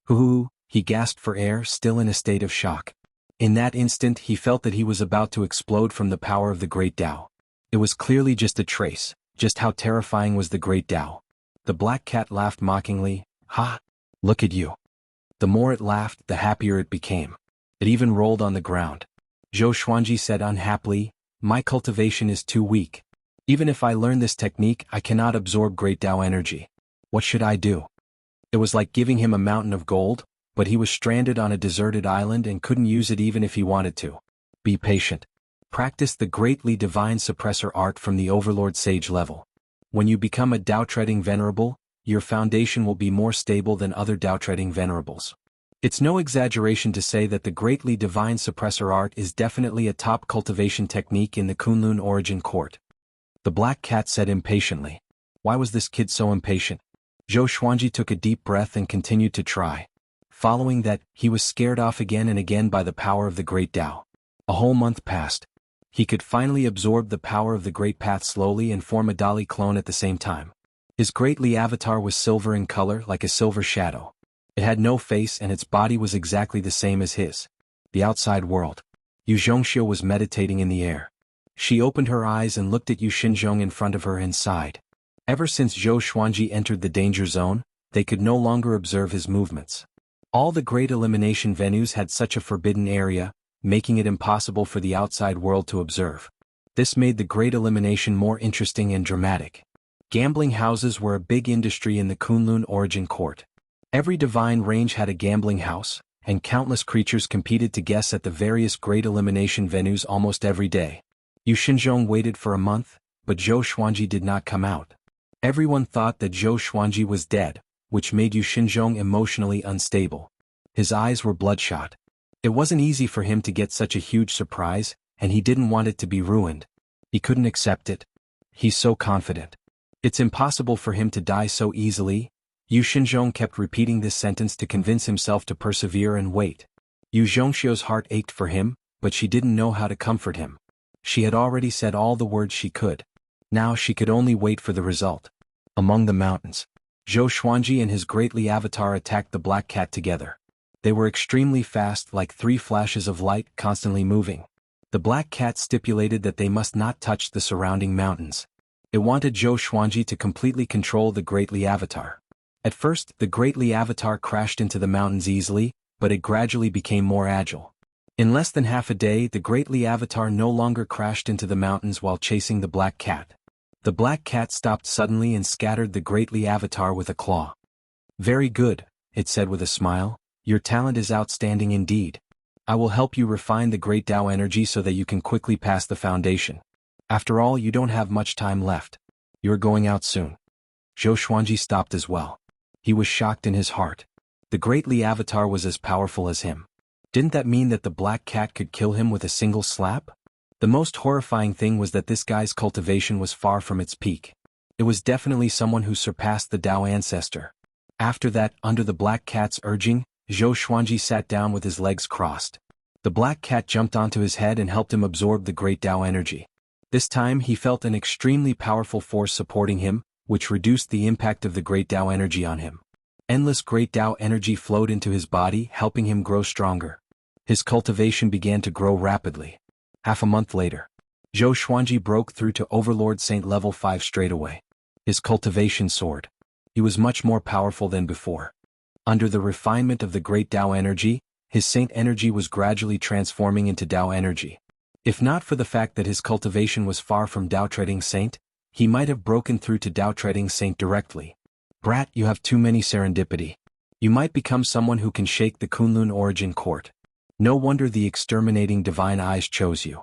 Hoo-hoo, he gasped for air, still in a state of shock. In that instant he felt that he was about to explode from the power of the Great Tao. It was clearly just a trace, just how terrifying was the Great Tao. The black cat laughed mockingly, ha! Look at you. The more it laughed, the happier it became. It even rolled on the ground. Zhou Xuanji said unhappily, my cultivation is too weak. Even if I learn this technique, I cannot absorb Great Tao energy. What should I do? It was like giving him a mountain of gold, but he was stranded on a deserted island and couldn't use it even if he wanted to. Be patient. Practice the Greatly Divine Suppressor art from the Overlord Sage level. When you become a Tao-treading venerable, your foundation will be more stable than other Tao-treading venerables. It's no exaggeration to say that the Greatly Divine Suppressor art is definitely a top cultivation technique in the Kunlun origin court. The black cat said impatiently. Why was this kid so impatient? Zhou Xuanji took a deep breath and continued to try. Following that, he was scared off again and again by the power of the Great Tao. A whole month passed. He could finally absorb the power of the Great Path slowly and form a Dali clone at the same time. His greatly avatar was silver in color like a silver shadow. It had no face and its body was exactly the same as his. The outside world. Yu Zhongxiu was meditating in the air. She opened her eyes and looked at Yu Xinzhong in front of her and sighed. Ever since Zhou Xuanji entered the danger zone, they could no longer observe his movements. All the great elimination venues had such a forbidden area, making it impossible for the outside world to observe. This made the great elimination more interesting and dramatic. Gambling houses were a big industry in the Kunlun Origin Court. Every divine range had a gambling house, and countless creatures competed to guess at the various great elimination venues almost every day. Yu Xinzhong waited for a month, but Zhou Xuanji did not come out. Everyone thought that Zhou Xuanji was dead, which made Yu Xinzhong emotionally unstable. His eyes were bloodshot. It wasn't easy for him to get such a huge surprise, and he didn't want it to be ruined. He couldn't accept it. He's so confident. It's impossible for him to die so easily. Yu Xinzhong kept repeating this sentence to convince himself to persevere and wait. Yu Zhongxiu's heart ached for him, but she didn't know how to comfort him. She had already said all the words she could. Now she could only wait for the result. Among the mountains, Zhou Xuanji and his greatly avatar attacked the black cat together. They were extremely fast, like 3 flashes of light constantly moving. The black cat stipulated that they must not touch the surrounding mountains. It wanted Zhou Xuanji to completely control the greatly avatar. At first, the greatly avatar crashed into the mountains easily, but it gradually became more agile. In less than half a day, the greatly avatar no longer crashed into the mountains while chasing the black cat. The black cat stopped suddenly and scattered the greatly avatar with a claw. "Very good," it said with a smile. "Your talent is outstanding indeed. I will help you refine the great Tao energy so that you can quickly pass the foundation. After all, you don't have much time left. You're going out soon." Zhou Xuanji stopped as well. He was shocked in his heart. The greatly avatar was as powerful as him. Didn't that mean that the black cat could kill him with a single slap? The most horrifying thing was that this guy's cultivation was far from its peak. It was definitely someone who surpassed the Tao ancestor. After that, under the black cat's urging, Zhou Xuanji sat down with his legs crossed. The black cat jumped onto his head and helped him absorb the great Tao energy. This time he felt an extremely powerful force supporting him, which reduced the impact of the great Tao energy on him. Endless great Tao energy flowed into his body, helping him grow stronger. His cultivation began to grow rapidly. Half a month later, Zhou Xuanji broke through to Overlord Saint level 5 straight away. His cultivation soared. He was much more powerful than before. Under the refinement of the great Tao energy, his Saint energy was gradually transforming into Tao energy. If not for the fact that his cultivation was far from Tao Treading Saint, he might have broken through to Tao Treading Saint directly. "Brat, you have too many serendipity. You might become someone who can shake the Kunlun Origin Court. No wonder the exterminating divine eyes chose you."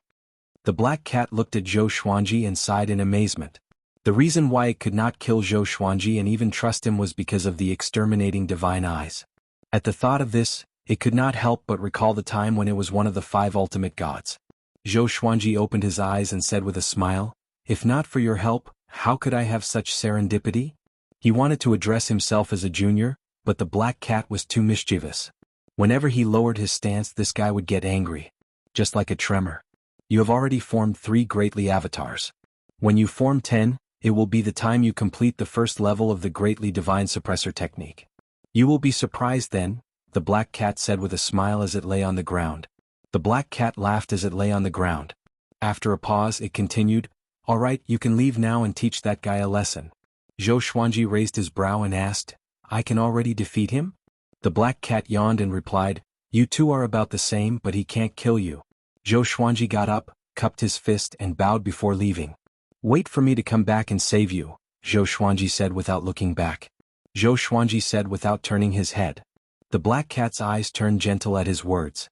The black cat looked at Zhou Xuanji and sighed in amazement. The reason why it could not kill Zhou Xuanji and even trust him was because of the exterminating divine eyes. At the thought of this, it could not help but recall the time when it was one of the 5 ultimate gods. Zhou Xuanji opened his eyes and said with a smile, "If not for your help, how could I have such serendipity?" He wanted to address himself as a junior, but the black cat was too mischievous. Whenever he lowered his stance, this guy would get angry. Just like a tremor. "You have already formed 3 greatly avatars. When you form 10, it will be the time you complete the first level of the greatly divine suppressor technique. You will be surprised then," the black cat said with a smile as it lay on the ground. The black cat laughed as it lay on the ground. After a pause, it continued, "All right, you can leave now and teach that guy a lesson." Zhou Xuanji raised his brow and asked, "I can already defeat him?" The black cat yawned and replied, "You two are about the same, but he can't kill you." Zhou Xuanji got up, cupped his fist and bowed before leaving. "Wait for me to come back and save you," Zhou Xuanji said without looking back. Zhou Xuanji said without turning his head. The black cat's eyes turned gentle at his words.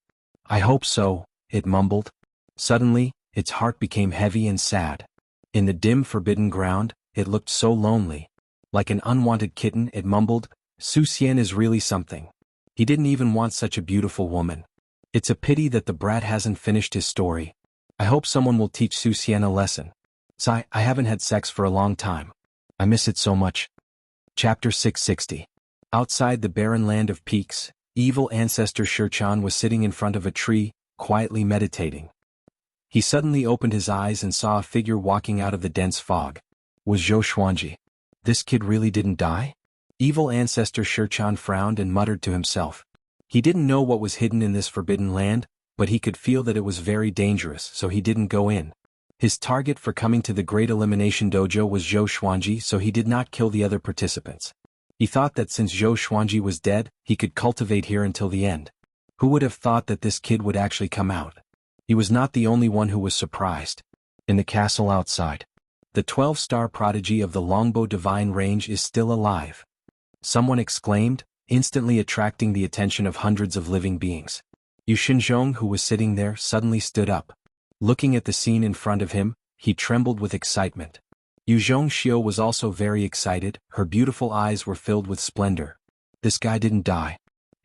"I hope so," it mumbled. Suddenly, its heart became heavy and sad. In the dim forbidden ground, it looked so lonely. Like an unwanted kitten, it mumbled, "Su Xian is really something. He didn't even want such a beautiful woman. It's a pity that the brat hasn't finished his story. I hope someone will teach Su Xian a lesson. Sigh, I haven't had sex for a long time. I miss it so much." Chapter 660. Outside the barren land of peaks, evil ancestor Shichan was sitting in front of a tree, quietly meditating. He suddenly opened his eyes and saw a figure walking out of the dense fog. Was Zhou Xuanji. This kid really didn't die? Evil ancestor Shurchan frowned and muttered to himself. He didn't know what was hidden in this forbidden land, but he could feel that it was very dangerous, so he didn't go in. His target for coming to the Great Elimination Dojo was Zhou Xuanji, so he did not kill the other participants. He thought that since Zhou Xuanji was dead, he could cultivate here until the end. Who would have thought that this kid would actually come out? He was not the only one who was surprised. In the castle outside, the 12-star prodigy of the longbow divine range is still alive. Someone exclaimed, instantly attracting the attention of hundreds of living beings. Yu Xinzhong, who was sitting there, suddenly stood up. Looking at the scene in front of him, he trembled with excitement. Yu Zhongxiu was also very excited, her beautiful eyes were filled with splendor. This guy didn't die.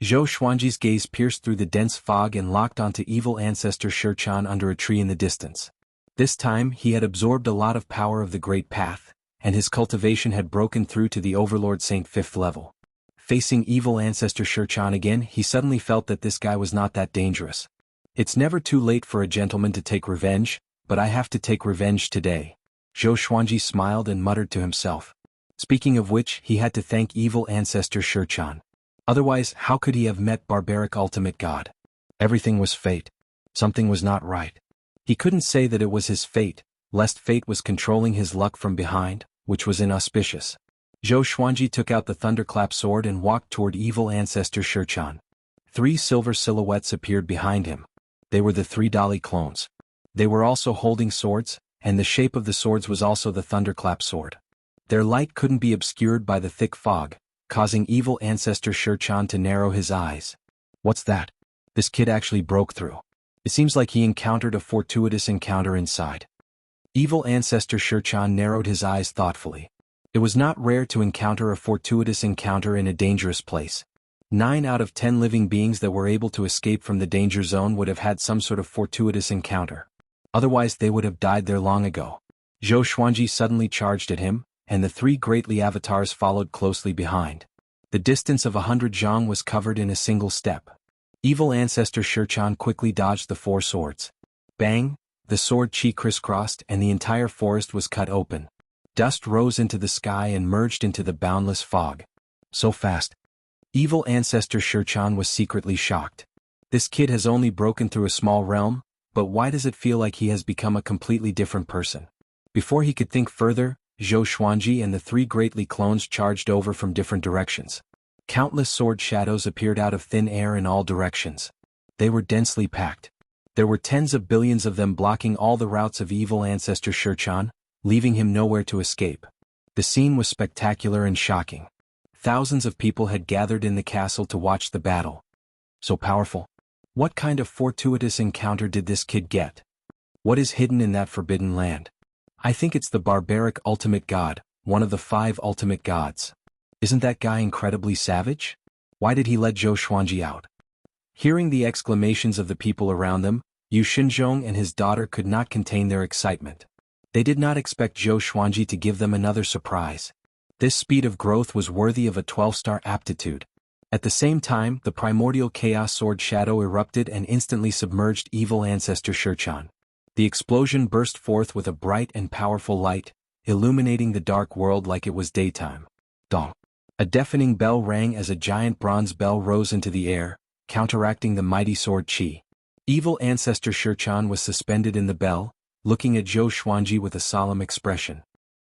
Zhou Xuanji's gaze pierced through the dense fog and locked onto evil ancestor Shurchan under a tree in the distance. This time he had absorbed a lot of power of the Great Path, and his cultivation had broken through to the Overlord Saint 5th level. Facing evil ancestor Shurchan again, he suddenly felt that this guy was not that dangerous. It's never too late for a gentleman to take revenge, but I have to take revenge today. Zhou Xuanji smiled and muttered to himself. Speaking of which, he had to thank evil ancestor Shurchan. Otherwise, how could he have met barbaric ultimate god? Everything was fate. Something was not right. He couldn't say that it was his fate, lest fate was controlling his luck from behind, which was inauspicious. Zhou Xuanji took out the thunderclap sword and walked toward evil ancestor Shurchan. 3 silver silhouettes appeared behind him. They were the 3 Dali clones. They were also holding swords, and the shape of the swords was also the thunderclap sword. Their light couldn't be obscured by the thick fog, causing evil ancestor Shurchan to narrow his eyes. What's that? This kid actually broke through. It seems like he encountered a fortuitous encounter inside. Evil ancestor Shurchan narrowed his eyes thoughtfully. It was not rare to encounter a fortuitous encounter in a dangerous place. 9 out of 10 living beings that were able to escape from the danger zone would have had some sort of fortuitous encounter. Otherwise they would have died there long ago. Zhou Xuanji suddenly charged at him, and the 3 greatly avatars followed closely behind. The distance of 100 zhang was covered in a single step. Evil ancestor Shurchan quickly dodged the 4 swords. Bang! The sword chi crisscrossed and the entire forest was cut open. Dust rose into the sky and merged into the boundless fog. So fast. Evil ancestor Shurchan was secretly shocked. This kid has only broken through a small realm, but why does it feel like he has become a completely different person? Before he could think further, Zhou Xuanji and the 3 greatly clones charged over from different directions. Countless sword shadows appeared out of thin air in all directions. They were densely packed. There were tens of billions of them blocking all the routes of evil ancestor Shurchan, leaving him nowhere to escape. The scene was spectacular and shocking. Thousands of people had gathered in the castle to watch the battle. So powerful. What kind of fortuitous encounter did this kid get? What is hidden in that forbidden land? I think it's the barbaric ultimate god, one of the 5 ultimate gods. Isn't that guy incredibly savage? Why did he let Zhou Xuanji out? Hearing the exclamations of the people around them, Yu Xinzhong and his daughter could not contain their excitement. They did not expect Zhou Xuanji to give them another surprise. This speed of growth was worthy of a 12-star aptitude. At the same time, the primordial chaos sword shadow erupted and instantly submerged evil ancestor Shurchan. The explosion burst forth with a bright and powerful light, illuminating the dark world like it was daytime. Dong! A deafening bell rang as a giant bronze bell rose into the air, counteracting the mighty sword chi. Evil ancestor Shurchan was suspended in the bell, looking at Zhou Xuanji with a solemn expression.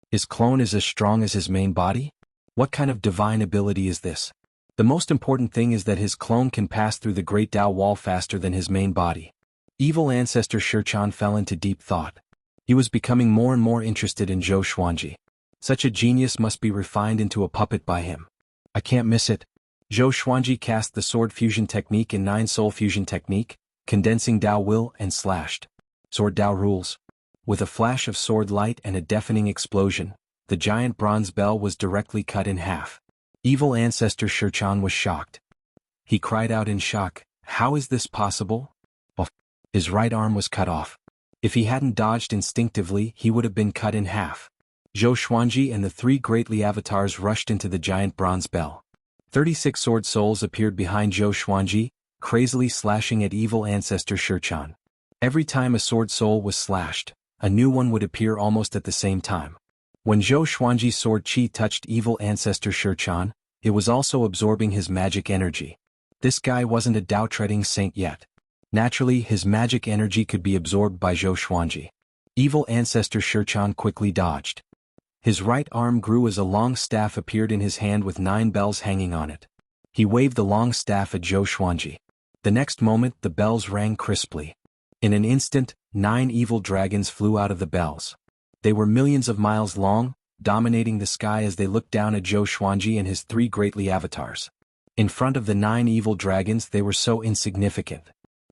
His clone is as strong as his main body? What kind of divine ability is this? The most important thing is that his clone can pass through the Great Tao Wall faster than his main body. Evil ancestor Shurchan fell into deep thought. He was becoming more and more interested in Zhou Xuanji. Such a genius must be refined into a puppet by him. I can't miss it. Zhou Xuanji cast the sword fusion technique and 9 soul fusion technique, condensing Tao will and slashed. Sword Tao rules. With a flash of sword light and a deafening explosion, the giant bronze bell was directly cut in half. Evil ancestor Shurchan was shocked. He cried out in shock, "How is this possible?" Oh, his right arm was cut off. If he hadn't dodged instinctively, he would have been cut in half. Zhou Xuanji and the 3 greatly avatars rushed into the giant bronze bell. 36 sword souls appeared behind Zhou Xuanji, crazily slashing at evil ancestor Shurchan. Every time a sword soul was slashed, a new one would appear almost at the same time. When Zhou Xuanji's sword qi touched evil ancestor Shichan, it was also absorbing his magic energy. This guy wasn't a Dao-treading saint yet. Naturally, his magic energy could be absorbed by Zhou Xuanji. Evil ancestor Shichan quickly dodged. His right arm grew as a long staff appeared in his hand with 9 bells hanging on it. He waved the long staff at Zhou Xuanji. The next moment, the bells rang crisply. In an instant, 9 evil dragons flew out of the bells. They were millions of miles long, dominating the sky as they looked down at Zhou Xuanji and his 3 greatly avatars. In front of the 9 evil dragons, they were so insignificant.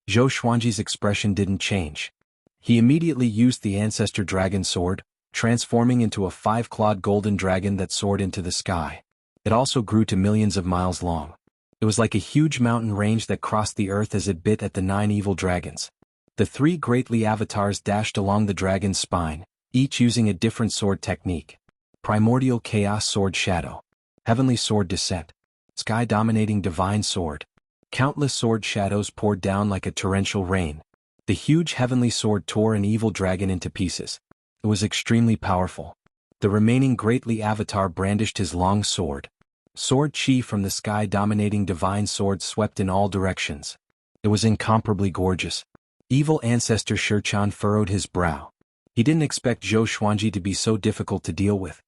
Zhou Xuanji's expression didn't change. He immediately used the ancestor dragon sword, transforming into a 5-clawed golden dragon that soared into the sky. It also grew to millions of miles long. It was like a huge mountain range that crossed the earth as it bit at the 9 evil dragons. The 3 greatly avatars dashed along the dragon's spine, each using a different sword technique. Primordial Chaos Sword Shadow. Heavenly Sword Descent. Sky-dominating Divine Sword. Countless sword shadows poured down like a torrential rain. The huge heavenly sword tore an evil dragon into pieces. It was extremely powerful. The remaining greatly avatar brandished his long sword. Sword chi from the sky-dominating divine sword swept in all directions. It was incomparably gorgeous. Evil ancestor Shichan furrowed his brow. He didn't expect Zhou Xuanji to be so difficult to deal with.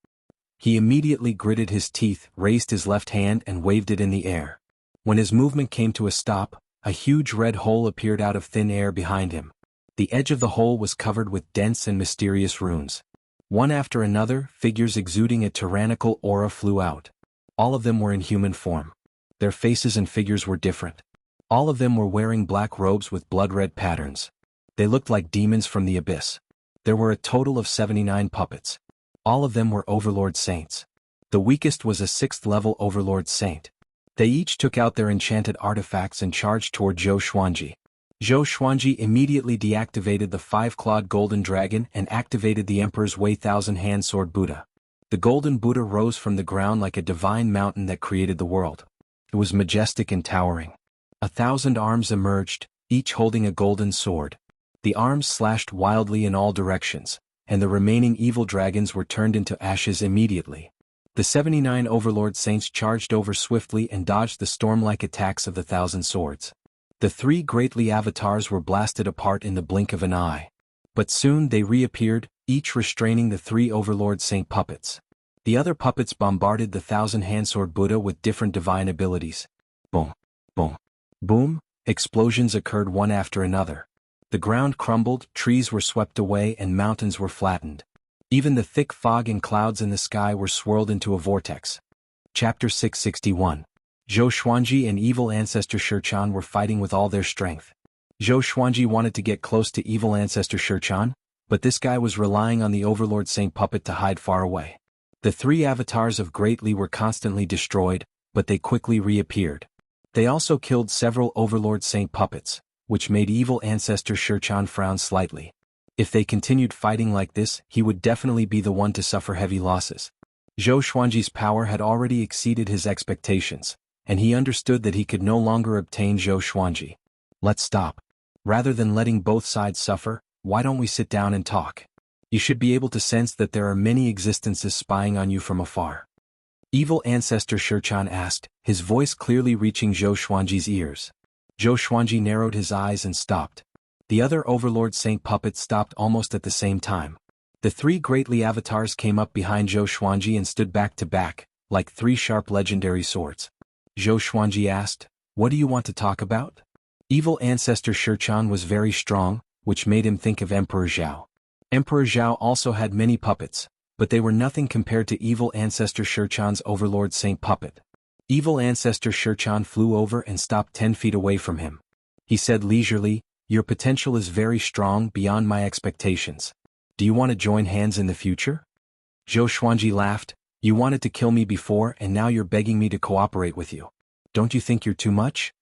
He immediately gritted his teeth, raised his left hand and waved it in the air. When his movement came to a stop, a huge red hole appeared out of thin air behind him. The edge of the hole was covered with dense and mysterious runes. One after another, figures exuding a tyrannical aura flew out. All of them were in human form. Their faces and figures were different. All of them were wearing black robes with blood-red patterns. They looked like demons from the abyss. There were a total of 79 puppets. All of them were Overlord Saints. The weakest was a 6th-level Overlord Saint. They each took out their enchanted artifacts and charged toward Zhou Xuanji. Zhou Xuanji immediately deactivated the 5-clawed golden dragon and activated the Emperor's Way Thousand-Hand Sword Buddha. The golden Buddha rose from the ground like a divine mountain that created the world. It was majestic and towering. 1,000 arms emerged, each holding a golden sword. The arms slashed wildly in all directions, and the remaining evil dragons were turned into ashes immediately. The 79 Overlord Saints charged over swiftly and dodged the storm-like attacks of the 1,000 swords. The 3 greatly avatars were blasted apart in the blink of an eye. But soon they reappeared, each restraining the 3 Overlord Saint puppets. The other puppets bombarded the 1,000-hand sword Buddha with different divine abilities. Boom, boom, boom, explosions occurred one after another. The ground crumbled, trees were swept away and mountains were flattened. Even the thick fog and clouds in the sky were swirled into a vortex. Chapter 661. Zhou Xuanji and evil ancestor Shichan were fighting with all their strength. Zhou Xuanji wanted to get close to evil ancestor Shichan, but this guy was relying on the Overlord Saint puppet to hide far away. The 3 avatars of Great Li were constantly destroyed, but they quickly reappeared. They also killed several Overlord Saint puppets, which made evil ancestor Shichan frown slightly. If they continued fighting like this, he would definitely be the one to suffer heavy losses. Zhou Xuanji's power had already exceeded his expectations, and he understood that he could no longer obtain Zhou Xuanji. Let's stop. Rather than letting both sides suffer, why don't we sit down and talk? You should be able to sense that there are many existences spying on you from afar. Evil ancestor Shichan asked, his voice clearly reaching Zhou Xuanji's ears. Zhou Xuanji narrowed his eyes and stopped. The other Overlord Saint puppets stopped almost at the same time. The 3 greatly avatars came up behind Zhou Xuanji and stood back to back, like 3 sharp legendary swords. Zhou Xuanji asked, "What do you want to talk about?" Evil ancestor Shichan was very strong, which made him think of Emperor Zhao. Emperor Zhao also had many puppets, but they were nothing compared to evil ancestor Shichan's Overlord Saint puppet. Evil ancestor Shichan flew over and stopped 10 feet away from him. He said leisurely, "Your potential is very strong beyond my expectations. Do you want to join hands in the future?" Zhou Xuanji laughed, "You wanted to kill me before and now you're begging me to cooperate with you. Don't you think you're too much?"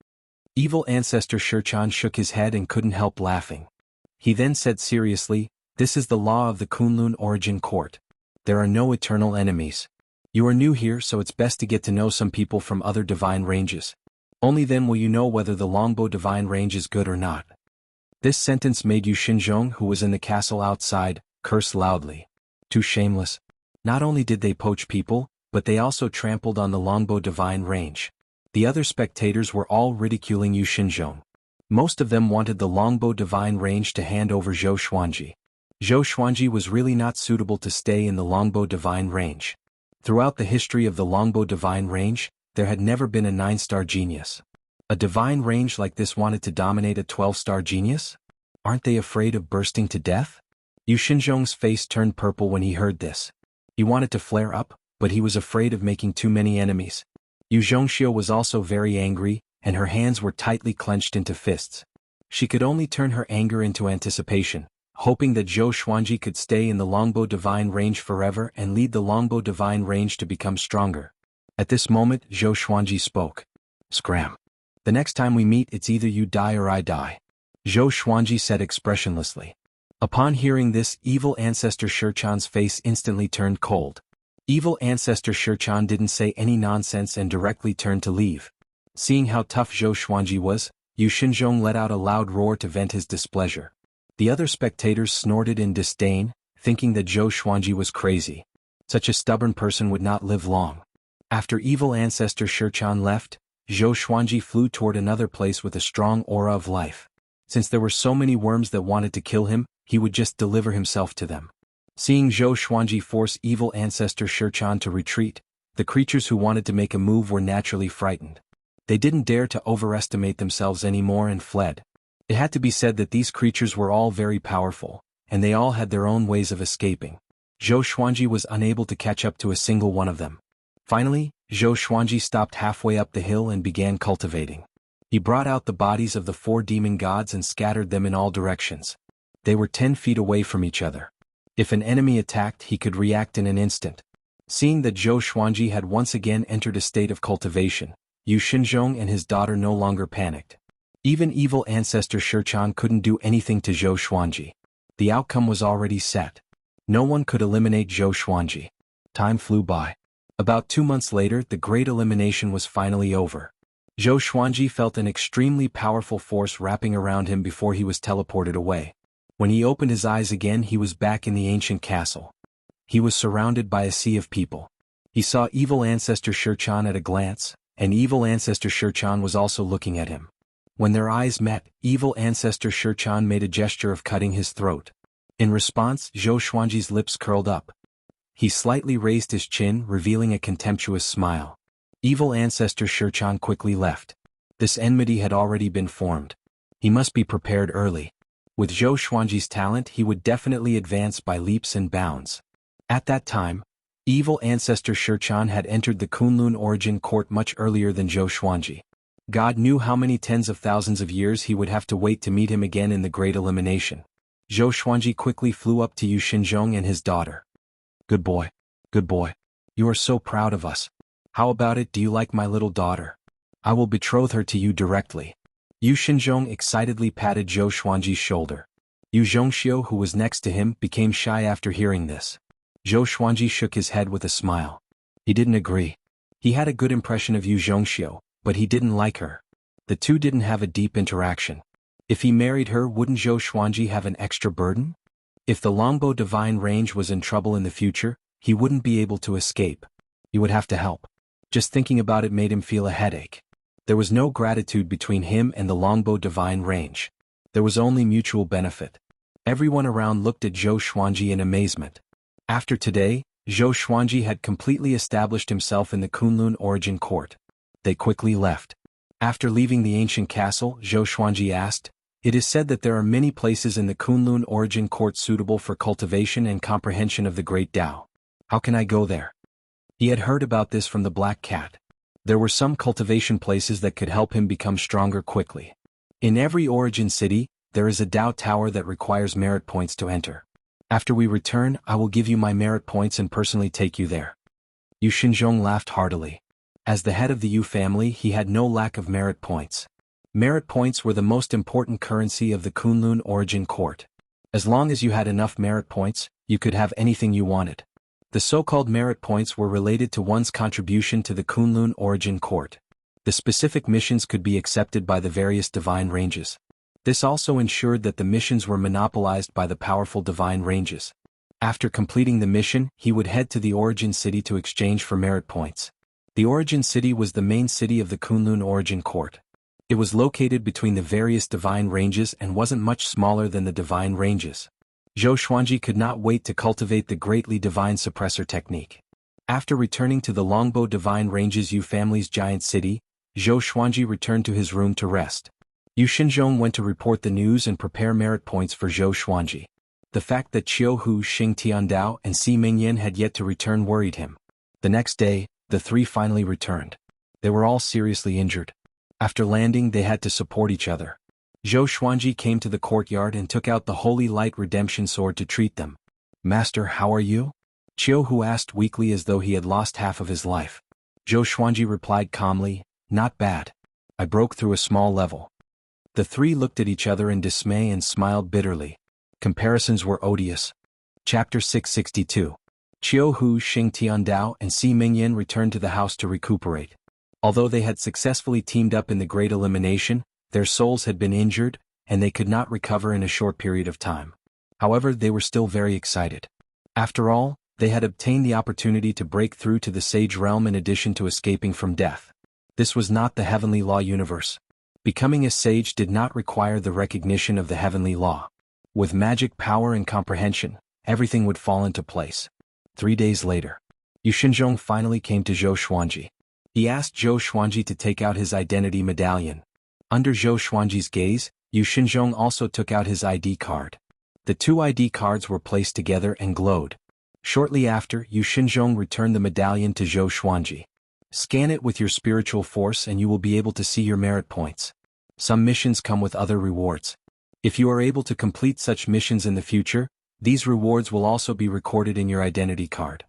Evil ancestor Shichan shook his head and couldn't help laughing. He then said seriously, "This is the law of the Kunlun Origin Court. There are no eternal enemies. You are new here, so it's best to get to know some people from other divine ranges. Only then will you know whether the longbow divine range is good or not." This sentence made Yu Xinzhong, who was in the castle outside, curse loudly. Too shameless. Not only did they poach people, but they also trampled on the longbow divine range. The other spectators were all ridiculing Yu Xinzhong. Most of them wanted the longbow divine range to hand over Zhou Xuanji. Zhou Xuanji was really not suitable to stay in the longbow divine range. Throughout the history of the longbow divine range, there had never been a 9-star genius. A divine range like this wanted to dominate a 12-star genius? Aren't they afraid of bursting to death? Yu Xinzhong's face turned purple when he heard this. He wanted to flare up, but he was afraid of making too many enemies. Yu Zhongxiu was also very angry, and her hands were tightly clenched into fists. She could only turn her anger into anticipation, hoping that Zhou Xuanji could stay in the longbow divine range forever and lead the longbow divine range to become stronger. At this moment, Zhou Xuanji spoke. Scram. The next time we meet, it's either you die or I die. Zhou Xuanji said expressionlessly. Upon hearing this, evil ancestor Shichan's face instantly turned cold. Evil ancestor Shichan didn't say any nonsense and directly turned to leave. Seeing how tough Zhou Xuanji was, Yu Xinzhong let out a loud roar to vent his displeasure. The other spectators snorted in disdain, thinking that Zhou Xuanji was crazy. Such a stubborn person would not live long. After evil ancestor Shichan left, Zhou Xuanji flew toward another place with a strong aura of life. Since there were so many worms that wanted to kill him, he would just deliver himself to them. Seeing Zhou Xuanji force evil ancestor Shichan to retreat, the creatures who wanted to make a move were naturally frightened. They didn't dare to overestimate themselves anymore and fled. It had to be said that these creatures were all very powerful, and they all had their own ways of escaping. Zhou Xuanji was unable to catch up to a single one of them. Finally, Zhou Xuanji stopped halfway up the hill and began cultivating. He brought out the bodies of the 4 demon gods and scattered them in all directions. They were 10 feet away from each other. If an enemy attacked, he could react in an instant. Seeing that Zhou Xuanji had once again entered a state of cultivation, Yu Xinzhong and his daughter no longer panicked. Even evil ancestor Shichan couldn't do anything to Zhou Xuanji. The outcome was already set. No one could eliminate Zhou Xuanji. Time flew by. About 2 months later, the great elimination was finally over. Zhou Xuanji felt an extremely powerful force wrapping around him before he was teleported away. When he opened his eyes again, he was back in the ancient castle. He was surrounded by a sea of people. He saw evil ancestor Shichan at a glance, and evil ancestor Shichan was also looking at him. When their eyes met, evil ancestor Shichan made a gesture of cutting his throat. In response, Zhou Xuanji's lips curled up. He slightly raised his chin, revealing a contemptuous smile. Evil ancestor Shichan quickly left. This enmity had already been formed. He must be prepared early. With Zhou Xuanji's talent, he would definitely advance by leaps and bounds. At that time, evil ancestor Shichan had entered the Kunlun origin court much earlier than Zhou Xuanji. God knew how many tens of thousands of years he would have to wait to meet him again in the Great Elimination. Zhou Xuanji quickly flew up to Yu Xinzhong and his daughter. Good boy. Good boy. You are so proud of us. How about it, do you like my little daughter? I will betroth her to you directly. Yu Xinzhong excitedly patted Zhou Xuanji's shoulder. Yu Zhongxiu, who was next to him, became shy after hearing this. Zhou Xuanji shook his head with a smile. He didn't agree. He had a good impression of Yu Zhongxiu, but he didn't like her. The two didn't have a deep interaction. If he married her, wouldn't Zhou Xuanji have an extra burden? If the longbow divine range was in trouble in the future, he wouldn't be able to escape. He would have to help. Just thinking about it made him feel a headache. There was no gratitude between him and the longbow divine range. There was only mutual benefit. Everyone around looked at Zhou Xuanji in amazement. After today, Zhou Xuanji had completely established himself in the Kunlun origin court. They quickly left. After leaving the ancient castle, Zhou Xuanji asked, "It is said that there are many places in the Kunlun origin court suitable for cultivation and comprehension of the great Tao. How can I go there?" He had heard about this from the Black Cat. There were some cultivation places that could help him become stronger quickly. In every origin city, there is a Tao tower that requires merit points to enter. After we return, I will give you my merit points and personally take you there. Yu Xinzhong laughed heartily. As the head of the Yu family, he had no lack of merit points. Merit points were the most important currency of the Kunlun origin court. As long as you had enough merit points, you could have anything you wanted. The so-called merit points were related to one's contribution to the Kunlun origin court. The specific missions could be accepted by the various divine ranges. This also ensured that the missions were monopolized by the powerful divine ranges. After completing the mission, he would head to the Origin City to exchange for merit points. The Origin City was the main city of the Kunlun Origin Court. It was located between the various divine ranges and wasn't much smaller than the divine ranges. Zhou Xuanji could not wait to cultivate the greatly divine suppressor technique. After returning to the Longbow Divine Ranges Yu family's giant city, Zhou Xuanji returned to his room to rest. Yu Xinzhong went to report the news and prepare merit points for Zhou Xuanji. The fact that Qiuhu, Xing Tiandao, and Si Mingyan had yet to return worried him. The next day, the three finally returned. They were all seriously injured. After landing, they had to support each other. Zhou Xuanji came to the courtyard and took out the Holy Light Redemption Sword to treat them. "Master, how are you?" Qiuhu asked weakly as though he had lost half of his life. Zhou Xuanji replied calmly, "Not bad. I broke through a small level." The three looked at each other in dismay and smiled bitterly. Comparisons were odious. Chapter 662. Qiuhu, Xing Tiandao, and Si Mingyan returned to the house to recuperate. Although they had successfully teamed up in the Great Elimination, their souls had been injured, and they could not recover in a short period of time. However, they were still very excited. After all, they had obtained the opportunity to break through to the Sage Realm in addition to escaping from death. This was not the Heavenly Law universe. Becoming a sage did not require the recognition of the Heavenly Law. With magic power and comprehension, everything would fall into place. 3 days later, Yu Xinzhong finally came to Zhou Xuanji. He asked Zhou Xuanji to take out his identity medallion. Under Zhou Xuanji's gaze, Yu Xinzhong also took out his ID card. The two ID cards were placed together and glowed. Shortly after, Yu Xinzhong returned the medallion to Zhou Xuanji. "Scan it with your spiritual force and you will be able to see your merit points. Some missions come with other rewards. If you are able to complete such missions in the future, these rewards will also be recorded in your identity card,"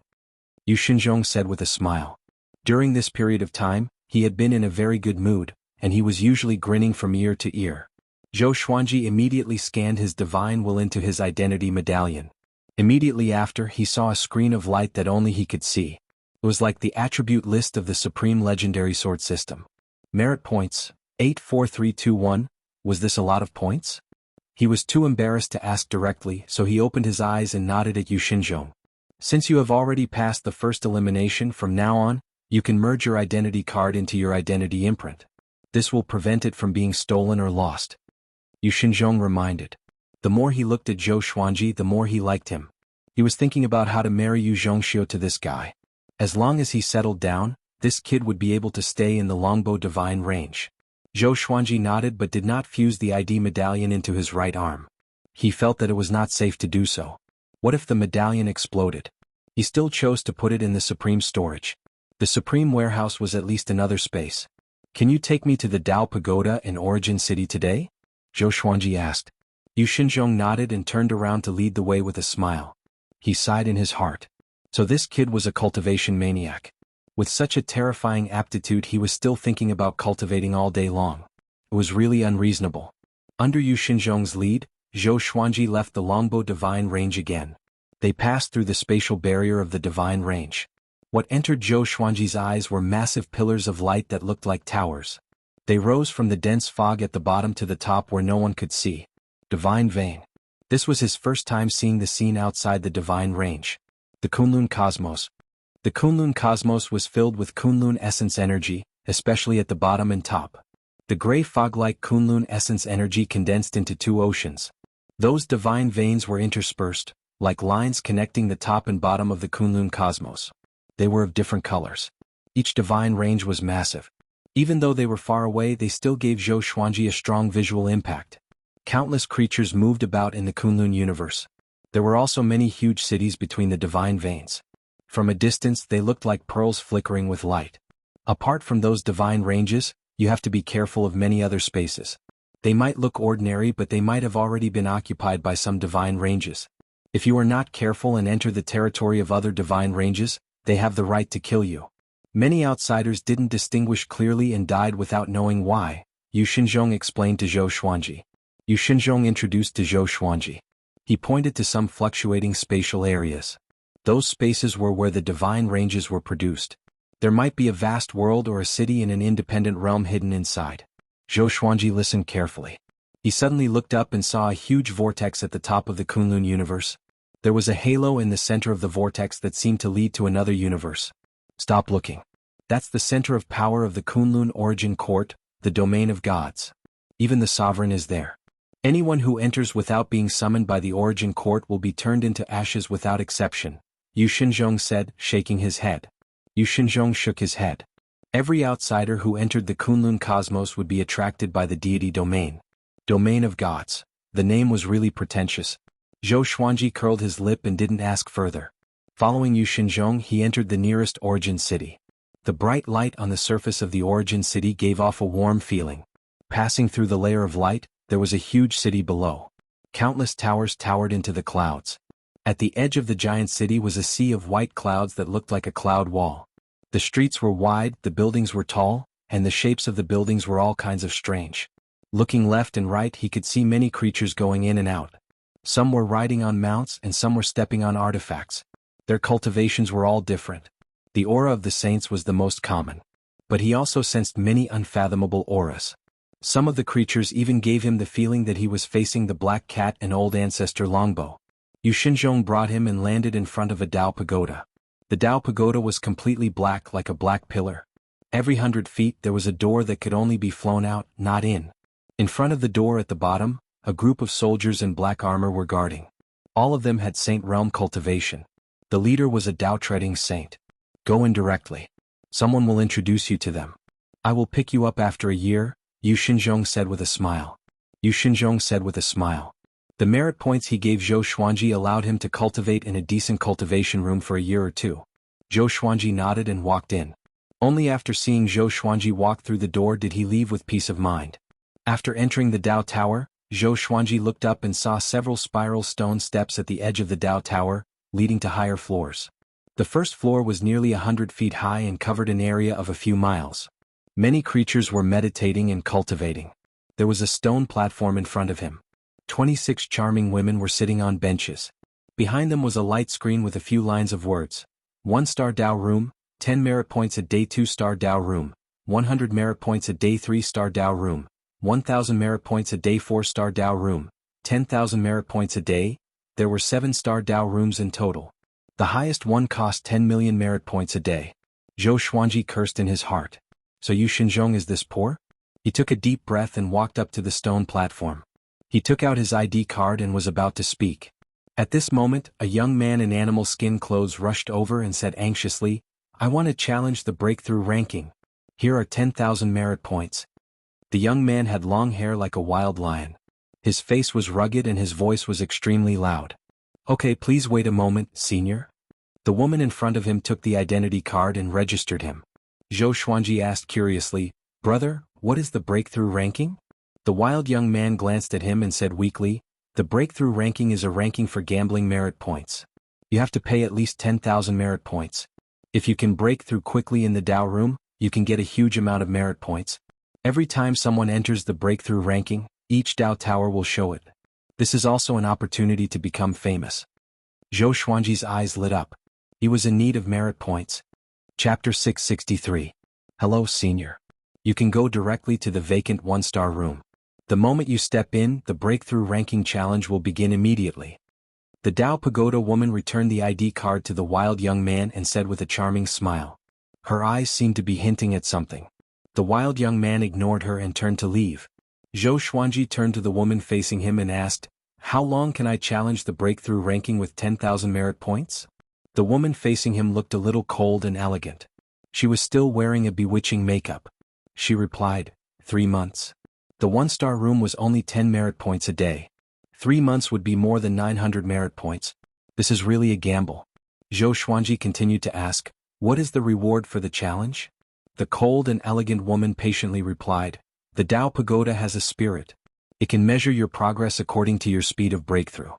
Yu Xinzhong said with a smile. During this period of time, he had been in a very good mood, and he was usually grinning from ear to ear. Zhou Xuanji immediately scanned his divine will into his identity medallion. Immediately after, he saw a screen of light that only he could see. It was like the attribute list of the Supreme Legendary Sword System. Merit points, 84321, was this a lot of points? He was too embarrassed to ask directly, so he opened his eyes and nodded at Yu Xinzhong. "Since you have already passed the first elimination, from now on, you can merge your identity card into your identity imprint. This will prevent it from being stolen or lost," Yu Xinzhong reminded. The more he looked at Zhou Xuanji, the more he liked him. He was thinking about how to marry Yu Zhongxiu to this guy. As long as he settled down, this kid would be able to stay in the Longbow Divine Range. Zhou Xuanji nodded but did not fuse the ID medallion into his right arm. He felt that it was not safe to do so. What if the medallion exploded? He still chose to put it in the Supreme Storage. The Supreme Warehouse was at least another space. "Can you take me to the Dao Pagoda in Origin City today?" Zhou Xuanji asked. Yu Xinzhong nodded and turned around to lead the way with a smile. He sighed in his heart. So this kid was a cultivation maniac. With such a terrifying aptitude, he was still thinking about cultivating all day long. It was really unreasonable. Under Yu Xinzhong's lead, Zhou Xuanji left the Longbow Divine Range again. They passed through the spatial barrier of the Divine Range. What entered Zhou Xuanji's eyes were massive pillars of light that looked like towers. They rose from the dense fog at the bottom to the top where no one could see. Divine Vein. This was his first time seeing the scene outside the Divine Range. The Kunlun Cosmos. The Kunlun Cosmos was filled with Kunlun essence energy, especially at the bottom and top. The gray fog-like Kunlun essence energy condensed into two oceans. Those divine veins were interspersed, like lines connecting the top and bottom of the Kunlun Cosmos. They were of different colors. Each divine range was massive. Even though they were far away, they still gave Zhou Xuanji a strong visual impact. Countless creatures moved about in the Kunlun universe. There were also many huge cities between the divine veins. From a distance, they looked like pearls flickering with light. Apart from those divine ranges, you have to be careful of many other spaces. They might look ordinary, but they might have already been occupied by some divine ranges. If you are not careful and enter the territory of other divine ranges, they have the right to kill you. Many outsiders didn't distinguish clearly and died without knowing why, Yu Xinzhong explained to Zhou Xuanji. Yu Xinzhong introduced to Zhou Xuanji. He pointed to some fluctuating spatial areas. Those spaces were where the divine ranges were produced. There might be a vast world or a city in an independent realm hidden inside. Zhou Xuanji listened carefully. He suddenly looked up and saw a huge vortex at the top of the Kunlun universe. There was a halo in the center of the vortex that seemed to lead to another universe. Stop looking. That's the center of power of the Kunlun Origin Court, the domain of gods. Even the sovereign is there. Anyone who enters without being summoned by the Origin Court will be turned into ashes without exception, Yu Xinzhong said, shaking his head. Yu Xinzhong shook his head. Every outsider who entered the Kunlun cosmos would be attracted by the deity domain. Domain of gods. The name was really pretentious. Zhou Xuanji curled his lip and didn't ask further. Following Yu Xinzhong, he entered the nearest origin city. The bright light on the surface of the origin city gave off a warm feeling. Passing through the layer of light, there was a huge city below. Countless towers towered into the clouds. At the edge of the giant city was a sea of white clouds that looked like a cloud wall. The streets were wide, the buildings were tall, and the shapes of the buildings were all kinds of strange. Looking left and right, he could see many creatures going in and out. Some were riding on mounts and some were stepping on artifacts. Their cultivations were all different. The aura of the saints was the most common. But he also sensed many unfathomable auras. Some of the creatures even gave him the feeling that he was facing the black cat and old ancestor longbow. Yu Xinzhong brought him and landed in front of a Dao pagoda. The Dao pagoda was completely black like a black pillar. Every 100 feet there was a door that could only be flown out, not in. In front of the door at the bottom, a group of soldiers in black armor were guarding. All of them had Saint Realm cultivation. The leader was a Dao-treading saint. Go in directly. Someone will introduce you to them. I will pick you up after a year, Yu Xinzhong said with a smile. Yu Xinzhong said with a smile. The merit points he gave Zhou Xuanji allowed him to cultivate in a decent cultivation room for a year or two. Zhou Xuanji nodded and walked in. Only after seeing Zhou Xuanji walk through the door did he leave with peace of mind. After entering the Dao Tower, Zhou Xuanji looked up and saw several spiral stone steps at the edge of the Dao Tower, leading to higher floors. The first floor was nearly 100 feet high and covered an area of a few miles. Many creatures were meditating and cultivating. There was a stone platform in front of him. 26 charming women were sitting on benches. Behind them was a light screen with a few lines of words. 1-star Dao room, 10 merit points a day. 2-star Dao room, 100 merit points a day. 3-star Dao room, 1,000 merit points a day. 4-star Dao room, 10,000 merit points a day. There were 7-star Dao rooms in total. The highest one cost 10 million merit points a day. Zhou Xuanji cursed in his heart. So Yu Xinzhong is this poor? He took a deep breath and walked up to the stone platform. He took out his ID card and was about to speak. At this moment, a young man in animal skin clothes rushed over and said anxiously, I want to challenge the breakthrough ranking. Here are 10,000 merit points. The young man had long hair like a wild lion. His face was rugged and his voice was extremely loud. Okay, please wait a moment, senior. The woman in front of him took the identity card and registered him. Zhou Xuanji asked curiously, Brother, what is the breakthrough ranking? The wild young man glanced at him and said weakly, The breakthrough ranking is a ranking for gambling merit points. You have to pay at least 10,000 merit points. If you can break through quickly in the Dao room, you can get a huge amount of merit points. Every time someone enters the breakthrough ranking, each Dao tower will show it. This is also an opportunity to become famous. Zhou Xuanji's eyes lit up. He was in need of merit points. Chapter 663. Hello, senior. You can go directly to the vacant 1-star room. The moment you step in, the breakthrough ranking challenge will begin immediately. The Dao Pagoda woman returned the ID card to the wild young man and said with a charming smile. Her eyes seemed to be hinting at something. The wild young man ignored her and turned to leave. Zhou Xuanji turned to the woman facing him and asked, How long can I challenge the breakthrough ranking with 10,000 merit points? The woman facing him looked a little cold and elegant. She was still wearing a bewitching makeup. She replied, 3 months. The 1-star room was only 10 merit points a day. 3 months would be more than 900 merit points. This is really a gamble. Zhou Xuanji continued to ask, What is the reward for the challenge? The cold and elegant woman patiently replied, The Dao Pagoda has a spirit. It can measure your progress according to your speed of breakthrough.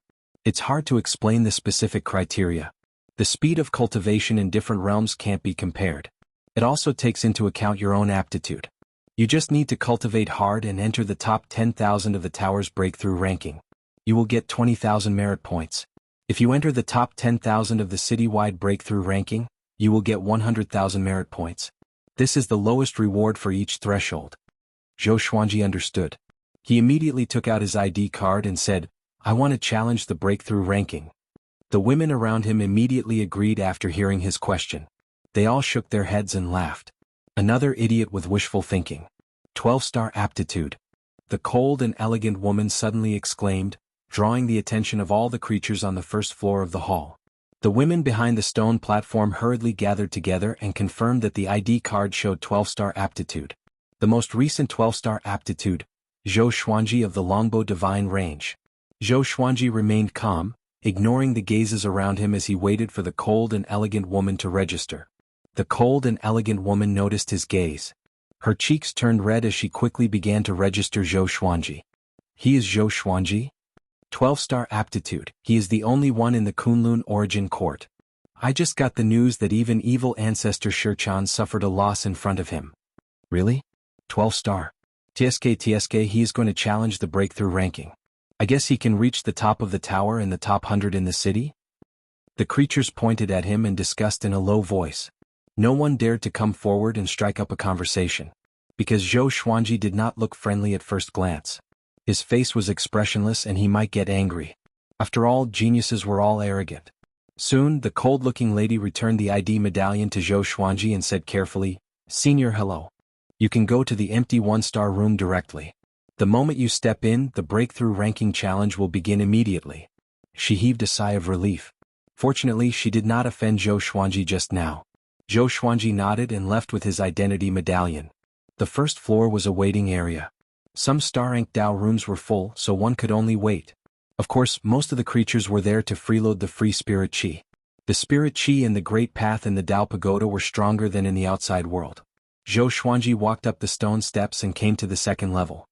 It's hard to explain the specific criteria. The speed of cultivation in different realms can't be compared. It also takes into account your own aptitude. You just need to cultivate hard and enter the top 10,000 of the tower's breakthrough ranking. You will get 20,000 merit points. If you enter the top 10,000 of the citywide breakthrough ranking, you will get 100,000 merit points. This is the lowest reward for each threshold. Zhou Xuanji understood. He immediately took out his ID card and said, I want to challenge the breakthrough ranking. The women around him immediately agreed after hearing his question. They all shook their heads and laughed. Another idiot with wishful thinking. 12-star aptitude. The cold and elegant woman suddenly exclaimed, drawing the attention of all the creatures on the first floor of the hall. The women behind the stone platform hurriedly gathered together and confirmed that the ID card showed 12-star aptitude. The most recent 12-star aptitude, Zhou Xuanji of the Longbow Divine Range. Zhou Xuanji remained calm, ignoring the gazes around him as he waited for the cold and elegant woman to register. The cold and elegant woman noticed his gaze. Her cheeks turned red as she quickly began to register Zhou Xuanji. He is Zhou Xuanji? 12-star aptitude. He is the only one in the Kunlun origin court. I just got the news that even evil ancestor Shichan suffered a loss in front of him. Really? 12-star. TSK, he is going to challenge the breakthrough ranking. I guess he can reach the top of the tower in the top 100 in the city? The creatures pointed at him and discussed in a low voice. No one dared to come forward and strike up a conversation. Because Zhou Xuanji did not look friendly at first glance. His face was expressionless and he might get angry. After all, geniuses were all arrogant. Soon, the cold-looking lady returned the ID medallion to Zhou Xuanji and said carefully, "Senior, hello. You can go to the empty 1-star room directly. The moment you step in, the breakthrough ranking challenge will begin immediately." She heaved a sigh of relief. Fortunately, she did not offend Zhou Xuanji just now. Zhou Xuanji nodded and left with his identity medallion. The first floor was a waiting area. Some star-ranked Dao rooms were full, so one could only wait. Of course, most of the creatures were there to freeload the free spirit qi. The spirit qi and the great path in the Dao pagoda were stronger than in the outside world. Zhou Xuanji walked up the stone steps and came to the second level.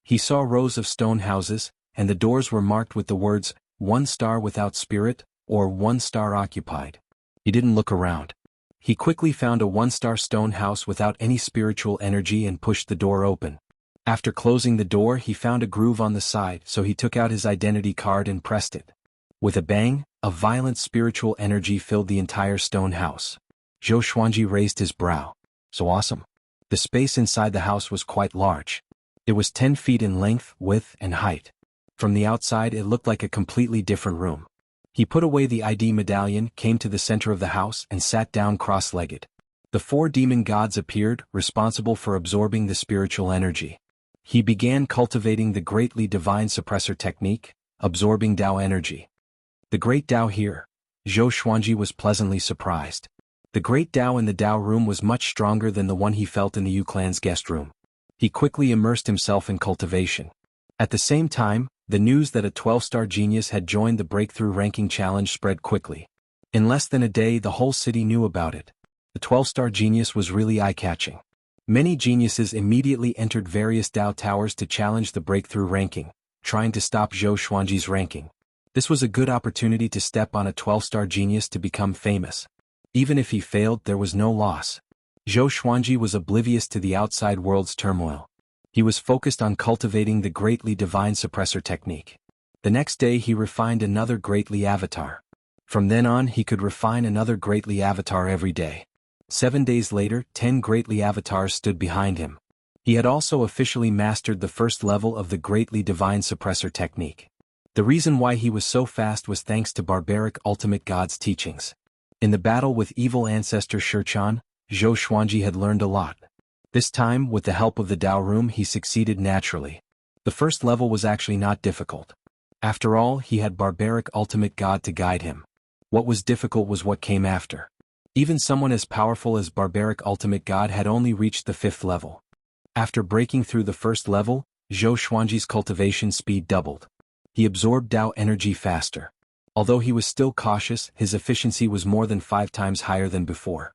He saw rows of stone houses, and the doors were marked with the words, 1 star without spirit, or 1 star occupied. He didn't look around. He quickly found a 1-star stone house without any spiritual energy and pushed the door open. After closing the door, he found a groove on the side, so he took out his identity card and pressed it. With a bang, a violent spiritual energy filled the entire stone house. Zhou Xuanji raised his brow. So awesome. The space inside the house was quite large. It was 10 feet in length, width, and height. From the outside it looked like a completely different room. He put away the ID medallion, came to the center of the house, and sat down cross-legged. The 4 demon gods appeared, responsible for absorbing the spiritual energy. He began cultivating the greatly divine suppressor technique, absorbing Dao energy. The great Dao here. Zhou Xuanji was pleasantly surprised. The great Dao in the Dao room was much stronger than the one he felt in the Yu clan's guest room. He quickly immersed himself in cultivation. At the same time, the news that a 12-star genius had joined the breakthrough ranking challenge spread quickly. In less than a day, the whole city knew about it. The 12-star genius was really eye-catching. Many geniuses immediately entered various Dao towers to challenge the breakthrough ranking, trying to stop Zhou Xuanji's ranking. This was a good opportunity to step on a 12-star genius to become famous. Even if he failed, there was no loss. Zhou Xuanji was oblivious to the outside world's turmoil. He was focused on cultivating the greatly divine suppressor technique. The next day he refined another greatly avatar. From then on he could refine another greatly avatar every day. 7 days later, 10 greatly avatars stood behind him. He had also officially mastered the first level of the greatly divine suppressor technique. The reason why he was so fast was thanks to barbaric ultimate god's teachings. In the battle with evil ancestor Shichan, Zhou Xuanji had learned a lot. This time, with the help of the Dao room, he succeeded naturally. The first level was actually not difficult. After all, he had barbaric ultimate god to guide him. What was difficult was what came after. Even someone as powerful as barbaric ultimate god had only reached the 5th level. After breaking through the first level, Zhou Xuanji's cultivation speed doubled. He absorbed Dao energy faster. Although he was still cautious, his efficiency was more than 5 times higher than before.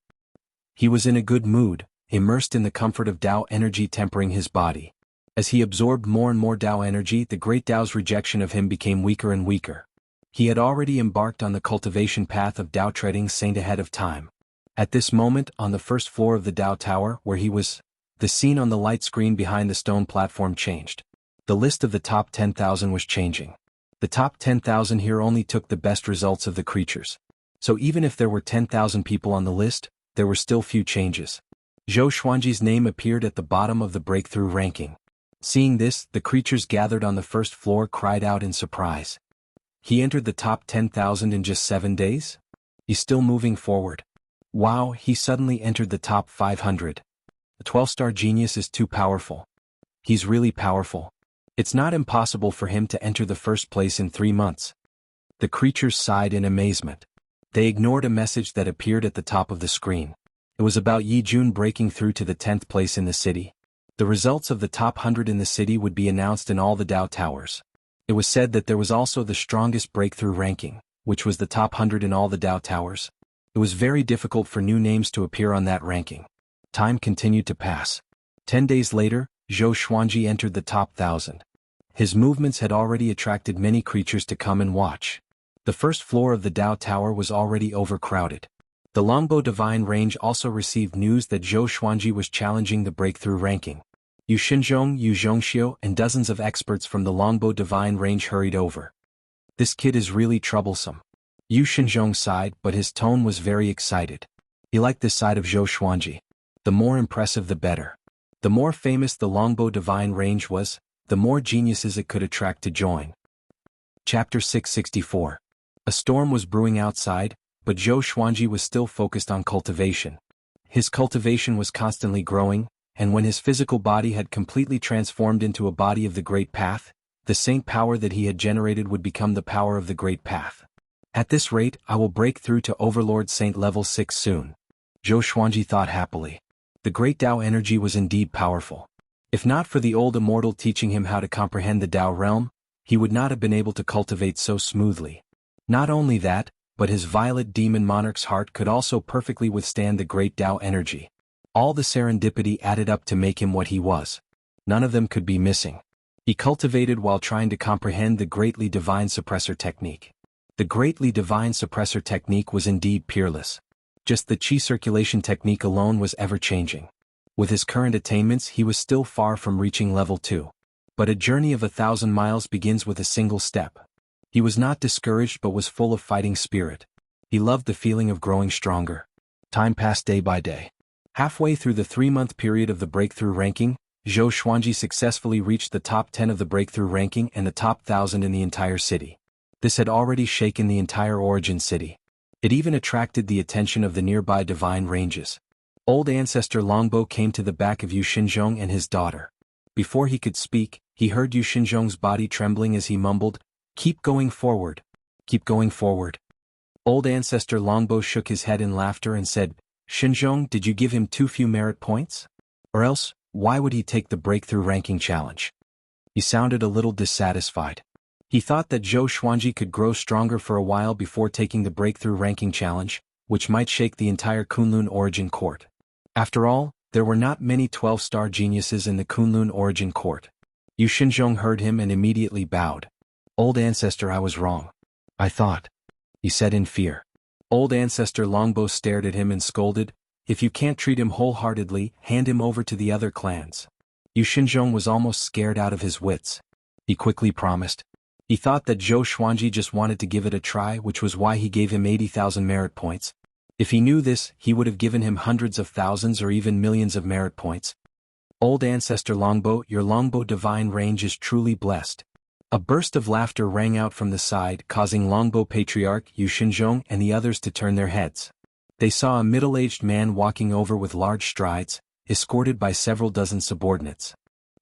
He was in a good mood, immersed in the comfort of Dao energy tempering his body. As he absorbed more and more Dao energy, the great Dao's rejection of him became weaker and weaker. He had already embarked on the cultivation path of Dao treading saint ahead of time. At this moment, on the first floor of the Dao tower, where he was, the scene on the light screen behind the stone platform changed. The list of the top 10,000 was changing. The top 10,000 here only took the best results of the creatures. So even if there were 10,000 people on the list, there were still few changes. Zhou Xuanji's name appeared at the bottom of the breakthrough ranking. Seeing this, the creatures gathered on the first floor cried out in surprise. He entered the top 10,000 in just 7 days? He's still moving forward. Wow, he suddenly entered the top 500. The 12-star genius is too powerful. He's really powerful. It's not impossible for him to enter the first place in 3 months. The creatures sighed in amazement. They ignored a message that appeared at the top of the screen. It was about Yi Jun breaking through to the 10th place in the city. The results of the top 100 in the city would be announced in all the Dao towers. It was said that there was also the strongest breakthrough ranking, which was the top 100 in all the Dao towers. It was very difficult for new names to appear on that ranking. Time continued to pass. 10 days later, Zhou Xuanji entered the top 1,000. His movements had already attracted many creatures to come and watch. The first floor of the Dao Tower was already overcrowded. The Longbow Divine Range also received news that Zhou Xuanji was challenging the breakthrough ranking. Yu Xinzhong, Yu Zhongxiu, and dozens of experts from the Longbow Divine Range hurried over. This kid is really troublesome. Yu Xinzhong sighed, but his tone was very excited. He liked this side of Zhou Xuanji. The more impressive the better. The more famous the Longbow Divine Range was, the more geniuses it could attract to join. Chapter 664. A storm was brewing outside, but Zhou Xuanji was still focused on cultivation. His cultivation was constantly growing, and when his physical body had completely transformed into a body of the Great Path, the saint power that he had generated would become the power of the Great Path. At this rate, I will break through to Overlord Saint level 6 soon. Zhou Xuanji thought happily. The great Dao energy was indeed powerful. If not for the old immortal teaching him how to comprehend the Dao realm, he would not have been able to cultivate so smoothly. Not only that, but his violet demon monarch's heart could also perfectly withstand the great Dao energy. All the serendipity added up to make him what he was. None of them could be missing. He cultivated while trying to comprehend the greatly divine suppressor technique. The greatly divine suppressor technique was indeed peerless. Just the chi circulation technique alone was ever-changing. With his current attainments, he was still far from reaching level 2. But a journey of 1,000 miles begins with a single step. He was not discouraged but was full of fighting spirit. He loved the feeling of growing stronger. Time passed day by day. Halfway through the 3-month period of the breakthrough ranking, Zhou Xuanji successfully reached the top 10 of the breakthrough ranking and the top 1,000 in the entire city. This had already shaken the entire origin city. It even attracted the attention of the nearby divine ranges. Old Ancestor Longbow came to the back of Yu Xinzhong and his daughter. Before he could speak, he heard Yu Xinzhong's body trembling as he mumbled, "Keep going forward. Keep going forward." Old Ancestor Longbow shook his head in laughter and said, "Xinzhong, did you give him too few merit points? Or else, why would he take the breakthrough ranking challenge?" He sounded a little dissatisfied. He thought that Zhou Xuanji could grow stronger for a while before taking the breakthrough ranking challenge, which might shake the entire Kunlun Origin Court. After all, there were not many 12-star geniuses in the Kunlun Origin Court. Yu Xinzhong heard him and immediately bowed. "Old Ancestor, I was wrong. I thought," he said in fear. Old Ancestor Longbow stared at him and scolded, "If you can't treat him wholeheartedly, hand him over to the other clans." Yu Xinzhong was almost scared out of his wits. He quickly promised. He thought that Zhou Xuanji just wanted to give it a try, which was why he gave him 80,000 merit points. If he knew this, he would have given him hundreds of thousands or even millions of merit points. "Old Ancestor Longbow, your Longbow Divine Range is truly blessed." A burst of laughter rang out from the side, causing Longbow Patriarch Yu Xinzhong and the others to turn their heads. They saw a middle-aged man walking over with large strides, escorted by several dozen subordinates.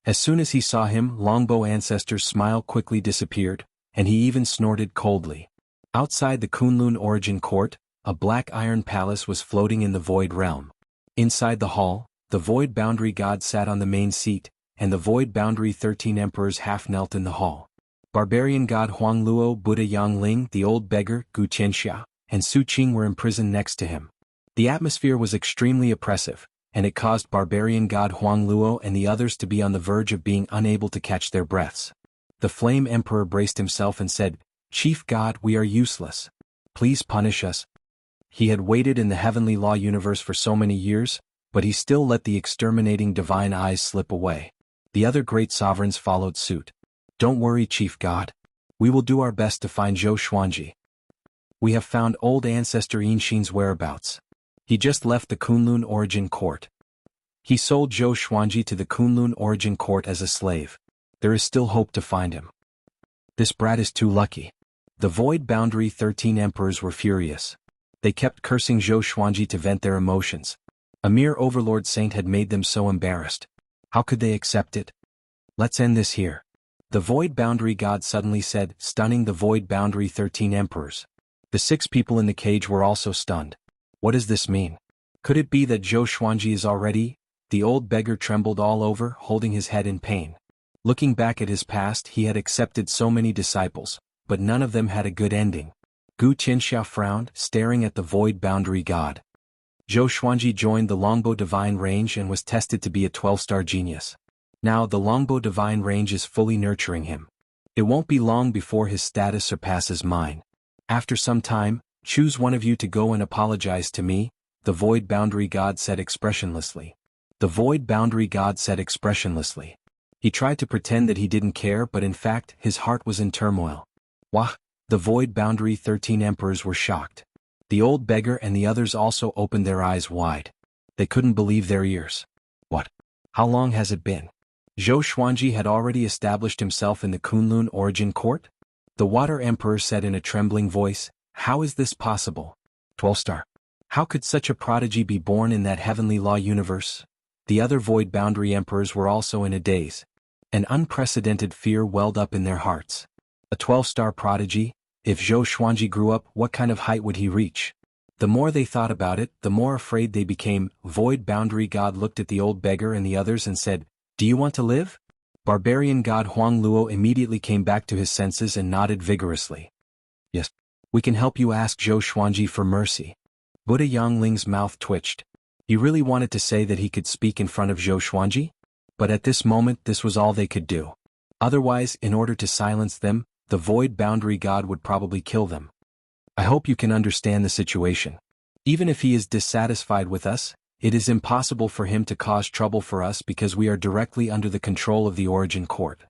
As soon as he saw him, Longbow Ancestor's smile quickly disappeared, and he even snorted coldly. Outside the Kunlun Origin Court, a black iron palace was floating in the Void Realm. Inside the hall, the Void Boundary God sat on the main seat, and the Void Boundary 13 Emperors half-knelt in the hall. Barbarian God Huang Luo, Buddha Yang Ling, the Old Beggar, Gu Qianxia, and Su Qing were imprisoned next to him. The atmosphere was extremely oppressive, and it caused Barbarian God Huang Luo and the others to be on the verge of being unable to catch their breaths. The Flame Emperor braced himself and said, "Chief God, we are useless. Please punish us." He had waited in the heavenly law universe for so many years, but he still let the exterminating divine eyes slip away. The other great sovereigns followed suit. "Don't worry, Chief God. We will do our best to find Zhou Xuanji. We have found old ancestor Yinxin's whereabouts. He just left the Kunlun Origin Court. He sold Zhou Xuanji to the Kunlun Origin Court as a slave. There is still hope to find him. This brat is too lucky. The Void Boundary 13 emperors were furious. They kept cursing Zhou Xuanji to vent their emotions. A mere overlord saint had made them so embarrassed. How could they accept it? Let's end this here. The Void Boundary God suddenly said, stunning the Void Boundary 13 emperors. The 6 people in the cage were also stunned. What does this mean? Could it be that Zhou Xuanji is already? The old beggar trembled all over, holding his head in pain. Looking back at his past, he had accepted so many disciples, but none of them had a good ending. Gu Qianxia frowned, staring at the Void Boundary God. Zhou Xuanji joined the Longbow Divine Range and was tested to be a 12-star genius. Now the Longbow Divine Range is fully nurturing him. It won't be long before his status surpasses mine. After some time, choose one of you to go and apologize to me, the Void Boundary God said expressionlessly. The Void Boundary God said expressionlessly. He tried to pretend that he didn't care, but in fact, his heart was in turmoil. Wah! The Void Boundary 13 emperors were shocked. The old beggar and the others also opened their eyes wide. They couldn't believe their ears. What? How long has it been? Zhou Xuanji had already established himself in the Kunlun origin court? The Water Emperor said in a trembling voice, how is this possible? 12-star. How could such a prodigy be born in that heavenly law universe? The other Void Boundary emperors were also in a daze. An unprecedented fear welled up in their hearts. A 12-star prodigy? If Zhou Xuanji grew up, what kind of height would he reach? The more they thought about it, the more afraid they became. Void Boundary God looked at the old beggar and the others and said, do you want to live? Barbarian God Huang Luo immediately came back to his senses and nodded vigorously. Yes, we can help you. Ask Zhou Xuanji for mercy. Buddha Yangling's mouth twitched. He really wanted to say that he could speak in front of Zhou Xuanji, but at this moment this was all they could do. Otherwise, in order to silence them, the Void Boundary God would probably kill them. I hope you can understand the situation. Even if he is dissatisfied with us, it is impossible for him to cause trouble for us because we are directly under the control of the Origin Court.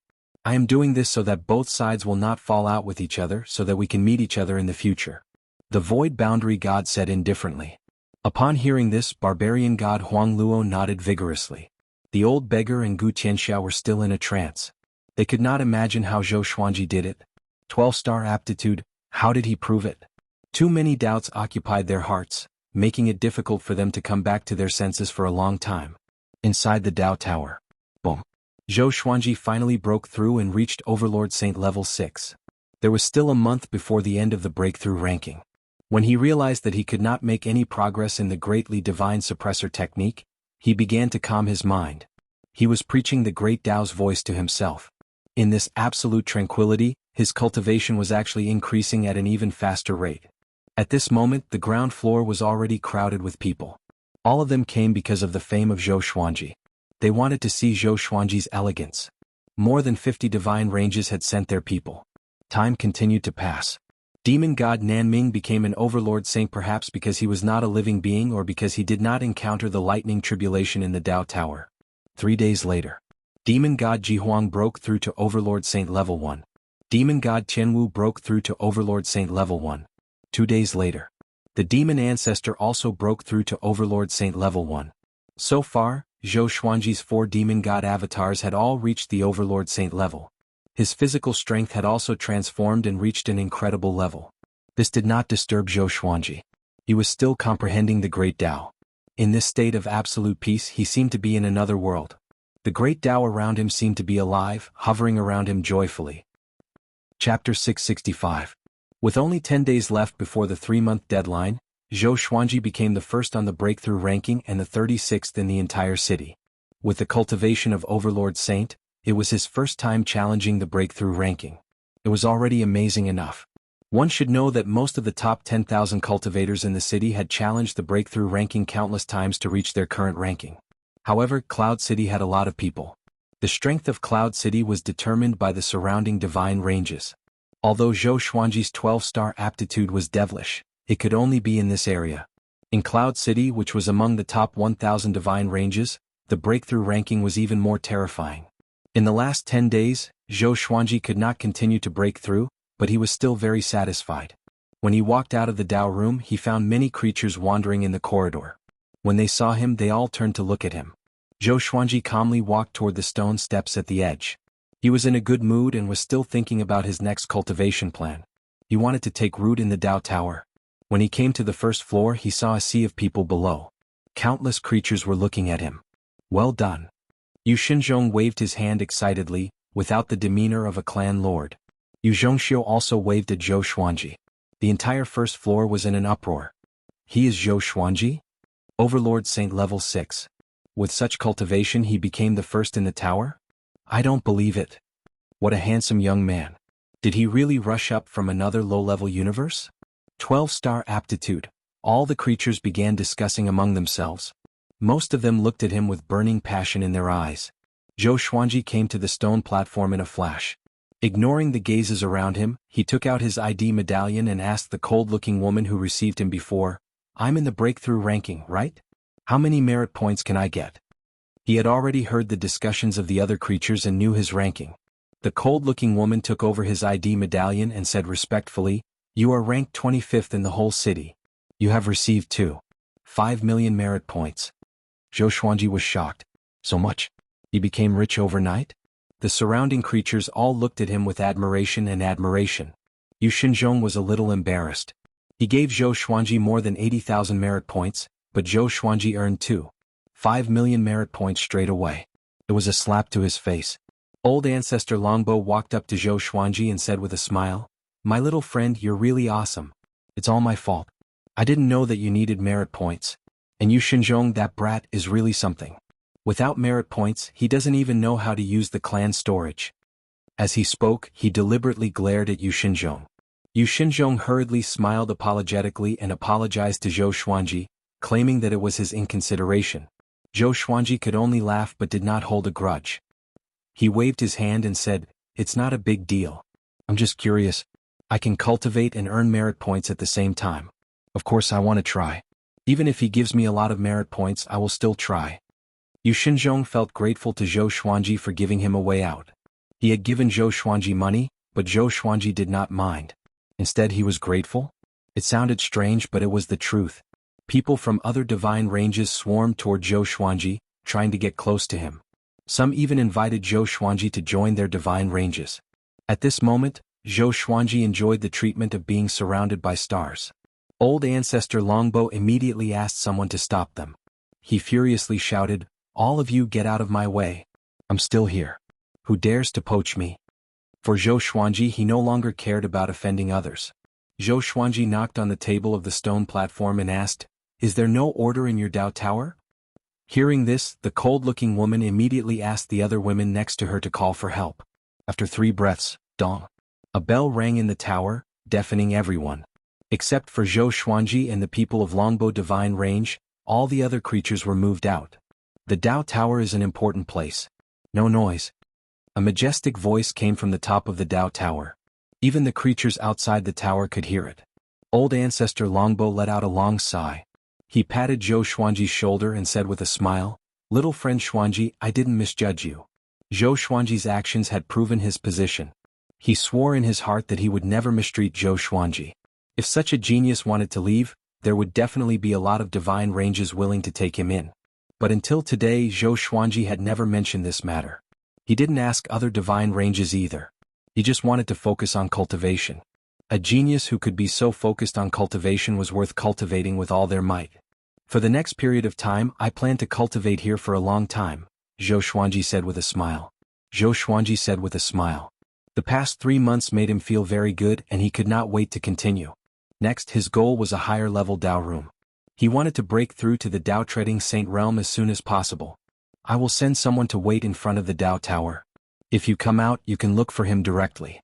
I am doing this so that both sides will not fall out with each other so that we can meet each other in the future. The Void Boundary God said indifferently. Upon hearing this, Barbarian God Huang Luo nodded vigorously. The old beggar and Gu Qianxia were still in a trance. They could not imagine how Zhou Xuanji did it. 12-star aptitude, how did he prove it? Too many doubts occupied their hearts, making it difficult for them to come back to their senses for a long time. Inside the Dao Tower. Boom. Zhou Xuanji finally broke through and reached Overlord Saint level 6. There was still a month before the end of the breakthrough ranking. When he realized that he could not make any progress in the greatly divine suppressor technique, he began to calm his mind. He was preaching the great Tao's voice to himself. In this absolute tranquility, his cultivation was actually increasing at an even faster rate. At this moment, the ground floor was already crowded with people. All of them came because of the fame of Zhou Xuanji. They wanted to see Zhou Xuanji's elegance. More than 50 divine ranges had sent their people. Time continued to pass. Demon God Nanming became an overlord saint, perhaps because he was not a living being or because he did not encounter the lightning tribulation in the Dao Tower. 3 days later. Demon God Jihuang broke through to Overlord Saint level 1. Demon God Tianwu broke through to Overlord Saint level 1. 2 days later. The Demon Ancestor also broke through to Overlord Saint level 1. So far, Zhou Xuanji's 4 Demon God avatars had all reached the Overlord Saint level. His physical strength had also transformed and reached an incredible level. This did not disturb Zhou Xuanji. He was still comprehending the Great Tao. In this state of absolute peace, he seemed to be in another world. The Great Tao around him seemed to be alive, hovering around him joyfully. Chapter 665. With only 10 days left before the 3-month deadline, Zhou Xuanji became the first on the breakthrough ranking and the 36th in the entire city. With the cultivation of Overlord Saint, it was his first time challenging the breakthrough ranking. It was already amazing enough. One should know that most of the top 10,000 cultivators in the city had challenged the breakthrough ranking countless times to reach their current ranking. However, Cloud City had a lot of people. The strength of Cloud City was determined by the surrounding divine ranges. Although Zhou Xuanji's 12-star aptitude was devilish, it could only be in this area. In Cloud City, which was among the top 1,000 divine ranges, the breakthrough ranking was even more terrifying. In the last 10 days, Zhou Xuanji could not continue to break through, but he was still very satisfied. When he walked out of the Dao room, he found many creatures wandering in the corridor. When they saw him, they all turned to look at him. Zhou Xuanji calmly walked toward the stone steps at the edge. He was in a good mood and was still thinking about his next cultivation plan. He wanted to take root in the Dao Tower. When he came to the first floor, he saw a sea of people below. Countless creatures were looking at him. Well done. Yu Xinzhong waved his hand excitedly, without the demeanor of a clan lord. Yu Zhongxiu also waved at Zhou Xuanji. The entire first floor was in an uproar. He is Zhou Xuanji? Overlord Saint level 6. With such cultivation he became the first in the tower? I don't believe it. What a handsome young man. Did he really rush up from another low-level universe? 12-star aptitude. All the creatures began discussing among themselves. Most of them looked at him with burning passion in their eyes. Zhou Xuanji came to the stone platform in a flash. Ignoring the gazes around him, he took out his ID medallion and asked the cold-looking woman who received him before, I'm in the breakthrough ranking, right? How many merit points can I get? He had already heard the discussions of the other creatures and knew his ranking. The cold-looking woman took over his ID medallion and said respectfully, You are ranked 25th in the whole city. You have received 5 million merit points. Zhou Xuanji was shocked. So much? He became rich overnight? The surrounding creatures all looked at him with admiration. Yu Xinzhong was a little embarrassed. He gave Zhou Xuanji more than 80,000 merit points, but Zhou Xuanji earned 5 million merit points straight away. It was a slap to his face. Old Ancestor Longbow walked up to Zhou Xuanji and said with a smile, My little friend, you're really awesome. It's all my fault. I didn't know that you needed merit points. And Yu Xinzhong, that brat, is really something. Without merit points, he doesn't even know how to use the clan storage. As he spoke, he deliberately glared at Yu Xinzhong. Yu Xinzhong hurriedly smiled apologetically and apologized to Zhou Xuanji, claiming that it was his inconsideration. Zhou Xuanji could only laugh but did not hold a grudge. He waved his hand and said, It's not a big deal. I'm just curious. I can cultivate and earn merit points at the same time. Of course I want to try. Even if he gives me a lot of merit points, I will still try. Yu Xinzhong felt grateful to Zhou Xuanji for giving him a way out. He had given Zhou Xuanji money, but Zhou Xuanji did not mind. Instead he was grateful? It sounded strange, but it was the truth. People from other divine ranges swarmed toward Zhou Xuanji, trying to get close to him. Some even invited Zhou Xuanji to join their divine ranges. At this moment, Zhou Xuanji enjoyed the treatment of being surrounded by stars. Old Ancestor Longbow immediately asked someone to stop them. He furiously shouted, All of you get out of my way. I'm still here. Who dares to poach me? For Zhou Xuanji, he no longer cared about offending others. Zhou Xuanji knocked on the table of the stone platform and asked, Is there no order in your Dao Tower? Hearing this, the cold-looking woman immediately asked the other women next to her to call for help. After 3 breaths, dong. A bell rang in the tower, deafening everyone. Except for Zhou Xuanji and the people of Longbow Divine Range, all the other creatures were moved out. The Dao Tower is an important place. No noise. A majestic voice came from the top of the Dao Tower. Even the creatures outside the tower could hear it. Old Ancestor Longbow let out a long sigh. He patted Zhou Xuanji's shoulder and said with a smile, Little friend Xuanji, I didn't misjudge you. Zhou Xuanji's actions had proven his position. He swore in his heart that he would never mistreat Zhou Xuanji. If such a genius wanted to leave, there would definitely be a lot of divine ranges willing to take him in. But until today, Zhou Xuanji had never mentioned this matter. He didn't ask other divine ranges either. He just wanted to focus on cultivation. A genius who could be so focused on cultivation was worth cultivating with all their might. For the next period of time, I plan to cultivate here for a long time, Zhou Xuanji said with a smile. Zhou Xuanji said with a smile. The past 3 months made him feel very good and he could not wait to continue. Next, his goal was a higher-level Dao room. He wanted to break through to the Dao Treading Saint realm as soon as possible. I will send someone to wait in front of the Dao Tower. If you come out, you can look for him directly.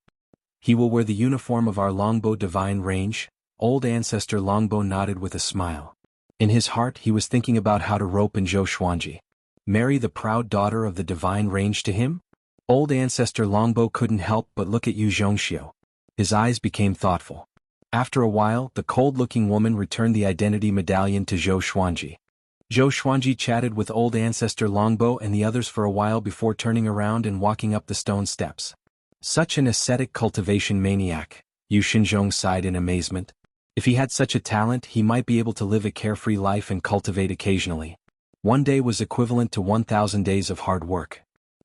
He will wear the uniform of our Longbow Divine Range. Old Ancestor Longbow nodded with a smile. In his heart, he was thinking about how to rope in Zhou Xuanji. Marry the proud daughter of the Divine Range to him? Old Ancestor Longbow couldn't help but look at Yu Zhongxiu. His eyes became thoughtful. After a while, the cold-looking woman returned the identity medallion to Zhou Xuanji. Zhou Xuanji chatted with Old Ancestor Longbow and the others for a while before turning around and walking up the stone steps. Such an ascetic cultivation maniac, Yu Xinzhong sighed in amazement. If he had such a talent, he might be able to live a carefree life and cultivate occasionally. One day was equivalent to 1,000 days of hard work.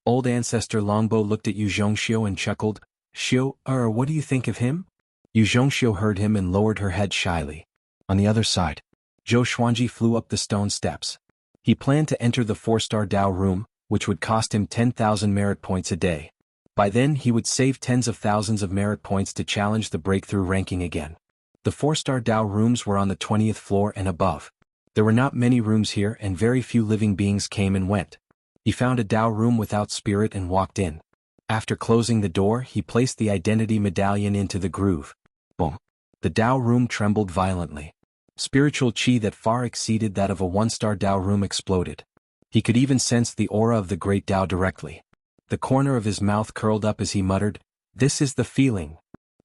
Old Ancestor Longbow looked at Yu Zhongxiu and chuckled, Xiu, what do you think of him? Yu Zhongxiu heard him and lowered her head shyly. On the other side, Zhou Xuanji flew up the stone steps. He planned to enter the 4-star Dao room, which would cost him 10,000 merit points a day. By then he would save tens of thousands of merit points to challenge the breakthrough ranking again. The 4-star Dao rooms were on the 20th floor and above. There were not many rooms here and very few living beings came and went. He found a Dao room without spirit and walked in. After closing the door, he placed the identity medallion into the groove. Boom! The Dao room trembled violently. Spiritual qi that far exceeded that of a 1-star Dao room exploded. He could even sense the aura of the great Dao directly. The corner of his mouth curled up as he muttered, "This is the feeling."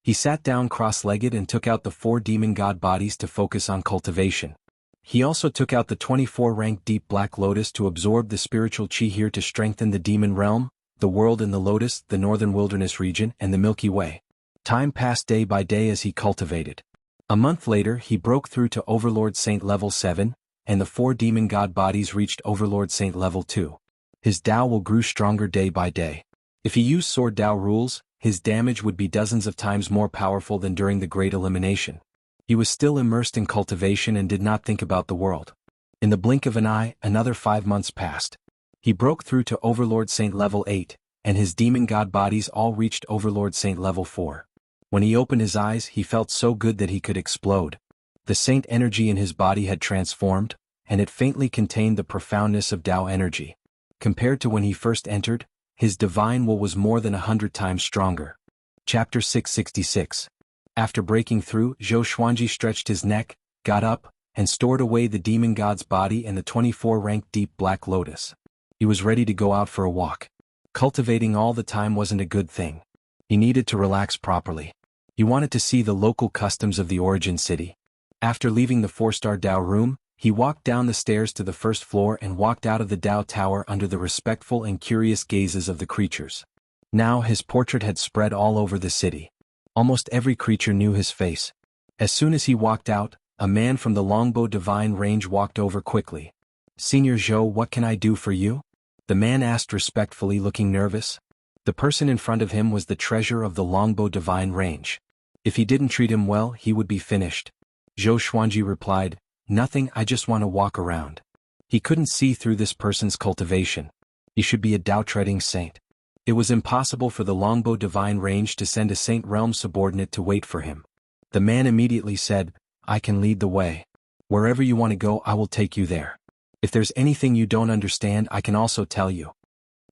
He sat down cross-legged and took out the 4 demon god bodies to focus on cultivation. He also took out the 24-rank deep black lotus to absorb the spiritual qi here to strengthen the demon realm, the world in the lotus, the northern wilderness region, and the Milky Way. Time passed day by day as he cultivated. A month later he broke through to Overlord Saint level 7, and the 4 demon god bodies reached Overlord Saint level 2. His Dao will grew stronger day by day. If he used Sword Dao rules, his damage would be dozens of times more powerful than during the Great Elimination. He was still immersed in cultivation and did not think about the world. In the blink of an eye, another 5 months passed. He broke through to Overlord Saint level 8, and his demon god bodies all reached Overlord Saint level 4. When he opened his eyes, he felt so good that he could explode. The Saint energy in his body had transformed, and it faintly contained the profoundness of Dao energy. Compared to when he first entered, his divine will was more than 100 times stronger. Chapter 666. After breaking through, Zhou Xuanji stretched his neck, got up, and stored away the demon god's body and the 24-rank deep black lotus. He was ready to go out for a walk. Cultivating all the time wasn't a good thing. He needed to relax properly. He wanted to see the local customs of the origin city. After leaving the 4-star Dao room, he walked down the stairs to the 1st floor and walked out of the Dao tower under the respectful and curious gazes of the creatures. Now his portrait had spread all over the city. Almost every creature knew his face. As soon as he walked out, a man from the Longbow Divine Range walked over quickly. "Senior Zhou, what can I do for you?" the man asked respectfully, looking nervous. The person in front of him was the treasure of the Longbow Divine Range. If he didn't treat him well, he would be finished. Zhou Xuanji replied, "Nothing, I just want to walk around." He couldn't see through this person's cultivation. He should be a Dao-treading saint. It was impossible for the Longbow Divine Range to send a Saint Realm subordinate to wait for him. The man immediately said, "I can lead the way. Wherever you want to go, I will take you there. If there's anything you don't understand, I can also tell you."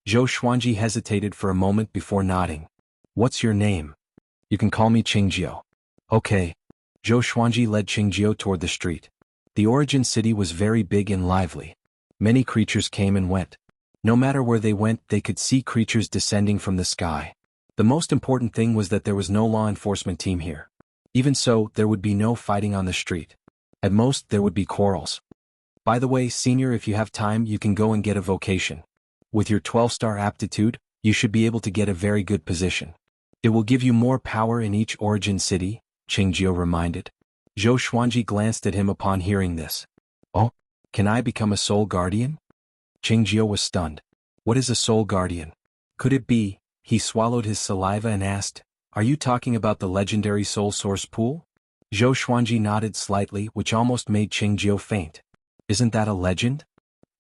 Zhou Xuanji hesitated for a moment before nodding. "What's your name?" "You can call me Qingjiu." "Okay." Zhou Xuanji led Qingjiu toward the street. The origin city was very big and lively. Many creatures came and went. No matter where they went, they could see creatures descending from the sky. The most important thing was that there was no law enforcement team here. Even so, there would be no fighting on the street. At most, there would be quarrels. By the way, senior, if you have time, you can go and get a vocation. With your 12-star aptitude, you should be able to get a very good position. It will give you more power in each origin city, Qingjiu reminded. Zhou Xuanji glanced at him upon hearing this. "Oh, can I become a soul guardian?" Qingjiu was stunned. "What is a soul guardian? Could it be?" He swallowed his saliva and asked, "Are you talking about the legendary soul source pool?" Zhou Xuanji nodded slightly, which almost made Qingjiu faint. "Isn't that a legend?"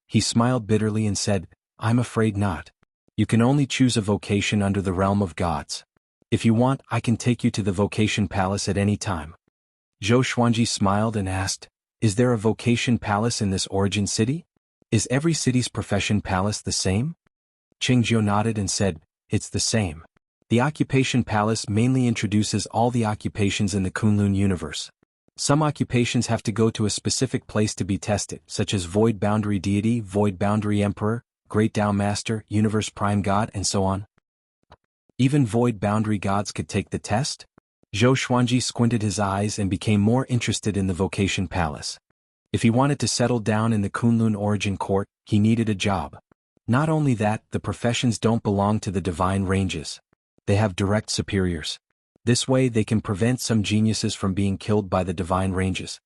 He smiled bitterly and said, "I'm afraid not. You can only choose a vocation under the realm of gods. If you want, I can take you to the vocation palace at any time." Zhou Xuanji smiled and asked, "Is there a vocation palace in this origin city? Is every city's profession palace the same?" Qingjiu nodded and said, "It's the same. The occupation palace mainly introduces all the occupations in the Kunlun universe. Some occupations have to go to a specific place to be tested, such as Void Boundary Deity, Void Boundary Emperor, Great Tao Master, Universe Prime God, and so on. Even Void Boundary Gods could take the test?" Zhou Xuanji squinted his eyes and became more interested in the vocation palace. If he wanted to settle down in the Kunlun origin court, he needed a job. Not only that, the professions don't belong to the divine ranges. They have direct superiors. This way they can prevent some geniuses from being killed by the divine ranges.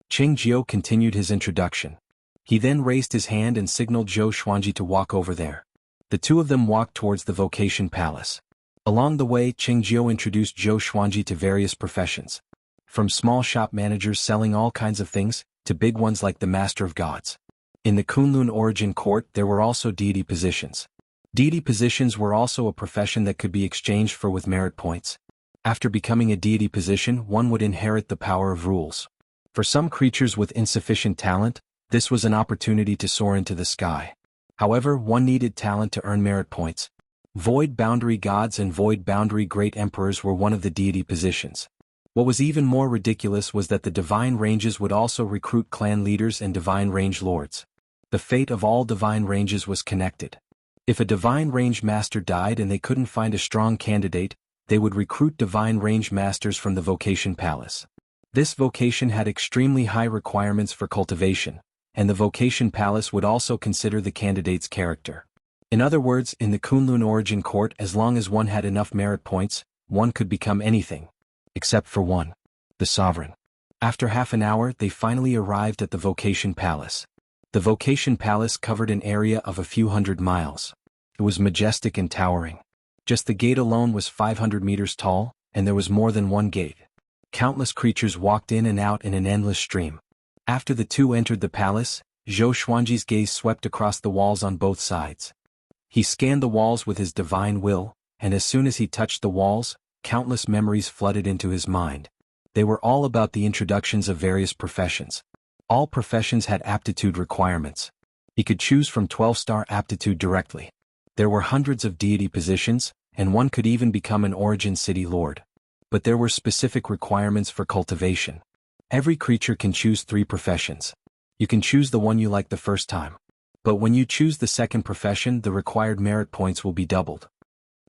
Qingjiu continued his introduction. He then raised his hand and signaled Zhou Xuanji to walk over there. The two of them walked towards the vocation palace. Along the way, Qingjiu introduced Zhou Xuanji to various professions. From small shop managers selling all kinds of things, to big ones like the Master of Gods. In the Kunlun origin court there were also deity positions. Deity positions were also a profession that could be exchanged for with merit points. After becoming a deity position, one would inherit the power of rules. For some creatures with insufficient talent, this was an opportunity to soar into the sky. However, one needed talent to earn merit points. Void boundary gods and void boundary great emperors were one of the deity positions. What was even more ridiculous was that the divine ranges would also recruit clan leaders and divine range lords. The fate of all divine ranges was connected. If a divine range master died and they couldn't find a strong candidate, they would recruit divine range masters from the vocation palace. This vocation had extremely high requirements for cultivation, and the vocation palace would also consider the candidate's character. In other words, in the Kunlun origin court, as long as one had enough merit points, one could become anything. Except for one. The sovereign. After half an hour they finally arrived at the vocation palace. The vocation palace covered an area of a few hundred miles. It was majestic and towering. Just the gate alone was 500 meters tall, and there was more than one gate. Countless creatures walked in and out in an endless stream. After the two entered the palace, Zhou Xuanji's gaze swept across the walls on both sides. He scanned the walls with his divine will, and as soon as he touched the walls, countless memories flooded into his mind. They were all about the introductions of various professions. All professions had aptitude requirements. He could choose from 12-star aptitude directly. There were hundreds of deity positions, and one could even become an origin city lord. But there were specific requirements for cultivation. Every creature can choose 3 professions. You can choose the one you like the first time. But when you choose the second profession, the required merit points will be doubled.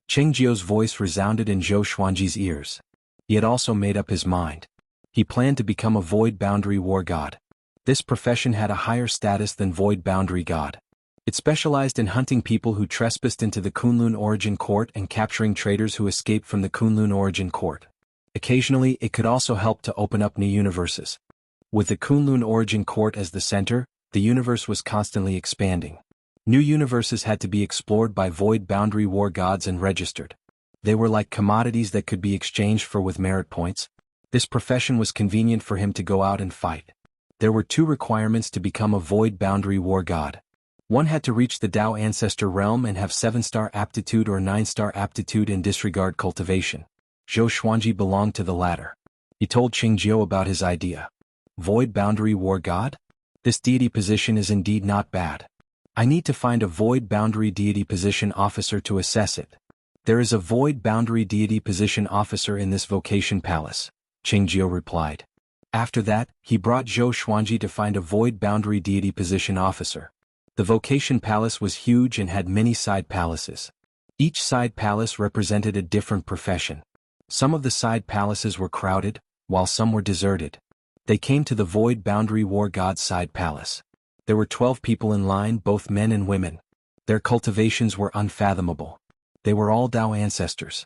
Qingjiu's voice resounded in Zhou Xuanji's ears. He had also made up his mind. He planned to become a void boundary war god. This profession had a higher status than void boundary god. It specialized in hunting people who trespassed into the Kunlun origin court and capturing traders who escaped from the Kunlun origin court. Occasionally, it could also help to open up new universes. With the Kunlun origin court as the center, the universe was constantly expanding. New universes had to be explored by void boundary war gods and registered. They were like commodities that could be exchanged for with merit points. This profession was convenient for him to go out and fight. There were 2 requirements to become a void boundary war god. One had to reach the Dao ancestor realm and have 7-star aptitude or 9-star aptitude and disregard cultivation. Zhou Xuanji belonged to the latter. He told Qingjiu about his idea. Void boundary war god? This deity position is indeed not bad. I need to find a void boundary deity position officer to assess it. There is a void boundary deity position officer in this vocation palace, Qingjiu replied. After that, he brought Zhou Xuanji to find a void boundary deity position officer. The vocation palace was huge and had many side palaces. Each side palace represented a different profession. Some of the side palaces were crowded, while some were deserted. They came to the void boundary war god's side palace. There were 12 people in line, both men and women. Their cultivations were unfathomable. They were all Dao ancestors.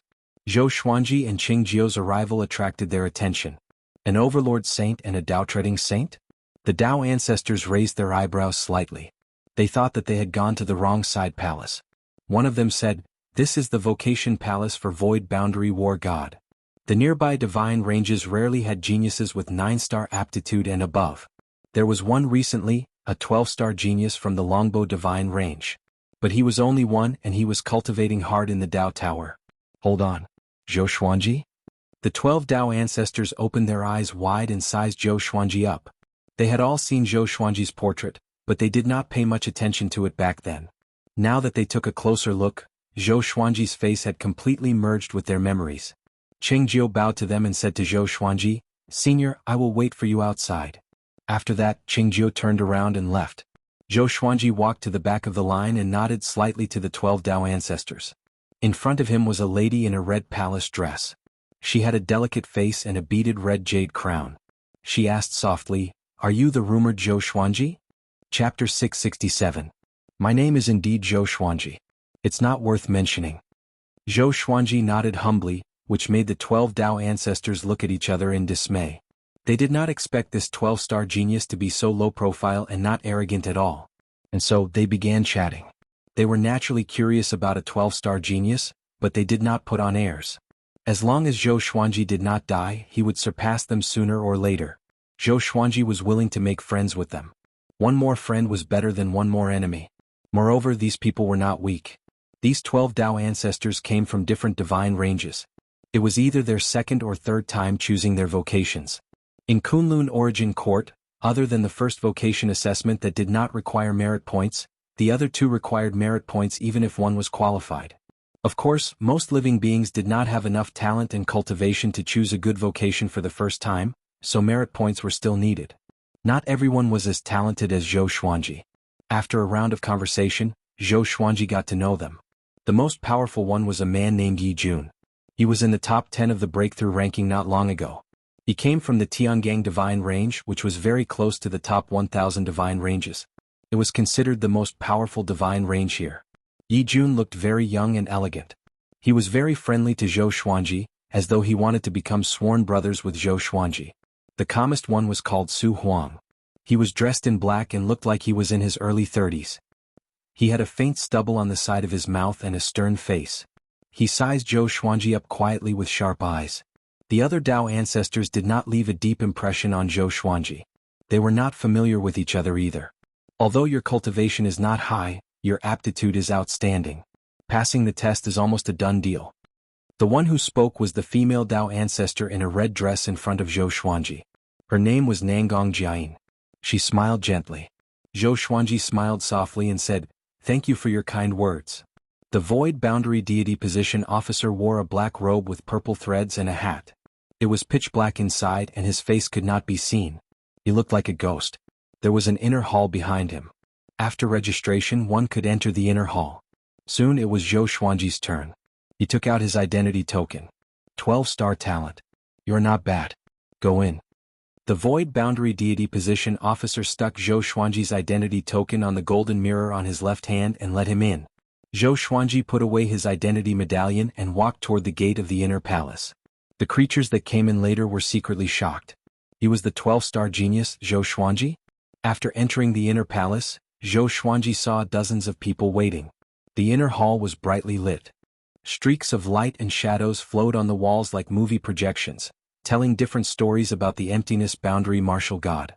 Zhou Xuanji and Qingjiu's arrival attracted their attention. An overlord saint and a Dao-treading saint? The Dao ancestors raised their eyebrows slightly. They thought that they had gone to the wrong side palace. One of them said, "This is the vocation palace for void boundary war god." The nearby divine ranges rarely had geniuses with 9-star aptitude and above. There was one recently, a 12-star genius from the Longbow divine range. But he was only one and he was cultivating hard in the Dao Tower. Hold on. Zhou Xuanji? The 12 Dao ancestors opened their eyes wide and sized Zhou Xuanji up. They had all seen Zhou Xuanji's portrait, but they did not pay much attention to it back then. Now that they took a closer look, Zhou Xuanji's face had completely merged with their memories. Qingjiu bowed to them and said to Zhou Xuanji, "Senior, I will wait for you outside." After that, Qingjiu turned around and left. Zhou Xuanji walked to the back of the line and nodded slightly to the 12 Dao ancestors. In front of him was a lady in a red palace dress. She had a delicate face and a beaded red jade crown. She asked softly, "Are you the rumored Zhou Xuanji?" Chapter 667. My name is indeed Zhou Xuanji. It's not worth mentioning. Zhou Xuanji nodded humbly, which made the 12 Dao ancestors look at each other in dismay. They did not expect this 12-star genius to be so low profile and not arrogant at all. And so, they began chatting. They were naturally curious about a 12-star genius, but they did not put on airs. As long as Zhou Xuanji did not die, he would surpass them sooner or later. Zhou Xuanji was willing to make friends with them. One more friend was better than one more enemy. Moreover, these people were not weak. These 12 Dao ancestors came from different divine ranges. It was either their second or third time choosing their vocations. In Kunlun Origin Court, other than the first vocation assessment that did not require merit points, the other two required merit points even if one was qualified. Of course, most living beings did not have enough talent and cultivation to choose a good vocation for the first time, so merit points were still needed. Not everyone was as talented as Zhou Xuanji. After a round of conversation, Zhou Xuanji got to know them. The most powerful one was a man named Yi Jun. He was in the top 10 of the breakthrough ranking not long ago. He came from the Tiangang Divine Range, which was very close to the top 1,000 divine ranges. It was considered the most powerful divine range here. Yi Jun looked very young and elegant. He was very friendly to Zhou Xuanji, as though he wanted to become sworn brothers with Zhou Xuanji. The calmest one was called Su Huang. He was dressed in black and looked like he was in his early 30s. He had a faint stubble on the side of his mouth and a stern face. He sized Zhou Xuanji up quietly with sharp eyes. The other Dao ancestors did not leave a deep impression on Zhou Xuanji. They were not familiar with each other either. Although your cultivation is not high, your aptitude is outstanding. Passing the test is almost a done deal. The one who spoke was the female Dao ancestor in a red dress in front of Zhou Xuanji. Her name was Nangong Jiayin. She smiled gently. Zhou Xuanji smiled softly and said, "Thank you for your kind words." The Void Boundary Deity Position officer wore a black robe with purple threads and a hat. It was pitch black inside and his face could not be seen. He looked like a ghost. There was an inner hall behind him. After registration, one could enter the inner hall. Soon it was Zhou Xuanji's turn. He took out his identity token. 12-star talent. You're not bad. Go in. The Void Boundary Deity Position officer stuck Zhou Xuanji's identity token on the golden mirror on his left hand and let him in. Zhou Xuanji put away his identity medallion and walked toward the gate of the inner palace. The creatures that came in later were secretly shocked. He was the 12-star genius, Zhou Xuanji? After entering the inner palace, Zhou Xuanji saw dozens of people waiting. The inner hall was brightly lit. Streaks of light and shadows flowed on the walls like movie projections, telling different stories about the emptiness boundary martial god.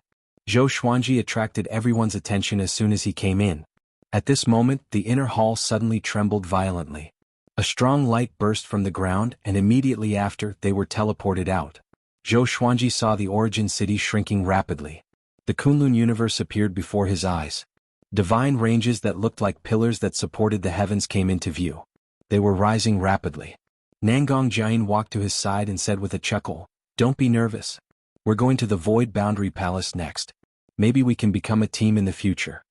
Zhou Xuanji attracted everyone's attention as soon as he came in. At this moment, the inner hall suddenly trembled violently. A strong light burst from the ground and immediately after, they were teleported out. Zhou Xuanji saw the origin city shrinking rapidly. The Kunlun universe appeared before his eyes. Divine ranges that looked like pillars that supported the heavens came into view. They were rising rapidly. Nangong Jiayin walked to his side and said with a chuckle, "Don't be nervous. We're going to the Void Boundary Palace next. Maybe we can become a team in the future."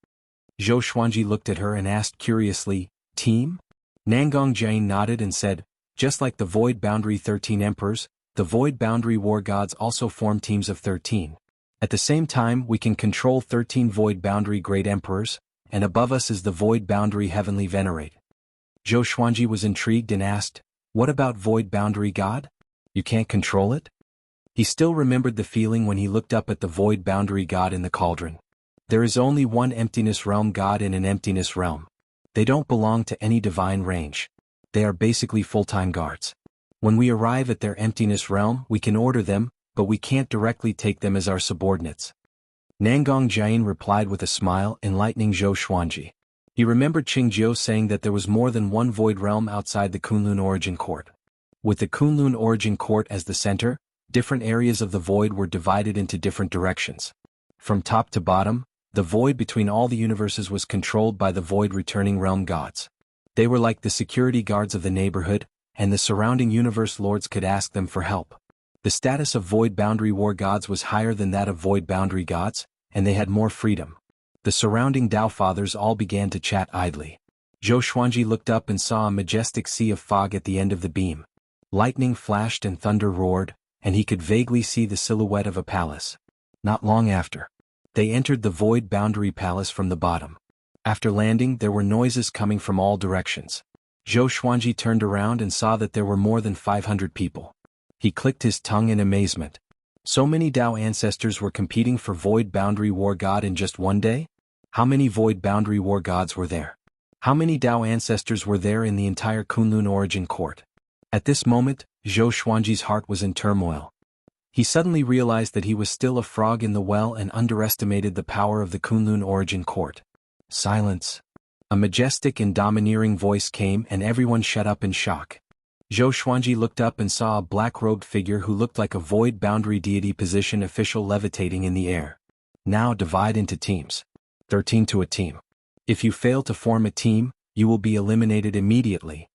Zhou Xuanji looked at her and asked curiously, "Team?" Nangong Jiayin nodded and said, "Just like the Void Boundary 13 Emperors, the Void Boundary War Gods also form teams of 13. At the same time, we can control 13 Void Boundary Great Emperors, and above us is the Void Boundary Heavenly Venerate." Zhou Xuanji was intrigued and asked, "What about Void Boundary God? You can't control it?" He still remembered the feeling when he looked up at the Void Boundary God in the cauldron. There is only one Emptiness Realm God in an Emptiness Realm. They don't belong to any divine range. They are basically full-time guards. When we arrive at their Emptiness Realm, we can order them, but we can't directly take them as our subordinates. Nangong Jiayin replied with a smile, enlightening Zhou Xuanji. He remembered Qingjiu saying that there was more than one void realm outside the Kunlun Origin Court. With the Kunlun Origin Court as the center, different areas of the void were divided into different directions. From top to bottom, the void between all the universes was controlled by the void returning realm gods. They were like the security guards of the neighborhood, and the surrounding universe lords could ask them for help. The status of void boundary war gods was higher than that of void boundary gods, and they had more freedom. The surrounding Dao Fathers all began to chat idly. Zhou Xuanji looked up and saw a majestic sea of fog at the end of the beam. Lightning flashed and thunder roared, and he could vaguely see the silhouette of a palace. Not long after, they entered the Void Boundary Palace from the bottom. After landing, there were noises coming from all directions. Zhou Xuanji turned around and saw that there were more than 500 people. He clicked his tongue in amazement. So many Dao ancestors were competing for Void Boundary War God in just one day? How many Void Boundary War Gods were there? How many Dao ancestors were there in the entire Kunlun origin court? At this moment, Zhou Xuanji's heart was in turmoil. He suddenly realized that he was still a frog in the well and underestimated the power of the Kunlun origin court. Silence. A majestic and domineering voice came and everyone shut up in shock. Zhou Xuanji looked up and saw a black-robed figure who looked like a void boundary deity position official levitating in the air. Now divide into teams. 13 to a team. If you fail to form a team, you will be eliminated immediately.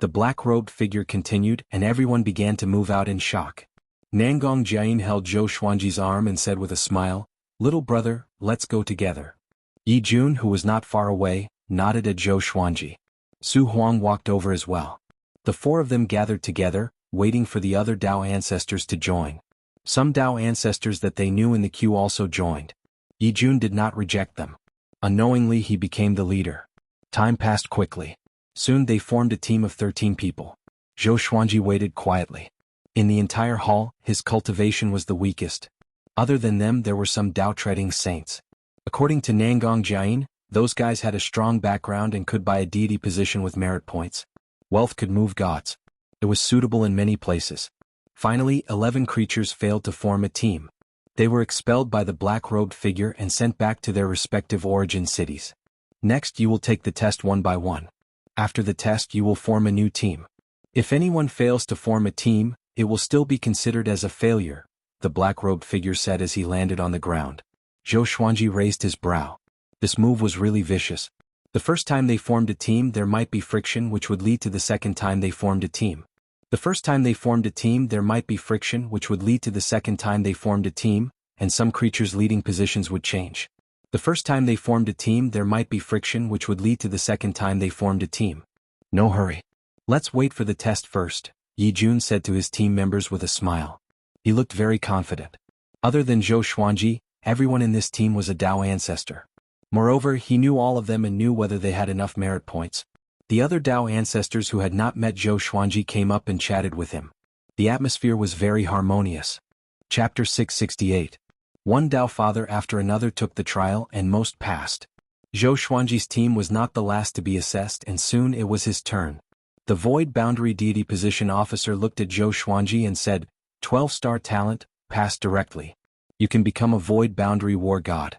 The black-robed figure continued and everyone began to move out in shock. Nangong Jiayin held Zhou Xuanji's arm and said with a smile, "Little brother, let's go together." Yi Jun, who was not far away, nodded at Zhou Xuanji. Su Huang walked over as well. The four of them gathered together, waiting for the other Dao ancestors to join. Some Dao ancestors that they knew in the queue also joined. Yi Jun did not reject them. Unknowingly he became the leader. Time passed quickly. Soon they formed a team of 13 people. Zhou Xuanji waited quietly. In the entire hall, his cultivation was the weakest. Other than them there were some Dao-treading saints. According to Nangong Jiayin, those guys had a strong background and could buy a deity position with merit points. Wealth could move gods. It was suitable in many places. Finally, 11 creatures failed to form a team. They were expelled by the black-robed figure and sent back to their respective origin cities. Next you will take the test one by one. After the test you will form a new team. If anyone fails to form a team, it will still be considered as a failure, the black-robed figure said as he landed on the ground. Zhou Xuanji raised his brow. This move was really vicious. The first time they formed a team there might be friction which would lead to the second time they formed a team. The first time they formed a team there might be friction which would lead to the second time they formed a team, and some creatures' leading positions would change. The first time they formed a team there might be friction which would lead to the second time they formed a team. No hurry. Let's wait for the test first, Yi Jun said to his team members with a smile. He looked very confident. Other than Zhou Xuanji, everyone in this team was a Dao ancestor. Moreover, he knew all of them and knew whether they had enough merit points. The other Dao ancestors who had not met Zhou Xuanji came up and chatted with him. The atmosphere was very harmonious. Chapter 668. One Dao father after another took the trial and most passed. Zhou Xuanji's team was not the last to be assessed and soon it was his turn. The void boundary deity position officer looked at Zhou Xuanji and said, 12-star talent, pass directly. You can become a void boundary war god.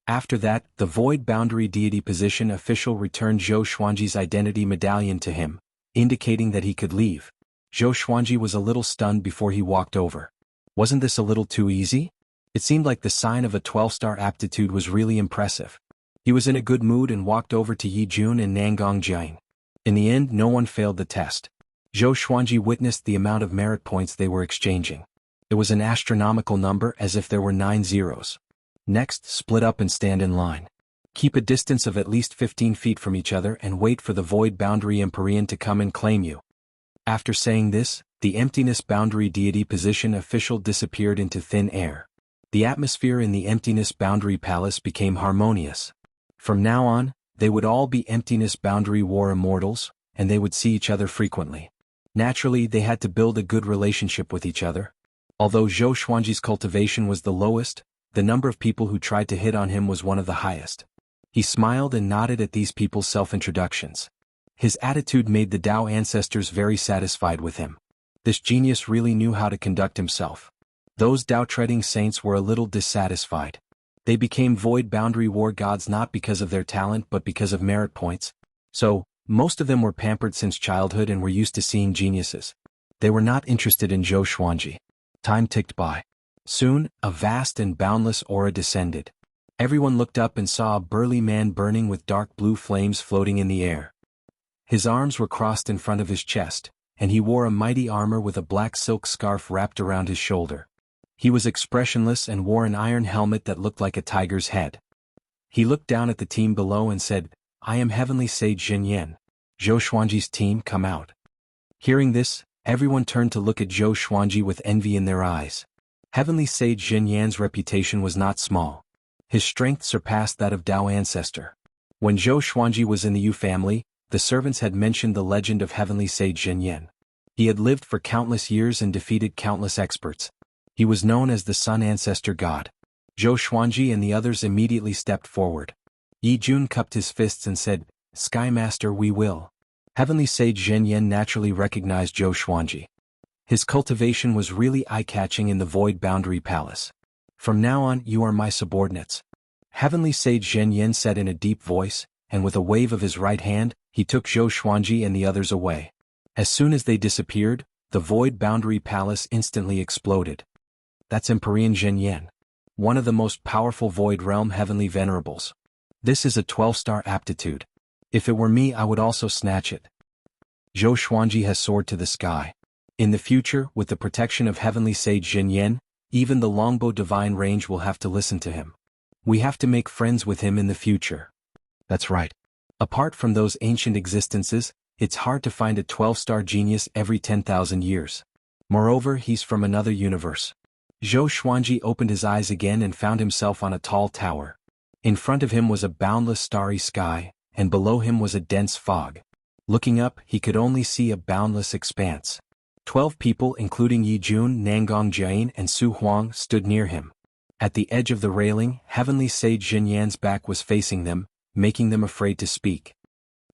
After that, the void boundary deity position official returned Zhou Xuanji's identity medallion to him, indicating that he could leave. Zhou Xuanji was a little stunned before he walked over. Wasn't this a little too easy? It seemed like the sign of a 12-star aptitude was really impressive. He was in a good mood and walked over to Yi Jun and Nangong Jiayin. In the end no one failed the test. Zhou Xuanji witnessed the amount of merit points they were exchanging. It was an astronomical number as if there were 9 zeros. Next, split up and stand in line. Keep a distance of at least 15 feet from each other and wait for the void boundary Empyrean to come and claim you. After saying this, the emptiness boundary deity position official disappeared into thin air. The atmosphere in the emptiness boundary palace became harmonious. From now on, they would all be emptiness boundary war immortals, and they would see each other frequently. Naturally, they had to build a good relationship with each other. Although Zhou Xuanji's cultivation was the lowest, the number of people who tried to hit on him was one of the highest. He smiled and nodded at these people's self-introductions. His attitude made the Dao ancestors very satisfied with him. This genius really knew how to conduct himself. Those Dao-treading saints were a little dissatisfied. They became void boundary war gods not because of their talent but because of merit points. So, most of them were pampered since childhood and were used to seeing geniuses. They were not interested in Zhou Xuanji. Time ticked by. Soon, a vast and boundless aura descended. Everyone looked up and saw a burly man burning with dark blue flames floating in the air. His arms were crossed in front of his chest, and he wore a mighty armor with a black silk scarf wrapped around his shoulder. He was expressionless and wore an iron helmet that looked like a tiger's head. He looked down at the team below and said, I am Heavenly Sage Zhenyan. Zhou Xuanji's team, come out. Hearing this, everyone turned to look at Zhou Xuanji with envy in their eyes. Heavenly Sage Zhenyan's reputation was not small. His strength surpassed that of Dao ancestor. When Zhou Xuanji was in the Yu family, the servants had mentioned the legend of Heavenly Sage Zhenyan. He had lived for countless years and defeated countless experts. He was known as the Sun Ancestor God. Zhou Xuanji and the others immediately stepped forward. Yi Jun cupped his fists and said, Sky Master, we will. Heavenly Sage Zhen Yan naturally recognized Zhou Xuanji. His cultivation was really eye-catching in the Void Boundary Palace. From now on, you are my subordinates. Heavenly Sage Zhen Yan said in a deep voice, and with a wave of his right hand, he took Zhou Xuanji and the others away. As soon as they disappeared, the Void Boundary Palace instantly exploded. That's Empyrean Zhen Yan, one of the most powerful Void Realm Heavenly Venerables. This is a 12-star aptitude. If it were me, I would also snatch it. Zhou Xuanji has soared to the sky. In the future, with the protection of Heavenly Sage Zhen Yan, even the Longbow Divine Range will have to listen to him. We have to make friends with him in the future. That's right. Apart from those ancient existences, it's hard to find a 12-star genius every 10,000 years. Moreover, he's from another universe. Zhou Xuanji opened his eyes again and found himself on a tall tower. In front of him was a boundless starry sky, and below him was a dense fog. Looking up, he could only see a boundless expanse. 12 people, including Yi Jun, Nangong Jiayin, and Su Huang, stood near him. At the edge of the railing, Heavenly Sage Zhen Yan's back was facing them, making them afraid to speak.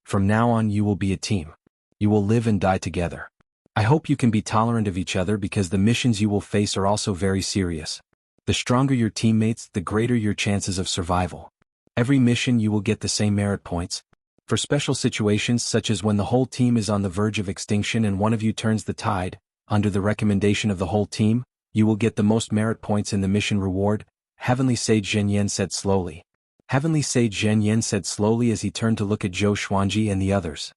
From now on, you will be a team. You will live and die together. I hope you can be tolerant of each other because the missions you will face are also very serious. The stronger your teammates, the greater your chances of survival. Every mission you will get the same merit points. For special situations such as when the whole team is on the verge of extinction and one of you turns the tide, under the recommendation of the whole team, you will get the most merit points in the mission reward, Heavenly Sage Zhen Yan said slowly. Heavenly Sage Zhen Yan said slowly as he turned to look at Zhou Xuanji and the others.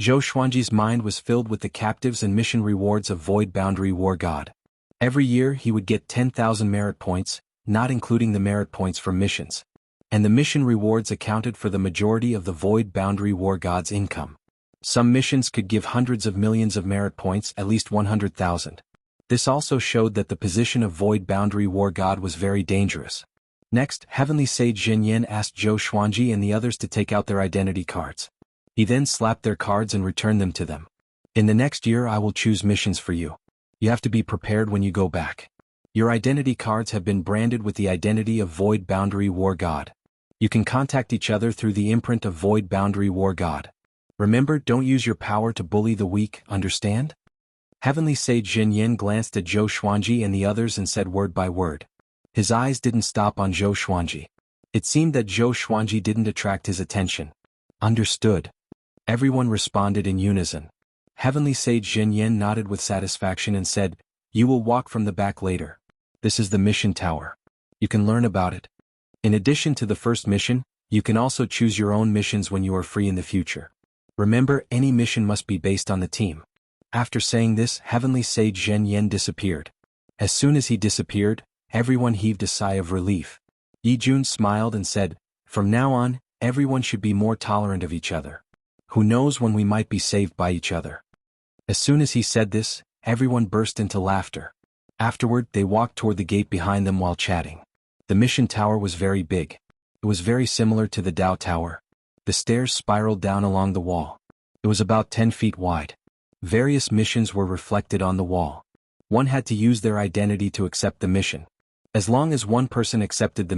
Zhou Xuanji's mind was filled with the captives and mission rewards of Void Boundary War God. Every year he would get 10,000 merit points, not including the merit points from missions. And the mission rewards accounted for the majority of the Void Boundary War God's income. Some missions could give hundreds of millions of merit points, at least 100,000. This also showed that the position of Void Boundary War God was very dangerous. Next, Heavenly Sage Zhen Yan asked Zhou Xuanji and the others to take out their identity cards. He then slapped their cards and returned them to them. In the next year I will choose missions for you. You have to be prepared when you go back. Your identity cards have been branded with the identity of Void Boundary War God. You can contact each other through the imprint of Void Boundary War God. Remember, don't use your power to bully the weak, understand? Heavenly Sage Zhen Yan glanced at Zhou Xuanji and the others and said word by word. His eyes didn't stop on Zhou Xuanji. It seemed that Zhou Xuanji didn't attract his attention. Understood. Everyone responded in unison. Heavenly Sage Zhen Yan nodded with satisfaction and said, "You will walk from the back later. This is the mission tower. You can learn about it. In addition to the first mission, you can also choose your own missions when you are free in the future. Remember, any mission must be based on the team." After saying this, Heavenly Sage Zhen Yan disappeared. As soon as he disappeared, everyone heaved a sigh of relief. Yi Jun smiled and said, "From now on, everyone should be more tolerant of each other. Who knows when we might be saved by each other." As soon as he said this, everyone burst into laughter. Afterward, they walked toward the gate behind them while chatting. The mission tower was very big. It was very similar to the Dao Tower. The stairs spiraled down along the wall. It was about 10 feet wide. Various missions were reflected on the wall. One had to use their identity to accept the mission. As long as one person accepted the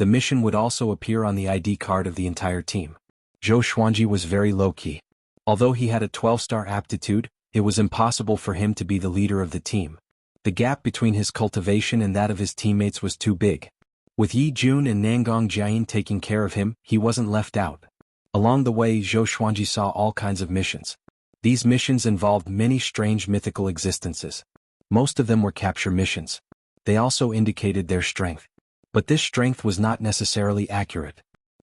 mission would also appear on the ID card of the entire team. Zhou Xuanji was very low-key. Although he had a 12-star aptitude, it was impossible for him to be the leader of the team. The gap between his cultivation and that of his teammates was too big. With Yi Jun and Nangong Jiayin taking care of him, he wasn't left out. Along the way, Zhou Xuanji saw all kinds of missions. These missions involved many strange mythical existences. Most of them were capture missions. They also indicated their strength. But this strength was not necessarily accurate.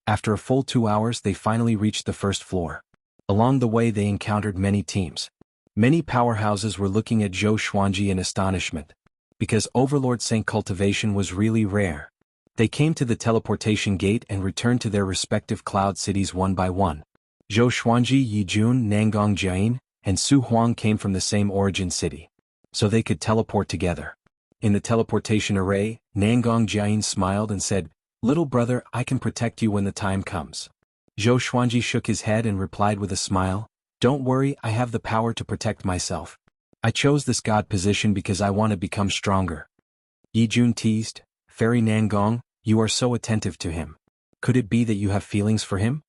After a full 2 hours, they finally reached the first floor. Along the way, they encountered many teams. Many powerhouses were looking at Zhou Xuanji in astonishment. Because Overlord Saint Cultivation was really rare. They came to the teleportation gate and returned to their respective cloud cities one by one. Zhou Xuanji, Yi Jun, Nangong Jiayin, and Su Huang came from the same origin city. So they could teleport together. In the teleportation array, Nangong Jiayin smiled and said, "Little brother, I can protect you when the time comes." Zhou Xuanji shook his head and replied with a smile, "Don't worry, I have the power to protect myself. I chose this god position because I want to become stronger." Yi Jun teased, "Fairy Nangong, you are so attentive to him. Could it be that you have feelings for him?"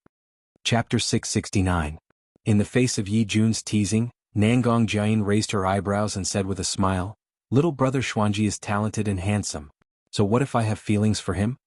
Chapter 669. In the face of Yi Jun's teasing, Nangong Jiayin raised her eyebrows and said with a smile, "Little brother Xuanji is talented and handsome. So what if I have feelings for him?"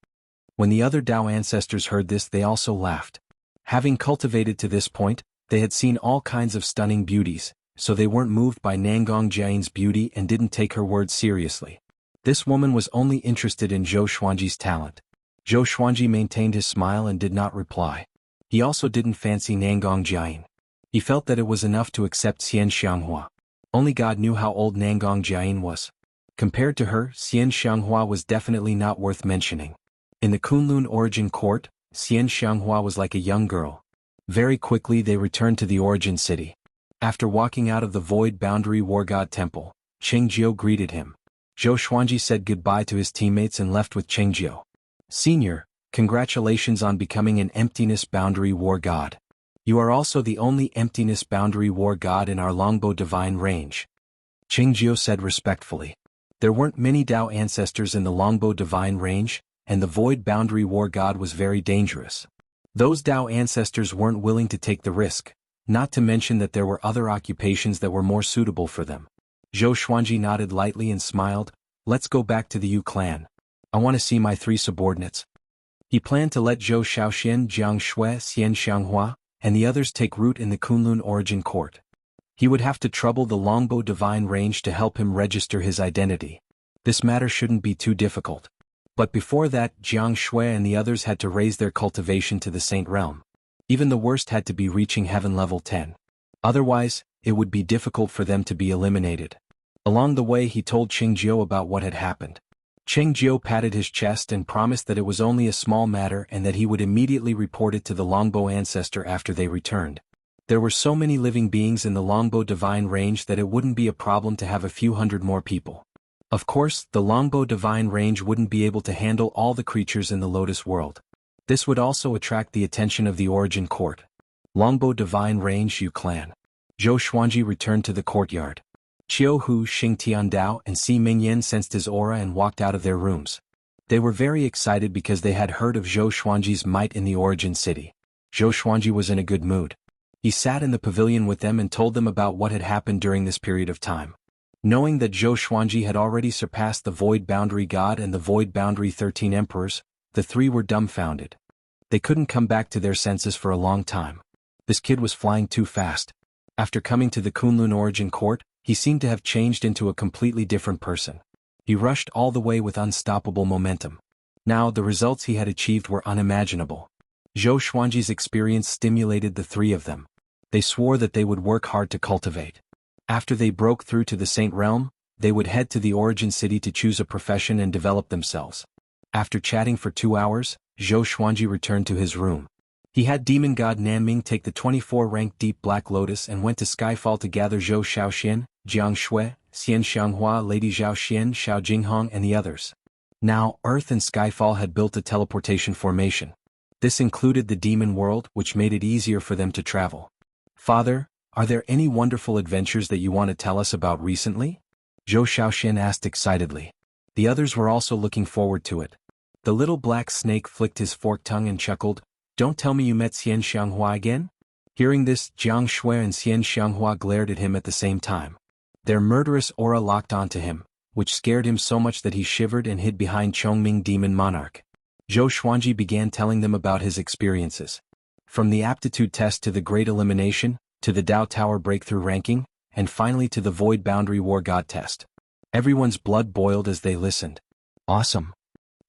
When the other Dao ancestors heard this, they also laughed. Having cultivated to this point, they had seen all kinds of stunning beauties, so they weren't moved by Nangong Jiayin's beauty and didn't take her words seriously. This woman was only interested in Zhou Xuanji's talent. Zhou Xuanji maintained his smile and did not reply. He also didn't fancy Nangong Jiayin. He felt that it was enough to accept Xian Xianghua. Only God knew how old Nangong Jiayin was. Compared to her, Xian Xianghua was definitely not worth mentioning. In the Kunlun origin court, Xian Xianghua was like a young girl. Very quickly they returned to the origin city. After walking out of the Void Boundary War God Temple, Chengjiu greeted him. Zhou Xuanji said goodbye to his teammates and left with Chengjiu. "Senior, congratulations on becoming an Emptiness Boundary War God. You are also the only Emptiness Boundary War God in our Longbow Divine range," Chengjiu said respectfully. There weren't many Dao ancestors in the Longbow Divine range, and the Void Boundary War God was very dangerous. Those Dao ancestors weren't willing to take the risk, not to mention that there were other occupations that were more suitable for them. Zhou Xuanji nodded lightly and smiled. "Let's go back to the Yu clan. I want to see my 3 subordinates." He planned to let Zhou Shaoxian, Jiang Shui, Xian Xianghua, and the others take root in the Kunlun origin court. He would have to trouble the Longbow Divine range to help him register his identity. This matter shouldn't be too difficult. But before that, Jiang Shui and the others had to raise their cultivation to the Saint Realm. Even the worst had to be reaching Heaven level 10. Otherwise, it would be difficult for them to be eliminated. Along the way he told Chengjiu about what had happened. Chengjiu patted his chest and promised that it was only a small matter and that he would immediately report it to the Longbow ancestor after they returned. There were so many living beings in the Longbow Divine range that it wouldn't be a problem to have a few hundred more people. Of course, the Longbow Divine range wouldn't be able to handle all the creatures in the Lotus world. This would also attract the attention of the origin court. Longbow Divine range Yu clan. Zhou Xuanji returned to the courtyard. Qiu Hu, Xing Tiandao and Si Mingyan sensed his aura and walked out of their rooms. They were very excited because they had heard of Zhou Xuanji's might in the origin city. Zhou Xuanji was in a good mood. He sat in the pavilion with them and told them about what had happened during this period of time. Knowing that Zhou Xuanji had already surpassed the Void Boundary God and the Void Boundary 13 Emperors, the 3 were dumbfounded. They couldn't come back to their senses for a long time. This kid was flying too fast. After coming to the Kunlun origin court, he seemed to have changed into a completely different person. He rushed all the way with unstoppable momentum. Now the results he had achieved were unimaginable. Zhou Xuanji's experience stimulated the 3 of them. They swore that they would work hard to cultivate. After they broke through to the Saint Realm, they would head to the origin city to choose a profession and develop themselves. After chatting for 2 hours, Zhou Xuanji returned to his room. He had demon god Nanming take the 24-rank Deep Black Lotus and went to Skyfall to gather Zhou Shaoxian, Jiang Shui, Xian Xianghua, Lady Zhao Xian, Xiao Jinghong and the others. Now, Earth and Skyfall had built a teleportation formation. This included the demon world, which made it easier for them to travel. "Father, are there any wonderful adventures that you want to tell us about recently?" Zhou Shaoxian asked excitedly. The others were also looking forward to it. The little black snake flicked his forked tongue and chuckled, "Don't tell me you met Xian Xianghua again?" Hearing this, Jiang Shui and Xian Xianghua glared at him at the same time. Their murderous aura locked onto him, which scared him so much that he shivered and hid behind Chongming Demon Monarch. Zhou Xuanji began telling them about his experiences. From the aptitude test to the Great Elimination, to the Dao Tower Breakthrough Ranking, and finally to the Void Boundary War God test. Everyone's blood boiled as they listened. "Awesome."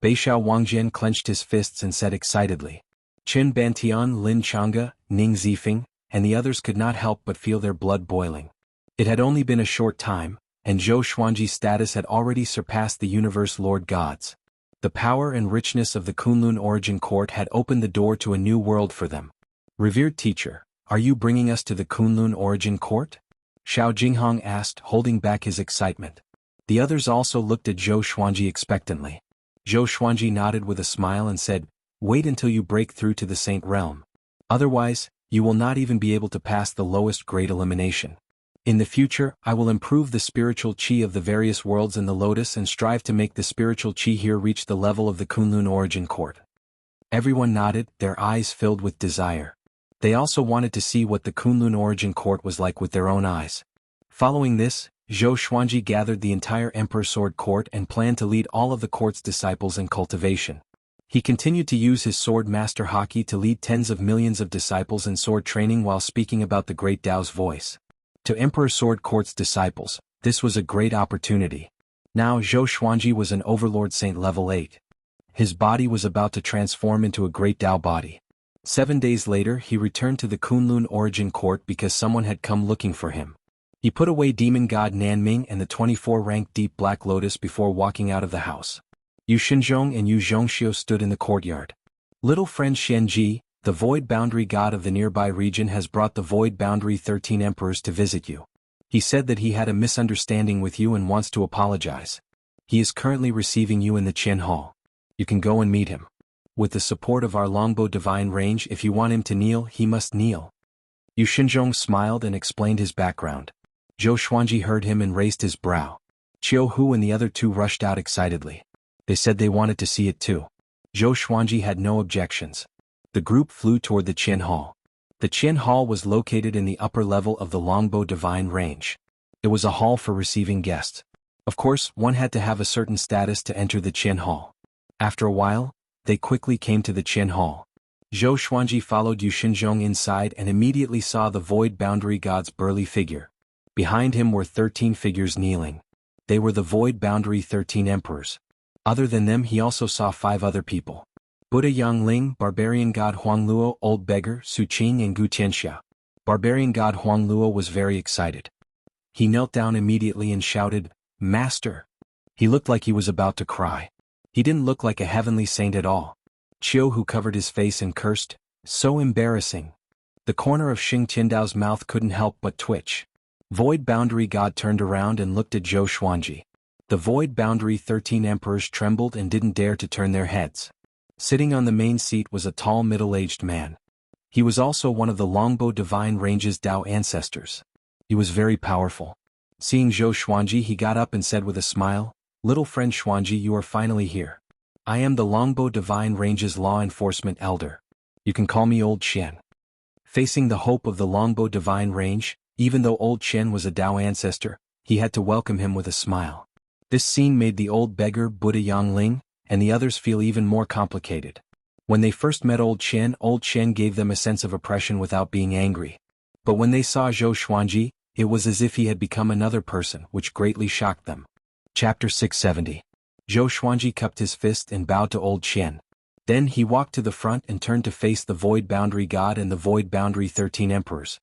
Beixiao Wangjian clenched his fists and said excitedly. Qin Bantian, Lin Chang'e, Ning Zifeng, and the others could not help but feel their blood boiling. It had only been a short time, and Zhou Xuanji's status had already surpassed the Universe Lord Gods. The power and richness of the Kunlun origin court had opened the door to a new world for them. "Revered teacher, are you bringing us to the Kunlun origin court?" Xiao Jinghong asked, holding back his excitement. The others also looked at Zhou Xuanji expectantly. Zhou Xuanji nodded with a smile and said, "Wait until you break through to the Saint Realm. Otherwise, you will not even be able to pass the lowest Great Elimination. In the future, I will improve the spiritual qi of the various worlds in the Lotus and strive to make the spiritual qi here reach the level of the Kunlun origin court." Everyone nodded, their eyes filled with desire. They also wanted to see what the Kunlun Origin Court was like with their own eyes. Following this, Zhou Xuanji gathered the entire Emperor Sword Court and planned to lead all of the court's disciples in cultivation. He continued to use his sword master Haki to lead tens of millions of disciples in sword training while speaking about the Great Tao's voice. To Emperor Sword Court's disciples, this was a great opportunity. Now Zhou Xuanji was an Overlord Saint level 8. His body was about to transform into a Great Tao body. 7 days later he returned to the Kunlun Origin Court because someone had come looking for him. He put away demon god Nanming and the 24-rank Deep Black Lotus before walking out of the house. Yu Xinzhong and Yu Zhongxiu stood in the courtyard. Little friend Xianji, the Void Boundary God of the nearby region, has brought the Void Boundary 13 Emperors to visit you. He said that he had a misunderstanding with you and wants to apologize. He is currently receiving you in the Qin Hall. You can go and meet him. With the support of our longbow divine range, if you want him to kneel, he must kneel. Yu Xinzhong smiled and explained his background. Zhou Xuanji heard him and raised his brow. Qiu Hu and the other two rushed out excitedly. They said they wanted to see it too. Zhou Xuanji had no objections. The group flew toward the Qin Hall. The Qin Hall was located in the upper level of the longbow divine range. It was a hall for receiving guests. Of course, one had to have a certain status to enter the Qin Hall. After a while, they quickly came to the Qin Hall. Zhou Xuanji followed Yu Xinzhong inside and immediately saw the Void Boundary God's burly figure. Behind him were 13 figures kneeling. They were the Void Boundary 13 Emperors. Other than them he also saw 5 other people. Buddha Yangling, Barbarian God Huangluo, Old Beggar, Su Qing and Gu Tianxia. Barbarian God Huangluo was very excited. He knelt down immediately and shouted, "Master!" He looked like he was about to cry. He didn't look like a heavenly saint at all. Qiu Hu covered his face and cursed, "So embarrassing." The corner of Xing Tiandao's mouth couldn't help but twitch. Void Boundary God turned around and looked at Zhou Xuanji. The Void Boundary 13 Emperors trembled and didn't dare to turn their heads. Sitting on the main seat was a tall middle-aged man. He was also one of the Longbow Divine Range's Tao ancestors. He was very powerful. Seeing Zhou Xuanji he got up and said with a smile, "Little friend Xuanji, you are finally here. I am the Longbow Divine Range's law enforcement elder. You can call me Old Qian." Facing the hope of the Longbow Divine Range, even though Old Qian was a Tao ancestor, he had to welcome him with a smile. This scene made the old beggar Buddha Yangling and the others feel even more complicated. When they first met Old Qian gave them a sense of oppression without being angry. But when they saw Zhou Xuanji, it was as if he had become another person, which greatly shocked them. Chapter 670. Zhou Xuanji cupped his fist and bowed to Old Qian. Then he walked to the front and turned to face the Void Boundary God and the Void Boundary 13 Emperors.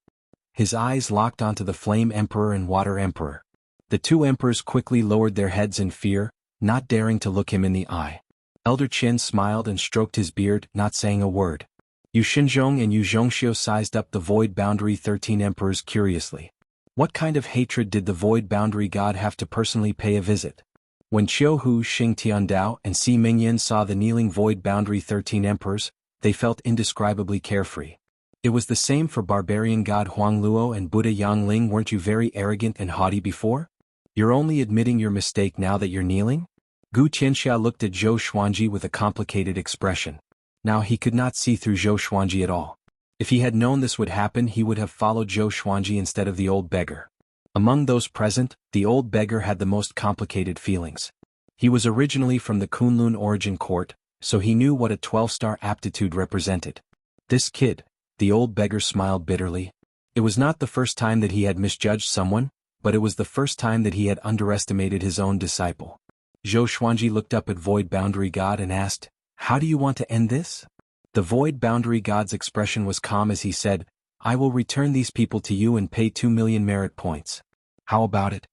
His eyes locked onto the Flame Emperor and Water Emperor. The 2 emperors quickly lowered their heads in fear, not daring to look him in the eye. Elder Qian smiled and stroked his beard, not saying a word. Yu Xinzhong and Yu Zhongxiu sized up the Void Boundary 13 Emperors curiously. What kind of hatred did the Void Boundary God have to personally pay a visit? When Qiu Hu, Xing Tiandao and Si Mingyan saw the kneeling Void Boundary 13 Emperors, they felt indescribably carefree. It was the same for Barbarian God Huangluo and Buddha Yangling. Weren't you very arrogant and haughty before? You're only admitting your mistake now that you're kneeling? Gu Tianxia looked at Zhou Xuanji with a complicated expression. Now he could not see through Zhou Xuanji at all. If he had known this would happen he would have followed Zhou Xuanji instead of the old beggar. Among those present, the old beggar had the most complicated feelings. He was originally from the Kunlun Origin Court, so he knew what a 12-star aptitude represented. This kid, the old beggar smiled bitterly. It was not the first time that he had misjudged someone, but it was the first time that he had underestimated his own disciple. Zhou Xuanji looked up at Void Boundary God and asked, "How do you want to end this?" The Void Boundary God's expression was calm as he said, "I will return these people to you and pay 2 million merit points. How about it?"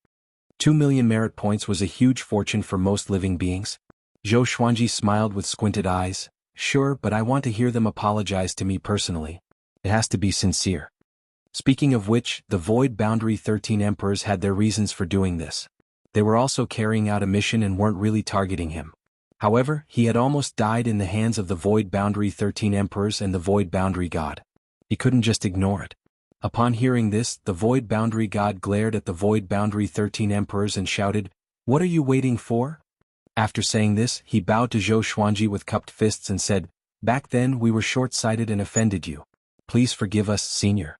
2 million merit points was a huge fortune for most living beings. Zhou Xuanji smiled with squinted eyes, "Sure, but I want to hear them apologize to me personally. It has to be sincere." Speaking of which, the Void Boundary 13 Emperors had their reasons for doing this. They were also carrying out a mission and weren't really targeting him. However, he had almost died in the hands of the Void Boundary 13 Emperors and the Void Boundary God. He couldn't just ignore it. Upon hearing this, the Void Boundary God glared at the Void Boundary 13 Emperors and shouted, "What are you waiting for?" After saying this, he bowed to Zhou Xuanji with cupped fists and said, "Back then we were short-sighted and offended you. Please forgive us, Senior.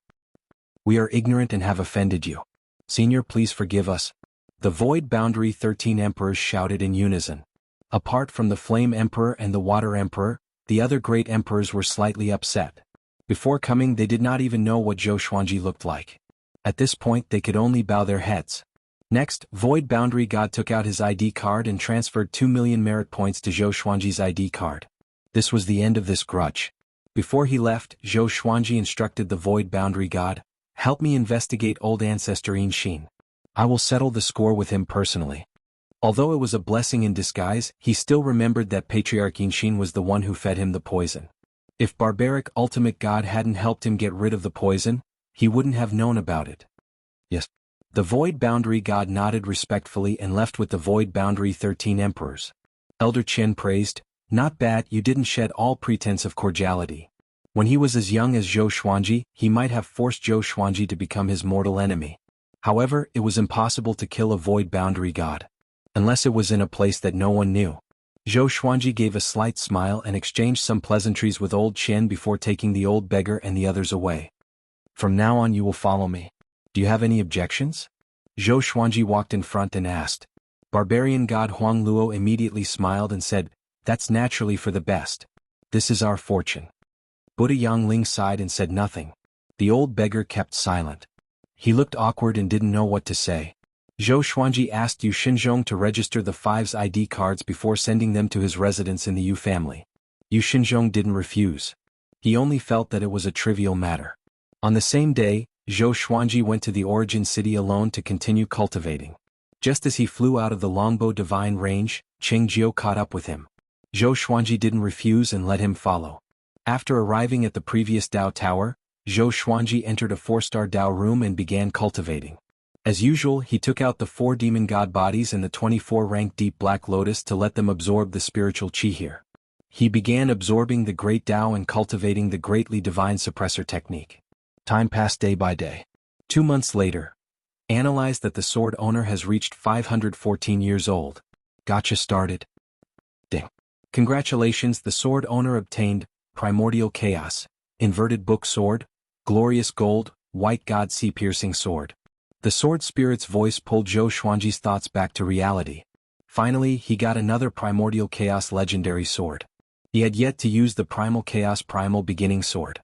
We are ignorant and have offended you. Senior, please forgive us. The Void Boundary 13 Emperors shouted in unison. Apart from the Flame Emperor and the Water Emperor, the other great emperors were slightly upset. Before coming, they did not even know what Zhou Xuanji looked like. At this point, they could only bow their heads. Next, Void Boundary God took out his ID card and transferred 2 million merit points to Zhou Xuanji's ID card. This was the end of this grudge. Before he left, Zhou Xuanji instructed the Void Boundary God, "Help me investigate old ancestor Yin Xin. I will settle the score with him personally." Although it was a blessing in disguise, he still remembered that Patriarch Yin Xin was the one who fed him the poison. If Barbaric Ultimate God hadn't helped him get rid of the poison, he wouldn't have known about it. Yes. The Void Boundary God nodded respectfully and left with the Void Boundary 13 Emperors. Elder Chen praised, "Not bad, you didn't shed all pretense of cordiality. When he was as young as Zhou Xuanji, he might have forced Zhou Xuanji to become his mortal enemy. However, it was impossible to kill a Void Boundary God. Unless it was in a place that no one knew." Zhou Xuanji gave a slight smile and exchanged some pleasantries with Old Chen before taking the old beggar and the others away. "From now on you will follow me. Do you have any objections?" Zhou Xuanji walked in front and asked. Barbarian God Huang Luo immediately smiled and said, "That's naturally for the best. This is our fortune." Buddha Yangling sighed and said nothing. The old beggar kept silent. He looked awkward and didn't know what to say. Zhou Xuanji asked Yu Xinzhong to register the 5's ID cards before sending them to his residence in the Yu family. Yu Xinzhong didn't refuse. He only felt that it was a trivial matter. On the same day, Zhou Xuanji went to the origin city alone to continue cultivating. Just as he flew out of the longbow divine range, Cheng Jiu caught up with him. Zhou Xuanji didn't refuse and let him follow. After arriving at the previous Dao Tower, Zhou Xuanji entered a 4-star Dao room and began cultivating. As usual, he took out the 4 demon god bodies and the 24-rank deep black lotus to let them absorb the spiritual chi here. He began absorbing the great Dao and cultivating the greatly divine suppressor technique. Time passed day by day. 2 months later. Analyzed that the sword owner has reached 514 years old. Gotcha started. Ding. Congratulations, the sword owner obtained Primordial Chaos, Inverted Book Sword, Glorious Gold, White God Sea-Piercing Sword. The sword spirit's voice pulled Zhou Xuanji's thoughts back to reality. Finally, he got another Primordial Chaos Legendary Sword. He had yet to use the Primal Chaos Primal Beginning Sword.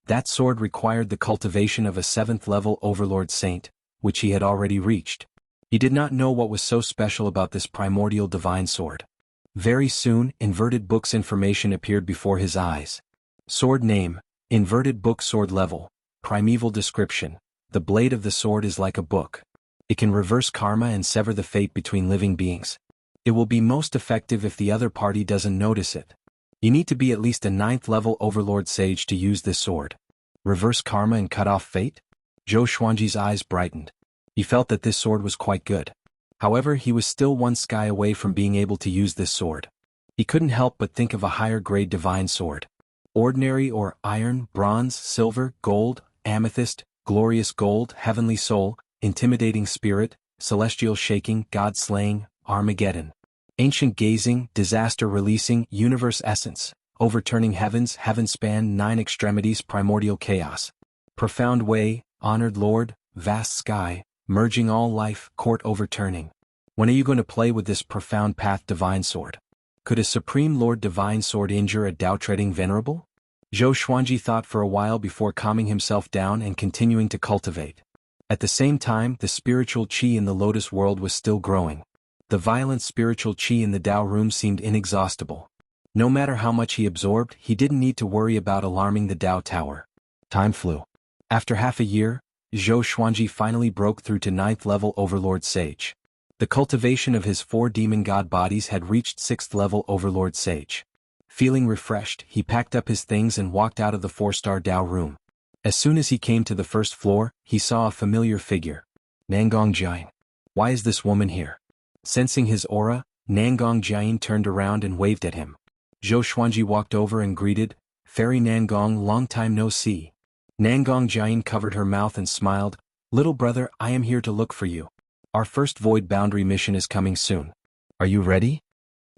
That sword required the cultivation of a 7th-level Overlord Saint, which he had already reached. He did not know what was so special about this Primordial Divine Sword. Very soon, Inverted Book's information appeared before his eyes. Sword name, Inverted Book Sword Level, Primeval Description. The blade of the sword is like a book. It can reverse karma and sever the fate between living beings. It will be most effective if the other party doesn't notice it. You need to be at least a 9th-level Overlord Sage to use this sword. Reverse karma and cut off fate? Zhou Xuanji's eyes brightened. He felt that this sword was quite good. However, he was still one sky away from being able to use this sword. He couldn't help but think of a higher-grade divine sword. Ordinary or iron, bronze, silver, gold, amethyst, glorious gold, heavenly soul, intimidating spirit, celestial shaking, God slaying, Armageddon. Ancient gazing, disaster releasing, universe essence, overturning heavens, heaven span, 9 extremities, primordial chaos. Profound way, honored lord, vast sky, merging all life, court overturning. When are you going to play with this profound path divine sword? Could a supreme lord divine sword injure a Dao-treading venerable? Zhou Xuanji thought for a while before calming himself down and continuing to cultivate. At the same time, the spiritual qi in the lotus world was still growing. The violent spiritual qi in the Dao room seemed inexhaustible. No matter how much he absorbed, he didn't need to worry about alarming the Dao tower. Time flew. After half a year, Zhou Xuanji finally broke through to 9th-level Overlord Sage. The cultivation of his 4 demon god bodies had reached 6th-level Overlord Sage. Feeling refreshed, he packed up his things and walked out of the 4-star Dao room. As soon as he came to the first floor, he saw a familiar figure. Nangong Jian. Why is this woman here? Sensing his aura, Nangong Jian turned around and waved at him. Zhou Xuanji walked over and greeted, "Fairy Nangong, long time no see." Nangong Jian covered her mouth and smiled, "Little brother, I am here to look for you. Our first void boundary mission is coming soon. Are you ready?"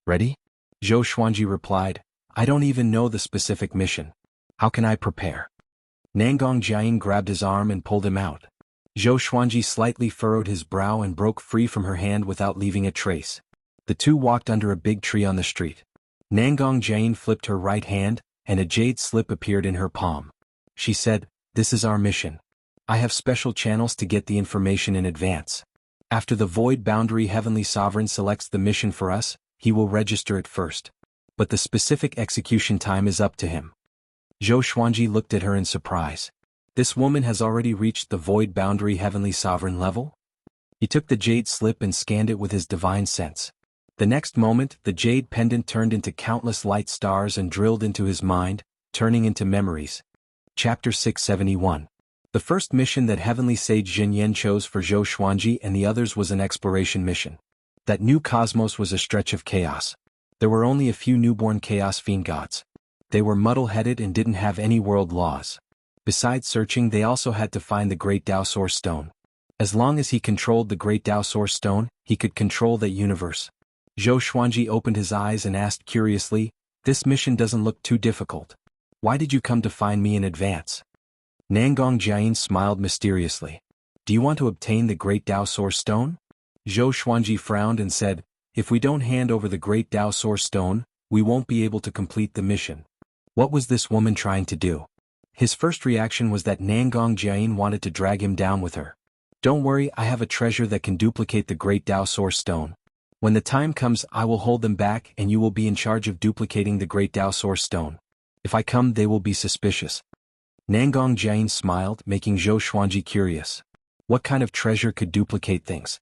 "Ready?" Zhou Xuanji replied, "I don't even know the specific mission. How can I prepare?" Nangong Jiayin grabbed his arm and pulled him out. Zhou Xuanji slightly furrowed his brow and broke free from her hand without leaving a trace. The two walked under a big tree on the street. Nangong Jiayin flipped her right hand, and a jade slip appeared in her palm. She said, "This is our mission. I have special channels to get the information in advance. After the Void Boundary Heavenly Sovereign selects the mission for us, he will register it first. But the specific execution time is up to him." Zhou Xuanji looked at her in surprise. This woman has already reached the Void Boundary Heavenly Sovereign level? He took the jade slip and scanned it with his divine sense. The next moment, the jade pendant turned into countless light stars and drilled into his mind, turning into memories. Chapter 671. The first mission that Heavenly Sage Jinyan chose for Zhou Xuanji and the others was an exploration mission. That new cosmos was a stretch of chaos. There were only a few newborn chaos fiend gods. They were muddle-headed and didn't have any world laws. Besides searching, they also had to find the Great Dao Source Stone. As long as he controlled the Great Dao Source Stone, he could control that universe. Zhou Xuanji opened his eyes and asked curiously, "This mission doesn't look too difficult. Why did you come to find me in advance?" Nangong Jiayin smiled mysteriously. "Do you want to obtain the Great Dao Source Stone?" Zhou Xuanji frowned and said, "If we don't hand over the Great Dao Source Stone, we won't be able to complete the mission." What was this woman trying to do? His first reaction was that Nangong Jiayin wanted to drag him down with her. "Don't worry, I have a treasure that can duplicate the Great Dao Source Stone. When the time comes, I will hold them back and you will be in charge of duplicating the Great Dao Source Stone. If I come, they will be suspicious." Nangong Jiayin smiled, making Zhou Xuanji curious. What kind of treasure could duplicate things?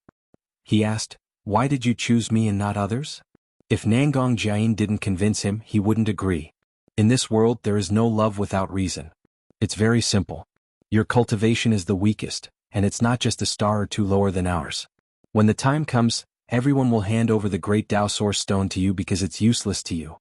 He asked, "Why did you choose me and not others?" If Nangong Jiayin didn't convince him, he wouldn't agree. In this world there is no love without reason. It's very simple. Your cultivation is the weakest, and it's not just a star or two lower than ours. When the time comes, everyone will hand over the Great Dao Source Stone to you because it's useless to you.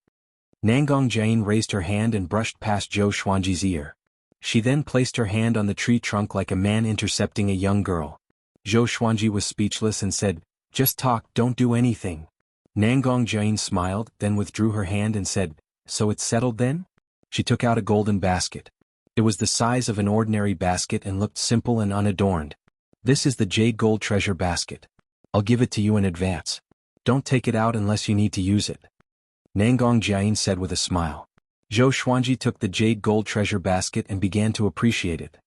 Nangong Jiayin raised her hand and brushed past Zhou Xuanji's ear. She then placed her hand on the tree trunk like a man intercepting a young girl. Zhou Xuanji was speechless and said, "Just talk, don't do anything." Nangong Jiayin smiled, then withdrew her hand and said, "So it's settled then?" She took out a golden basket. It was the size of an ordinary basket and looked simple and unadorned. "This is the jade gold treasure basket. I'll give it to you in advance. Don't take it out unless you need to use it," Nangong Jiayin said with a smile. Zhou Xuanji took the jade gold treasure basket and began to appreciate it.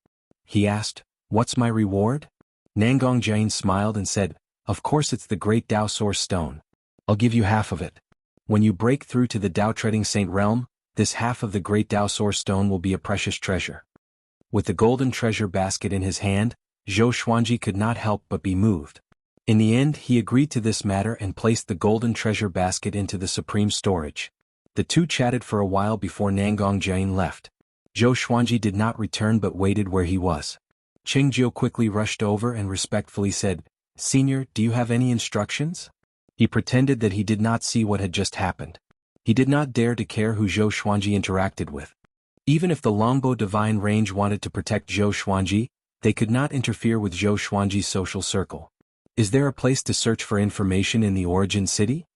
He asked, "What's my reward?" Nangong Jiayin smiled and said, "Of course it's the Great Dao Source Stone. I'll give you half of it. When you break through to the Dao Treading Saint realm, this half of the Great Dao Source Stone will be a precious treasure." With the golden treasure basket in his hand, Zhou Xuanji could not help but be moved. In the end, he agreed to this matter and placed the golden treasure basket into the supreme storage. The two chatted for a while before Nangong Jiayin left. Zhou Xuanji did not return but waited where he was. Cheng Jiu quickly rushed over and respectfully said, "Senior, do you have any instructions?" He pretended that he did not see what had just happened. He did not dare to care who Zhou Xuanji interacted with. Even if the Longbow Divine Range wanted to protect Zhou Xuanji, they could not interfere with Zhou Xuanji's social circle. "Is there a place to search for information in the Origin City?"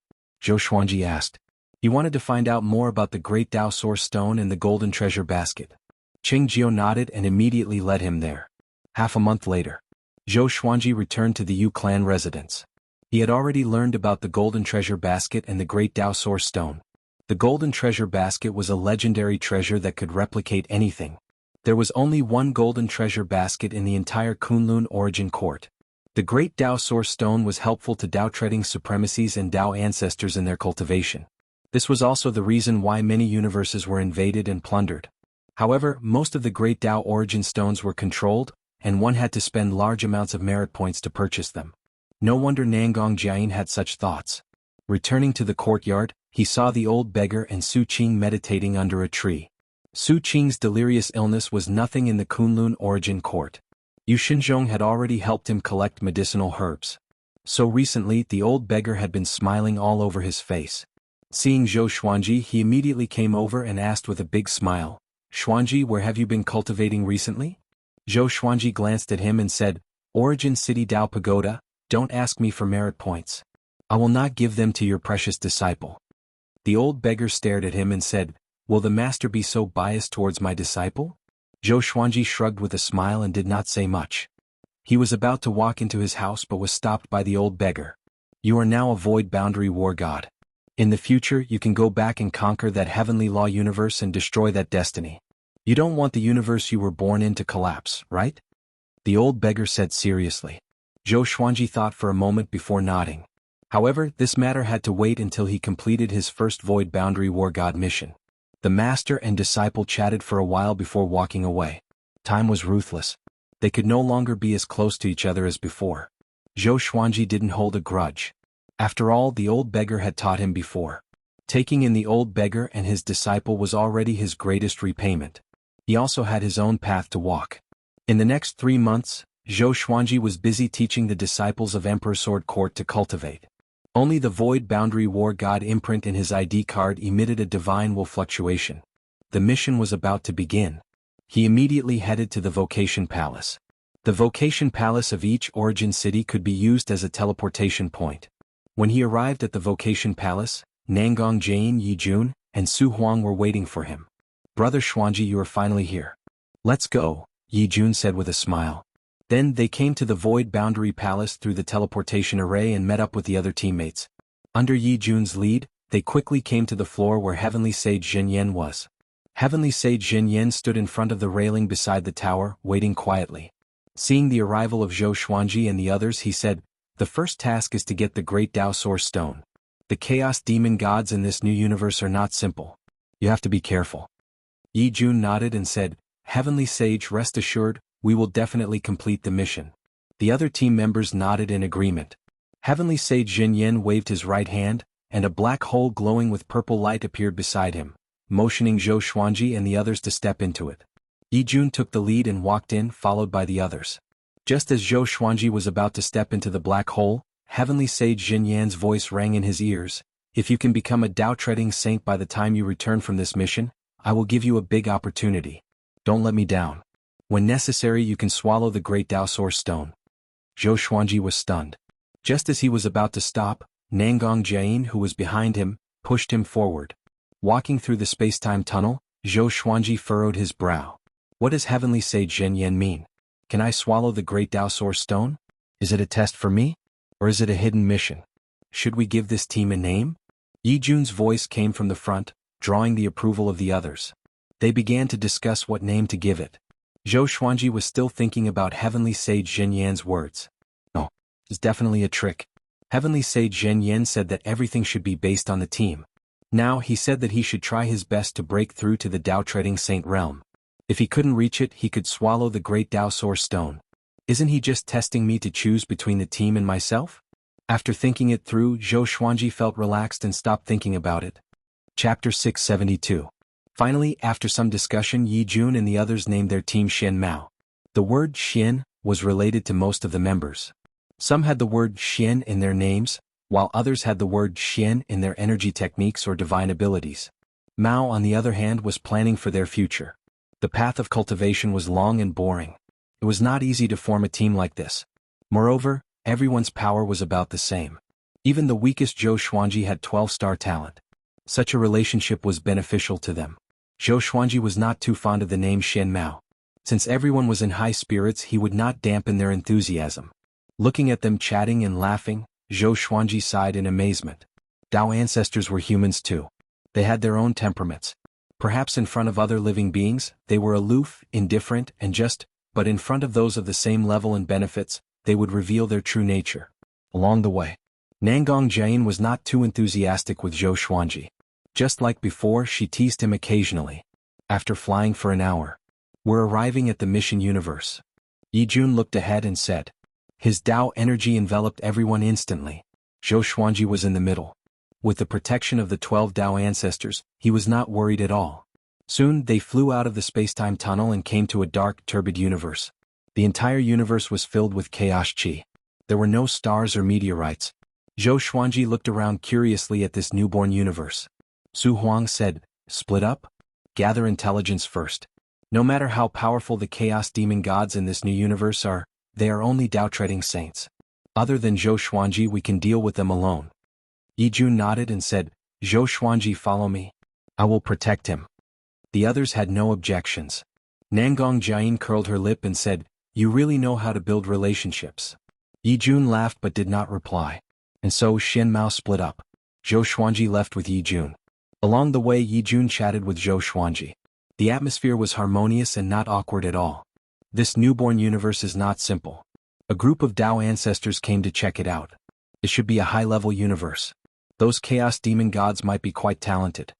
Zhou Xuanji asked. He wanted to find out more about the Great Dao Source Stone and the Golden Treasure Basket. Cheng Jiu nodded and immediately led him there. Half a month later, Zhou Xuanji returned to the Yu clan residence. He had already learned about the Golden Treasure Basket and the Great Dao Source Stone. The Golden Treasure Basket was a legendary treasure that could replicate anything. There was only one Golden Treasure Basket in the entire Kunlun Origin Court. The Great Dao Source Stone was helpful to Dao Treading Supremacies and Dao ancestors in their cultivation. This was also the reason why many universes were invaded and plundered. However, most of the Great Dao Origin Stones were controlled, and one had to spend large amounts of merit points to purchase them. No wonder Nangong Jiayin had such thoughts. Returning to the courtyard, he saw the old beggar and Su Qing meditating under a tree. Su Qing's delirious illness was nothing in the Kunlun Origin Court. Yu Xinzhong had already helped him collect medicinal herbs. So recently, the old beggar had been smiling all over his face. Seeing Zhou Xuanji, he immediately came over and asked with a big smile, "Xuanji, where have you been cultivating recently?" Zhou Xuanji glanced at him and said, "Origin City Dao Pagoda, don't ask me for merit points. I will not give them to your precious disciple." The old beggar stared at him and said, "Will the master be so biased towards my disciple?" Zhou Xuanji shrugged with a smile and did not say much. He was about to walk into his house but was stopped by the old beggar. You are now a void boundary war god. In the future you can go back and conquer that heavenly law universe and destroy that destiny. You don't want the universe you were born in to collapse, right? The old beggar said seriously. Zhou Xuanji thought for a moment before nodding. However, this matter had to wait until he completed his first void boundary war god mission. The master and disciple chatted for a while before walking away. Time was ruthless. They could no longer be as close to each other as before. Zhou Xuanji didn't hold a grudge. After all, the old beggar had taught him before. Taking in the old beggar and his disciple was already his greatest repayment. He also had his own path to walk. In the next 3 months, Zhou Xuanji was busy teaching the disciples of Emperor Sword Court to cultivate. Only the void boundary war god imprint in his ID card emitted a divine will fluctuation. The mission was about to begin. He immediately headed to the Vocation Palace. The Vocation Palace of each origin city could be used as a teleportation point. When he arrived at the Vocation Palace, Nangong Jane Yijun and Su Huang were waiting for him. Brother Xuanji, you are finally here. Let's go, Yijun said with a smile. Then they came to the Void Boundary Palace through the teleportation array and met up with the other teammates. Under Yi Jun's lead, they quickly came to the floor where Heavenly Sage Zhenyan was. Heavenly Sage Zhenyan stood in front of the railing beside the tower, waiting quietly. Seeing the arrival of Zhou Xuanji and the others, he said, "The first task is to get the Great Dao Source Stone. The Chaos Demon Gods in this new universe are not simple. You have to be careful." Yi Jun nodded and said, "Heavenly Sage, rest assured, we will definitely complete the mission." The other team members nodded in agreement. Heavenly Sage Zhenyan waved his right hand, and a black hole glowing with purple light appeared beside him, motioning Zhou Xuanji and the others to step into it. Yi Jun took the lead and walked in, followed by the others. Just as Zhou Xuanji was about to step into the black hole, Heavenly Sage Zhenyan's voice rang in his ears. "If you can become a Dao-treading saint by the time you return from this mission, I will give you a big opportunity. Don't let me down. When necessary, you can swallow the Great Dao Source Stone." Zhou Xuanji was stunned. Just as he was about to stop, Nangong Jiayin, who was behind him, pushed him forward. Walking through the space-time tunnel, Zhou Xuanji furrowed his brow. What does Heavenly Sage Zhenyan mean? Can I swallow the Great Dao Source Stone? Is it a test for me? Or is it a hidden mission? Should we give this team a name? Yi Jun's voice came from the front, drawing the approval of the others. They began to discuss what name to give it. Zhou Xuanji was still thinking about Heavenly Sage Zhenyan's words. No, it's definitely a trick. Heavenly Sage Zhenyan said that everything should be based on the team. Now he said that he should try his best to break through to the Dao-treading saint realm. If he couldn't reach it, he could swallow the Great Dao Source Stone. Isn't he just testing me to choose between the team and myself? After thinking it through, Zhou Xuanji felt relaxed and stopped thinking about it. Chapter 672. Finally, after some discussion, Yi Jun and the others named their team Xian Mao. The word Xian was related to most of the members. Some had the word Xian in their names, while others had the word Xian in their energy techniques or divine abilities. Mao, on the other hand, was planning for their future. The path of cultivation was long and boring. It was not easy to form a team like this. Moreover, everyone's power was about the same. Even the weakest Zhou Xuanji had 12-star talent. Such a relationship was beneficial to them. Zhou Xuanji was not too fond of the name Xian Mao. Since everyone was in high spirits, he would not dampen their enthusiasm. Looking at them chatting and laughing, Zhou Xuanji sighed in amazement. Dao ancestors were humans too. They had their own temperaments. Perhaps in front of other living beings, they were aloof, indifferent, and just, but in front of those of the same level and benefits, they would reveal their true nature. Along the way, Nangong Jiayin was not too enthusiastic with Zhou Xuanji. Just like before, she teased him occasionally. After flying for an hour, we're arriving at the mission universe. Yi Jun looked ahead and said. His Dao energy enveloped everyone instantly. Zhou Xuanji was in the middle. With the protection of the 12 Dao ancestors, he was not worried at all. Soon they flew out of the spacetime tunnel and came to a dark, turbid universe. The entire universe was filled with chaos chi. There were no stars or meteorites. Zhou Xuanji looked around curiously at this newborn universe. Su Huang said, "Split up? Gather intelligence first. No matter how powerful the chaos demon gods in this new universe are, they are only Dao-treading saints. Other than Zhou Xuanji, we can deal with them alone." Yi Jun nodded and said, "Zhou Xuanji, follow me. I will protect him." The others had no objections. Nangong Jiayin curled her lip and said, "You really know how to build relationships." Yi Jun laughed but did not reply. And so Xian Mao split up. Zhou Xuanji left with Yi Jun. Along the way Yi Jun chatted with Zhou Xuanji. The atmosphere was harmonious and not awkward at all. This newborn universe is not simple. A group of Dao ancestors came to check it out. It should be a high-level universe. Those chaos demon gods might be quite talented.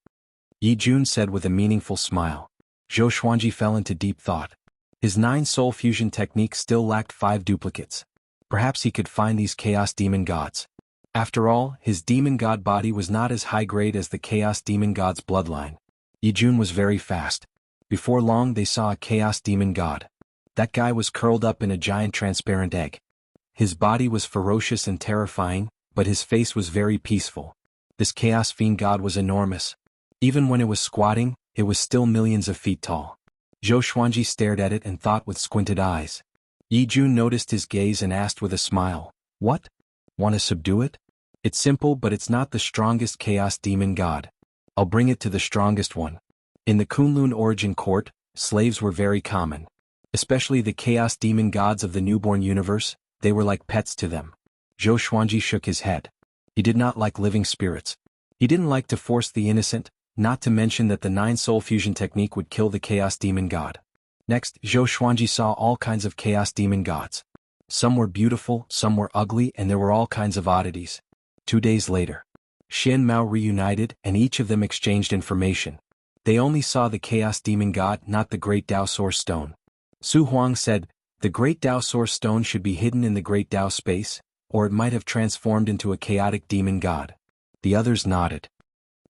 Yi Jun said with a meaningful smile. Zhou Xuanji fell into deep thought. His 9-soul fusion technique still lacked 5 duplicates. Perhaps he could find these chaos demon gods. After all, his demon god body was not as high-grade as the chaos demon god's bloodline. Yi Jun was very fast. Before long they saw a chaos demon god. That guy was curled up in a giant transparent egg. His body was ferocious and terrifying, but his face was very peaceful. This chaos fiend god was enormous. Even when it was squatting, it was still millions of feet tall. Zhou Xuanji stared at it and thought with squinted eyes. Yi Jun noticed his gaze and asked with a smile, "What? Want to subdue it? It's simple but it's not the strongest chaos demon god. I'll bring it to the strongest one." In the Kunlun origin court, slaves were very common. Especially the chaos demon gods of the newborn universe, they were like pets to them. Zhou Xuanji shook his head. He did not like living spirits. He didn't like to force the innocent, not to mention that the 9-soul fusion technique would kill the chaos demon god. Next, Zhou Xuanji saw all kinds of chaos demon gods. Some were beautiful, some were ugly, and there were all kinds of oddities. 2 days later, Xian Mao reunited and each of them exchanged information. They only saw the chaos demon god, not the great Dao Source Stone. Su Huang said, "The great Dao Source Stone should be hidden in the great Dao space, or it might have transformed into a chaotic demon god." The others nodded.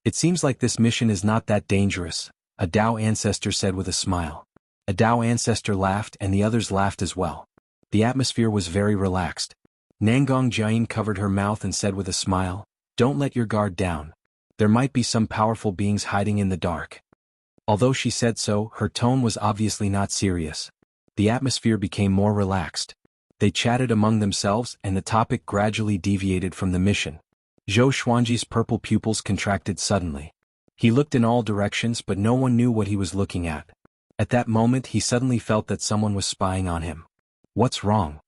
"It seems like this mission is not that dangerous," a Dao ancestor said with a smile. A Dao ancestor laughed and the others laughed as well. The atmosphere was very relaxed. Nangong Jiayin covered her mouth and said with a smile, "Don't let your guard down. There might be some powerful beings hiding in the dark." Although she said so, her tone was obviously not serious. The atmosphere became more relaxed. They chatted among themselves and the topic gradually deviated from the mission. Zhou Xuanji's purple pupils contracted suddenly. He looked in all directions but no one knew what he was looking at. At that moment he suddenly felt that someone was spying on him. "What's wrong?"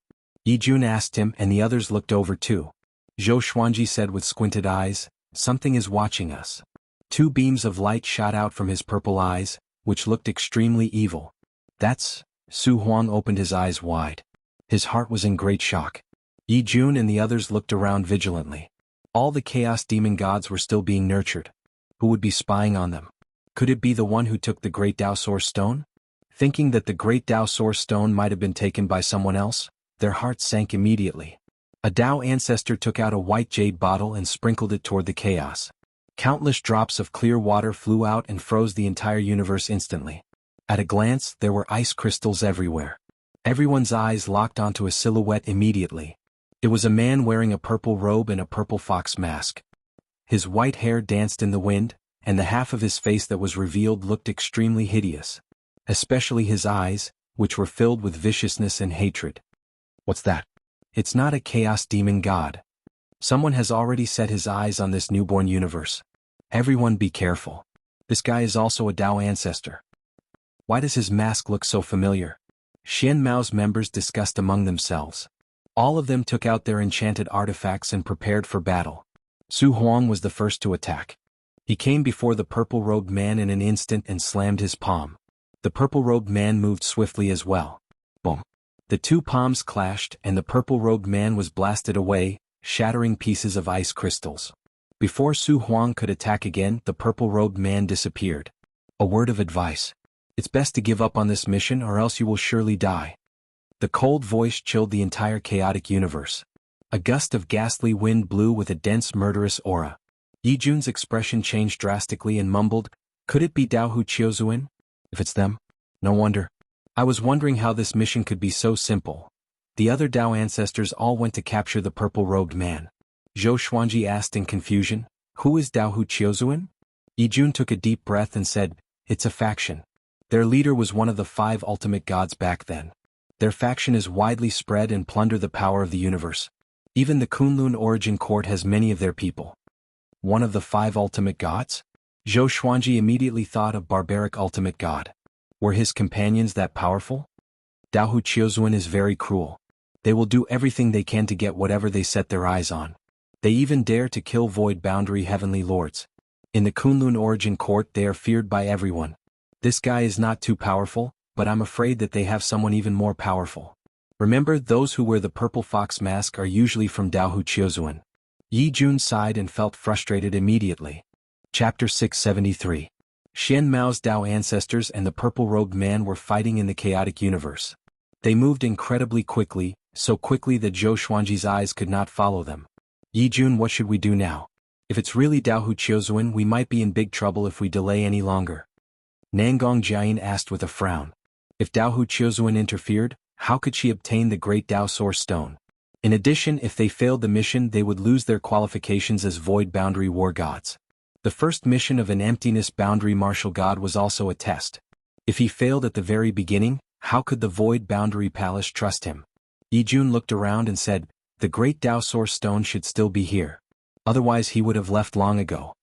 Yi Jun asked him and the others looked over too. Zhou Xuanji said with squinted eyes, "Something is watching us." 2 beams of light shot out from his purple eyes, which looked extremely evil. "That's..." Su Huang opened his eyes wide. His heart was in great shock. Yi Jun and the others looked around vigilantly. All the chaos demon gods were still being nurtured. Who would be spying on them? Could it be the one who took the Great Dao Source Stone? Thinking that the Great Dao Source Stone might have been taken by someone else, their hearts sank immediately. A Dao ancestor took out a white jade bottle and sprinkled it toward the chaos. Countless drops of clear water flew out and froze the entire universe instantly. At a glance, there were ice crystals everywhere. Everyone's eyes locked onto a silhouette immediately. It was a man wearing a purple robe and a purple fox mask. His white hair danced in the wind, and the half of his face that was revealed looked extremely hideous. Especially his eyes, which were filled with viciousness and hatred. "What's that?" "It's not a chaos demon god. Someone has already set his eyes on this newborn universe. Everyone be careful. This guy is also a Dao ancestor. Why does his mask look so familiar?" Xian Mao's members discussed among themselves. All of them took out their enchanted artifacts and prepared for battle. Su Huang was the first to attack. He came before the purple-robed man in an instant and slammed his palm. The purple-robed man moved swiftly as well. Boom. The 2 palms clashed and the purple-robed man was blasted away, shattering pieces of ice crystals. Before Su Huang could attack again, the purple-robed man disappeared. A word of advice. It's best to give up on this mission or else you will surely die. The cold voice chilled the entire chaotic universe. A gust of ghastly wind blew with a dense murderous aura. Yi Jun's expression changed drastically and mumbled, "Could it be Dao Hu Chiozuan? If it's them, no wonder. I was wondering how this mission could be so simple." The other Dao ancestors all went to capture the purple-robed man. Zhou Xuanji asked in confusion, "Who is Dao Hu Chiozuan?" Yi Jun took a deep breath and said, "It's a faction. Their leader was one of the 5 ultimate gods back then. Their faction is widely spread and plunder the power of the universe. Even the Kunlun origin court has many of their people." "One of the 5 ultimate gods?" Zhou Xuanji immediately thought of barbaric ultimate god. Were his companions that powerful? Dao Hu Chiuzuan is very cruel. They will do everything they can to get whatever they set their eyes on. They even dare to kill Void Boundary Heavenly Lords. In the Kunlun Origin Court they are feared by everyone. This guy is not too powerful, but I'm afraid that they have someone even more powerful. Remember, those who wear the purple fox mask are usually from Dao Hu Chiuzuan. Yi Jun sighed and felt frustrated immediately. Chapter 673. Xian Mao's Dao ancestors and the purple-robed man were fighting in the chaotic universe. They moved incredibly quickly, so quickly that Zhou Xuanji's eyes could not follow them. Yi Jun, what should we do now? If it's really Dao Hu Chiuzuan, we might be in big trouble if we delay any longer. Nangong Jiayin asked with a frown. If Dao Hu Chiuzuan interfered, how could she obtain the Great Dao Source Stone? In addition, if they failed the mission, they would lose their qualifications as Void Boundary War Gods. The first mission of an Emptiness Boundary Martial God was also a test. If he failed at the very beginning, how could the Void Boundary Palace trust him? Yi Jun looked around and said, the Great Dao Source Stone should still be here. Otherwise he would have left long ago.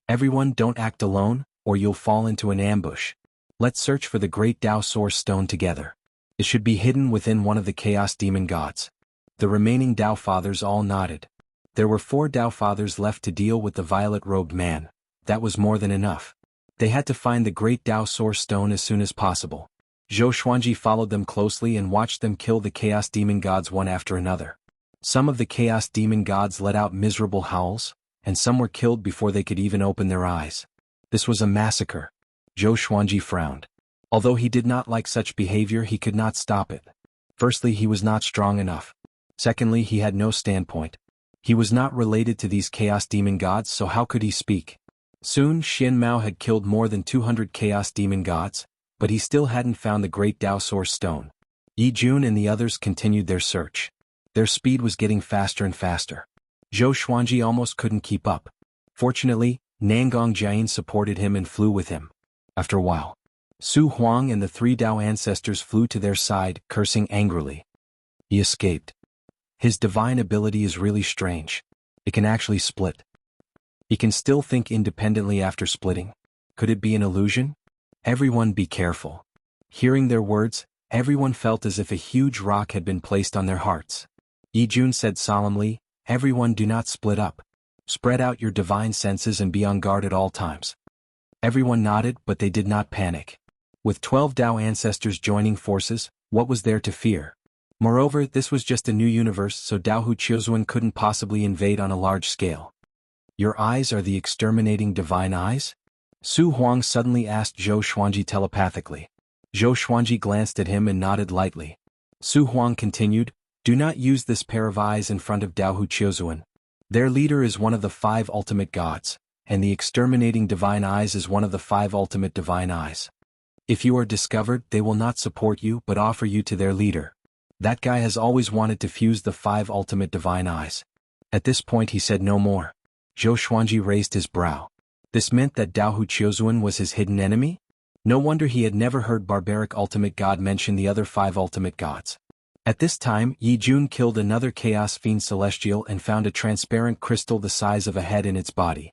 Everyone, don't act alone, or you'll fall into an ambush. Let's search for the Great Dao Source Stone together. It should be hidden within one of the Chaos Demon Gods. The remaining Dao Fathers all nodded. There were 4 Dao Fathers left to deal with the violet-robed man. That was more than enough. They had to find the Great Dao Source Stone as soon as possible. Zhou Xuanji followed them closely and watched them kill the Chaos Demon Gods one after another. Some of the Chaos Demon Gods let out miserable howls, and some were killed before they could even open their eyes. This was a massacre. Zhou Xuanji frowned. Although he did not like such behavior, he could not stop it. Firstly, he was not strong enough. Secondly, he had no standpoint. He was not related to these Chaos Demon Gods, so how could he speak? Soon, Xian Mao had killed more than 200 Chaos Demon Gods, but he still hadn't found the Great Dao Source Stone. Yi Jun and the others continued their search. Their speed was getting faster and faster. Zhou Xuanji almost couldn't keep up. Fortunately, Nangong Jiayin supported him and flew with him. After a while, Su Huang and the 3 Dao ancestors flew to their side, cursing angrily. He escaped. His divine ability is really strange. It can actually split. He can still think independently after splitting. Could it be an illusion? Everyone be careful. Hearing their words, everyone felt as if a huge rock had been placed on their hearts. Yi Jun said solemnly, everyone, do not split up. Spread out your divine senses and be on guard at all times. Everyone nodded, but they did not panic. With 12 Dao ancestors joining forces, what was there to fear? Moreover, this was just a new universe, so Dao Hu Chiuzuan couldn't possibly invade on a large scale. Your eyes are the exterminating divine eyes? Su Huang suddenly asked Zhou Xuanji telepathically. Zhou Xuanji glanced at him and nodded lightly. Su Huang continued, do not use this pair of eyes in front of Dao Hu Chiuzuan. Their leader is one of the 5 ultimate gods, and the exterminating divine eyes is one of the 5 ultimate divine eyes. If you are discovered, they will not support you but offer you to their leader. That guy has always wanted to fuse the 5 ultimate divine eyes. At this point he said no more. Zhou Xuanji raised his brow. This meant that Dao Hu Chiuzuan was his hidden enemy? No wonder he had never heard barbaric ultimate god mention the other 5 ultimate gods. At this time, Yi Jun killed another Chaos Fiend Celestial and found a transparent crystal the size of a head in its body.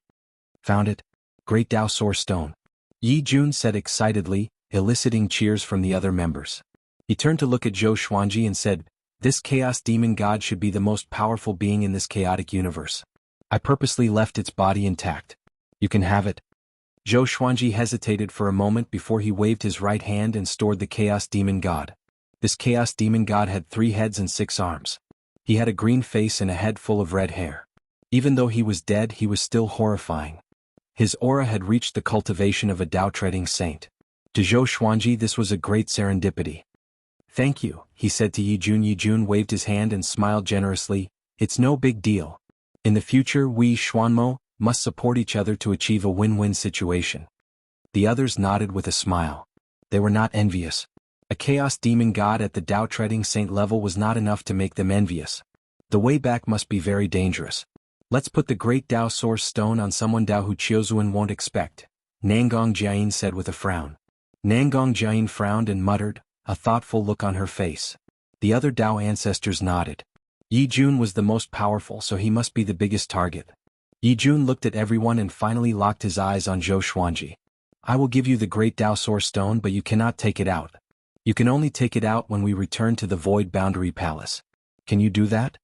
Found it? Great Dao Source Stone. Yi Jun said excitedly, eliciting cheers from the other members. He turned to look at Zhou Xuanji and said, this Chaos Demon God should be the most powerful being in this chaotic universe. I purposely left its body intact. You can have it. Zhou Xuanji hesitated for a moment before he waved his right hand and stored the Chaos Demon God. This Chaos Demon God had 3 heads and 6 arms. He had a green face and a head full of red hair. Even though he was dead, he was still horrifying. His aura had reached the cultivation of a Dao-treading saint. To Zhou Xuanji this was a great serendipity. Thank you, he said to Yi Jun. Yi Jun waved his hand and smiled generously. It's no big deal. In the future we Xuanmo must support each other to achieve a win-win situation. The others nodded with a smile. They were not envious. A Chaos Demon God at the Dao-treading saint level was not enough to make them envious. The way back must be very dangerous. Let's put the Great Dao Source Stone on someone Dao Hu Chiuzuan won't expect, Nangong Jiayin said with a frown. Nangong Jiayin frowned and muttered, a thoughtful look on her face. The other Dao ancestors nodded. Yi Jun was the most powerful, so he must be the biggest target. Yi Jun looked at everyone and finally locked his eyes on Zhou Xuanji. I will give you the great Dao Source Stone, but you cannot take it out. You can only take it out when we return to the Void Boundary Palace. Can you do that?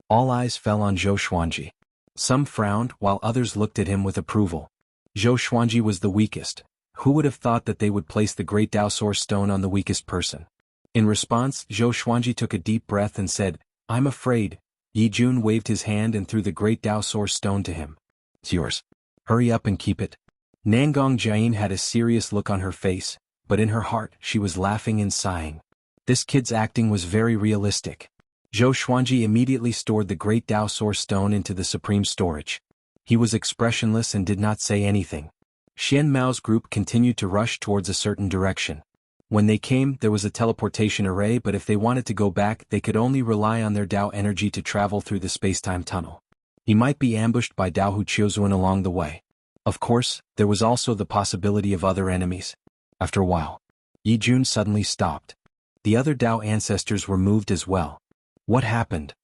All eyes fell on Zhou Xuanji. Some frowned, while others looked at him with approval. Zhou Xuanji was the weakest. Who would have thought that they would place the great Dao Source Stone on the weakest person? In response, Zhou Xuanji took a deep breath and said, I'm afraid. Yi Jun waved his hand and threw the great Dao Source Stone to him. It's yours. Hurry up and keep it. Nangong Jian had a serious look on her face, but in her heart she was laughing and sighing. This kid's acting was very realistic. Zhou Xuanji immediately stored the great Dao Source Stone into the supreme storage. He was expressionless and did not say anything. Xian Mao's group continued to rush towards a certain direction. When they came, there was a teleportation array, but if they wanted to go back, they could only rely on their Dao energy to travel through the space-time tunnel. He might be ambushed by Dao Huqiuzuan along the way. Of course, there was also the possibility of other enemies. After a while, Yi Jun suddenly stopped. The other Dao ancestors were moved as well. What happened?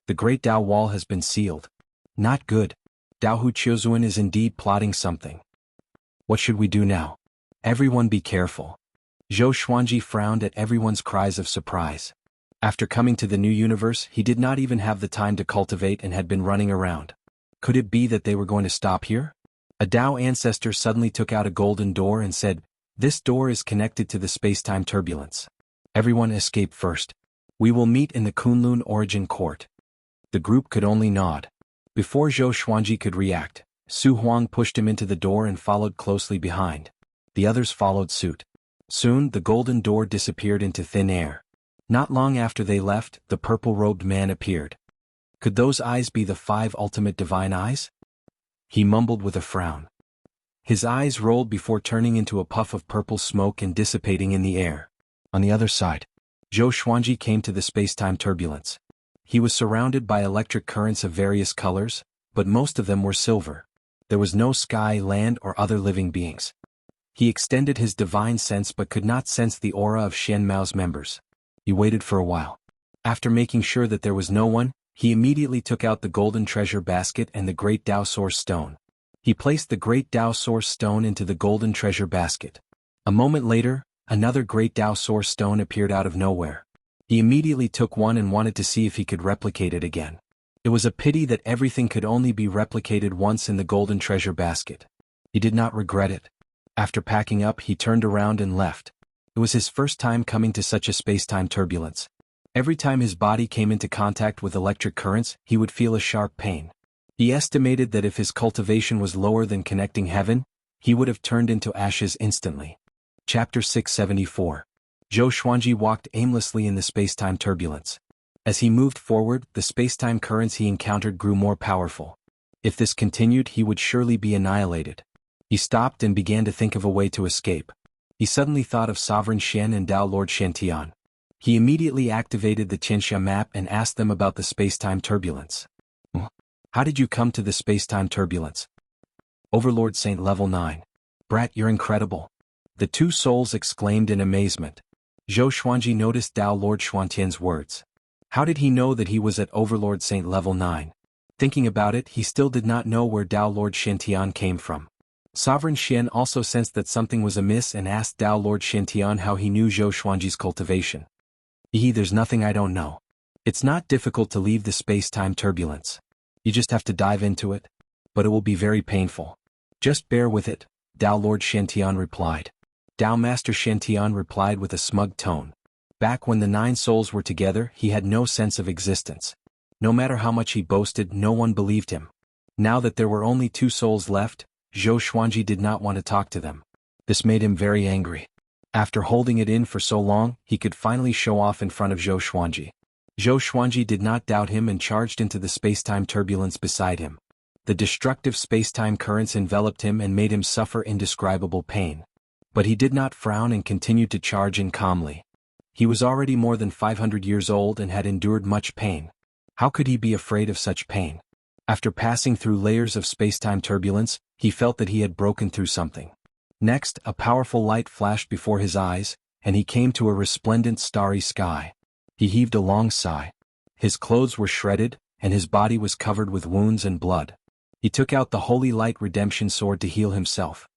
The great Dao wall has been sealed. Not good. Dao Huqiuzuan is indeed plotting something. What should we do now? Everyone be careful. Zhou Xuanji frowned at everyone's cries of surprise. After coming to the new universe, he did not even have the time to cultivate and had been running around. Could it be that they were going to stop here? A Dao ancestor suddenly took out a golden door and said, This door is connected to the space-time turbulence. Everyone escape first. We will meet in the Kunlun Origin Court. The group could only nod. Before Zhou Xuanji could react, Su Huang pushed him into the door and followed closely behind. The others followed suit. Soon the golden door disappeared into thin air. Not long after they left, the purple-robed man appeared. Could those eyes be the 5 ultimate divine eyes? He mumbled with a frown. His eyes rolled before turning into a puff of purple smoke and dissipating in the air. On the other side, Zhou Xuanji came to the space-time turbulence. He was surrounded by electric currents of various colors, but most of them were silver. There was no sky, land, or other living beings. He extended his divine sense but could not sense the aura of Xian Mao's members. He waited for a while. After making sure that there was no one, he immediately took out the golden treasure basket and the great Dao Source Stone. He placed the great Dao Source Stone into the golden treasure basket. A moment later, another great Dao Source Stone appeared out of nowhere. He immediately took one and wanted to see if he could replicate it again. It was a pity that everything could only be replicated once in the golden treasure basket. He did not regret it. After packing up, he turned around and left. It was his first time coming to such a space-time turbulence. Every time his body came into contact with electric currents, he would feel a sharp pain. He estimated that if his cultivation was lower than connecting heaven, he would have turned into ashes instantly. Chapter 674. Zhou Xuanji walked aimlessly in the space-time turbulence. As he moved forward, the space-time currents he encountered grew more powerful. If this continued, he would surely be annihilated. He stopped and began to think of a way to escape. He suddenly thought of Sovereign Shen and Dao Lord Shantian. He immediately activated the Qianxia map and asked them about the space-time turbulence. How did you come to the space-time turbulence? Overlord Saint Level 9. Brat, you're incredible. The two souls exclaimed in amazement. Zhou Xuanji noticed Dao Lord Xuantian's words. How did he know that he was at Overlord Saint Level 9? Thinking about it, he still did not know where Dao Lord Shantian came from. Sovereign Shen also sensed that something was amiss and asked Dao Lord Shantian how he knew Zhou Xuanji's cultivation. There's nothing I don't know. It's not difficult to leave the space-time turbulence. You just have to dive into it. But it will be very painful. Just bear with it, Dao Lord Shantian replied. Dao Master Shantian replied with a smug tone. Back when the 9 souls were together, he had no sense of existence. No matter how much he boasted, no one believed him. Now that there were only 2 souls left, Zhou Xuanji did not want to talk to them. This made him very angry. After holding it in for so long, he could finally show off in front of Zhou Xuanji. Zhou Xuanji did not doubt him and charged into the space-time turbulence beside him. The destructive space-time currents enveloped him and made him suffer indescribable pain. But he did not frown and continued to charge in calmly. He was already more than 500 years old and had endured much pain. How could he be afraid of such pain? After passing through layers of space-time turbulence, he felt that he had broken through something. Next, a powerful light flashed before his eyes, and he came to a resplendent starry sky. He heaved a long sigh. His clothes were shredded, and his body was covered with wounds and blood. He took out the Holy Light Redemption Sword to heal himself.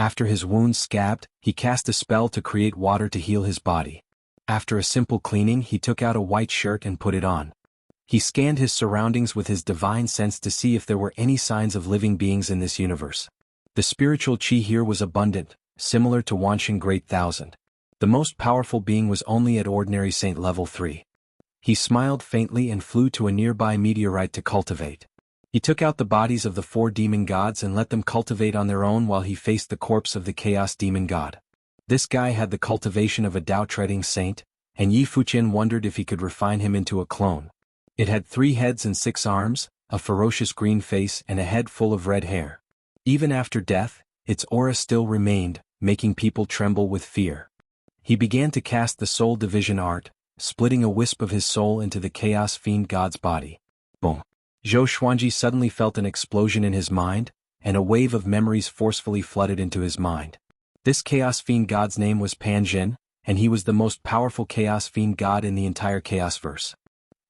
After his wounds scabbed, he cast a spell to create water to heal his body. After a simple cleaning, he took out a white shirt and put it on. He scanned his surroundings with his divine sense to see if there were any signs of living beings in this universe. The spiritual chi here was abundant, similar to Wanshan Great Thousand. The most powerful being was only at ordinary saint level 3. He smiled faintly and flew to a nearby meteorite to cultivate. He took out the bodies of the 4 demon gods and let them cultivate on their own while he faced the corpse of the chaos demon god. This guy had the cultivation of a Tao-treading saint, and Yi Fuqian wondered if he could refine him into a clone. It had 3 heads and 6 arms, a ferocious green face and a head full of red hair. Even after death, its aura still remained, making people tremble with fear. He began to cast the soul division art, splitting a wisp of his soul into the chaos fiend god's body. Boom. Zhou Xuanji suddenly felt an explosion in his mind, and a wave of memories forcefully flooded into his mind. This chaos fiend god's name was Pan Zhen, and he was the most powerful chaos fiend god in the entire Chaosverse.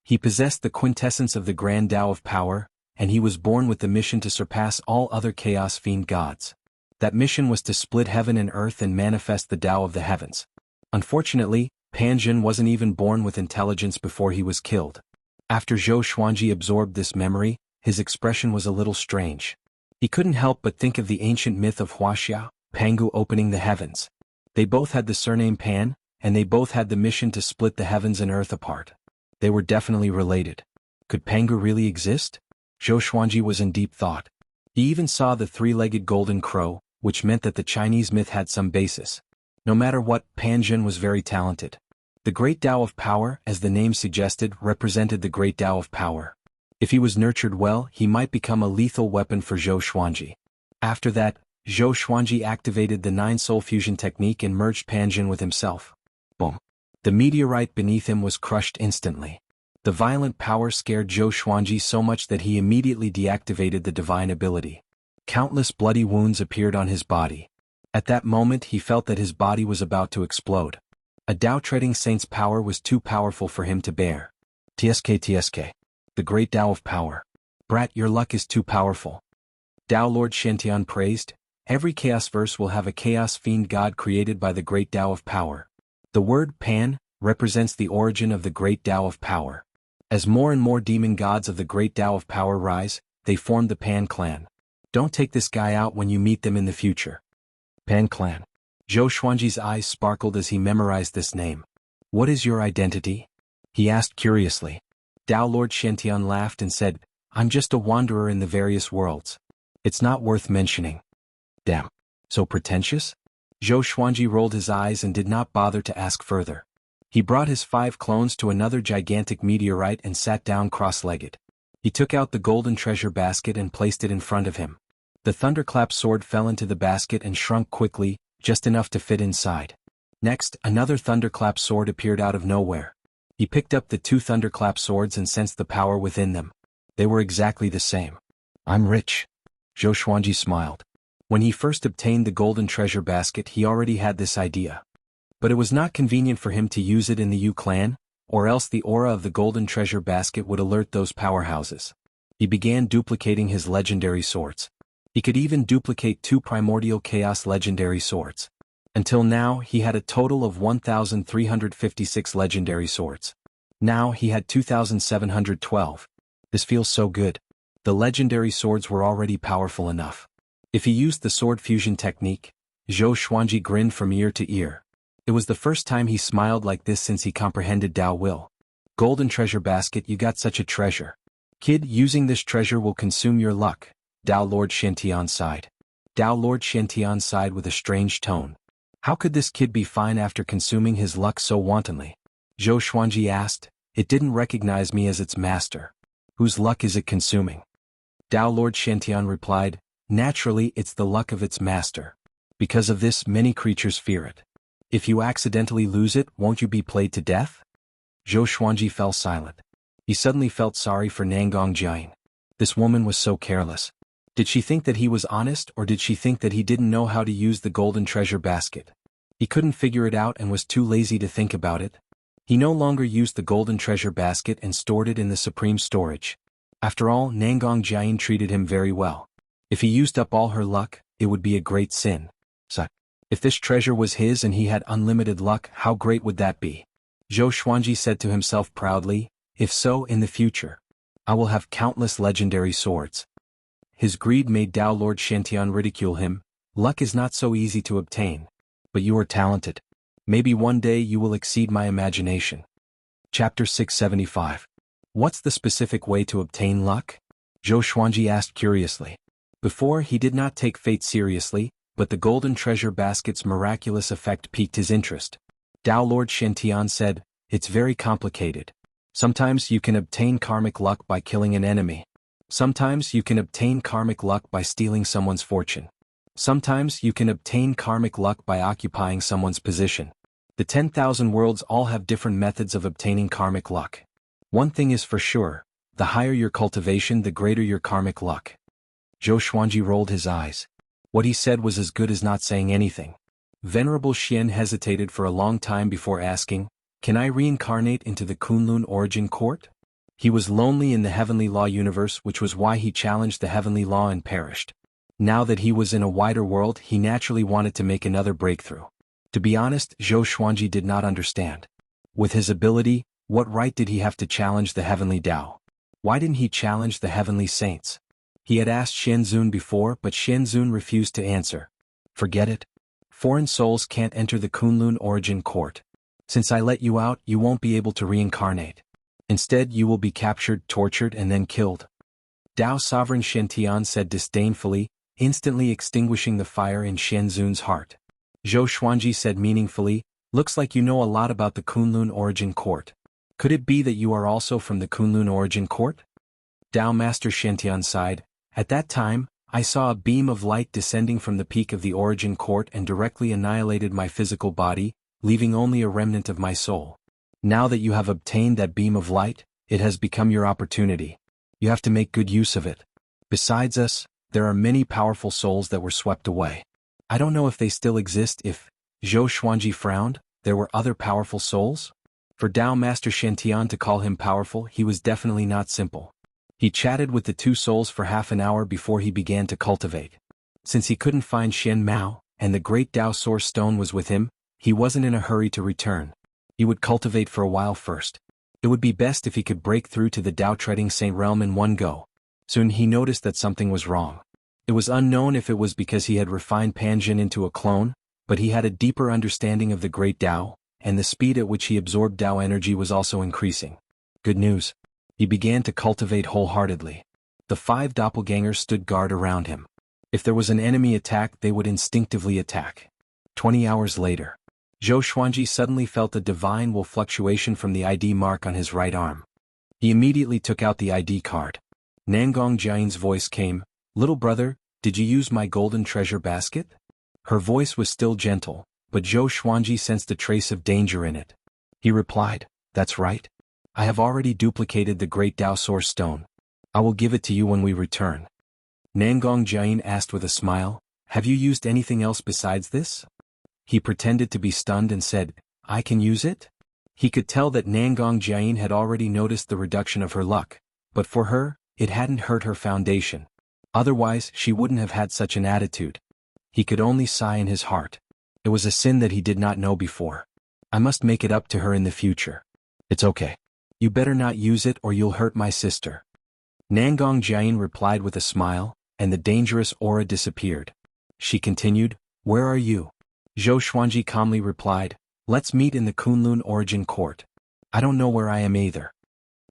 He possessed the quintessence of the grand Tao of power, and he was born with the mission to surpass all other chaos fiend gods. That mission was to split heaven and earth and manifest the Tao of the heavens. Unfortunately, Pan Zhen wasn't even born with intelligence before he was killed. After Zhou Xuanji absorbed this memory, his expression was a little strange. He couldn't help but think of the ancient myth of Wuxia, Pangu opening the heavens. They both had the surname Pan, and they both had the mission to split the heavens and earth apart. They were definitely related. Could Pangu really exist? Zhou Xuanji was in deep thought. He even saw the 3-legged golden crow, which meant that the Chinese myth had some basis. No matter what, Pan Zhen was very talented. The Great Tao of Power, as the name suggested, represented the Great Tao of Power. If he was nurtured well, he might become a lethal weapon for Zhou Xuanji. After that, Zhou Xuanji activated the 9-soul fusion technique and merged Pan Zhen with himself. Boom. The meteorite beneath him was crushed instantly. The violent power scared Zhou Xuanji so much that he immediately deactivated the divine ability. Countless bloody wounds appeared on his body. At that moment he felt that his body was about to explode. A Tao-treading saint's power was too powerful for him to bear. TSK. The Great Tao of Power. Brat, your luck is too powerful. Tao Lord Shantian praised. Every Chaosverse will have a chaos fiend god created by the Great Tao of Power. The word Pan represents the origin of the Great Tao of Power. As more and more demon gods of the Great Tao of Power rise, they form the Pan clan. Don't take this guy out when you meet them in the future. Pan clan. Zhou Xuanji's eyes sparkled as he memorized this name. What is your identity? He asked curiously. Tao Lord Shantian laughed and said, I'm just a wanderer in the various worlds. It's not worth mentioning. Damn. So pretentious? Zhou Xuanji rolled his eyes and did not bother to ask further. He brought his 5 clones to another gigantic meteorite and sat down cross-legged. He took out the golden treasure basket and placed it in front of him. The thunderclap sword fell into the basket and shrunk quickly, just enough to fit inside. Next, another thunderclap sword appeared out of nowhere. He picked up the 2 thunderclap swords and sensed the power within them. They were exactly the same. I'm rich. Zhou Xuanji smiled. When he first obtained the golden treasure basket, he already had this idea. But it was not convenient for him to use it in the Yu clan, or else the aura of the golden treasure basket would alert those powerhouses. He began duplicating his legendary swords. He could even duplicate 2 primordial chaos legendary swords. Until now, he had a total of 1,356 legendary swords. Now he had 2,712. This feels so good. The legendary swords were already powerful enough. If he used the sword fusion technique, Zhou Xuanji grinned from ear to ear. It was the first time he smiled like this since he comprehended Tao will. Golden treasure basket, you got such a treasure. Kid, using this treasure will consume your luck. Tao Lord Shantian sighed. Tao Lord Shantian sighed with a strange tone. How could this kid be fine after consuming his luck so wantonly? Zhou Xuanji asked. It didn't recognize me as its master. Whose luck is it consuming? Tao Lord Shantian replied, naturally it's the luck of its master. Because of this, many creatures fear it. If you accidentally lose it, won't you be played to death? Zhou Xuanji fell silent. He suddenly felt sorry for Nangong Jiang. This woman was so careless. Did she think that he was honest, or did she think that he didn't know how to use the golden treasure basket? He couldn't figure it out and was too lazy to think about it. He no longer used the golden treasure basket and stored it in the supreme storage. After all, Nangong Jiang treated him very well. If he used up all her luck, it would be a great sin. So, if this treasure was his and he had unlimited luck, how great would that be? Zhou Xuanji said to himself proudly, if so, in the future, I will have countless legendary swords. His greed made Tao Lord Shantian ridicule him. Luck is not so easy to obtain. But you are talented. Maybe one day you will exceed my imagination. Chapter 675. What's the specific way to obtain luck? Zhou Xuanji asked curiously. Before, he did not take fate seriously, but the golden treasure basket's miraculous effect piqued his interest. Tao Lord Shantian said, it's very complicated. Sometimes you can obtain karmic luck by killing an enemy. Sometimes you can obtain karmic luck by stealing someone's fortune. Sometimes you can obtain karmic luck by occupying someone's position. The 10,000 worlds all have different methods of obtaining karmic luck. One thing is for sure, the higher your cultivation, the greater your karmic luck. Zhou Xuanji rolled his eyes. What he said was as good as not saying anything. Venerable Xian hesitated for a long time before asking, can I reincarnate into the Kunlun origin court? He was lonely in the heavenly law universe, which was why he challenged the heavenly law and perished. Now that he was in a wider world, he naturally wanted to make another breakthrough. To be honest, Zhou Xuanji did not understand. With his ability, what right did he have to challenge the heavenly Tao? Why didn't he challenge the heavenly saints? He had asked Shenzun before, but Shenzun refused to answer. Forget it. Foreign souls can't enter the Kunlun origin court. Since I let you out, you won't be able to reincarnate. Instead, you will be captured, tortured, and then killed. Tao Sovereign Shantian said disdainfully, instantly extinguishing the fire in Shenzun's heart. Zhou Xuanji said meaningfully, looks like you know a lot about the Kunlun origin court. Could it be that you are also from the Kunlun origin court? Tao Master Shantian sighed. At that time, I saw a beam of light descending from the peak of the origin court and directly annihilated my physical body, leaving only a remnant of my soul. Now that you have obtained that beam of light, it has become your opportunity. You have to make good use of it. Besides us, there are many powerful souls that were swept away. I don't know if they still exist. If Zhou Xuanji frowned, there were other powerful souls? For Tao Master Shantian to call him powerful, he was definitely not simple. He chatted with the two souls for half an hour before he began to cultivate. Since he couldn't find Shen Mao, and the great Tao Source Stone was with him, he wasn't in a hurry to return. He would cultivate for a while first. It would be best if he could break through to the Tao Treading Saint realm in one go. Soon he noticed that something was wrong. It was unknown if it was because he had refined Panjin into a clone, but he had a deeper understanding of the great Tao, and the speed at which he absorbed Tao energy was also increasing. Good news. He began to cultivate wholeheartedly. The 5 doppelgangers stood guard around him. If there was an enemy attack, they would instinctively attack. 20 hours later, Zhou Xuanji suddenly felt a divine will fluctuation from the ID mark on his right arm. He immediately took out the ID card. Nangong Jian's voice came, "Little brother, did you use my golden treasure basket?" Her voice was still gentle, but Zhou Xuanji sensed a trace of danger in it. He replied, "That's right. I have already duplicated the great Tao Source Stone. I will give it to you when we return." Nangong Jian asked with a smile, "Have you used anything else besides this?" He pretended to be stunned and said, "I can use it?" He could tell that Nangong Jian had already noticed the reduction of her luck, but for her, it hadn't hurt her foundation. Otherwise, she wouldn't have had such an attitude. He could only sigh in his heart. It was a sin that he did not know before. I must make it up to her in the future. It's okay. You better not use it or you'll hurt my sister. Nangong Jian replied with a smile, and the dangerous aura disappeared. She continued, "Where are you?" Zhou Xuanji calmly replied, "Let's meet in the Kunlun origin court." "I don't know where I am either."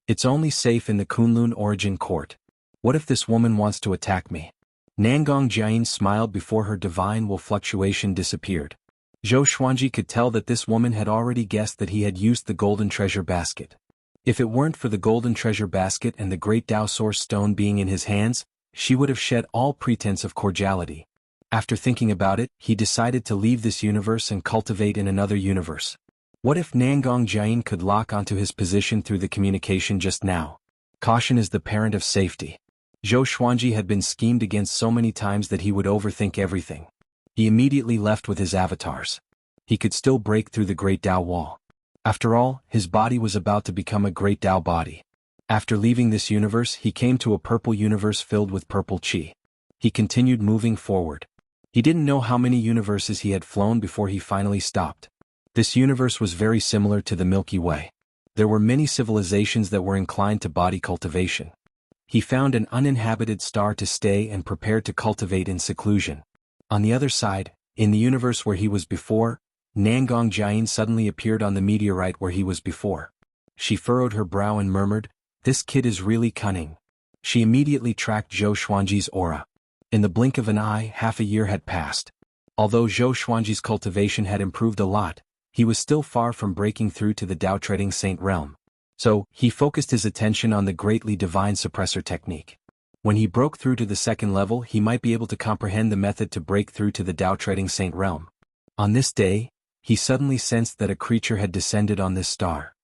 "It's only safe in the Kunlun origin court. What if this woman wants to attack me?" Nangong Jian smiled before her divine will fluctuation disappeared. Zhou Xuanji could tell that this woman had already guessed that he had used the golden treasure basket. If it weren't for the golden treasure basket and the great Tao Source Stone being in his hands, she would have shed all pretense of cordiality. After thinking about it, he decided to leave this universe and cultivate in another universe. What if Nangong Jian could lock onto his position through the communication just now? Caution is the parent of safety. Zhou Xuanji had been schemed against so many times that he would overthink everything. He immediately left with his avatars. He could still break through the great Tao wall. After all, his body was about to become a great Tao body. After leaving this universe, he came to a purple universe filled with purple qi. He continued moving forward. He didn't know how many universes he had flown before he finally stopped. This universe was very similar to the Milky Way. There were many civilizations that were inclined to body cultivation. He found an uninhabited star to stay and prepared to cultivate in seclusion. On the other side, in the universe where he was before, Nangong Jiayin suddenly appeared on the meteorite where he was before. She furrowed her brow and murmured, "This kid is really cunning." She immediately tracked Zhou Xuanji's aura. In the blink of an eye, half a year had passed. Although Zhou Xuanji's cultivation had improved a lot, he was still far from breaking through to the Dao-treading saint realm. So, he focused his attention on the greatly divine suppressor technique. When he broke through to the second level, he might be able to comprehend the method to break through to the Dao-treading saint realm. On this day, he suddenly sensed that a creature had descended on this star.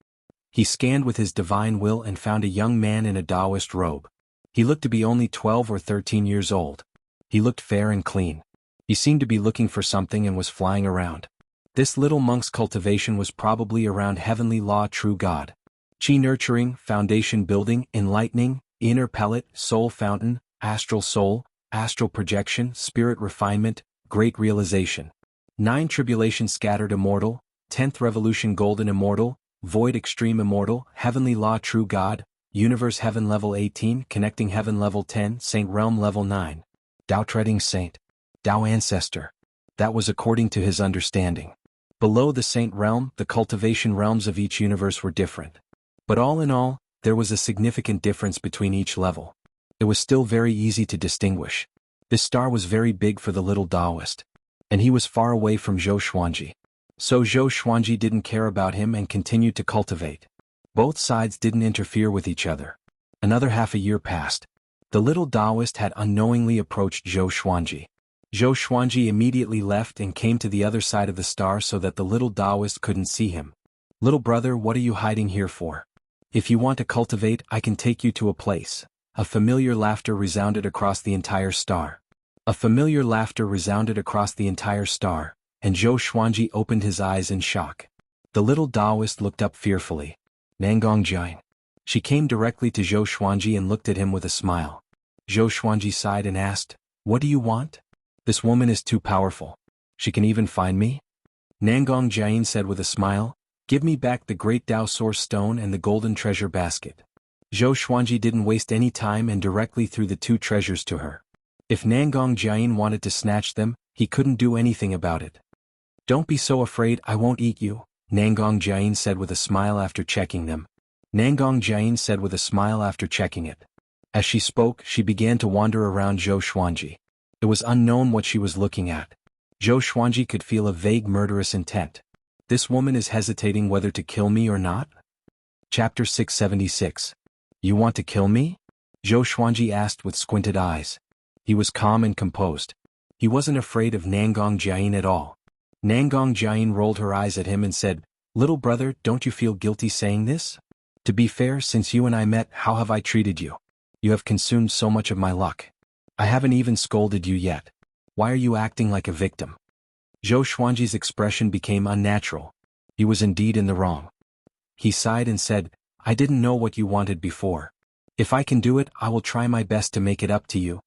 He scanned with his divine will and found a young man in a Taoist robe. He looked to be only 12 or 13 years old. He looked fair and clean. He seemed to be looking for something and was flying around. This little monk's cultivation was probably around heavenly law, true God. Qi nurturing, foundation building, enlightening, inner pellet, soul fountain, astral soul, astral projection, spirit refinement, great realization. 9 tribulation scattered immortal, 10th revolution golden immortal, void extreme immortal, heavenly law true God, universe heaven level 18, connecting heaven level 10, saint realm level 9. Dao treading saint. Dao ancestor. That was according to his understanding. Below the saint realm, the cultivation realms of each universe were different. But all in all, there was a significant difference between each level. It was still very easy to distinguish. This star was very big for the little Taoist. And he was far away from Zhou Xuanji. So Zhou Xuanji didn't care about him and continued to cultivate. Both sides didn't interfere with each other. Another half a year passed. The little Taoist had unknowingly approached Zhou Xuanji. Zhou Xuanji immediately left and came to the other side of the star so that the little Taoist couldn't see him. "Little brother, what are you hiding here for? If you want to cultivate, I can take you to a place." A familiar laughter resounded across the entire star. A familiar laughter resounded across the entire star, and Zhou Xuanji opened his eyes in shock. The little Taoist looked up fearfully. Nangong Jiayin. She came directly to Zhou Xuanji and looked at him with a smile. Zhou Xuanji sighed and asked, "What do you want?" "This woman is too powerful. She can even find me?" Nangong Jiayin said with a smile, "Give me back the great Dao source stone and the golden treasure basket." Zhou Xuanji didn't waste any time and directly threw the 2 treasures to her. If Nangong Jiayin wanted to snatch them, he couldn't do anything about it. "Don't be so afraid, I won't eat you," Nangong Jiayin said with a smile after checking them. Nangong Jiayin said with a smile after checking it. As she spoke, she began to wander around Zhou Xuanji. It was unknown what she was looking at. Zhou Xuanji could feel a vague murderous intent. This woman is hesitating whether to kill me or not? Chapter 676. You want to kill me? Zhou Xuanji asked with squinted eyes. He was calm and composed. He wasn't afraid of Nangong Jiayin at all. Nangong Jiayin rolled her eyes at him and said, "Little brother, don't you feel guilty saying this? To be fair, since you and I met, how have I treated you? You have consumed so much of my luck. I haven't even scolded you yet. Why are you acting like a victim?" Zhou Xuanji's expression became unnatural. He was indeed in the wrong. He sighed and said, "I didn't know what you wanted before. If I can do it, I will try my best to make it up to you."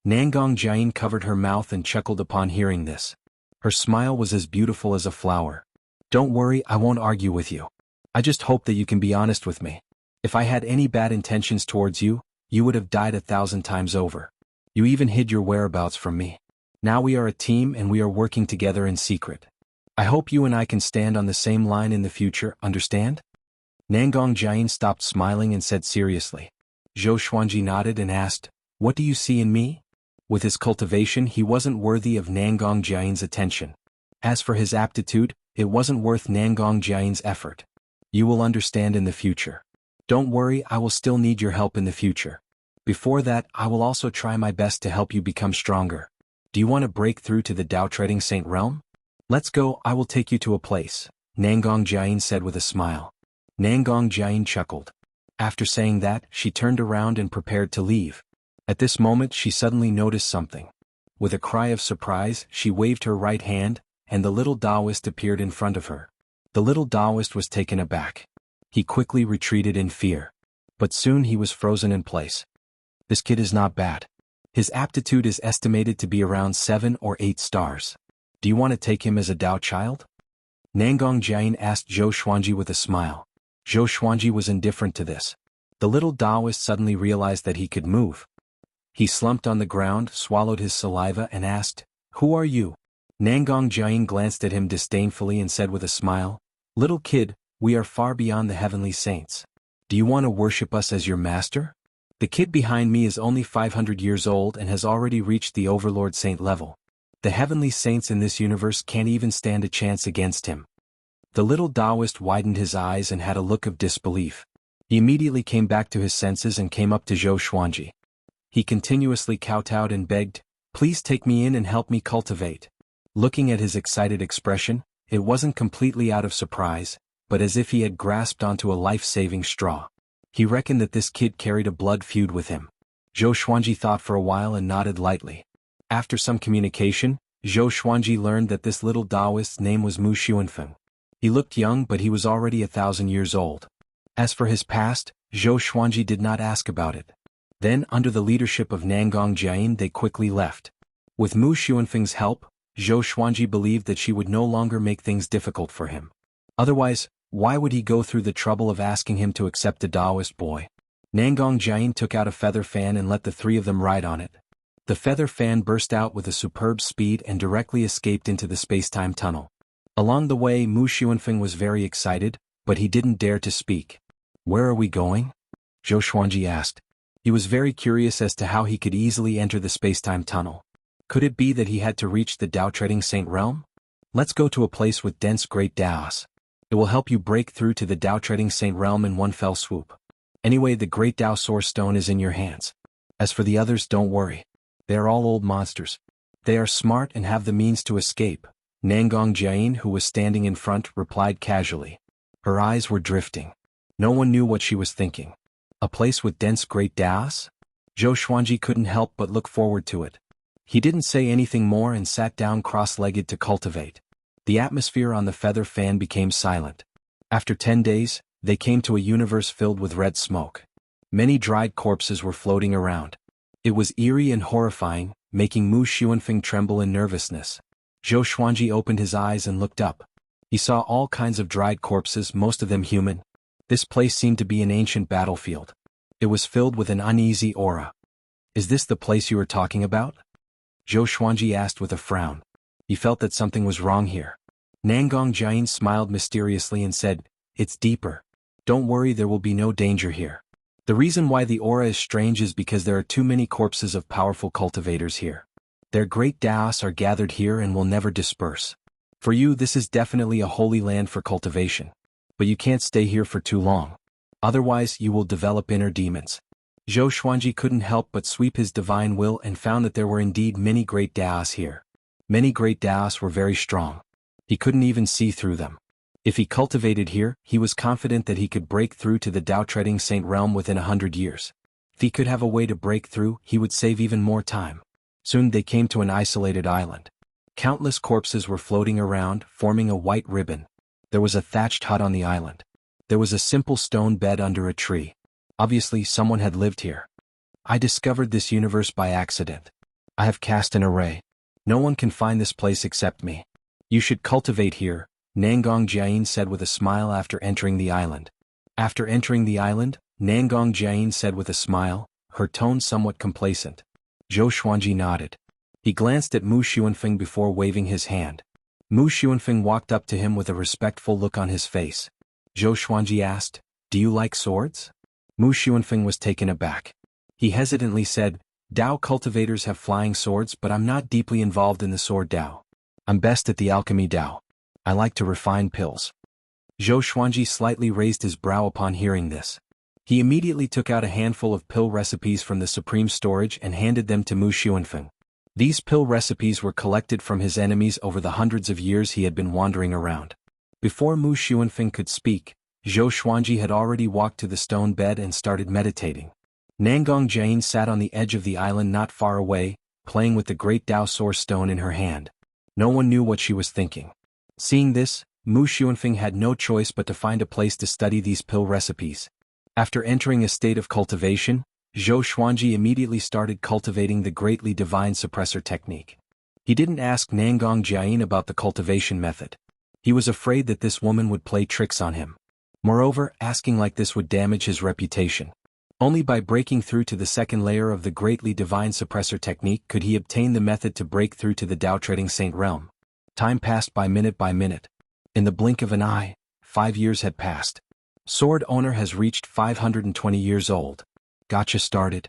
Nangong Jiayin covered her mouth and chuckled upon hearing this. Her smile was as beautiful as a flower. "Don't worry, I won't argue with you. I just hope that you can be honest with me. If I had any bad intentions towards you, you would have died 1,000 times over. You even hid your whereabouts from me. Now we are a team and we are working together in secret. I hope you and I can stand on the same line in the future, understand?" Nangong Jiayin stopped smiling and said seriously. Zhou Xuanji nodded and asked, "What do you see in me?" With his cultivation, he wasn't worthy of Nangong Jiayin's attention. As for his aptitude, it wasn't worth Nangong Jiayin's effort. You will understand in the future. Don't worry, I will still need your help in the future. Before that, I will also try my best to help you become stronger. Do you want to break through to the Dao-treading saint realm? Let's go, I will take you to a place, Nangong Jiayin said with a smile. Nangong Jiayin chuckled. After saying that, she turned around and prepared to leave. At this moment she suddenly noticed something. With a cry of surprise, she waved her right hand, and the little Taoist appeared in front of her. The little Taoist was taken aback. He quickly retreated in fear. But soon he was frozen in place. This kid is not bad. His aptitude is estimated to be around 7 or 8 stars. Do you want to take him as a Dao child? Nangong Jiayin asked Zhou Xuanji with a smile. Zhou Xuanji was indifferent to this. The little Taoist suddenly realized that he could move. He slumped on the ground, swallowed his saliva and asked, "Who are you?" Nangong Jiayin glanced at him disdainfully and said with a smile, "Little kid, we are far beyond the heavenly saints. Do you want to worship us as your master? The kid behind me is only 500 years old and has already reached the Overlord Saint level. The heavenly saints in this universe can't even stand a chance against him." The little Taoist widened his eyes and had a look of disbelief. He immediately came back to his senses and came up to Zhou Xuanji. He continuously kowtowed and begged, "Please take me in and help me cultivate." Looking at his excited expression, it wasn't completely out of surprise, but as if he had grasped onto a life-saving straw. He reckoned that this kid carried a blood feud with him. Zhou Xuanji thought for a while and nodded lightly. After some communication, Zhou Xuanji learned that this little Taoist's name was Mu Xuanfeng. He looked young but he was already 1,000 years old. As for his past, Zhou Xuanji did not ask about it. Then, under the leadership of Nangong Jiayin, they quickly left. With Mu Xuanfeng's help, Zhou Xuanji believed that she would no longer make things difficult for him. Otherwise, why would he go through the trouble of asking him to accept a Taoist boy? Nangong Jiayin took out a feather fan and let the three of them ride on it. The feather fan burst out with a superb speed and directly escaped into the space-time tunnel. Along the way, Mu Xuanfeng was very excited, but he didn't dare to speak. "Where are we going?" Zhou Xuanji asked. He was very curious as to how he could easily enter the space-time tunnel. Could it be that he had to reach the Dao-treading Saint realm? "Let's go to a place with dense great Daos. It will help you break through to the Dao-treading Saint realm in one fell swoop. Anyway, the great Dao Source Stone is in your hands. As for the others, don't worry. They are all old monsters. They are smart and have the means to escape." Nangong Jiayin, who was standing in front, replied casually. Her eyes were drifting. No one knew what she was thinking. A place with dense great Daos? Zhou Xuanji couldn't help but look forward to it. He didn't say anything more and sat down cross-legged to cultivate. The atmosphere on the feather fan became silent. After 10 days, they came to a universe filled with red smoke. Many dried corpses were floating around. It was eerie and horrifying, making Mu Xuanfeng tremble in nervousness. Zhou Xuanji opened his eyes and looked up. He saw all kinds of dried corpses, most of them human. This place seemed to be an ancient battlefield. It was filled with an uneasy aura. "Is this the place you were talking about?" Zhou Xuanji asked with a frown. He felt that something was wrong here. Nangong Jiayin smiled mysteriously and said, "It's deeper. Don't worry, there will be no danger here. The reason why the aura is strange is because there are too many corpses of powerful cultivators here. Their great Daos are gathered here and will never disperse. For you, this is definitely a holy land for cultivation. But you can't stay here for too long. Otherwise, you will develop inner demons." Zhou Xuanji couldn't help but sweep his divine will and found that there were indeed many great Daos here. Many great Daos were very strong. He couldn't even see through them. If he cultivated here, he was confident that he could break through to the Dao-treading Saint realm within 100 years. If he could have a way to break through, he would save even more time. Soon they came to an isolated island. Countless corpses were floating around, forming a white ribbon. There was a thatched hut on the island. There was a simple stone bed under a tree. Obviously, someone had lived here. "I discovered this universe by accident. I have cast an array. No one can find this place except me. You should cultivate here," Nangong Jiayin said with a smile after entering the island. After entering the island, Nangong Jiayin said with a smile, her tone somewhat complacent. Zhou Xuanji nodded. He glanced at Mu Xuanfeng before waving his hand. Mu Xuanfeng walked up to him with a respectful look on his face. Zhou Xuanji asked, "Do you like swords?" Mu Xuanfeng was taken aback. He hesitantly said, "Dao cultivators have flying swords, but I'm not deeply involved in the sword Dao. I'm best at the alchemy Dao. I like to refine pills." Zhou Xuanji slightly raised his brow upon hearing this. He immediately took out a handful of pill recipes from the supreme storage and handed them to Mu Xuanfeng. These pill recipes were collected from his enemies over the hundreds of years he had been wandering around. Before Mu Xuanfeng could speak, Zhou Xuanji had already walked to the stone bed and started meditating. Nangong Jiayin sat on the edge of the island not far away, playing with the great Dao Source Stone in her hand. No one knew what she was thinking. Seeing this, Mu Xuanfeng had no choice but to find a place to study these pill recipes. After entering a state of cultivation, Zhou Xuanji immediately started cultivating the greatly divine suppressor technique. He didn't ask Nangong Jiayin about the cultivation method. He was afraid that this woman would play tricks on him. Moreover, asking like this would damage his reputation. Only by breaking through to the second layer of the greatly divine suppressor technique could he obtain the method to break through to the Tao Trading Saint realm. Time passed by minute. In the blink of an eye, 5 years had passed. Sword owner has reached 520 years old. Gotcha started.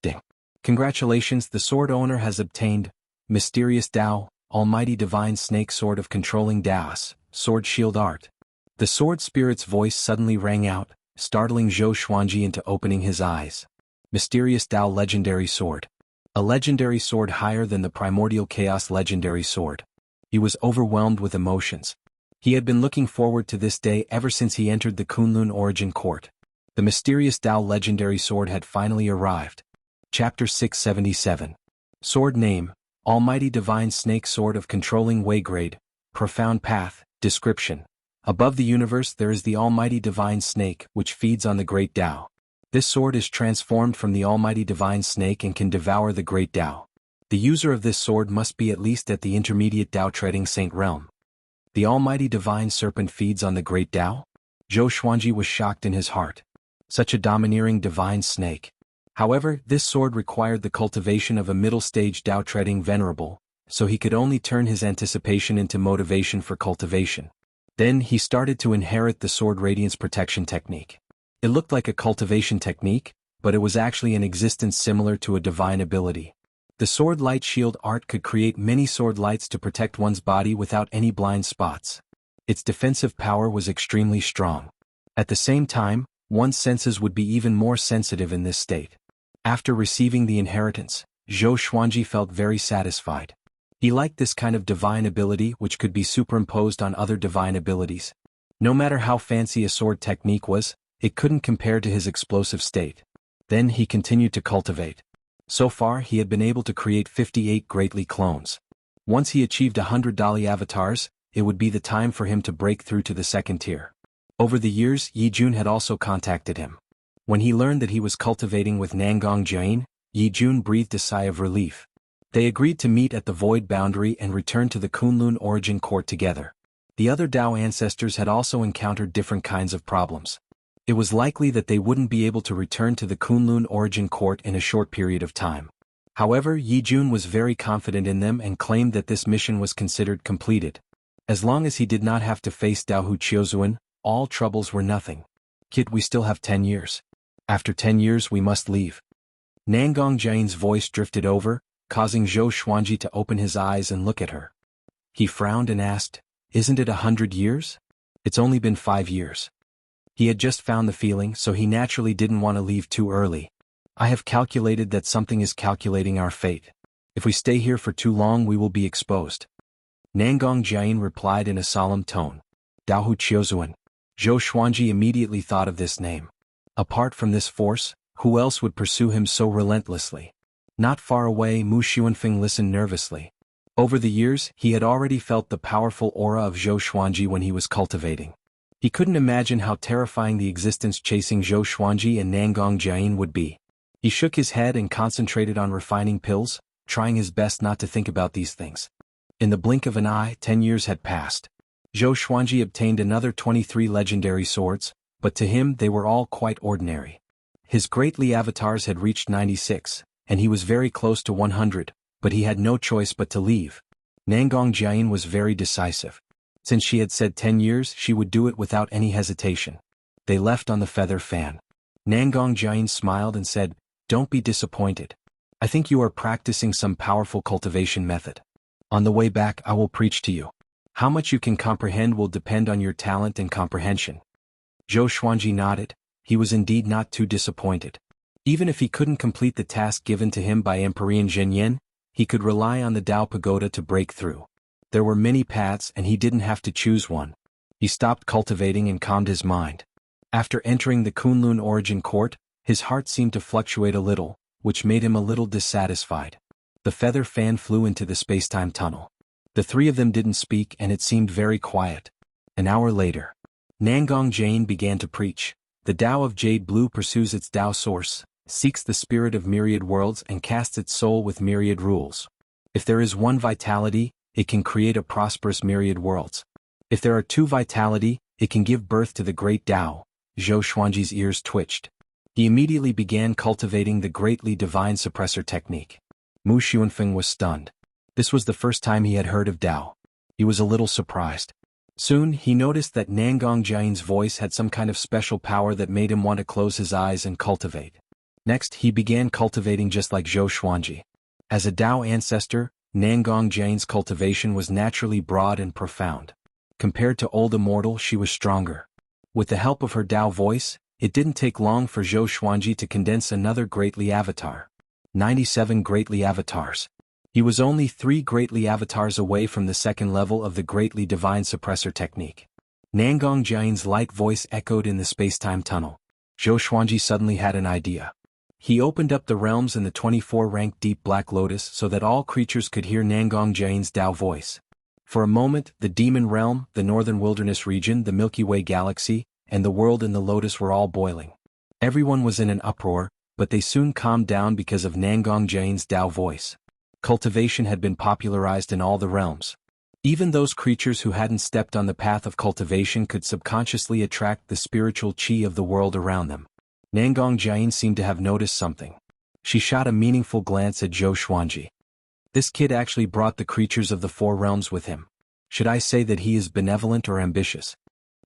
Ding. Congratulations, the sword owner has obtained Mysterious Tao, Almighty Divine Snake Sword of Controlling Taos, Sword Shield Art. The sword spirit's voice suddenly rang out, startling Zhou Xuanji into opening his eyes. Mysterious Tao Legendary Sword. A legendary sword higher than the Primordial Chaos Legendary Sword. He was overwhelmed with emotions. He had been looking forward to this day ever since he entered the Kunlun Origin Court. The Mysterious Tao Legendary Sword had finally arrived. Chapter 677. Sword Name, Almighty Divine Snake Sword of Controlling Waygrade, Profound Path, Description. Above the universe there is the Almighty Divine Snake which feeds on the Great Tao. This sword is transformed from the Almighty Divine Snake and can devour the Great Tao. The user of this sword must be at least at the intermediate Tao Trading Saint realm. The Almighty Divine Serpent feeds on the Great Tao? Zhou Xuanji was shocked in his heart. Such a domineering divine snake. However, this sword required the cultivation of a middle-stage Tao Trading Venerable, so he could only turn his anticipation into motivation for cultivation. Then he started to inherit the Sword Radiance Protection technique. It looked like a cultivation technique, but it was actually an existence similar to a divine ability. The Sword Light Shield art could create many sword lights to protect one's body without any blind spots. Its defensive power was extremely strong. At the same time, one's senses would be even more sensitive in this state. After receiving the inheritance, Zhou Xuanji felt very satisfied. He liked this kind of divine ability which could be superimposed on other divine abilities. No matter how fancy a sword technique was, it couldn't compare to his explosive state. Then he continued to cultivate. So far he had been able to create 58 greatly clones. Once he achieved 100 Dali avatars, it would be the time for him to break through to the second tier. Over the years, Yi Jun had also contacted him. When he learned that he was cultivating with Nangong Jiayin, Yi Jun breathed a sigh of relief. They agreed to meet at the Void Boundary and return to the Kunlun Origin Court together. The other Tao ancestors had also encountered different kinds of problems. It was likely that they wouldn't be able to return to the Kunlun Origin Court in a short period of time. However, Yi Jun was very confident in them and claimed that this mission was considered completed. As long as he did not have to face Dao Hu Chiozuan, all troubles were nothing. Kid, we still have 10 years. After 10 years we must leave. Nangong Jiayin's voice drifted over, causing Zhou Xuanji to open his eyes and look at her. He frowned and asked, "Isn't it 100 years? It's only been 5 years." He had just found the feeling, so he naturally didn't want to leave too early. "I have calculated that something is calculating our fate. If we stay here for too long we will be exposed." Nangong Jiayin replied in a solemn tone. Dao Hu Chiozuan. Zhou Xuanji immediately thought of this name. Apart from this force, who else would pursue him so relentlessly? Not far away, Mu Xuanfeng listened nervously. Over the years, he had already felt the powerful aura of Zhou Xuanji when he was cultivating. He couldn't imagine how terrifying the existence chasing Zhou Xuanji and Nangong Jiayin would be. He shook his head and concentrated on refining pills, trying his best not to think about these things. In the blink of an eye, 10 years had passed. Zhou Xuanji obtained another 23 legendary swords, but to him they were all quite ordinary. His greatly avatars had reached 96, and he was very close to 100, but he had no choice but to leave. Nangong Jiayin was very decisive. Since she had said 10 years, she would do it without any hesitation. They left on the feather fan. Nangong Jiayin smiled and said, "Don't be disappointed. I think you are practicing some powerful cultivation method. On the way back I will preach to you. How much you can comprehend will depend on your talent and comprehension." Zhou Xuanji nodded. He was indeed not too disappointed. Even if he couldn't complete the task given to him by Emperor Zhenyan, he could rely on the Tao Pagoda to break through. There were many paths and he didn't have to choose one. He stopped cultivating and calmed his mind. After entering the Kunlun Origin Court, his heart seemed to fluctuate a little, which made him a little dissatisfied. The feather fan flew into the spacetime tunnel. The three of them didn't speak and it seemed very quiet. An hour later, Nangong Jiayin began to preach. The Tao of Jade Blue pursues its Tao source, seeks the spirit of myriad worlds and casts its soul with myriad rules. If there is one vitality, it can create a prosperous myriad worlds. If there are two vitality, it can give birth to the great Tao. Zhou Xuanji's ears twitched. He immediately began cultivating the greatly divine suppressor technique. Mu Xuanfeng was stunned. This was the first time he had heard of Tao. He was a little surprised. Soon he noticed that Nangong Jian's voice had some kind of special power that made him want to close his eyes and cultivate. Next he began cultivating just like Zhou Xuanji. As a Tao ancestor, Nangong Jian's cultivation was naturally broad and profound. Compared to old Immortal, she was stronger. With the help of her Tao voice, it didn't take long for Zhou Xuanji to condense another greatly avatar. 97 greatly avatars. He was only 3 greatly avatars away from the second level of the greatly divine suppressor technique. Nangong Jian's light voice echoed in the space-time tunnel. Zhou Xuanji suddenly had an idea. He opened up the realms in the 24-ranked deep black lotus so that all creatures could hear Nangong Jian's Tao voice. For a moment, the demon realm, the northern wilderness region, the Milky Way galaxy, and the world in the lotus were all boiling. Everyone was in an uproar, but they soon calmed down because of Nangong Jian's Tao voice. Cultivation had been popularized in all the realms. Even those creatures who hadn't stepped on the path of cultivation could subconsciously attract the spiritual qi of the world around them. Nangong Jian seemed to have noticed something. She shot a meaningful glance at Zhou Xuanji. This kid actually brought the creatures of the 4 realms with him. Should I say that he is benevolent or ambitious?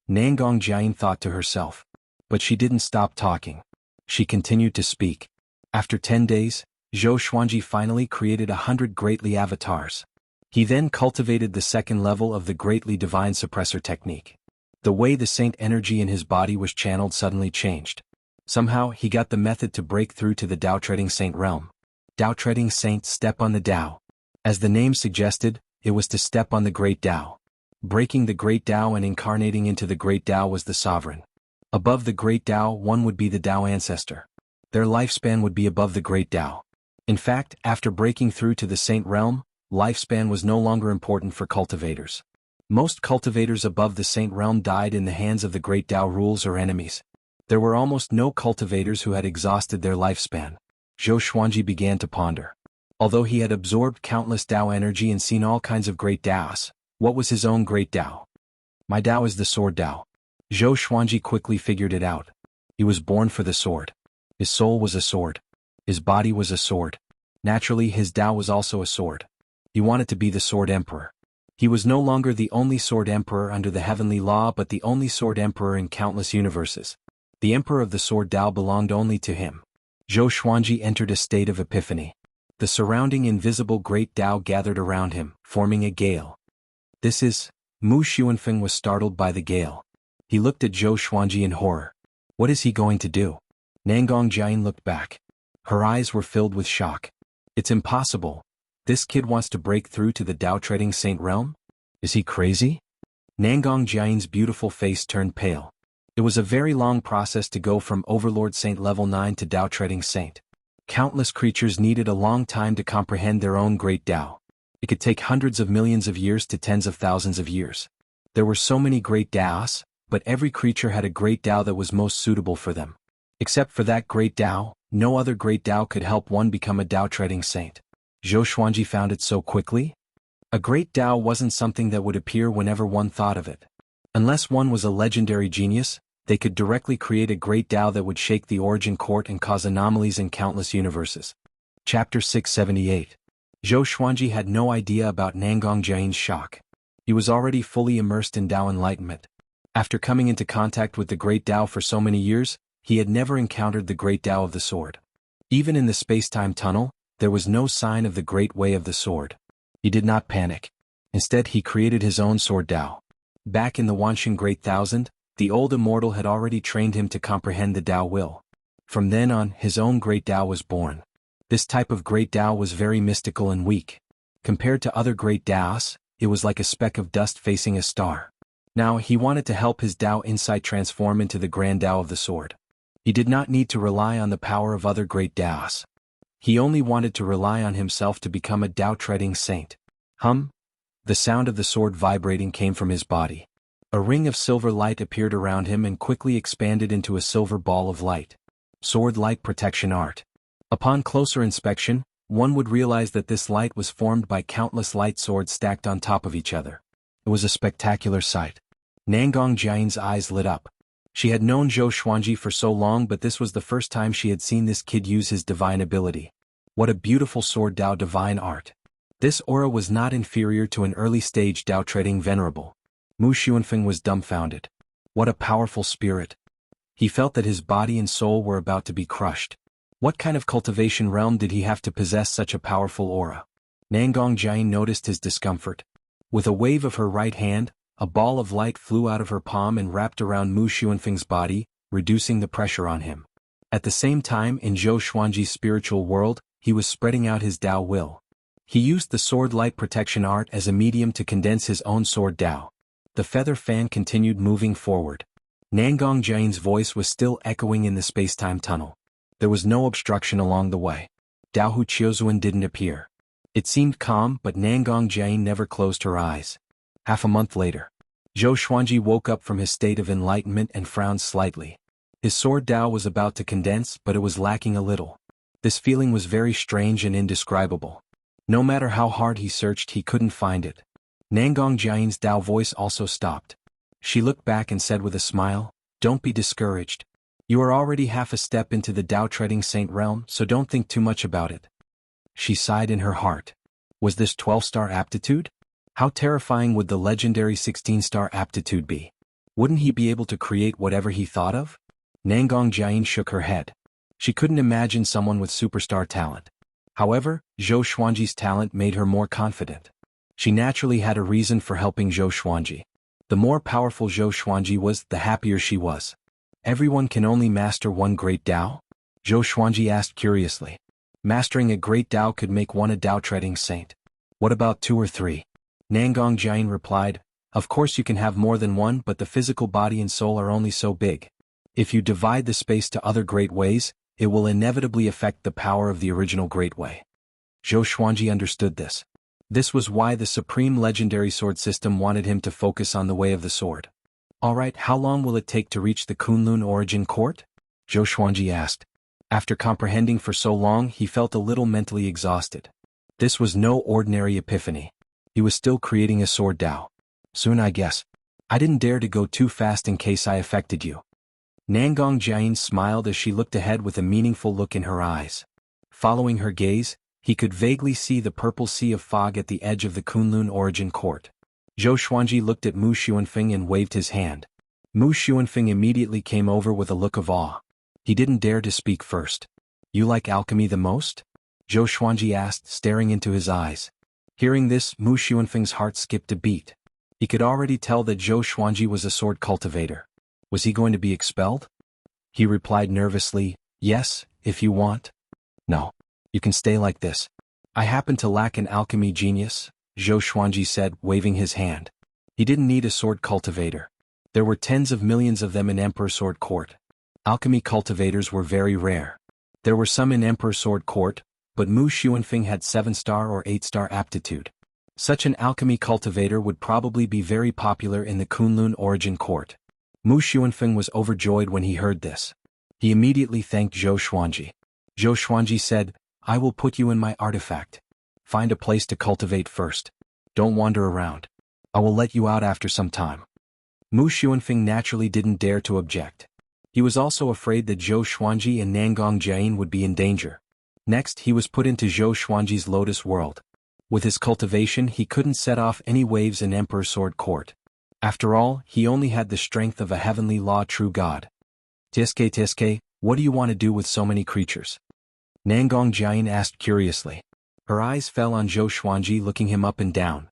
Nangong Jian thought to herself. But she didn't stop talking. She continued to speak. After 10 days, Zhou Xuanji finally created 100 greatly avatars. He then cultivated the second level of the greatly divine suppressor technique. The way the saint energy in his body was channeled suddenly changed. Somehow he got the method to break through to the Tao treading saint realm. Tao treading saint step on the Tao. As the name suggested, it was to step on the great Tao. Breaking the great Tao and incarnating into the great Tao was the sovereign. Above the great Tao, one would be the Tao ancestor. Their lifespan would be above the great Tao. In fact, after breaking through to the saint realm, lifespan was no longer important for cultivators. Most cultivators above the saint realm died in the hands of the great Tao rules or enemies. There were almost no cultivators who had exhausted their lifespan. Zhou Xuanji began to ponder. Although he had absorbed countless Tao energy and seen all kinds of great Taos, what was his own great Tao? My Tao is the sword Tao. Zhou Xuanji quickly figured it out. He was born for the sword. His soul was a sword. His body was a sword. Naturally, his Tao was also a sword. He wanted to be the Sword Emperor. He was no longer the only Sword Emperor under the heavenly law but the only Sword Emperor in countless universes. The Emperor of the Sword Tao belonged only to him. Zhou Xuanji entered a state of epiphany. The surrounding invisible great Tao gathered around him, forming a gale. This is... Mu Xuanfeng was startled by the gale. He looked at Zhou Xuanji in horror. What is he going to do? Nangong Jian looked back. Her eyes were filled with shock. It's impossible. This kid wants to break through to the Tao treading saint realm? Is he crazy? Nangong Jian's beautiful face turned pale. It was a very long process to go from Overlord Saint level 9 to Tao treading saint. Countless creatures needed a long time to comprehend their own great Tao. It could take hundreds of millions of years to tens of thousands of years. There were so many great Taos, but every creature had a great Tao that was most suitable for them. Except for that great Tao, no other great Tao could help one become a Tao treading saint. Zhou Xuanji found it so quickly? A great Tao wasn't something that would appear whenever one thought of it. Unless one was a legendary genius, they could directly create a great Tao that would shake the origin court and cause anomalies in countless universes. Chapter 678. Zhou Xuanji had no idea about Nangong Jian's shock. He was already fully immersed in Tao enlightenment. After coming into contact with the great Tao for so many years, he had never encountered the great Tao of the sword. Even in the space-time tunnel, there was no sign of the great way of the sword. He did not panic. Instead, he created his own sword Tao. Back in the Wanshan Great Thousand, the old immortal had already trained him to comprehend the Tao will. From then on, his own great Tao was born. This type of great Tao was very mystical and weak. Compared to other great Taos, it was like a speck of dust facing a star. Now he wanted to help his Tao insight transform into the grand Tao of the sword. He did not need to rely on the power of other great Taos. He only wanted to rely on himself to become a Tao treading saint. Hum! The sound of the sword vibrating came from his body. A ring of silver light appeared around him and quickly expanded into a silver ball of light. Sword Light Protection Art. Upon closer inspection, one would realize that this light was formed by countless light swords stacked on top of each other. It was a spectacular sight. Nangong Jian's eyes lit up. She had known Zhou Xuanji for so long, but this was the first time she had seen this kid use his divine ability. What a beautiful sword Dao divine art. This aura was not inferior to an early-stage Dao trading venerable. Mu Xuanfeng was dumbfounded. What a powerful spirit. He felt that his body and soul were about to be crushed. What kind of cultivation realm did he have to possess such a powerful aura? Nangong Jian noticed his discomfort. With a wave of her right hand, a ball of light flew out of her palm and wrapped around Mu Xuanfeng's body, reducing the pressure on him. At the same time, in Zhou Xuanji's spiritual world, he was spreading out his Dao will. He used the sword light protection art as a medium to condense his own sword Dao. The feather fan continued moving forward. Nangong Jian's voice was still echoing in the space-time tunnel. There was no obstruction along the way. Dao Hu Qiuzuan didn't appear. It seemed calm, but Nangong Jian never closed her eyes. Half a month later, Zhou Xuanji woke up from his state of enlightenment and frowned slightly. His sword Dao was about to condense, but it was lacking a little. This feeling was very strange and indescribable. No matter how hard he searched, he couldn't find it. Nangong Jian's Dao voice also stopped. She looked back and said with a smile, "Don't be discouraged. You are already half a step into the Dao treading saint realm, so don't think too much about it." She sighed in her heart. Was this 12-star aptitude? How terrifying would the legendary 16-star aptitude be? Wouldn't he be able to create whatever he thought of? Nangong Jian shook her head. She couldn't imagine someone with superstar talent. However, Zhou Xuanji's talent made her more confident. She naturally had a reason for helping Zhou Xuanji. The more powerful Zhou Xuanji was, the happier she was. Everyone can only master one great Dao? Zhou Xuanji asked curiously. Mastering a great Dao could make one a Dao treading saint. What about 2 or 3? Nangong Jian replied, of course you can have more than one, but the physical body and soul are only so big. If you divide the space to other great ways, it will inevitably affect the power of the original great way. Zhou Xuanji understood this. This was why the supreme legendary sword system wanted him to focus on the way of the sword. Alright, how long will it take to reach the Kunlun origin court? Zhou Xuanji asked. After comprehending for so long, he felt a little mentally exhausted. This was no ordinary epiphany. He was still creating a sword Dao. Soon, I guess. I didn't dare to go too fast in case I affected you. Nangong Jian smiled as she looked ahead with a meaningful look in her eyes. Following her gaze, he could vaguely see the purple sea of fog at the edge of the Kunlun origin court. Zhou Xuanji looked at Mu Xuanfeng and waved his hand. Mu Xuanfeng immediately came over with a look of awe. He didn't dare to speak first. You like alchemy the most? Zhou Xuanji asked, staring into his eyes. Hearing this, Mu Xuanfeng's heart skipped a beat. He could already tell that Zhou Xuanji was a sword cultivator. Was he going to be expelled? He replied nervously, yes, if you want. No. You can stay like this. I happen to lack an alchemy genius, Zhou Xuanji said, waving his hand. He didn't need a sword cultivator. There were tens of millions of them in Emperor Sword Court. Alchemy cultivators were very rare. There were some in Emperor Sword Court, but Mu Xuanfeng had 7-star or 8-star aptitude. Such an alchemy cultivator would probably be very popular in the Kunlun origin court. Mu Xuanfeng was overjoyed when he heard this. He immediately thanked Zhou Xuanji. Zhou Xuanji said, I will put you in my artifact. Find a place to cultivate first. Don't wander around. I will let you out after some time. Mu Xuanfeng naturally didn't dare to object. He was also afraid that Zhou Xuanji and Nangong Jian would be in danger. Next, he was put into Zhou Xuanji's Lotus World. With his cultivation, he couldn't set off any waves in Emperor Sword Court. After all, he only had the strength of a heavenly law true god. Tiske, what do you want to do with so many creatures? Nangong Jian asked curiously. Her eyes fell on Zhou Xuanji, looking him up and down.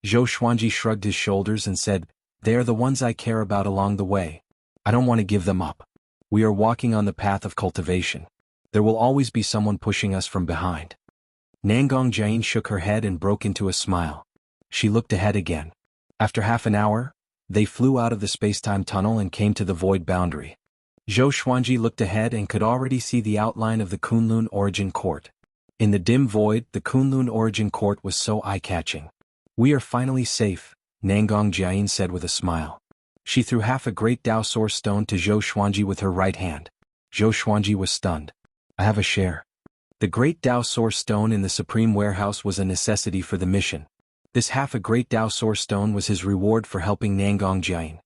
Zhou Xuanji shrugged his shoulders and said, They are the ones I care about along the way. I don't want to give them up. We are walking on the path of cultivation. There will always be someone pushing us from behind. Nangong Jian shook her head and broke into a smile. She looked ahead again. After half an hour, they flew out of the space-time tunnel and came to the void boundary. Zhou Xuanji looked ahead and could already see the outline of the Kunlun origin court. In the dim void, the Kunlun origin court was so eye-catching. We are finally safe, Nangong Jian said with a smile. She threw half a great Dao source stone to Zhou Xuanji with her right hand. Zhou Xuanji was stunned. I have a share. The Great Dao Source Stone in the Supreme Warehouse was a necessity for the mission. This half a Great Dao Source Stone was his reward for helping Nangong Jiayin.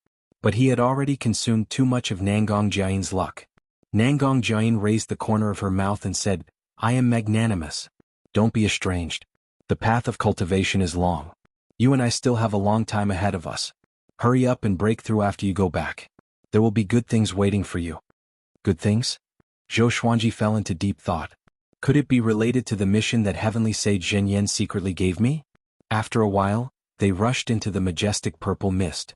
But he had already consumed too much of Nangong Jiayin's luck. Nangong Jiayin raised the corner of her mouth and said, I am magnanimous. Don't be estranged. The path of cultivation is long. You and I still have a long time ahead of us. Hurry up and break through after you go back. There will be good things waiting for you. Good things? Zhou Xuanji fell into deep thought. Could it be related to the mission that Heavenly Sage Zhenyan secretly gave me? After a while, they rushed into the majestic purple mist.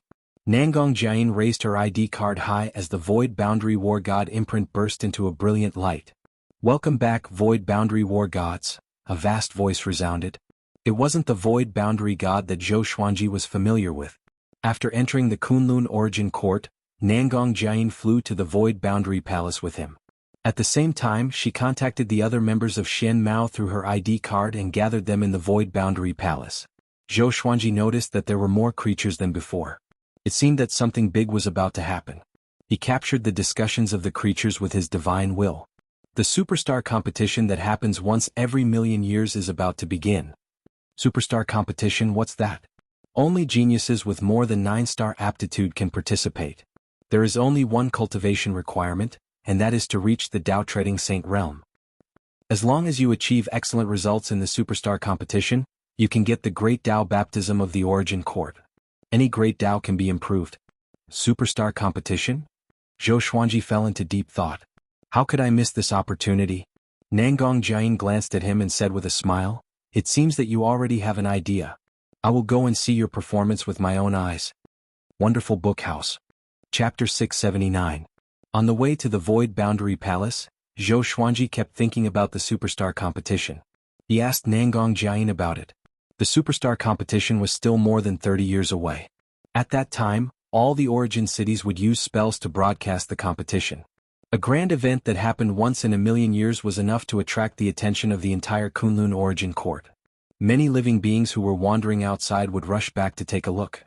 Nangong Jiayin raised her ID card high as the Void Boundary War God imprint burst into a brilliant light. Welcome back, Void Boundary War Gods, a vast voice resounded. It wasn't the Void Boundary God that Zhou Xuanji was familiar with. After entering the Kunlun Origin Court, Nangong Jiayin flew to the Void Boundary Palace with him. At the same time, she contacted the other members of Xian Mao through her ID card and gathered them in the Void Boundary Palace. Zhou Xuanji noticed that there were more creatures than before. It seemed that something big was about to happen. He captured the discussions of the creatures with his divine will. The superstar competition that happens once every million years is about to begin. Superstar competition, what's that? Only geniuses with more than 9-star aptitude can participate. There is only one cultivation requirement, and that is to reach the Dao Treading Saint realm. As long as you achieve excellent results in the superstar competition, you can get the Great Dao Baptism of the Origin Court. Any Great Dao can be improved. Superstar competition? Zhou Xuanji fell into deep thought. How could I miss this opportunity? Nangong Jiayin glanced at him and said with a smile, It seems that you already have an idea. I will go and see your performance with my own eyes. Wonderful Book House. Chapter 679. On the way to the Void Boundary Palace, Zhou Xuanji kept thinking about the superstar competition. He asked Nangong Jiayin about it. The superstar competition was still more than 30 years away. At that time, all the origin cities would use spells to broadcast the competition. A grand event that happened once in a million years was enough to attract the attention of the entire Kunlun Origin Court. Many living beings who were wandering outside would rush back to take a look.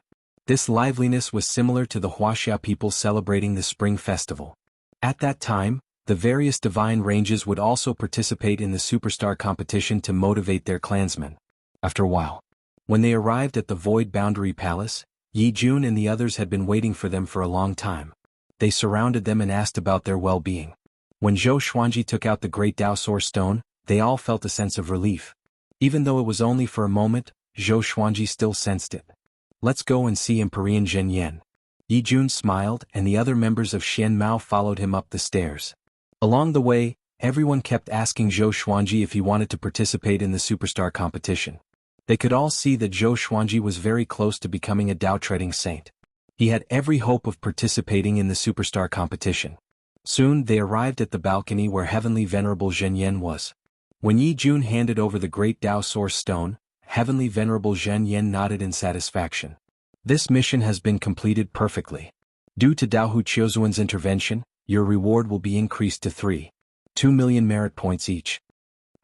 This liveliness was similar to the Wuxia people celebrating the Spring Festival. At that time, the various divine ranges would also participate in the superstar competition to motivate their clansmen. After a while, when they arrived at the Void Boundary Palace, Yi Jun and the others had been waiting for them for a long time. They surrounded them and asked about their well-being. When Zhou Xuanji took out the Great Dao Source Stone, they all felt a sense of relief. Even though it was only for a moment, Zhou Xuanji still sensed it. Let's go and see Emperor Zhenyan. Yi Jun smiled and the other members of Xian Mao followed him up the stairs. Along the way, everyone kept asking Zhou Xuanji if he wanted to participate in the superstar competition. They could all see that Zhou Xuanji was very close to becoming a Dao Treading Saint. He had every hope of participating in the superstar competition. Soon they arrived at the balcony where Heavenly Venerable Zhenyan was. When Yi Jun handed over the Great Dao Source Stone, Heavenly Venerable Zhenyan nodded in satisfaction. This mission has been completed perfectly. Due to Dao Hu Qiuzuan's intervention, your reward will be increased to 2 million merit points each.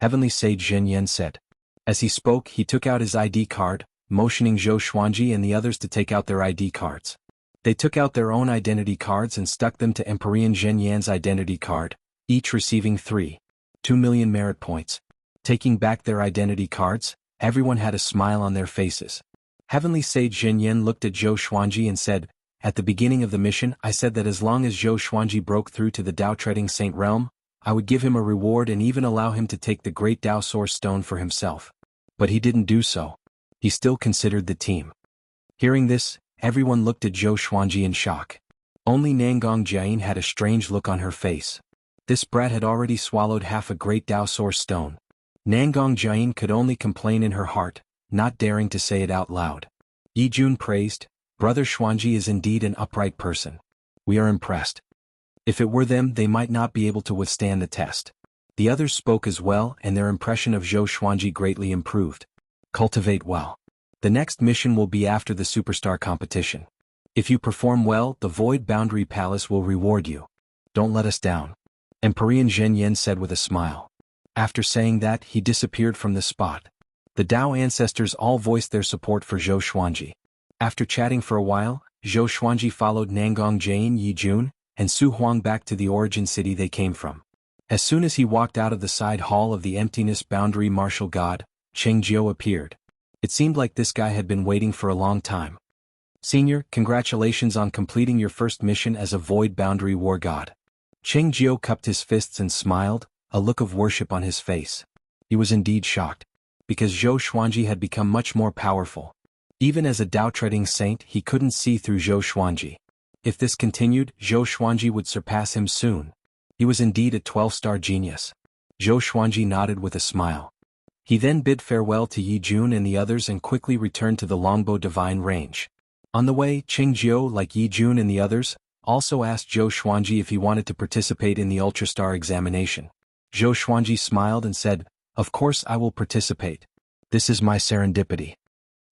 Heavenly Sage Zhenyan said. As he spoke, he took out his ID card, motioning Zhou Xuanji and the others to take out their ID cards. They took out their own identity cards and stuck them to Emperor Zhenyan's identity card, each receiving 2 million merit points. Taking back their identity cards, everyone had a smile on their faces. Heavenly Sage Zhenyan looked at Zhou Xuanji and said, At the beginning of the mission I said that as long as Zhou Xuanji broke through to the Dao Treading Saint realm, I would give him a reward and even allow him to take the Great Dao Source Stone for himself. But he didn't do so. He still considered the team. Hearing this, everyone looked at Zhou Xuanji in shock. Only Nangong Jiayin had a strange look on her face. This brat had already swallowed half a Great Dao Source Stone. Nangong Jiayin could only complain in her heart, not daring to say it out loud. Yi Jun praised, Brother Xuanji is indeed an upright person. We are impressed. If it were them, they might not be able to withstand the test. The others spoke as well and their impression of Zhou Xuanji greatly improved. Cultivate well. The next mission will be after the superstar competition. If you perform well, the Void Boundary Palace will reward you. Don't let us down. Emperor Zhenyan said with a smile. After saying that, he disappeared from the spot. The Dao ancestors all voiced their support for Zhou Xuanji. After chatting for a while, Zhou Xuanji followed Nangong Jiayin Yi Jun, and Su Huang back to the origin city they came from. As soon as he walked out of the side hall of the emptiness boundary martial god, Cheng Jiao appeared. It seemed like this guy had been waiting for a long time. Senior, congratulations on completing your first mission as a void boundary war god. Cheng Jiao cupped his fists and smiled, a look of worship on his face. He was indeed shocked. Because Zhou Xuanji had become much more powerful. Even as a Dao-treading saint, he couldn't see through Zhou Xuanji. If this continued, Zhou Xuanji would surpass him soon. He was indeed a 12-star genius. Zhou Xuanji nodded with a smile. He then bid farewell to Yi Jun and the others and quickly returned to the longbow divine range. On the way, Cheng Jiao, like Yi Jun and the others, also asked Zhou Xuanji if he wanted to participate in the Ultrastar examination. Zhou Xuanji smiled and said, "Of course I will participate. This is my serendipity."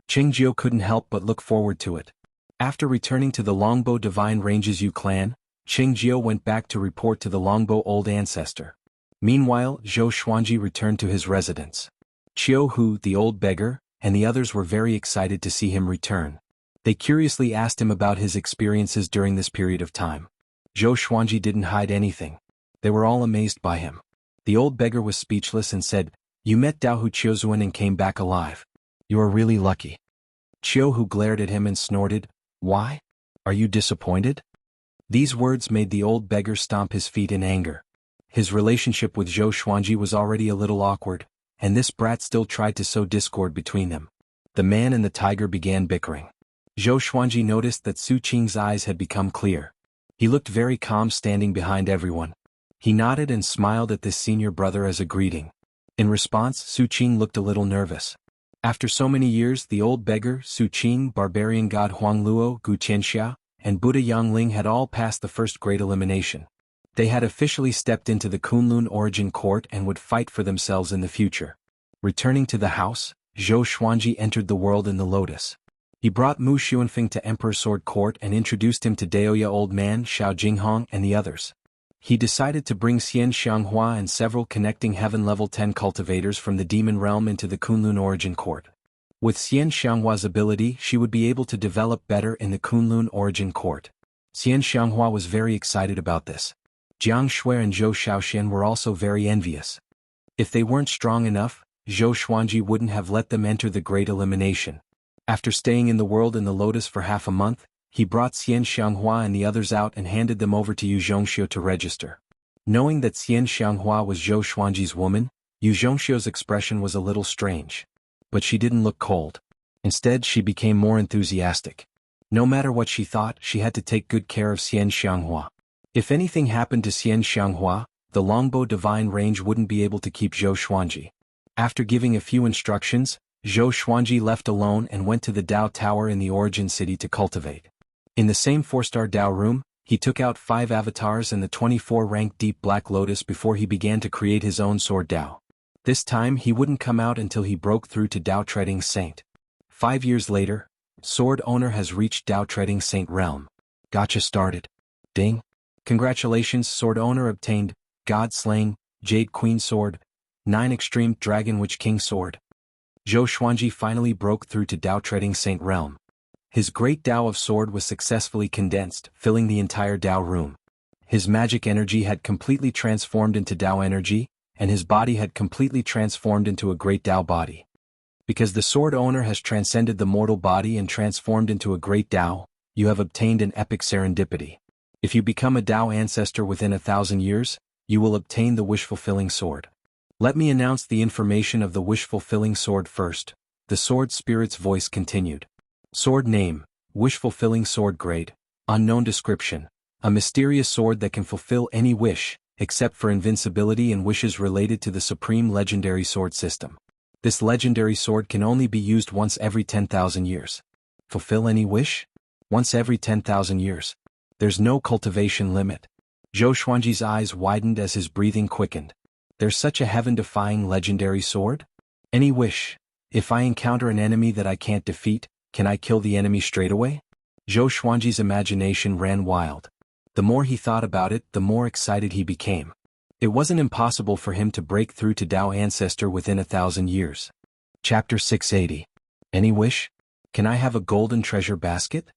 Cheng Jiao couldn't help but look forward to it. After returning to the Longbow Divine Ranges Yu clan, Cheng Jiao went back to report to the Longbow Old Ancestor. Meanwhile, Zhou Xuanji returned to his residence. Qiu Hu, the old beggar, and the others were very excited to see him return. They curiously asked him about his experiences during this period of time. Zhou Xuanji didn't hide anything. They were all amazed by him. The old beggar was speechless and said, "You met Dao Hu Qiuzuan and came back alive. You are really lucky." Qiu Hu glared at him and snorted, "Why? Are you disappointed?" These words made the old beggar stomp his feet in anger. His relationship with Zhou Xuanji was already a little awkward, and this brat still tried to sow discord between them. The man and the tiger began bickering. Zhou Xuanji noticed that Su Qing's eyes had become clear. He looked very calm standing behind everyone. He nodded and smiled at this senior brother as a greeting. In response, Su Qing looked a little nervous. After so many years, the old beggar, Su Qing, barbarian god Huang Luo, Gu Qianxia, and Buddha Yangling had all passed the first great elimination. They had officially stepped into the Kunlun origin court and would fight for themselves in the future. Returning to the house, Zhou Xuanji entered the world in the lotus. He brought Mu Xuanfeng to Emperor Sword Court and introduced him to Daoya Old Man, Xiao Jinghong and the others. He decided to bring Xian Xianghua and several connecting heaven level 10 cultivators from the demon realm into the Kunlun origin court. With Xian Xianghua's ability, she would be able to develop better in the Kunlun origin court. Xian Xianghua was very excited about this. Jiang Shui and Zhou Shaoxian were also very envious. If they weren't strong enough, Zhou Xuanji wouldn't have let them enter the great elimination. After staying in the world in the lotus for half a month, he brought Xian Xianghua and the others out and handed them over to Yu Zhongxiu to register. Knowing that Xian Xianghua was Zhou Xuanji's woman, Yu Zhongxiu's expression was a little strange. But she didn't look cold. Instead, she became more enthusiastic. No matter what she thought, she had to take good care of Xian Xianghua. If anything happened to Xian Xianghua, the Longbow Divine Range wouldn't be able to keep Zhou Xuanji. After giving a few instructions, Zhou Xuanji left alone and went to the Dao Tower in the Origin City to cultivate. In the same 4-star Dao room, he took out 5 avatars and the 24-rank Deep Black Lotus before he began to create his own Sword Dao. This time he wouldn't come out until he broke through to Dao Treading Saint. 5 years later, Sword Owner has reached Dao Treading Saint realm. Gotcha started. Ding. Congratulations, Sword Owner obtained God Slaying, Jade Queen Sword, 9 Extreme Dragon Witch King Sword. Zhou Xuanji finally broke through to Dao Treading Saint realm. His great Dao of Sword was successfully condensed, filling the entire Dao room. His magic energy had completely transformed into Dao energy, and his body had completely transformed into a great Dao body. Because the Sword Owner has transcended the mortal body and transformed into a great Dao, you have obtained an epic serendipity. If you become a Dao ancestor within 1,000 years, you will obtain the wish-fulfilling sword. Let me announce the information of the wish-fulfilling sword first. The sword spirit's voice continued. Sword name, wish-fulfilling sword grade, unknown description, a mysterious sword that can fulfill any wish, except for invincibility and wishes related to the supreme legendary sword system. This legendary sword can only be used once every 10,000 years. Fulfill any wish? Once every 10,000 years. There's no cultivation limit. Zhou Xuanji's eyes widened as his breathing quickened. There's such a heaven-defying legendary sword? Any wish. If I encounter an enemy that I can't defeat, can I kill the enemy straight away? Zhou Xuanji's imagination ran wild. The more he thought about it, the more excited he became. It wasn't impossible for him to break through to Dao Ancestor within 1,000 years. Chapter 680. Any wish? Can I have a golden treasure basket?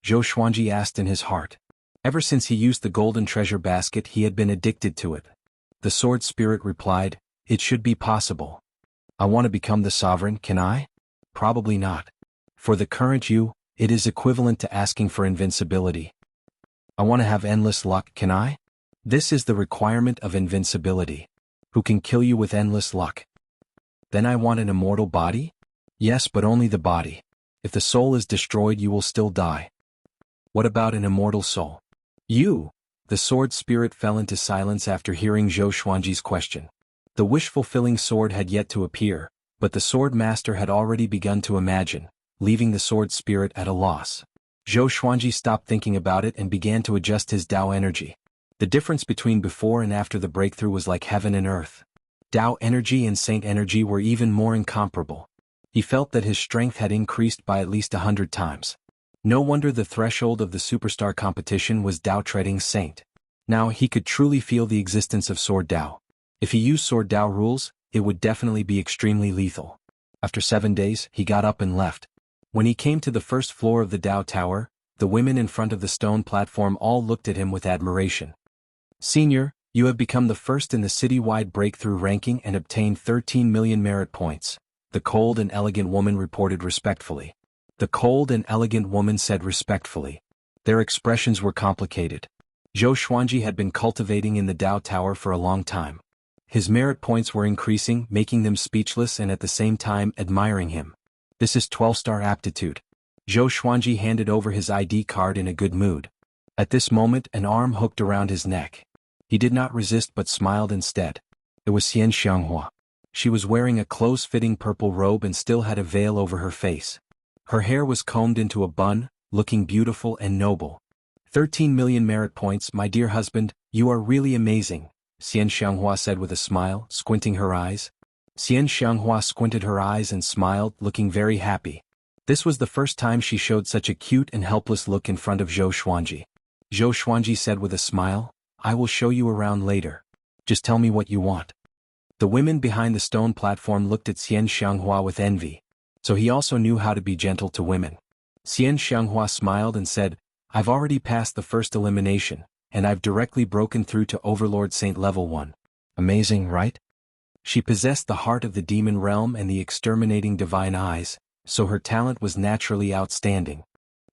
Zhou Xuanji asked in his heart. Ever since he used the golden treasure basket he had been addicted to it. The sword spirit replied, "It should be possible. I want to become the sovereign, can I? Probably not. For the current you, it is equivalent to asking for invincibility. I want to have endless luck, can I? This is the requirement of invincibility. Who can kill you with endless luck? Then I want an immortal body? Yes, but only the body. If the soul is destroyed you will still die. What about an immortal soul? You!" The sword spirit fell into silence after hearing Zhou Xuanji's question. The wish-fulfilling sword had yet to appear, but the sword master had already begun to imagine, leaving the sword spirit at a loss. Zhou Xuanji stopped thinking about it and began to adjust his Dao energy. The difference between before and after the breakthrough was like heaven and earth. Dao energy and Saint energy were even more incomparable. He felt that his strength had increased by at least 100 times. No wonder the threshold of the superstar competition was Dao treading Saint. Now he could truly feel the existence of Sword Dao. If he used Sword Dao rules, it would definitely be extremely lethal. After 7 days, he got up and left. When he came to the first floor of the Dao Tower, the women in front of the stone platform all looked at him with admiration. "Senior, you have become the first in the city-wide breakthrough ranking and obtained 13 million merit points," the cold and elegant woman reported respectfully. The cold and elegant woman said respectfully. Their expressions were complicated. Zhou Xuanji had been cultivating in the Dao Tower for a long time. His merit points were increasing, making them speechless and at the same time admiring him. "This is 12-star aptitude." Zhou Xuanji handed over his ID card in a good mood. At this moment an arm hooked around his neck. He did not resist but smiled instead. It was Xian Xianghua. She was wearing a close-fitting purple robe and still had a veil over her face. Her hair was combed into a bun, looking beautiful and noble. 13 million merit points, my dear husband, you are really amazing, Xian Xianghua said with a smile, squinting her eyes. Xian Xianghua squinted her eyes and smiled, looking very happy. This was the first time she showed such a cute and helpless look in front of Zhou Xuanji. Zhou Xuanji said with a smile, "I will show you around later. Just tell me what you want." The women behind the stone platform looked at Xian Xianghua with envy. So he also knew how to be gentle to women. Xian Xianghua smiled and said, "I've already passed the first elimination, and I've directly broken through to Overlord Saint Level 1. Amazing, right?" She possessed the heart of the demon realm and the exterminating divine eyes, so her talent was naturally outstanding.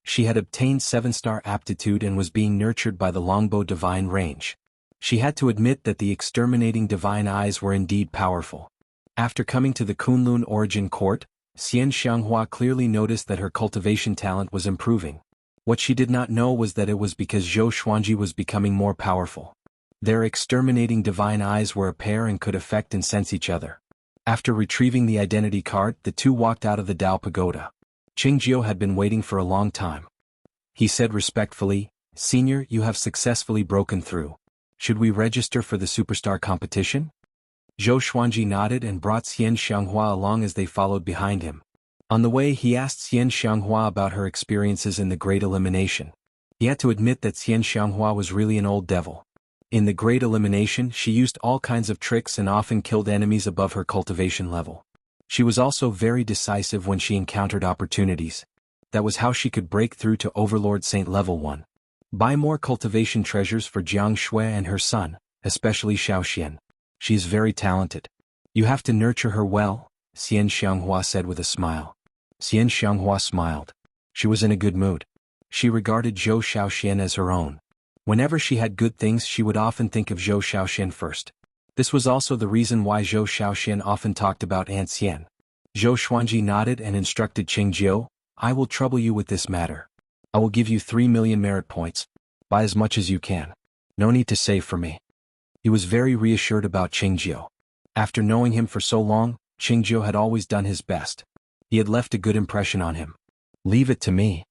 She had obtained 7-star aptitude and was being nurtured by the longbow divine range. She had to admit that the exterminating divine eyes were indeed powerful. After coming to the Kunlun Origin Court, Xian Xianghua clearly noticed that her cultivation talent was improving. What she did not know was that it was because Zhou Xuanji was becoming more powerful. Their exterminating divine eyes were a pair and could affect and sense each other. After retrieving the identity card, the two walked out of the Dao Pagoda. Qingjiu had been waiting for a long time. He said respectfully, "Senior, you have successfully broken through. Should we register for the superstar competition?" Zhou Xuanji nodded and brought Xian Xianghua along as they followed behind him. On the way he asked Xian Xianghua about her experiences in the Great Elimination. He had to admit that Xian Xianghua was really an old devil. In the Great Elimination she used all kinds of tricks and often killed enemies above her cultivation level. She was also very decisive when she encountered opportunities. That was how she could break through to Overlord Saint Level 1. Buy more cultivation treasures for Jianghu and her son, especially Xiaoxian. She is very talented. You have to nurture her well, Xian Xianghua said with a smile. Xian Xianghua smiled. She was in a good mood. She regarded Zhou Xiaoxian as her own. Whenever she had good things she would often think of Zhou Xiaoxian first. This was also the reason why Zhou Xiaoxian often talked about Aunt Xian. Zhou Xuanji nodded and instructed Qingjiu, "I will trouble you with this matter. I will give you 3 million merit points. Buy as much as you can. No need to save for me." He was very reassured about Qingjiu. After knowing him for so long, Qingjiu had always done his best. He had left a good impression on him. "Leave it to me."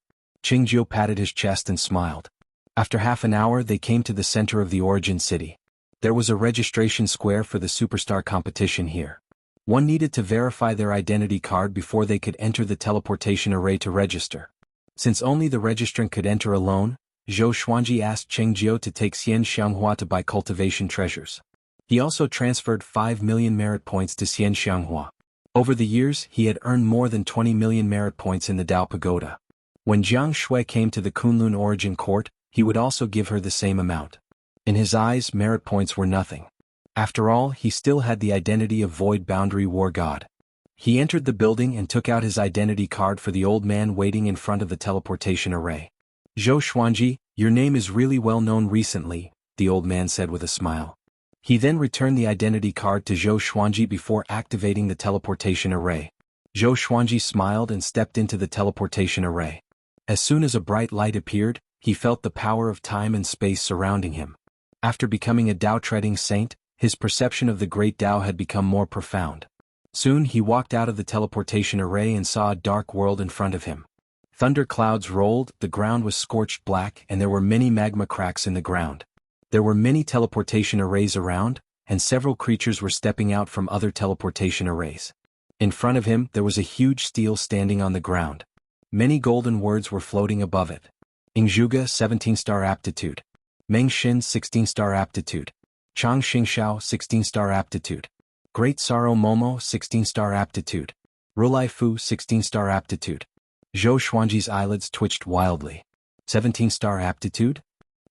Qingjiu patted his chest and smiled. After half an hour they came to the center of the origin city. There was a registration square for the superstar competition here. One needed to verify their identity card before they could enter the teleportation array to register. Since only the registrant could enter alone, Zhou Xuanji asked Qingjiu to take Xian Xianghua to buy cultivation treasures. He also transferred 5 million merit points to Xian Xianghua. Over the years he had earned more than 20 million merit points in the Dao Pagoda. When Jiang Shui came to the Kunlun Origin Court, he would also give her the same amount. In his eyes, merit points were nothing. After all, he still had the identity of Void Boundary War God. He entered the building and took out his identity card for the old man waiting in front of the teleportation array. "Zhou Xuanji, your name is really well known recently," the old man said with a smile. He then returned the identity card to Zhou Xuanji before activating the teleportation array. Zhou Xuanji smiled and stepped into the teleportation array. As soon as a bright light appeared, he felt the power of time and space surrounding him. After becoming a Tao-treading saint, his perception of the great Tao had become more profound. Soon he walked out of the teleportation array and saw a dark world in front of him. Thunder clouds rolled, the ground was scorched black, and there were many magma cracks in the ground. There were many teleportation arrays around, and several creatures were stepping out from other teleportation arrays. In front of him there was a huge steel standing on the ground. Many golden words were floating above it. Ingzhuge 17-star aptitude. Meng Xin 16-star aptitude. Chang Xingxiao 16-star aptitude. Great Sorrow Momo 16-star aptitude. Rulai Fu 16-star aptitude. Zhou Xuanji's eyelids twitched wildly. 17-star aptitude?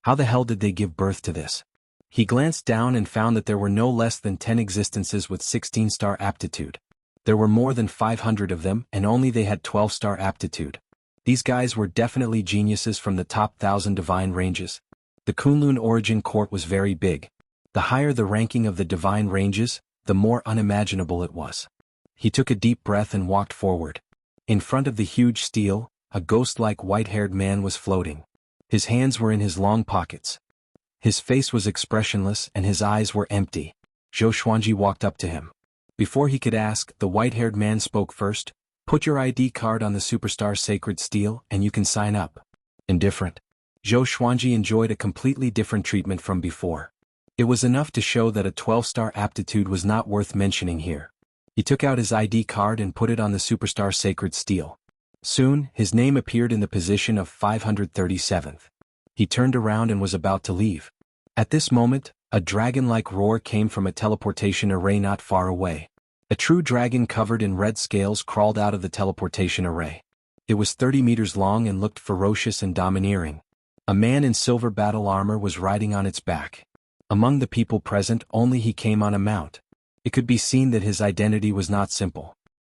How the hell did they give birth to this? He glanced down and found that there were no less than 10 existences with 16-star aptitude. There were more than 500 of them, and only they had 12-star aptitude. These guys were definitely geniuses from the top 1,000 divine ranges. The Kunlun origin court was very big. The higher the ranking of the divine ranges, the more unimaginable it was. He took a deep breath and walked forward. In front of the huge steel, a ghost-like white-haired man was floating. His hands were in his long pockets. His face was expressionless and his eyes were empty. Zhou Xuanji walked up to him. Before he could ask, the white-haired man spoke first. "Put your ID card on the Superstar Sacred Steel and you can sign up." Indifferent. Zhou Xuanji enjoyed a completely different treatment from before. It was enough to show that a 12-star aptitude was not worth mentioning here. He took out his ID card and put it on the Superstar Sacred Steel. Soon, his name appeared in the position of 537th. He turned around and was about to leave. At this moment, a dragon-like roar came from a teleportation array not far away. A true dragon covered in red scales crawled out of the teleportation array. It was 30 meters long and looked ferocious and domineering. A man in silver battle armor was riding on its back. Among the people present, only he came on a mount. It could be seen that his identity was not simple.